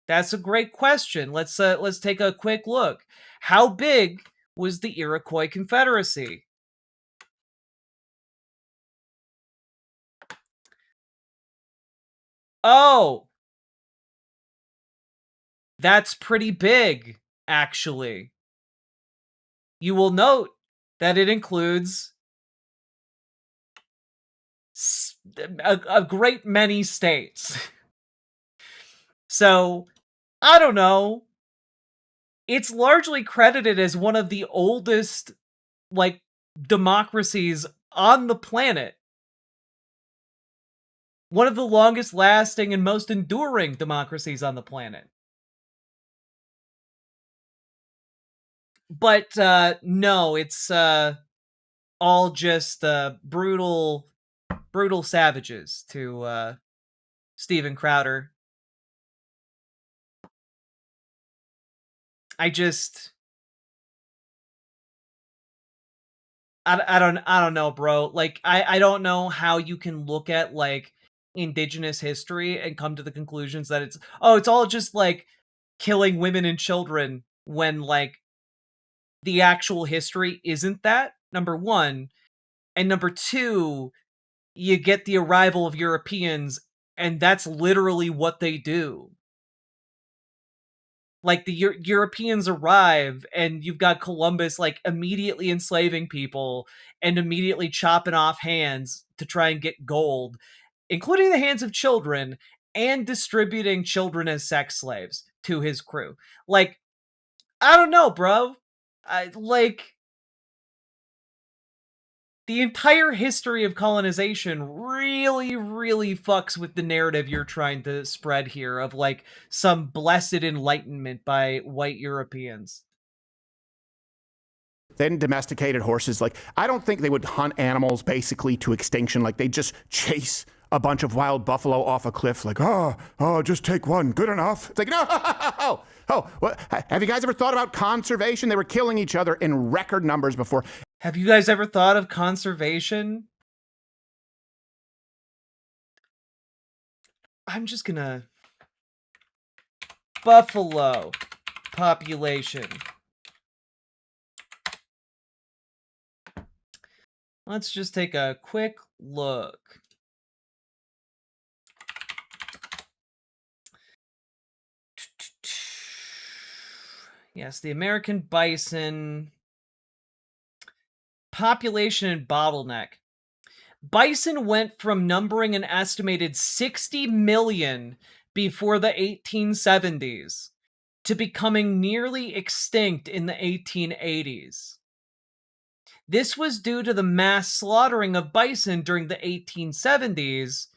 That's a great question. Let's take a quick look. How big was the Iroquois Confederacy? Oh, that's pretty big, actually. You will note that it includes a great many states. So, I don't know. It's largely credited as one of the oldest, like, democracies on the planet. One of the longest lasting and most enduring democracies on the planet. But, no, it's, all just, brutal savages to, Steven Crowder. I don't know, bro. Like, I don't know how you can look at like indigenous history and come to the conclusions that it's all just like killing women and children, when like the actual history isn't that, number one. And number two, you get the arrival of Europeans, and that's literally what they do. Like, the Europeans arrive, and you've got Columbus like immediately enslaving people and immediately chopping off hands to try and get gold, including the hands of children, and distributing children as sex slaves to his crew. Like, I don't know, bro. The entire history of colonization really, really fucks with the narrative you're trying to spread here of like some blessed enlightenment by white Europeans. Then domesticated horses. Like, I don't think they would hunt animals basically to extinction. Like, they just chase a bunch of wild buffalo off a cliff. Like, just take one. Good enough. It's like, no. What? Have you guys ever thought about conservation? They were killing each other in record numbers before. Have you guys ever thought of conservation? I'm just gonna... Buffalo population. Let's just take a quick look. Yes, the American bison... Population and bottleneck. Bison went from numbering an estimated 60 million before the 1870s to becoming nearly extinct in the 1880s. This was due to the mass slaughtering of bison during the 1870s,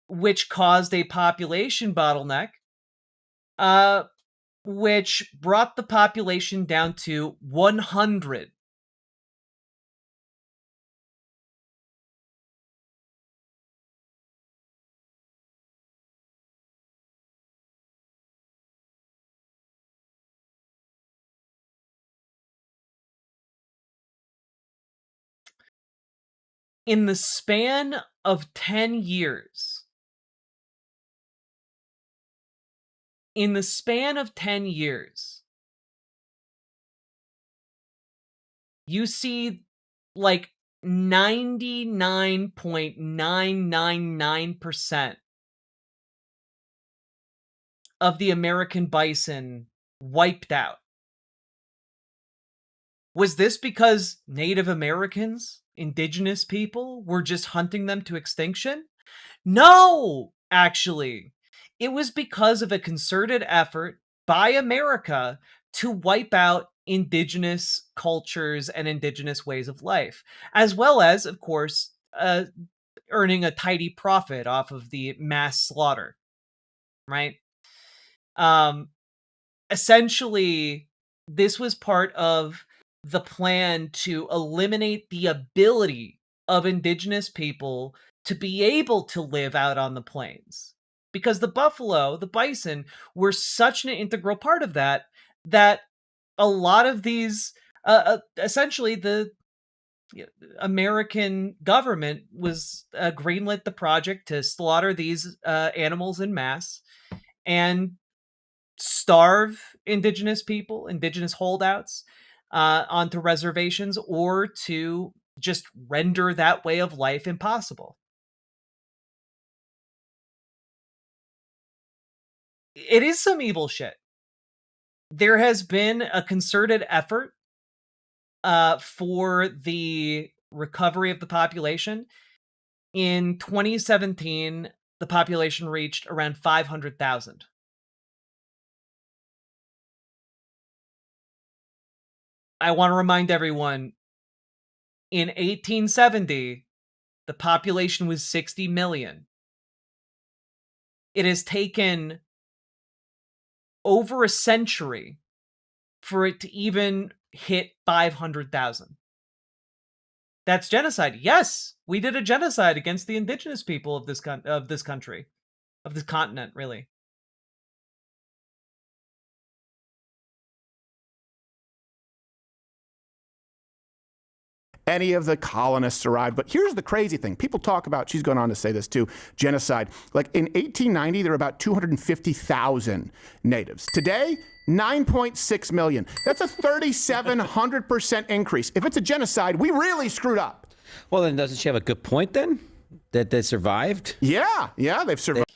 which caused a population bottleneck, which brought the population down to 100. In the span of 10 years, you see like 99.999% of the American bison wiped out. Was this because Native Americans, indigenous people, were just hunting them to extinction? No, actually. It was because of a concerted effort by America to wipe out indigenous cultures and indigenous ways of life, as well as, of course, earning a tidy profit off of the mass slaughter, right? Essentially, this was part of the plan to eliminate the ability of indigenous people to be able to live out on the plains. Because the buffalo, the bison, were such an integral part of that, that a lot of these, essentially the American government was greenlit the project to slaughter these animals in mass and starve indigenous people, indigenous holdouts, onto reservations, or to just render that way of life impossible. It is some evil shit. There has been a concerted effort for the recovery of the population. In 2017, the population reached around 500,000. I want to remind everyone, in 1870, the population was 60 million. It has taken over a century for it to even hit 500,000. That's genocide. Yes, we did a genocide against the indigenous people of this country, of this continent, really. Any of the colonists arrived. But here's the crazy thing. People talk about, she's going on to say this too, genocide. Like in 1890, there were about 250,000 natives. Today, 9.6 million. That's a 3,700% increase. If it's a genocide, we really screwed up. Well, then doesn't she have a good point then? That they survived? Yeah, they've survived.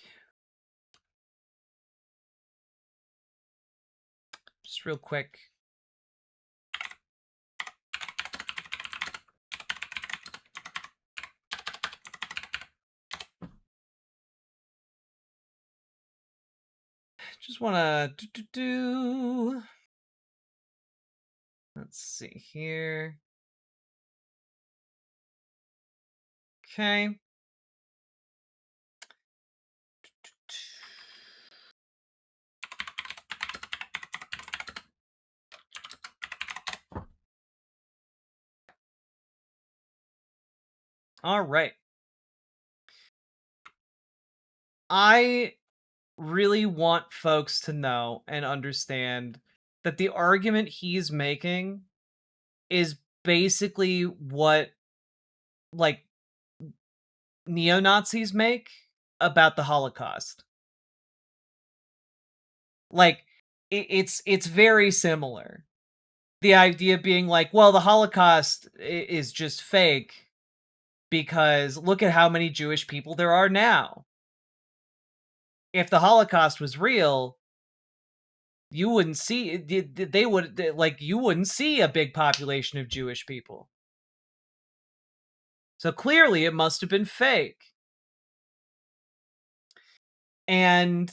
Just real quick. Just want to let's see here. Okay. All right. I really want folks to know and understand that the argument he's making is basically what, like, neo-Nazis make about the Holocaust. Like, it's very similar. The idea being like, well, the Holocaust is just fake because look at how many Jewish people there are now. If the Holocaust was real, you wouldn't see, they would, like, you wouldn't see a big population of Jewish people. So clearly it must have been fake. And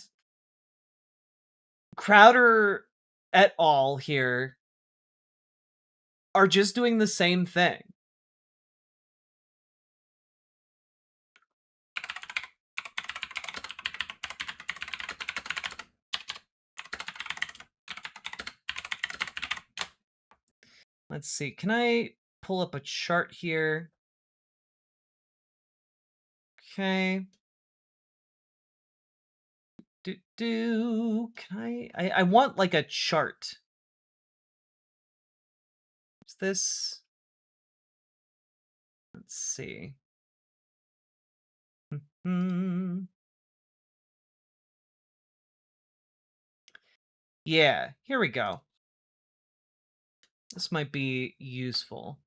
Crowder et al. Here are just doing the same thing. Let's see. Can I pull up a chart here? Okay. Can I want like a chart. Is this? Let's see. Yeah, here we go. This might be useful.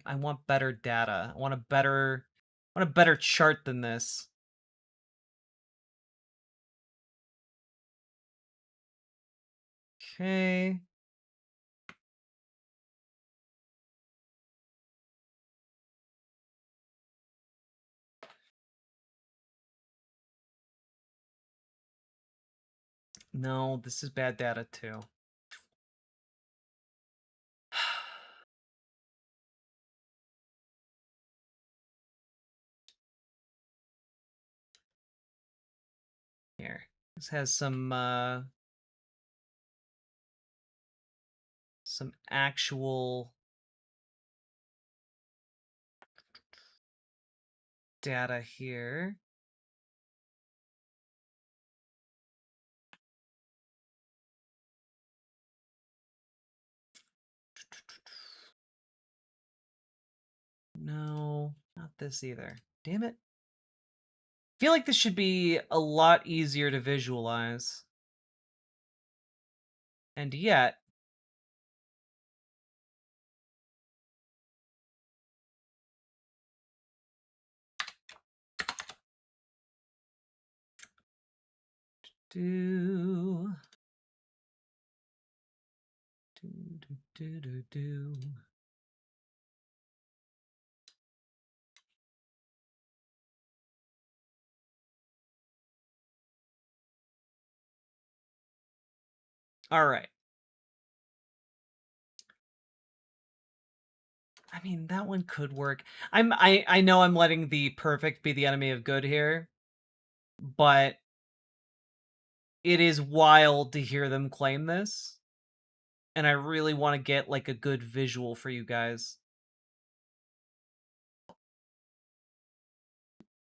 I want better data. I want a better chart than this. Okay. No, this is bad data too. Here. This has some actual data here. No, not this either. Damn it. I feel like this should be a lot easier to visualize. And yet, do. All right. I mean, that one could work. I know I'm letting the perfect be the enemy of good here, but it is wild to hear them claim this. And I really want to get like a good visual for you guys.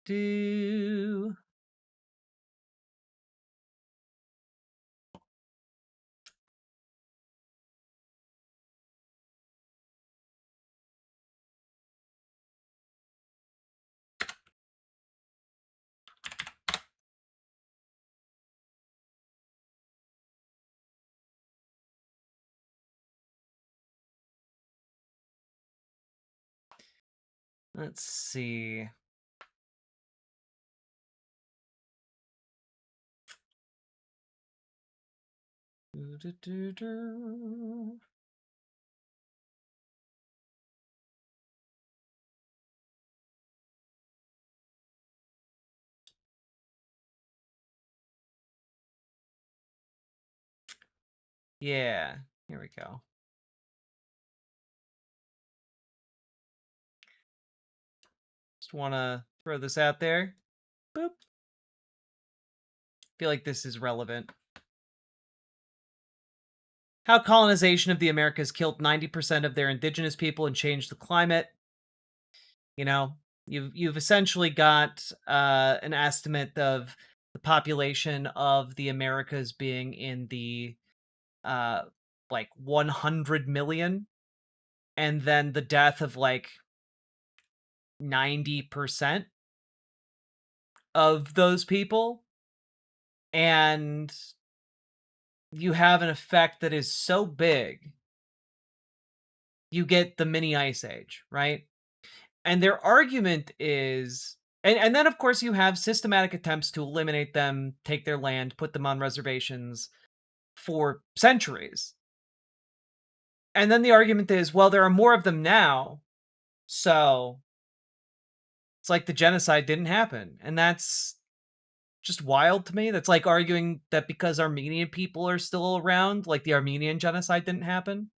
Do. Let's see. Yeah, here we go. Just want to throw this out there. Boop. Feel like this is relevant. How colonization of the Americas killed 90% of their indigenous people and changed the climate. You know, you've essentially got an estimate of the population of the Americas being in the like 100 million, and then the death of like 90% of those people, and you have an effect that is so big, you get the mini ice age, right? And their argument is, and then of course you have systematic attempts to eliminate them, take their land, put them on reservations for centuries. And then the argument is, well, there are more of them now, so it's like the genocide didn't happen. And that's just wild to me. That's like arguing that because Armenian people are still around, like the Armenian genocide didn't happen.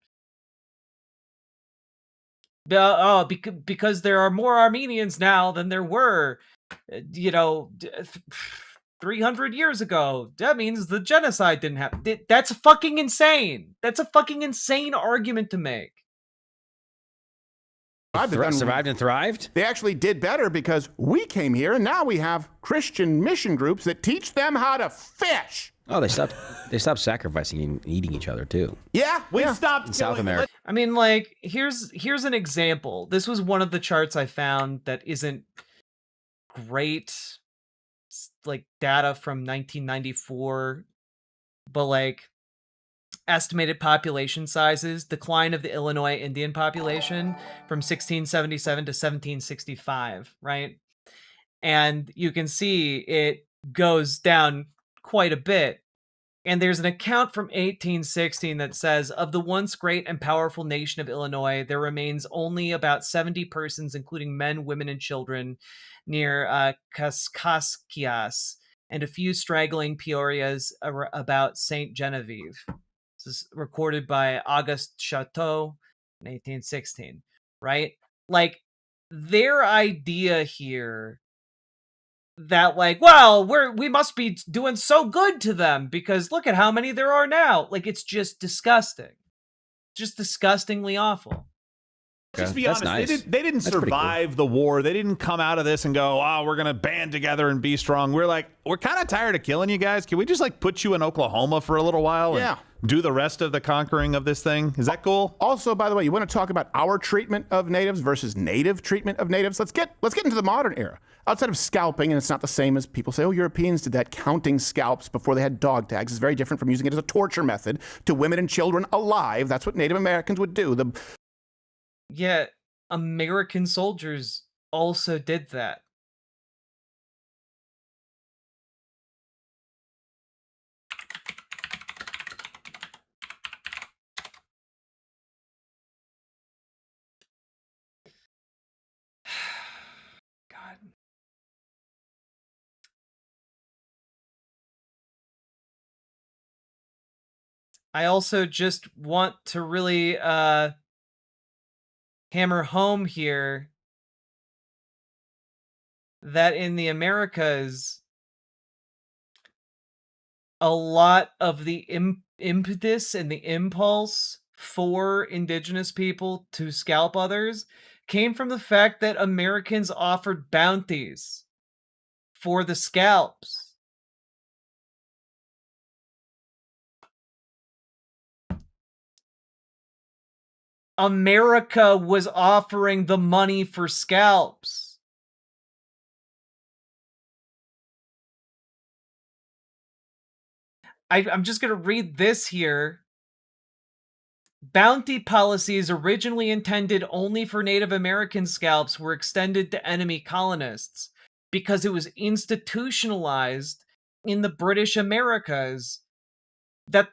Because there are more Armenians now than there were, 300 years ago. That means the genocide didn't happen. That's fucking insane. That's a fucking insane argument to make. Survived and thrived? They actually did better because we came here and now we have Christian mission groups that teach them how to fish. Oh, they stopped sacrificing and eating each other too. Yeah, we stopped in South America. I mean, like, here's an example. This was one of the charts I found that isn't great, like data from 1994, but like estimated population sizes, decline of the Illinois Indian population from 1677 to 1765, right? And you can see it goes down quite a bit. And there's an account from 1816 that says, of the once great and powerful nation of Illinois, there remains only about 70 persons, including men, women, and children, near Kaskaskias, and a few straggling Peorias about St. Genevieve. This is recorded by Auguste Chateau in 1816, right? Like, their idea here that, like, well, we must be doing so good to them because look at how many there are now. Like, it's just disgusting. Just disgustingly awful. Just be honest, they didn't survive the war. They didn't come out of this and go, oh, we're going to band together and be strong. We're kind of tired of killing you guys. Can we just like put you in Oklahoma for a little while and do the rest of the conquering of this thing? Is that cool? Also, by the way, you want to talk about our treatment of natives versus native treatment of natives? Let's get into the modern era. Outside of scalping, and it's not the same as people say, oh, Europeans did that, counting scalps before they had dog tags. It's very different from using it as a torture method to women and children alive. That's what Native Americans would do. Yeah, American soldiers also did that. God. I also just want to really hammer home here that in the Americas, a lot of the impetus and the impulse for indigenous people to scalp others came from the fact that Americans offered bounties for the scalps. America was offering the money for scalps. I'm just going to read this here. Bounty policies originally intended only for Native American scalps were extended to enemy colonists because it was institutionalized in the British Americas that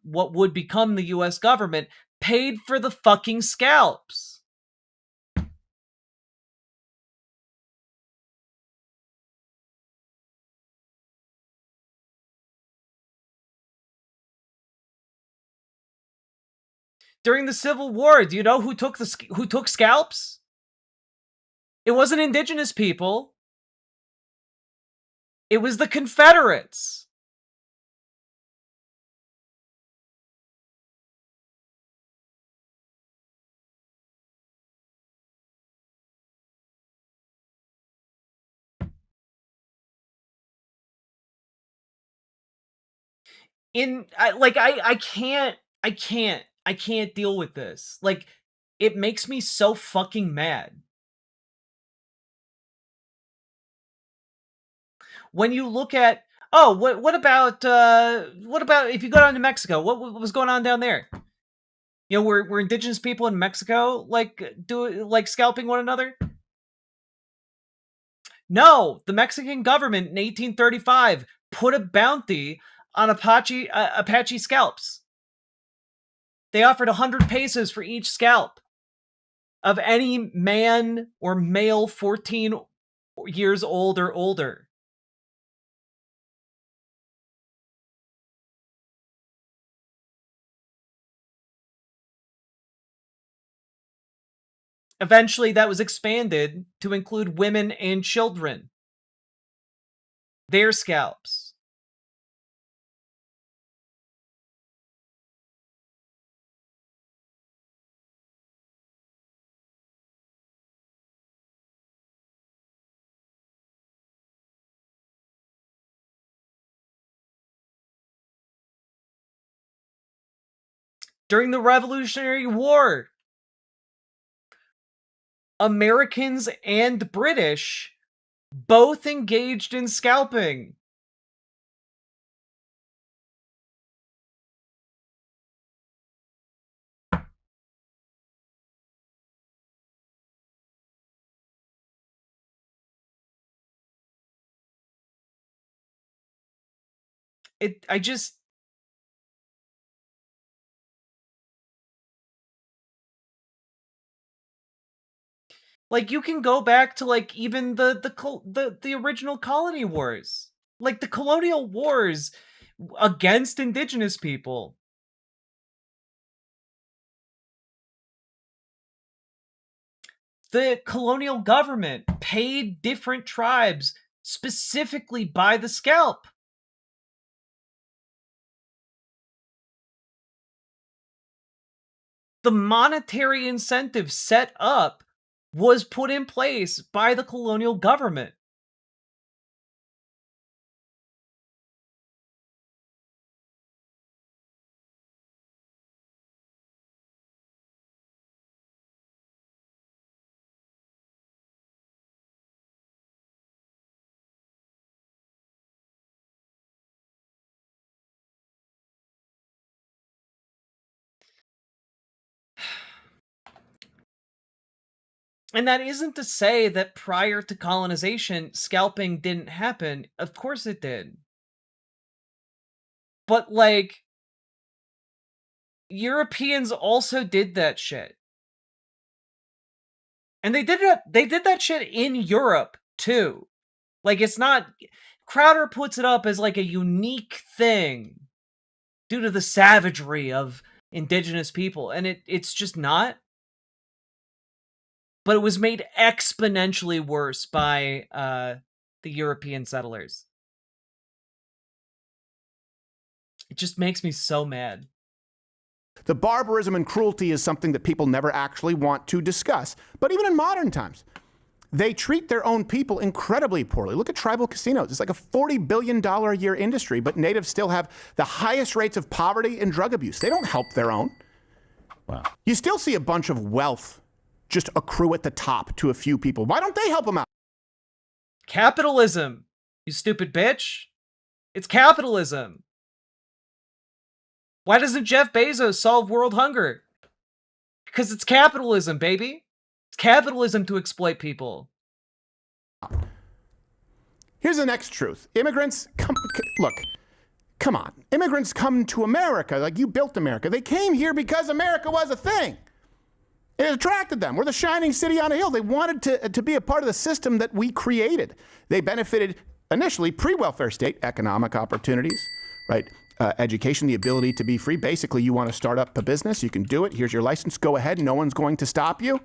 what would become the US government paid for the fucking scalps. During the Civil War, do you know who took scalps? It wasn't indigenous people. It was the Confederates. I can't deal with this. Like, it makes me so fucking mad. When you look at, what about if you go down to Mexico? What was going on down there? You know, were indigenous people in Mexico scalping one another? No, the Mexican government in 1835 put a bounty on Apache scalps. They offered 100 pesos for each scalp of any man or male 14 years old or older. Eventually, that was expanded to include women and children. Their scalps. During the Revolutionary War, Americans and British both engaged in scalping. Like, you can go back to, like, even the original colony wars. Like, the colonial wars against indigenous people. The colonial government paid different tribes specifically by the scalp. The monetary incentive set up was put in place by the colonial government. And that isn't to say that prior to colonization, scalping didn't happen. Of course it did. But, like, Europeans also did that shit. And they did that shit in Europe, too. Like, it's not... Crowder puts it up as, like, a unique thing due to the savagery of indigenous people. And it's just not. But it was made exponentially worse by the European settlers. It just makes me so mad. The barbarism and cruelty is something that people never actually want to discuss. But even in modern times, they treat their own people incredibly poorly. Look at tribal casinos. It's like a $40 billion a year industry, but natives still have the highest rates of poverty and drug abuse. They don't help their own. Wow. You still see a bunch of wealth just accrue at the top to a few people. Why don't they help them out? Capitalism, you stupid bitch. It's capitalism. Why doesn't Jeff Bezos solve world hunger? Because it's capitalism, baby. It's capitalism to exploit people. Here's the next truth. Immigrants, come on. Immigrants come to America like you built America. They came here because America was a thing. It attracted them. We're the shining city on a hill. They wanted to be a part of the system that we created. They benefited initially pre-welfare state economic opportunities, right? Education, the ability to be free. Basically, you want to start up a business, you can do it. Here's your license. Go ahead. No one's going to stop you.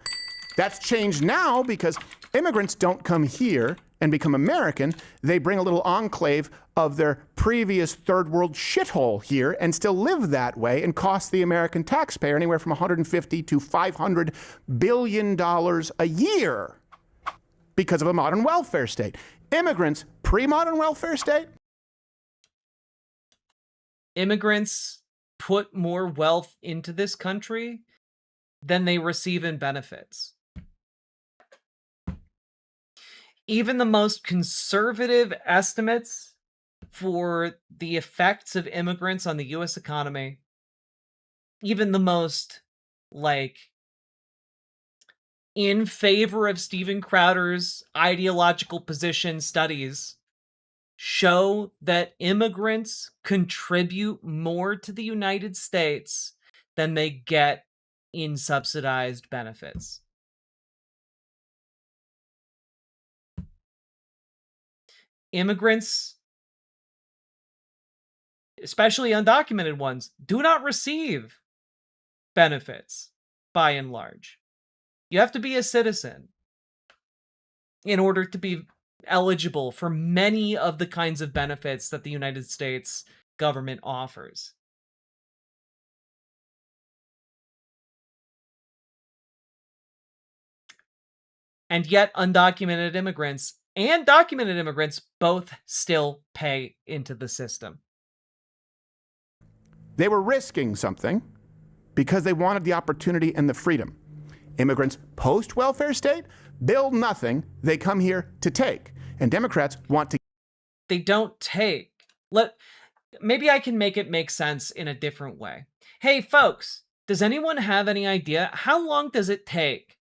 That's changed now because immigrants don't come here and become American. They bring a little enclave of their previous third world shithole here and still live that way and cost the American taxpayer anywhere from $150 to $500 billion a year because of a modern welfare state. Immigrants, pre-modern welfare state? Immigrants put more wealth into this country than they receive in benefits. Even the most conservative estimates for the effects of immigrants on the U.S. economy, even the most, like, in favor of Steven Crowder's ideological position studies, show that immigrants contribute more to the United States than they get in subsidized benefits. Immigrants, especially undocumented ones, do not receive benefits by and large. You have to be a citizen in order to be eligible for many of the kinds of benefits that the United States government offers. And yet undocumented immigrants and documented immigrants both still pay into the system. They were risking something because they wanted the opportunity and the freedom. Immigrants post-welfare state build nothing. They come here to take. And Democrats want to... They don't take. Maybe I can make it make sense in a different way. Hey, folks, does anyone have any idea how long does it take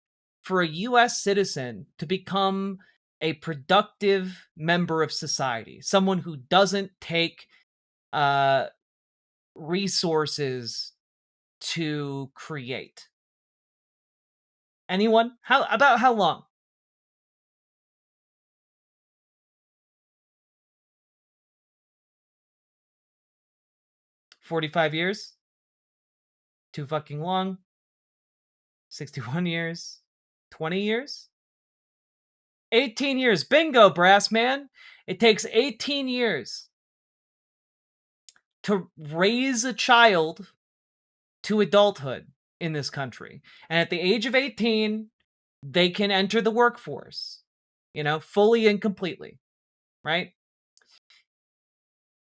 for a U.S. citizen to become a productive member of society? Someone who doesn't take resources to create. Anyone? About how long? $45 years? Too fucking long? 61 years? 20 years? 18 years. Bingo, brass man. It takes 18 years to raise a child to adulthood in this country. And at the age of 18, they can enter the workforce, fully and completely, right?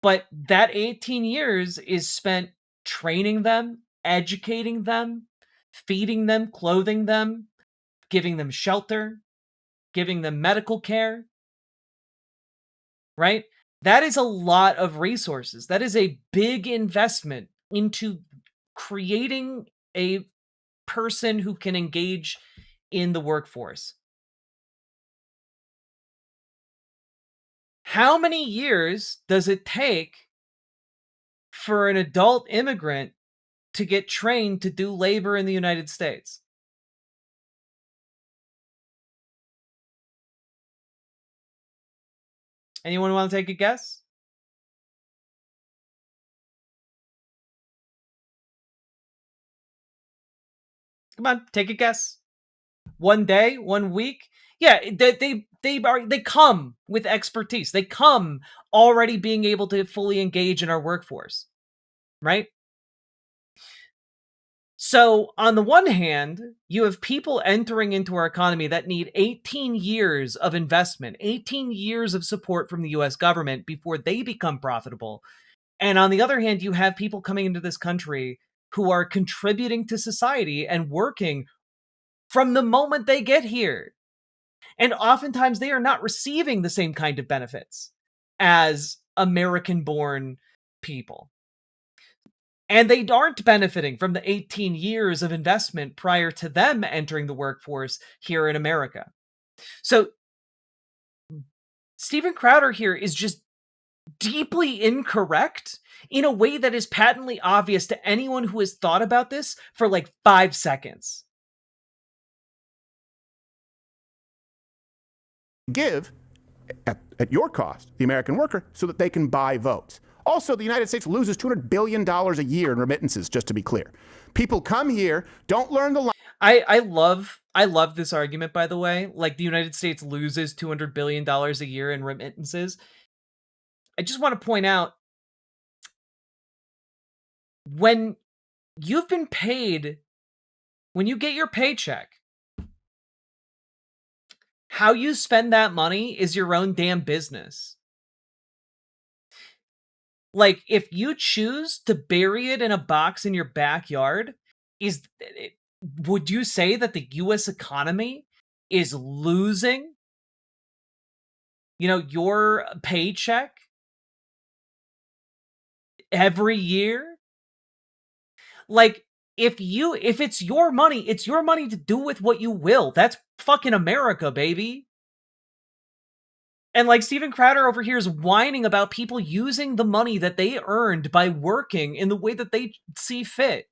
But that 18 years is spent training them, educating them, feeding them, clothing them, giving them shelter, giving them medical care, right? That is a lot of resources. That is a big investment into creating a person who can engage in the workforce. How many years does it take for an adult immigrant to get trained to do labor in the United States? Anyone want to take a guess? Come on, take a guess. 1 day, 1 week? Yeah, they come with expertise. They come already being able to fully engage in our workforce, right? So on the one hand, you have people entering into our economy that need 18 years of investment, 18 years of support from the US government before they become profitable. And on the other hand, you have people coming into this country who are contributing to society and working from the moment they get here. And oftentimes they are not receiving the same kind of benefits as American-born people. And they aren't benefiting from the 18 years of investment prior to them entering the workforce here in America. So Steven Crowder here is just deeply incorrect in a way that is patently obvious to anyone who has thought about this for like 5 seconds. Give, at your cost, the American worker so that they can buy votes. Also, the United States loses $200 billion a year in remittances, just to be clear. People come here, don't learn the... I love this argument, by the way. Like, the United States loses $200 billion a year in remittances. I just want to point out, when you've been paid, when you get your paycheck, how you spend that money is your own damn business. Like, if you choose to bury it in a box in your backyard, would you say that the U.S. economy is losing, your paycheck every year? Like, if it's your money to do with what you will. That's fucking America, baby. And like Steven Crowder over here is whining about people using the money that they earned by working in the way that they see fit.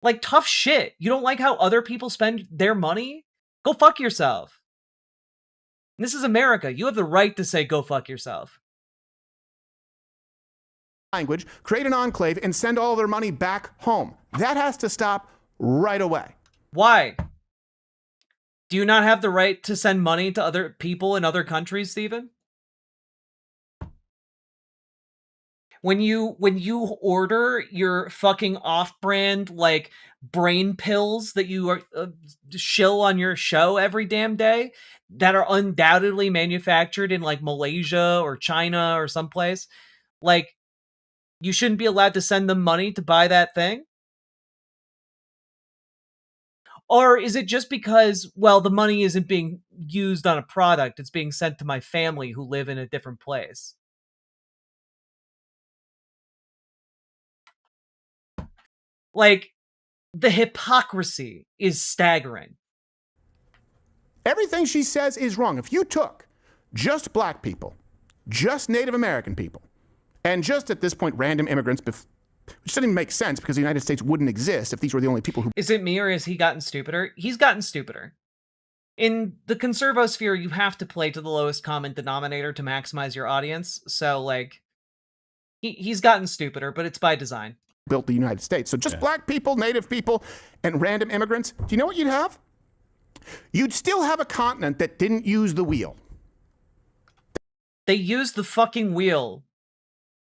Like, tough shit. You don't like how other people spend their money? Go fuck yourself. This is America. You have the right to say go fuck yourself. Language, create an enclave, and send all their money back home. That has to stop right away. Why? Do you not have the right to send money to other people in other countries, Stephen? When you order your fucking off-brand, like, brain pills that you are shill on your show every damn day that are undoubtedly manufactured in, like, Malaysia or China or someplace, like, you shouldn't be allowed to send them money to buy that thing? Or is it just because, well, the money isn't being used on a product, it's being sent to my family who live in a different place? Like, the hypocrisy is staggering. Everything she says is wrong. If you took just black people, just Native American people, and just at this point random immigrants, which doesn't even make sense because the United States wouldn't exist if these were the only people who... Is it me or has he gotten stupider? He's gotten stupider. In the conservosphere, you have to play to the lowest common denominator to maximize your audience. So, like, he's gotten stupider, but it's by design. Built the United States. So just black people, Native people, and random immigrants. Do you know what you'd have? You'd still have a continent that didn't use the wheel. They used the fucking wheel.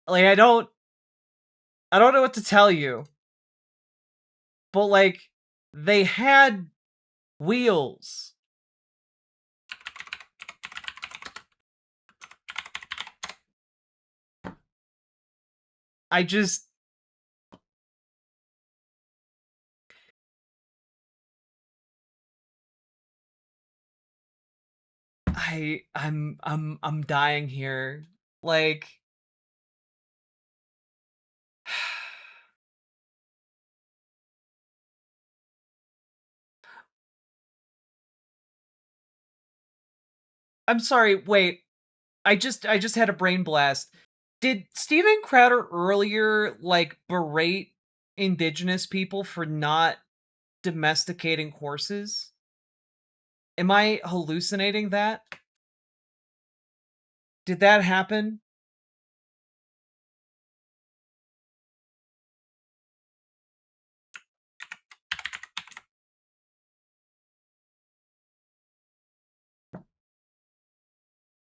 Like, I don't know what to tell you. But, like, they had wheels. I'm dying here. Like, I'm sorry, wait. I just had a brain blast. Did Steven Crowder earlier, like, berate indigenous people for not domesticating horses? Am I hallucinating that? Did that happen?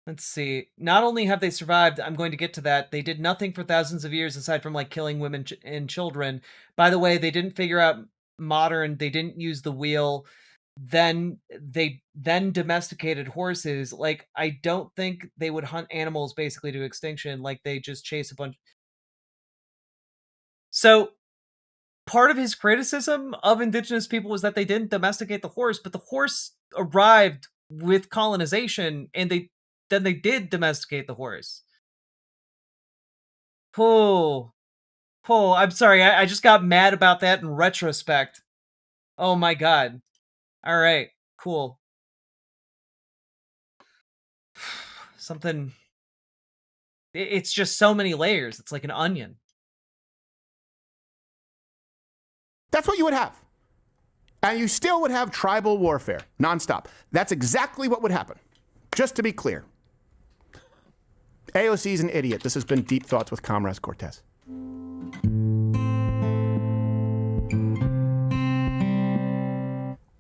Let's see. Not only have they survived, I'm going to get to that, they did nothing for thousands of years aside from, like, killing women and children. By the way, they didn't figure out modern, they didn't use the wheel. Then they domesticated horses. Like, I don't think they would hunt animals basically to extinction. Like, they just chase a bunch. So part of his criticism of indigenous people was that they didn't domesticate the horse, but the horse arrived with colonization, and they did domesticate the horse. Oh, I'm sorry. I just got mad about that in retrospect. Oh my god. All right, cool. Something... It's just so many layers. It's like an onion. That's what you would have. And you still would have tribal warfare, nonstop. That's exactly what would happen. Just to be clear. AOC is an idiot. This has been Deep Thoughts with Comrade Cortez.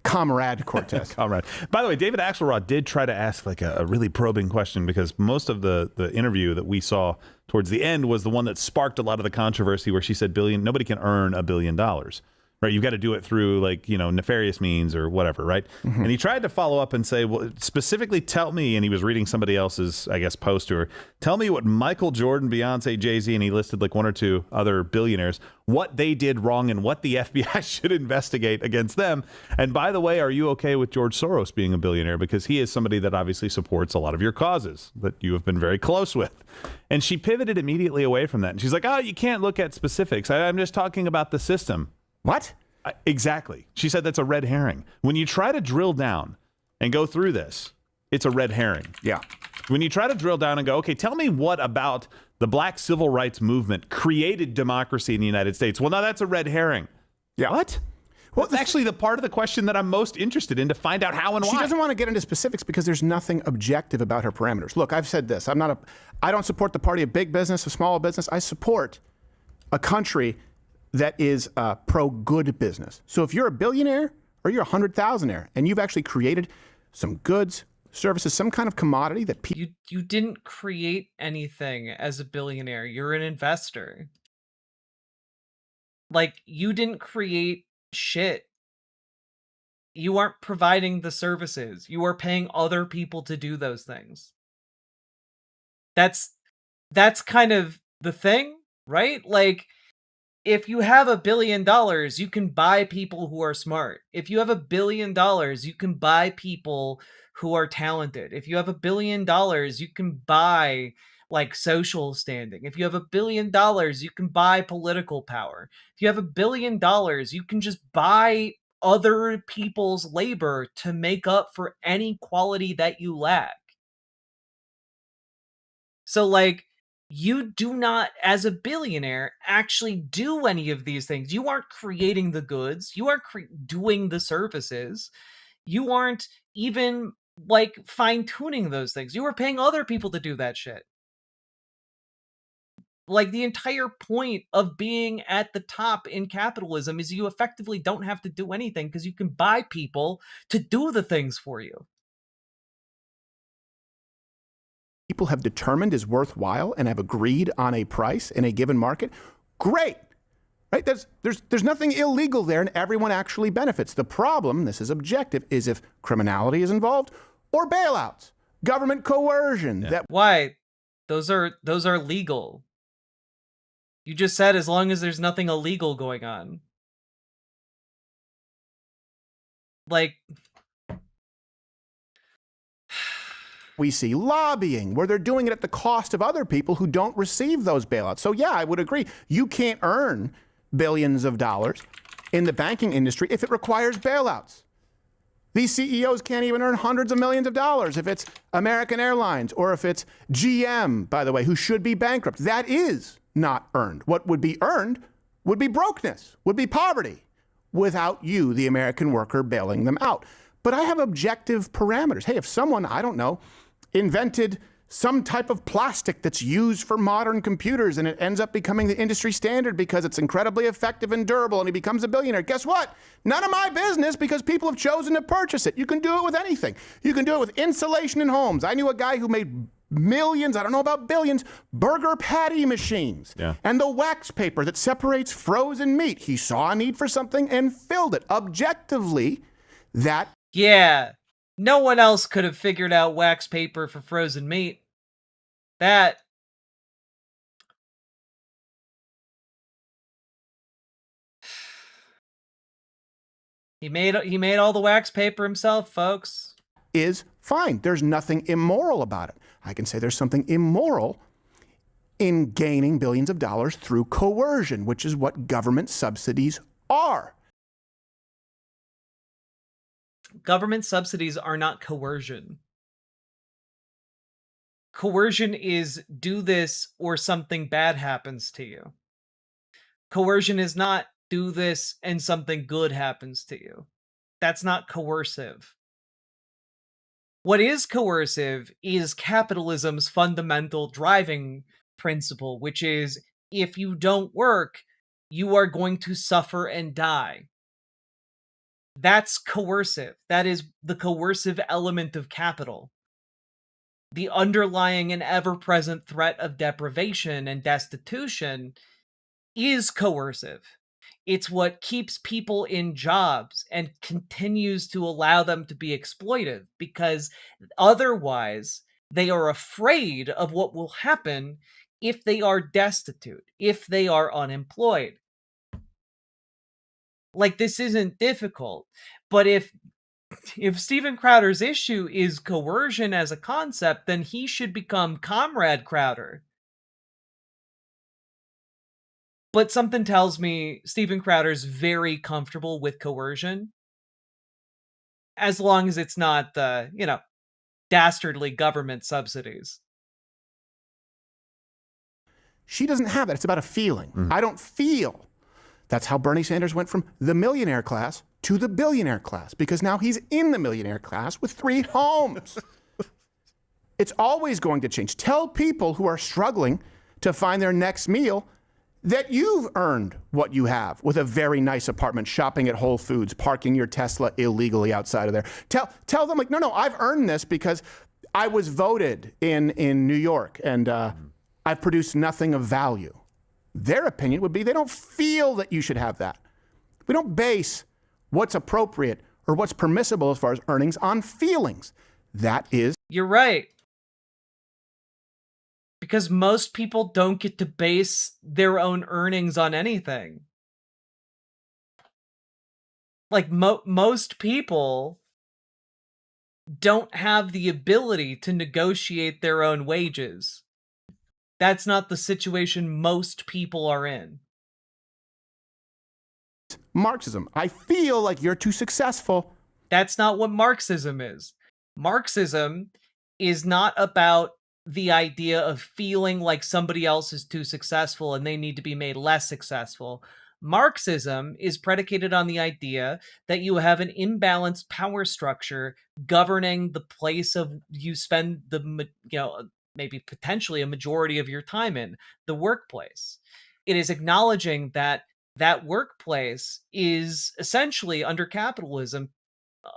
Comrade Cortez. Comrade. By the way, David Axelrod did try to ask like a really probing question, because most of the interview that we saw towards the end was the one that sparked a lot of the controversy, where she said nobody can earn $1 billion. Right, you've got to do it through, like, you know, nefarious means or whatever, right? Mm-hmm. And he tried to follow up and say, well, specifically tell me, and he was reading somebody else's, I guess, post to her, tell me what Michael Jordan, Beyonce, Jay-Z, and he listed like one or two other billionaires, what they did wrong and what the FBI should investigate against them. And by the way, are you okay with George Soros being a billionaire? Because he is somebody that obviously supports a lot of your causes that you have been very close with. And she pivoted immediately away from that. And she's like, oh, you can't look at specifics. I'm just talking about the system. What? Exactly. She said that's a red herring. When you try to drill down and go through this, it's a red herring. Yeah. When you try to drill down and go, okay, tell me what about the black civil rights movement created democracy in the United States? Well, now that's a red herring. Yeah. What? Well, that's actually the part of the question that I'm most interested in to find out how and why. She doesn't want to get into specifics because there's nothing objective about her parameters. Look, I've said this. I don't support the party of big business, of small business. I support a country that is pro-good business. So if you're a billionaire or you're a 100,000-aire and you've actually created some goods, services, some kind of commodity that people... You didn't create anything as a billionaire. You're an investor. Like, you didn't create shit. You aren't providing the services. You are paying other people to do those things. That's kind of the thing, right? Like, if you have $1 billion, you can buy people who are smart. If you have $1 billion, you can buy people who are talented. If you have $1 billion, you can buy like social standing. If you have $1 billion, you can buy political power. If you have $1 billion, you can just buy other people's labor to make up for any quality that you lack. So like, you do not, as a billionaire, actually do any of these things. You aren't creating the goods. You aren't doing the services. You aren't even like fine-tuning those things. You are paying other people to do that shit. Like, the entire point of being at the top in capitalism is you effectively don't have to do anything because you can buy people to do the things for you. People have determined is worthwhile and have agreed on a price in a given market, great. Right? There's nothing illegal there and everyone actually benefits. The problem, this is objective, is if criminality is involved or bailouts, government coercion. Yeah. Why? Those are legal. You just said as long as there's nothing illegal going on. Like, we see lobbying where they're doing it at the cost of other people who don't receive those bailouts. So yeah, I would agree. You can't earn billions of dollars in the banking industry if it requires bailouts. These CEOs can't even earn hundreds of millions of dollars if it's American Airlines or if it's GM, by the way, who should be bankrupt. That is not earned. What would be earned would be brokenness, would be poverty, without you, the American worker, bailing them out. But I have objective parameters. Hey, if someone, I don't know, invented some type of plastic that's used for modern computers and it ends up becoming the industry standard because it's incredibly effective and durable and he becomes a billionaire, guess what? None of my business because people have chosen to purchase it. You can do it with anything. You can do it with insulation in homes. I knew a guy who made millions, I don't know about billions, burger patty machines. Yeah. And the wax paper that separates frozen meat. He saw a need for something and filled it. Objectively, that... Yeah. No one else could have figured out wax paper for frozen meat. That... He made all the wax paper himself, folks. Is fine. There's nothing immoral about it. I can say there's something immoral in gaining billions of dollars through coercion, which is what government subsidies are. Government subsidies are not coercion. Coercion is do this or something bad happens to you. Coercion is not do this and something good happens to you. That's not coercive. What is coercive is capitalism's fundamental driving principle, which is if you don't work, you are going to suffer and die. That's coercive. That is the coercive element of capital. The underlying and ever-present threat of deprivation and destitution is coercive. It's what keeps people in jobs and continues to allow them to be exploited, because otherwise they are afraid of what will happen if they are destitute, if they are unemployed. Like, this isn't difficult, but if Steven Crowder's issue is coercion as a concept, then he should become Comrade Crowder. But something tells me Steven Crowder's very comfortable with coercion, as long as it's not, dastardly government subsidies. She doesn't have that. It's about a feeling. I don't feel That's how Bernie Sanders went from the millionaire class to the billionaire class, because now he's in the millionaire class with 3 homes. It's always going to change. Tell people who are struggling to find their next meal that you've earned what you have with a very nice apartment, shopping at Whole Foods, parking your Tesla illegally outside of there. Tell them, like, no, I've earned this because I was voted in New York, and I've produced nothing of value. Their opinion would be they don't feel that you should have that. We don't base what's appropriate or what's permissible as far as earnings on feelings. That is. You're right. Because most people don't get to base their own earnings on anything. Like, most people don't have the ability to negotiate their own wages. That's not the situation most people are in. Marxism. I feel like you're too successful. That's not what Marxism is. Marxism is not about the idea of feeling like somebody else is too successful and they need to be made less successful. Marxism is predicated on the idea that you have an imbalanced power structure governing the place of you spend the, maybe potentially a majority of your time in, the workplace. It is acknowledging that that workplace is essentially, under capitalism,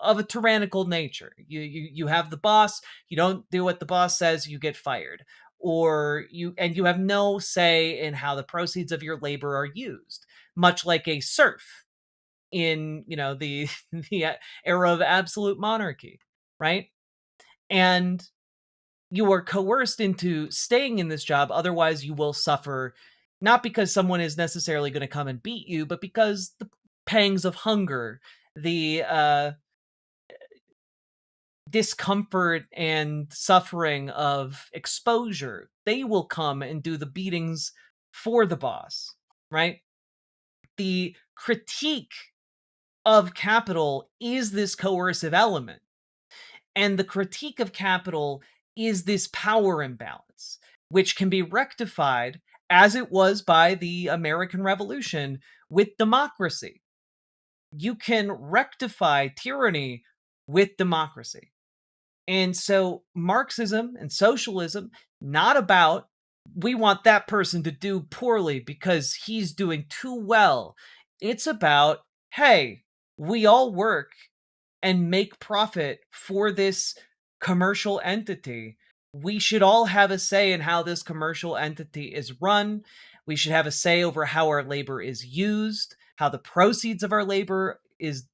of a tyrannical nature. You have the boss, you don't do what the boss says, you get fired. Or you have no say in how the proceeds of your labor are used, much like a serf in, the era of absolute monarchy, right? And you are coerced into staying in this job, otherwise you will suffer, not because someone is necessarily going to come and beat you, but because the pangs of hunger, the discomfort and suffering of exposure, they will come and do the beatings for the boss, right? The critique of capital is this coercive element. And the critique of capital is this power imbalance, which can be rectified, as it was by the American Revolution, with democracy. You can rectify tyranny with democracy. And so Marxism and socialism, not about, we want that person to do poorly because he's doing too well. It's about, hey, we all work and make profit for this commercial entity. We should all have a say in how this commercial entity is run. We should have a say over how our labor is used, how the proceeds of our labor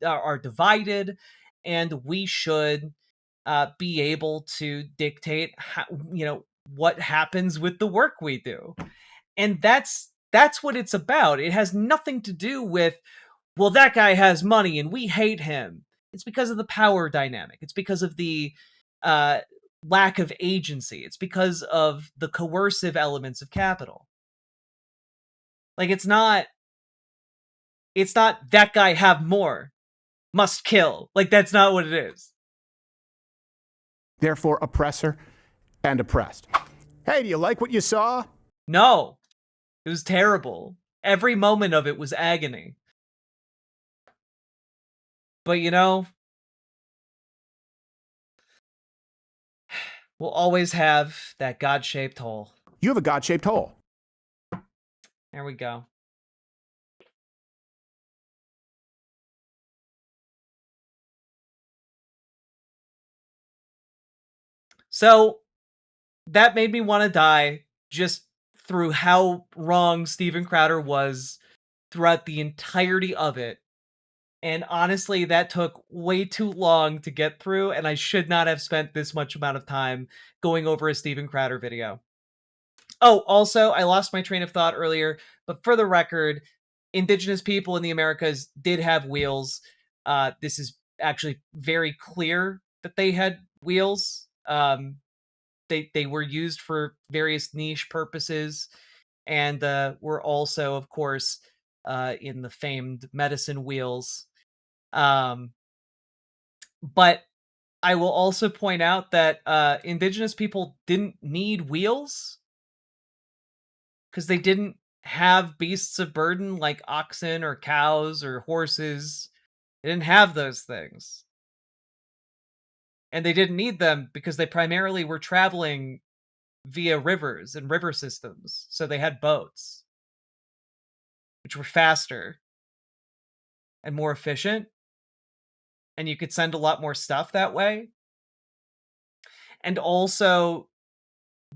are divided, and we should be able to dictate how, what happens with the work we do. And that's what it's about. It has nothing to do with, well, that guy has money and we hate him. It's because of the power dynamic. It's because of the lack of agency. It's because of the coercive elements of capital. Like, it's not that guy have more, must kill. Like, that's not what it is. Therefore, oppressor and oppressed. Hey, do you like what you saw? No. It was terrible. Every moment of it was agony. But, we'll always have that God-shaped hole. You have a God-shaped hole. There we go. So, that made me want to die just through how wrong Steven Crowder was throughout the entirety of it. And honestly, that took way too long to get through, and I should not have spent this much amount of time going over a Steven Crowder video. Oh, also, I lost my train of thought earlier, but for the record, Indigenous people in the Americas did have wheels. This is actually very clear that they had wheels. They were used for various niche purposes, and were also, of course, in the famed medicine wheels. But I will also point out that Indigenous people didn't need wheels because they didn't have beasts of burden like oxen or cows or horses. They didn't have those things. And they didn't need them because they primarily were traveling via rivers and river systems. So they had boats, which were faster and more efficient. And you could send a lot more stuff that way. And also,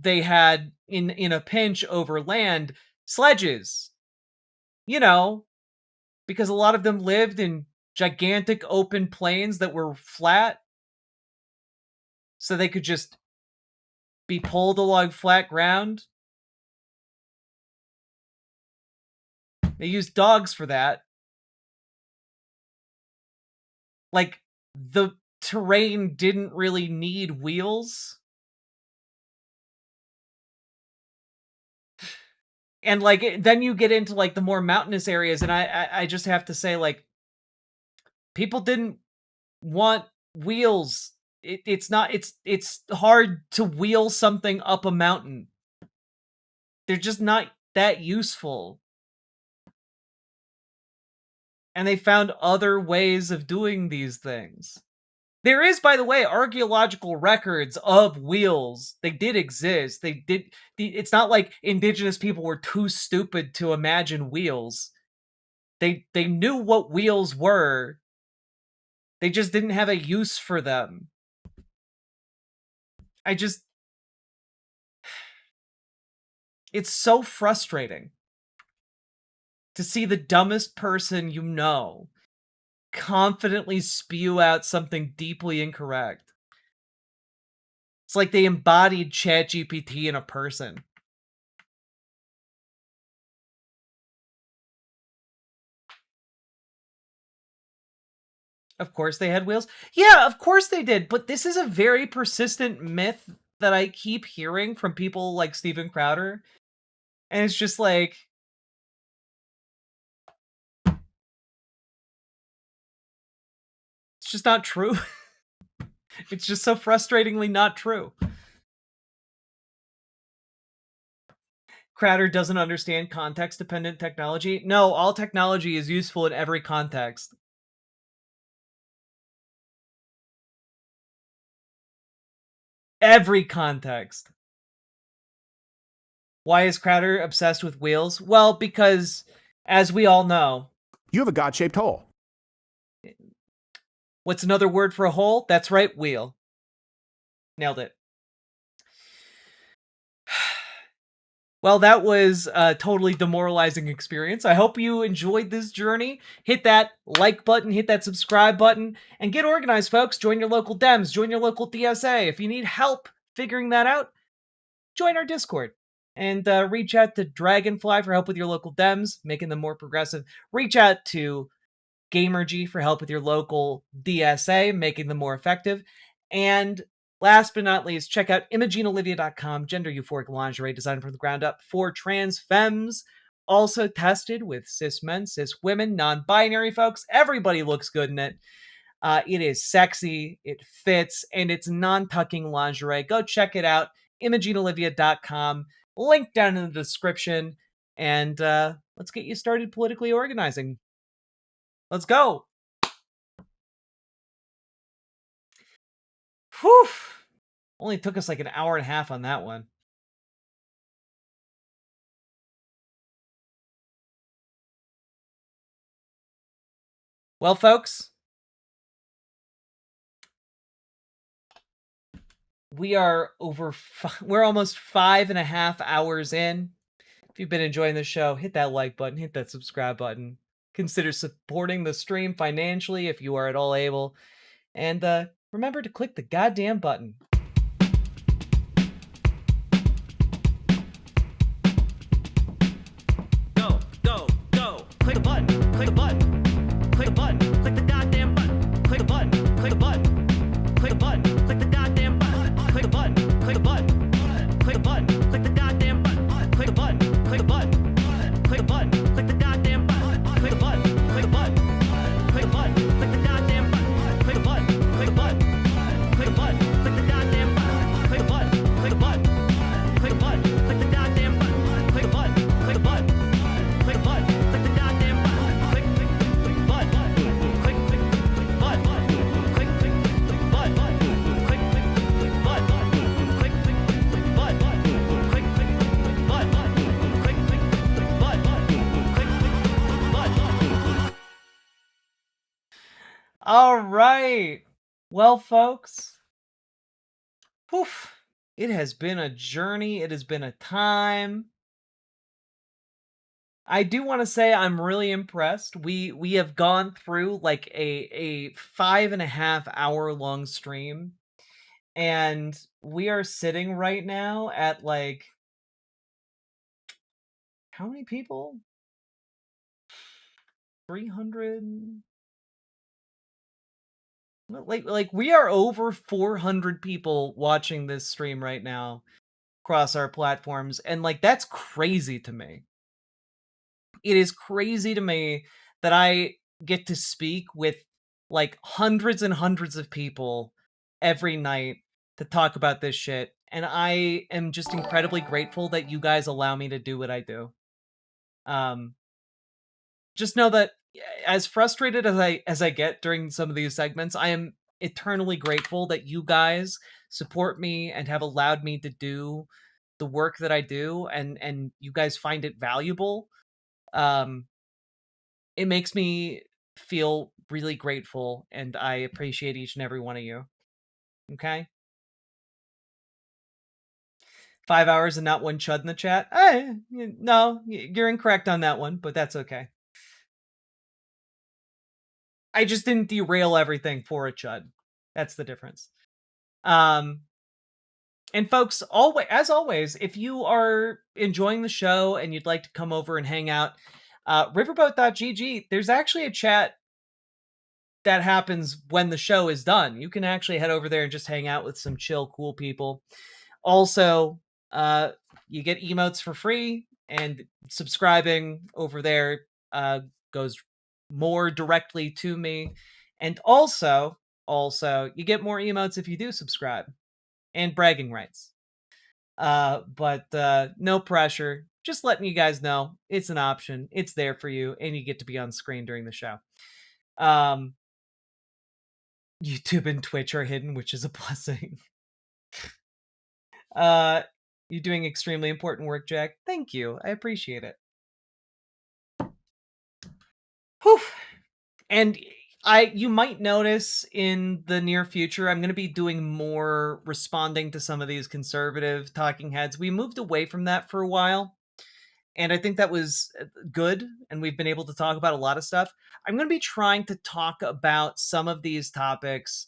they had, in a pinch over land, sledges. You know, because a lot of them lived in gigantic open plains that were flat. So they could just be pulled along flat ground. They used dogs for that. Like, the terrain didn't really need wheels. And, like, then you get into, like, the more mountainous areas, and I just have to say, like, people didn't want wheels. It's hard to wheel something up a mountain. They're just not that useful. And they found other ways of doing these things. There is, by the way, archaeological records of wheels. They did exist. It's not like indigenous people were too stupid to imagine wheels. They knew what wheels were. They just didn't have a use for them. It's so frustrating to see the dumbest person you know confidently spew out something deeply incorrect. It's like they embodied ChatGPT in a person. Of course they had wheels. Yeah, of course they did. But this is a very persistent myth that I keep hearing from people like Steven Crowder. And it's just like, it's just not true. It's just so frustratingly not true. Crowder doesn't understand context-dependent technology. No, all technology is useful in every context. Every context. Why is Crowder obsessed with wheels? Well, because, as we all know, you have a God-shaped hole. What's another word for a hole? That's right, wheel. Nailed it. Well, that was a totally demoralizing experience. I hope you enjoyed this journey. Hit that like button, hit that subscribe button, and get organized, folks. Join your local Dems, join your local DSA. If you need help figuring that out, join our Discord. And reach out to Dragonfly for help with your local Dems, making them more progressive. Reach out to Gamergy for help with your local DSA, making them more effective. And last but not least, check out ImogeneOlivia.com, gender euphoric lingerie designed from the ground up for trans femmes. Also tested with cis men, cis women, non-binary folks. Everybody looks good in it. It is sexy, it fits, and it's non-tucking lingerie. Go check it out, ImogeneOlivia.com. Link down in the description. And let's get you started politically organizing. Let's go. Whew. Only took us like an hour and a half on that one. Well, folks, we're almost 5.5 hours in. If you've been enjoying the show, hit that like button, hit that subscribe button. Consider supporting the stream financially if you are at all able. And remember to click the goddamn button. Go, go, go. Click the button, click the button. Click the button, click the goddamn button. Click the button, click the button. Click the button, click the goddamn button. Click the button, click the button. Click the button, click the goddamn button. Click the button, click the button. Click the button, click the goddamn button. Click the button, click the button. Click the button, click the goddamn button. Click the button, click the button. Click the button, click the goddamn All right. Well, folks, poof, it has been a journey. It has been a time. I do want to say I'm really impressed. We have gone through like a 5.5 hour long stream, and we are sitting right now at like how many people? 300. Like we are over 400 people watching this stream right now across our platforms, and like that's crazy to me. It is crazy to me that I get to speak with like hundreds and hundreds of people every night to talk about this shit, and I am just incredibly grateful that you guys allow me to do what I do. Just know that as frustrated as I get during some of these segments, I am eternally grateful that you guys support me and have allowed me to do the work that I do, and you guys find it valuable. It makes me feel really grateful, and I appreciate each and every one of you. Okay? 5 hours and not one chud in the chat? No, you're incorrect on that one, but that's okay. I just didn't derail everything for a chud. That's the difference. And folks, as always, if you are enjoying the show and you'd like to come over and hang out, riverboat.gg, there's actually a chat that happens when the show is done. You can actually head over there and just hang out with some chill, cool people. Also, you get emotes for free, and subscribing over there goes more directly to me. And also, you get more emotes if you do subscribe, and bragging rights. But no pressure. Just letting you guys know it's an option. It's there for you, and you get to be on screen during the show. YouTube and Twitch are hidden, which is a blessing. You're doing extremely important work, Jack. Thank you. I appreciate it. Whew. And you might notice in the near future, I'm going to be doing more responding to some of these conservative talking heads. We moved away from that for a while, and I think that was good, and we've been able to talk about a lot of stuff. I'm going to be trying to talk about some of these topics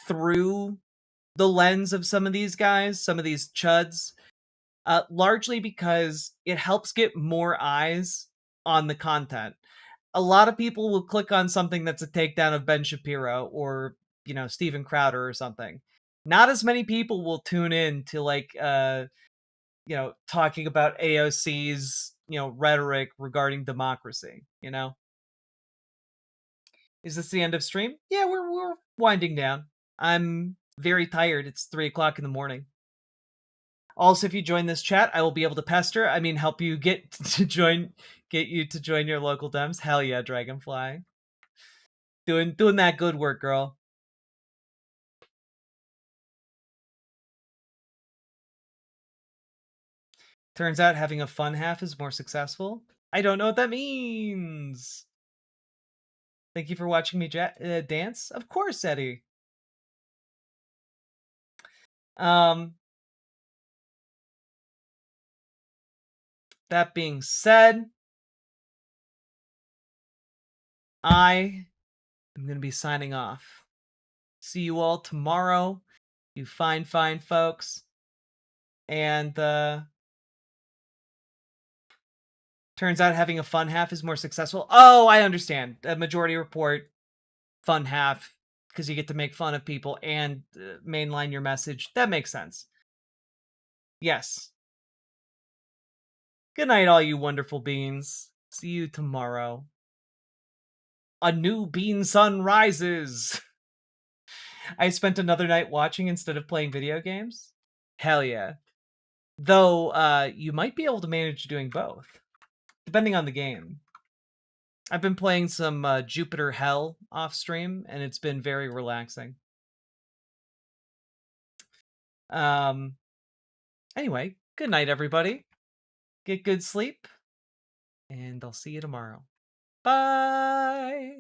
through the lens of some of these guys, some of these chuds, largely because it helps get more eyes on the content. A lot of people will click on something that's a takedown of Ben Shapiro or, Steven Crowder or something. Not as many people will tune in to like, talking about AOC's, rhetoric regarding democracy, Is this the end of stream? Yeah, we're winding down. I'm very tired. It's 3:00 in the morning. Also, if you join this chat, I will be able to help you get you to join your local Dems. Hell yeah, Dragonfly. Doing that good work, girl. Turns out having a fun half is more successful. I don't know what that means. Thank you for watching me dance. Of course, Eddie. That being said, I am going to be signing off. See you all tomorrow, you fine folks. And turns out having a fun half is more successful. Oh, I understand. A majority report, fun half, because you get to make fun of people and mainline your message. That makes sense. Yes. Good night, all you wonderful beings. See you tomorrow. A new bean sun rises. I spent another night watching instead of playing video games. Hell yeah. Though, you might be able to manage doing both, depending on the game. I've been playing some Jupiter Hell off stream, and it's been very relaxing. Anyway, good night, everybody. Get good sleep, and I'll see you tomorrow. Bye!